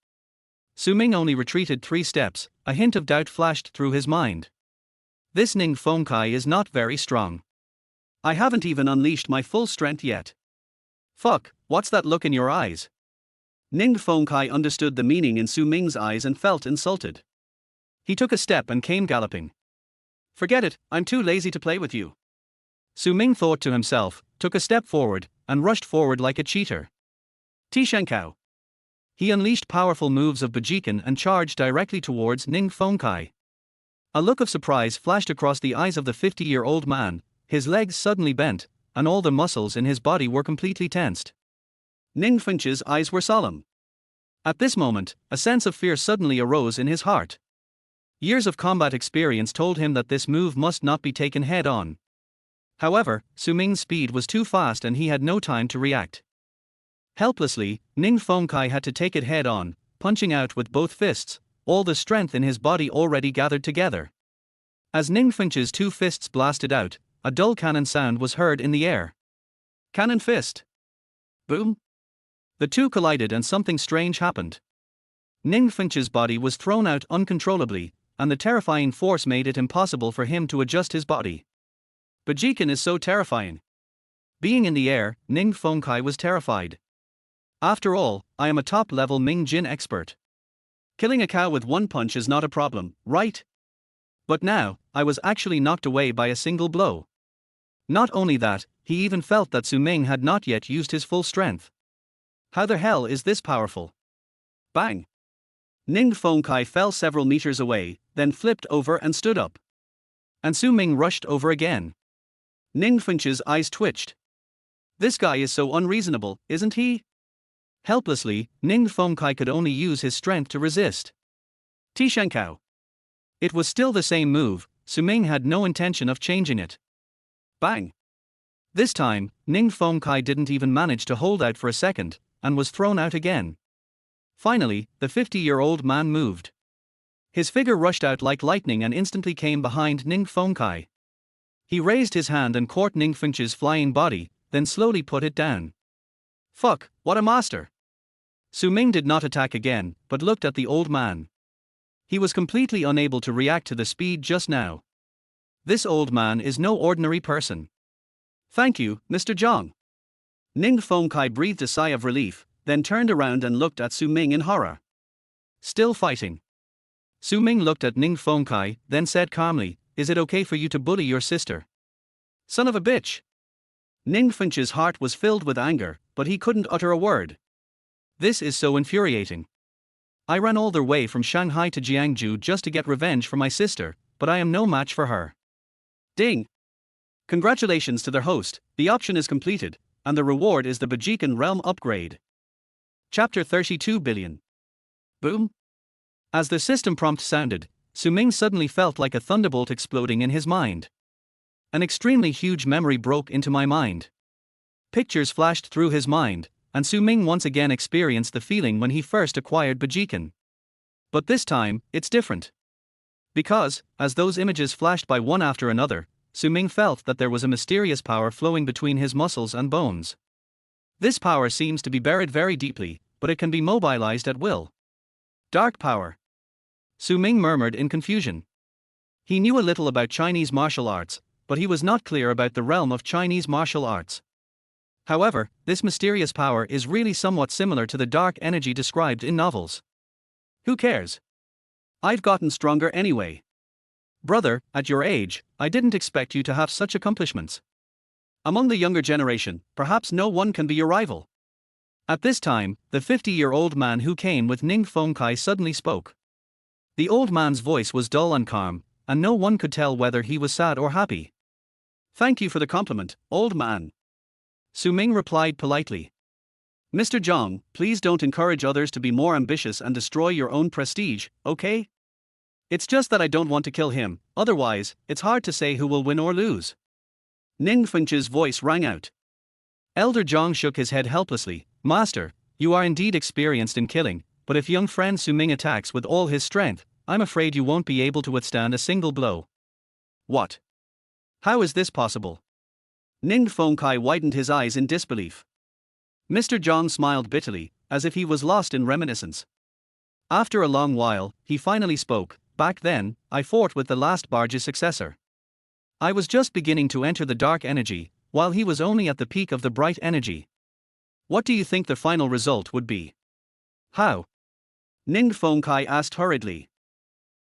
Su Ming only retreated 3 steps, a hint of doubt flashed through his mind. This Ning Fengkai is not very strong. I haven't even unleashed my full strength yet. Fuck, what's that look in your eyes? Ning Fengkai understood the meaning in Su Ming's eyes and felt insulted. He took a step and came galloping. Forget it, I'm too lazy to play with you. Su Ming thought to himself, took a step forward, and rushed forward like a cheater. Tishenkao. He unleashed powerful moves of Bajikan and charged directly towards Ning Fengkai. A look of surprise flashed across the eyes of the 50-year-old man, his legs suddenly bent, and all the muscles in his body were completely tensed. Ning Fengkai's eyes were solemn. At this moment, a sense of fear suddenly arose in his heart. Years of combat experience told him that this move must not be taken head-on. However, Su Ming's speed was too fast and he had no time to react. Helplessly, Ning Fengkai had to take it head-on, punching out with both fists, all the strength in his body already gathered together. As Ning Fengkai's 2 fists blasted out, a dull cannon sound was heard in the air. Cannon fist! Boom! The two collided and something strange happened. Ning Fengkai's body was thrown out uncontrollably, and the terrifying force made it impossible for him to adjust his body. Bajikan is so terrifying. Being in the air, Ning Fengkai was terrified. After all, I am a top-level Ming Jin expert. Killing a cow with 1 punch is not a problem, right? But now, I was actually knocked away by a single blow. Not only that, he even felt that Su Ming had not yet used his full strength. How the hell is this powerful? Bang! Ning Fengkai fell several meters away, then flipped over and stood up. And Su Ming rushed over again. Ning Fengkai's eyes twitched. This guy is so unreasonable, isn't he? Helplessly, Ning Fengkai could only use his strength to resist. Tishenkao. It was still the same move, Su Ming had no intention of changing it. Bang! This time, Ning Fengkai didn't even manage to hold out for a second, and was thrown out again. Finally, the 50-year-old man moved. His figure rushed out like lightning and instantly came behind Ning Fengkai. He raised his hand and caught Ning Fengkai's flying body, then slowly put it down. Fuck, what a master! Su Ming did not attack again, but looked at the old man. He was completely unable to react to the speed just now. This old man is no ordinary person. Thank you, Mr. Zhang. Ning Fengkai breathed a sigh of relief, then turned around and looked at Su Ming in horror. Still fighting. Su Ming looked at Ning Fengkai, then said calmly, "Is it okay for you to bully your sister?" Son of a bitch! Ning Fengkai's heart was filled with anger, but he couldn't utter a word. This is so infuriating. I ran all the way from Shanghai to Jiangsu just to get revenge for my sister, but I am no match for her. Ding! Congratulations to their host, the option is completed, and the reward is the Bajikan realm upgrade. Chapter 32 Billion. Boom! As the system prompt sounded, Su Ming suddenly felt like a thunderbolt exploding in his mind. An extremely huge memory broke into my mind. Pictures flashed through his mind, and Su Ming once again experienced the feeling when he first acquired Bajikan. But this time, it's different. Because, as those images flashed by one after another, Su Ming felt that there was a mysterious power flowing between his muscles and bones. This power seems to be buried very deeply, but it can be mobilized at will. Dark power. Su Ming murmured in confusion. He knew a little about Chinese martial arts, but he was not clear about the realm of Chinese martial arts. However, this mysterious power is really somewhat similar to the dark energy described in novels. Who cares? I've gotten stronger anyway. Brother, at your age, I didn't expect you to have such accomplishments. Among the younger generation, perhaps no one can be your rival. At this time, the 50-year-old man who came with Ning Fengkai suddenly spoke. The old man's voice was dull and calm, and no one could tell whether he was sad or happy. Thank you for the compliment, old man. Su Ming replied politely. Mr. Zhang, please don't encourage others to be more ambitious and destroy your own prestige, okay? It's just that I don't want to kill him, otherwise, it's hard to say who will win or lose. Ning Fengchai's voice rang out. Elder Zhang shook his head helplessly. Master, you are indeed experienced in killing, but if young friend Su Ming attacks with all his strength, I'm afraid you won't be able to withstand a single blow. What? How is this possible? Ning Fengkai widened his eyes in disbelief. Mr. Zhang smiled bitterly, as if he was lost in reminiscence. After a long while, he finally spoke. Back then, I fought with the last barge's successor. I was just beginning to enter the dark energy, while he was only at the peak of the bright energy. What do you think the final result would be? How? Ning Fengkai asked hurriedly.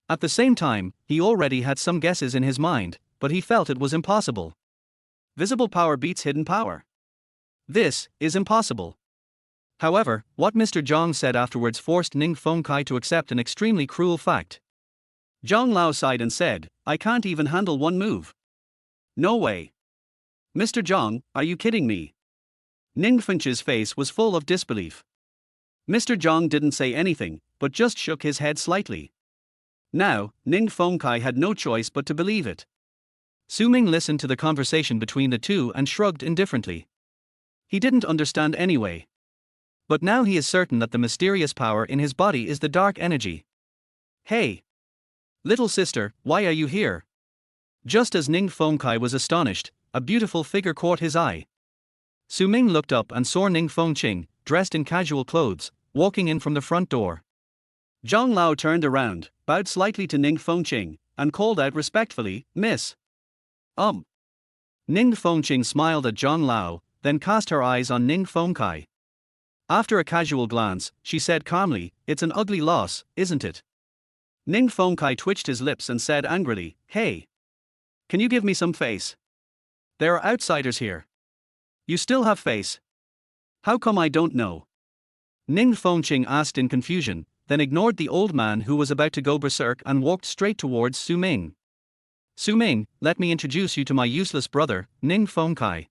At the same time, he already had some guesses in his mind, but he felt it was impossible. Visible power beats hidden power. This is impossible. However, what Mr. Zhang said afterwards forced Ning Fengkai to accept an extremely cruel fact. Zhang Lao sighed and said, I can't even handle one move. No way. Mr. Zhang, are you kidding me? Ning Fengchai's face was full of disbelief. Mr. Zhang didn't say anything, but just shook his head slightly. Now, Ning Fengkai had no choice but to believe it. Su Ming listened to the conversation between the two and shrugged indifferently. He didn't understand anyway. But now he is certain that the mysterious power in his body is the dark energy. Hey! Little sister, why are you here? Just as Ning Fengkai was astonished, a beautiful figure caught his eye. Su Ming looked up and saw Ning Fengchai, dressed in casual clothes, walking in from the front door. Zhang Lao turned around, bowed slightly to Ning Fengchai, and called out respectfully, Miss. Ning Fengchai smiled at Zhang Lao, then cast her eyes on Ning Fengkai. After a casual glance, she said calmly, It's an ugly loss, isn't it? Ning Fengkai twitched his lips and said angrily, Hey! Can you give me some face? There are outsiders here. You still have face. How come I don't know? Ning Fengchai asked in confusion, then ignored the old man who was about to go berserk and walked straight towards Su Ming. Su Ming, let me introduce you to my useless brother, Ning Fengkai.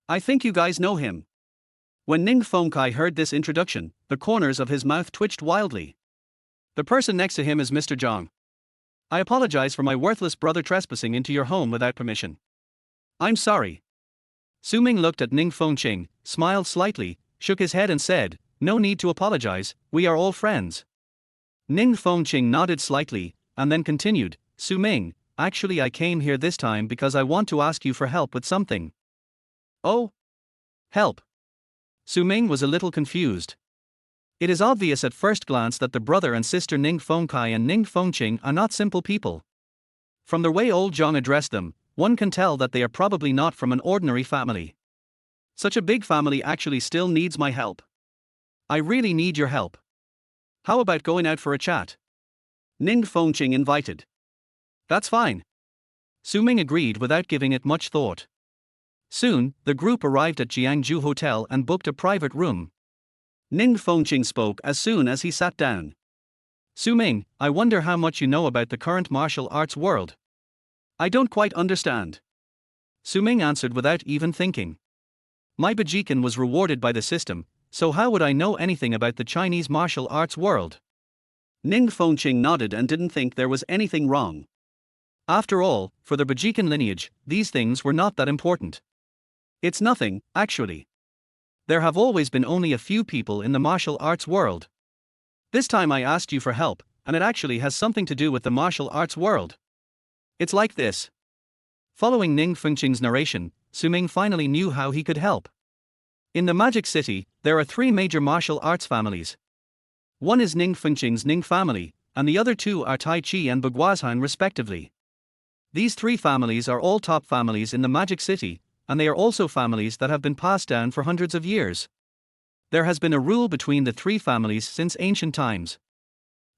I think you guys know him. When Ning Fengkai heard this introduction, the corners of his mouth twitched wildly. The person next to him is Mr. Zhang. I apologize for my worthless brother trespassing into your home without permission. I'm sorry. Su Ming looked at Ning Fengchai, smiled slightly, shook his head and said, No need to apologize, we are all friends. Ning Fengchai nodded slightly, and then continued, Su Ming, actually I came here this time because I want to ask you for help with something. Oh? Help. Su Ming was a little confused. It is obvious at first glance that the brother and sister Ning Fengkai and Ning Fengchai are not simple people. From the way old Zhang addressed them, one can tell that they are probably not from an ordinary family. Such a big family actually still needs my help. I really need your help. How about going out for a chat? Ning Fengchai invited. That's fine. Su Ming agreed without giving it much thought. Soon, the group arrived at Jiangju Hotel and booked a private room. Ning Fengchai spoke as soon as he sat down. Su Ming, I wonder how much you know about the current martial arts world. I don't quite understand. Su Ming answered without even thinking. My Bajikan was rewarded by the system, so how would I know anything about the Chinese martial arts world? Ning Fengchai nodded and didn't think there was anything wrong. After all, for the Bajikan lineage, these things were not that important. It's nothing, actually. There have always been only a few people in the martial arts world. This time I asked you for help, and it actually has something to do with the martial arts world. It's like this. Following Ning Fengqing's narration, Ming finally knew how he could help. In the Magic City, there are three major martial arts families. One is Ning Fengqing's Ning family, and the other two are Tai Chi and Baguazhan respectively. These three families are all top families in the Magic City, and they are also families that have been passed down for hundreds of years. There has been a rule between the three families since ancient times.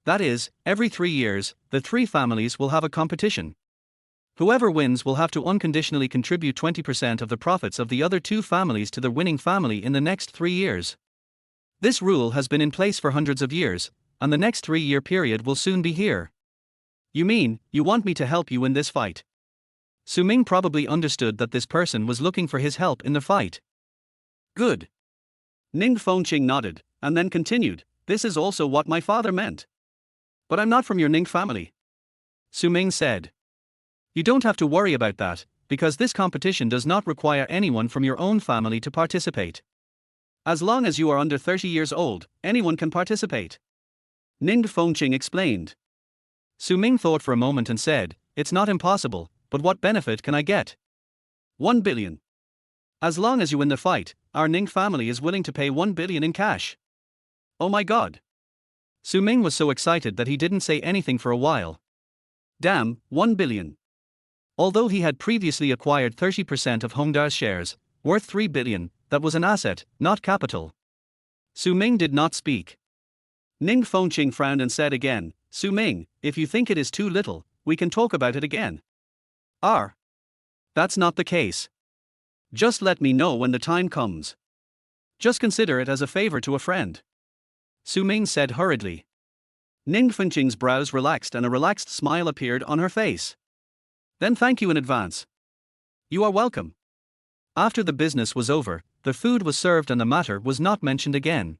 That is, every 3 years, the three families will have a competition. Whoever wins will have to unconditionally contribute 20% of the profits of the other two families to the winning family in the next 3 years. This rule has been in place for hundreds of years, and the next 3-year period will soon be here. You mean, you want me to help you in this fight? Ming probably understood that this person was looking for his help in the fight. Good. Ning Fengqing nodded, and then continued, this is also what my father meant. But I'm not from your Ning family. Ming said. You don't have to worry about that, because this competition does not require anyone from your own family to participate. As long as you are under 30 years old, anyone can participate. Ning Fengqing explained. Ming thought for a moment and said, it's not impossible, but what benefit can I get? 1 billion. As long as you win the fight, our Ning family is willing to pay 1 billion in cash. Oh my god. Ming was so excited that he didn't say anything for a while. Damn, 1 billion. Although he had previously acquired 30% of Hongda's shares, worth 3 billion, that was an asset, not capital. Ming did not speak. Ning Fengqing frowned and said again, Ming, if you think it is too little, we can talk about it again. That's not the case. Just let me know when the time comes. Just consider it as a favor to a friend. Ming said hurriedly. Ning Fengqing's brows relaxed and a relaxed smile appeared on her face. Then thank you in advance. You are welcome. After the business was over, the food was served and the matter was not mentioned again.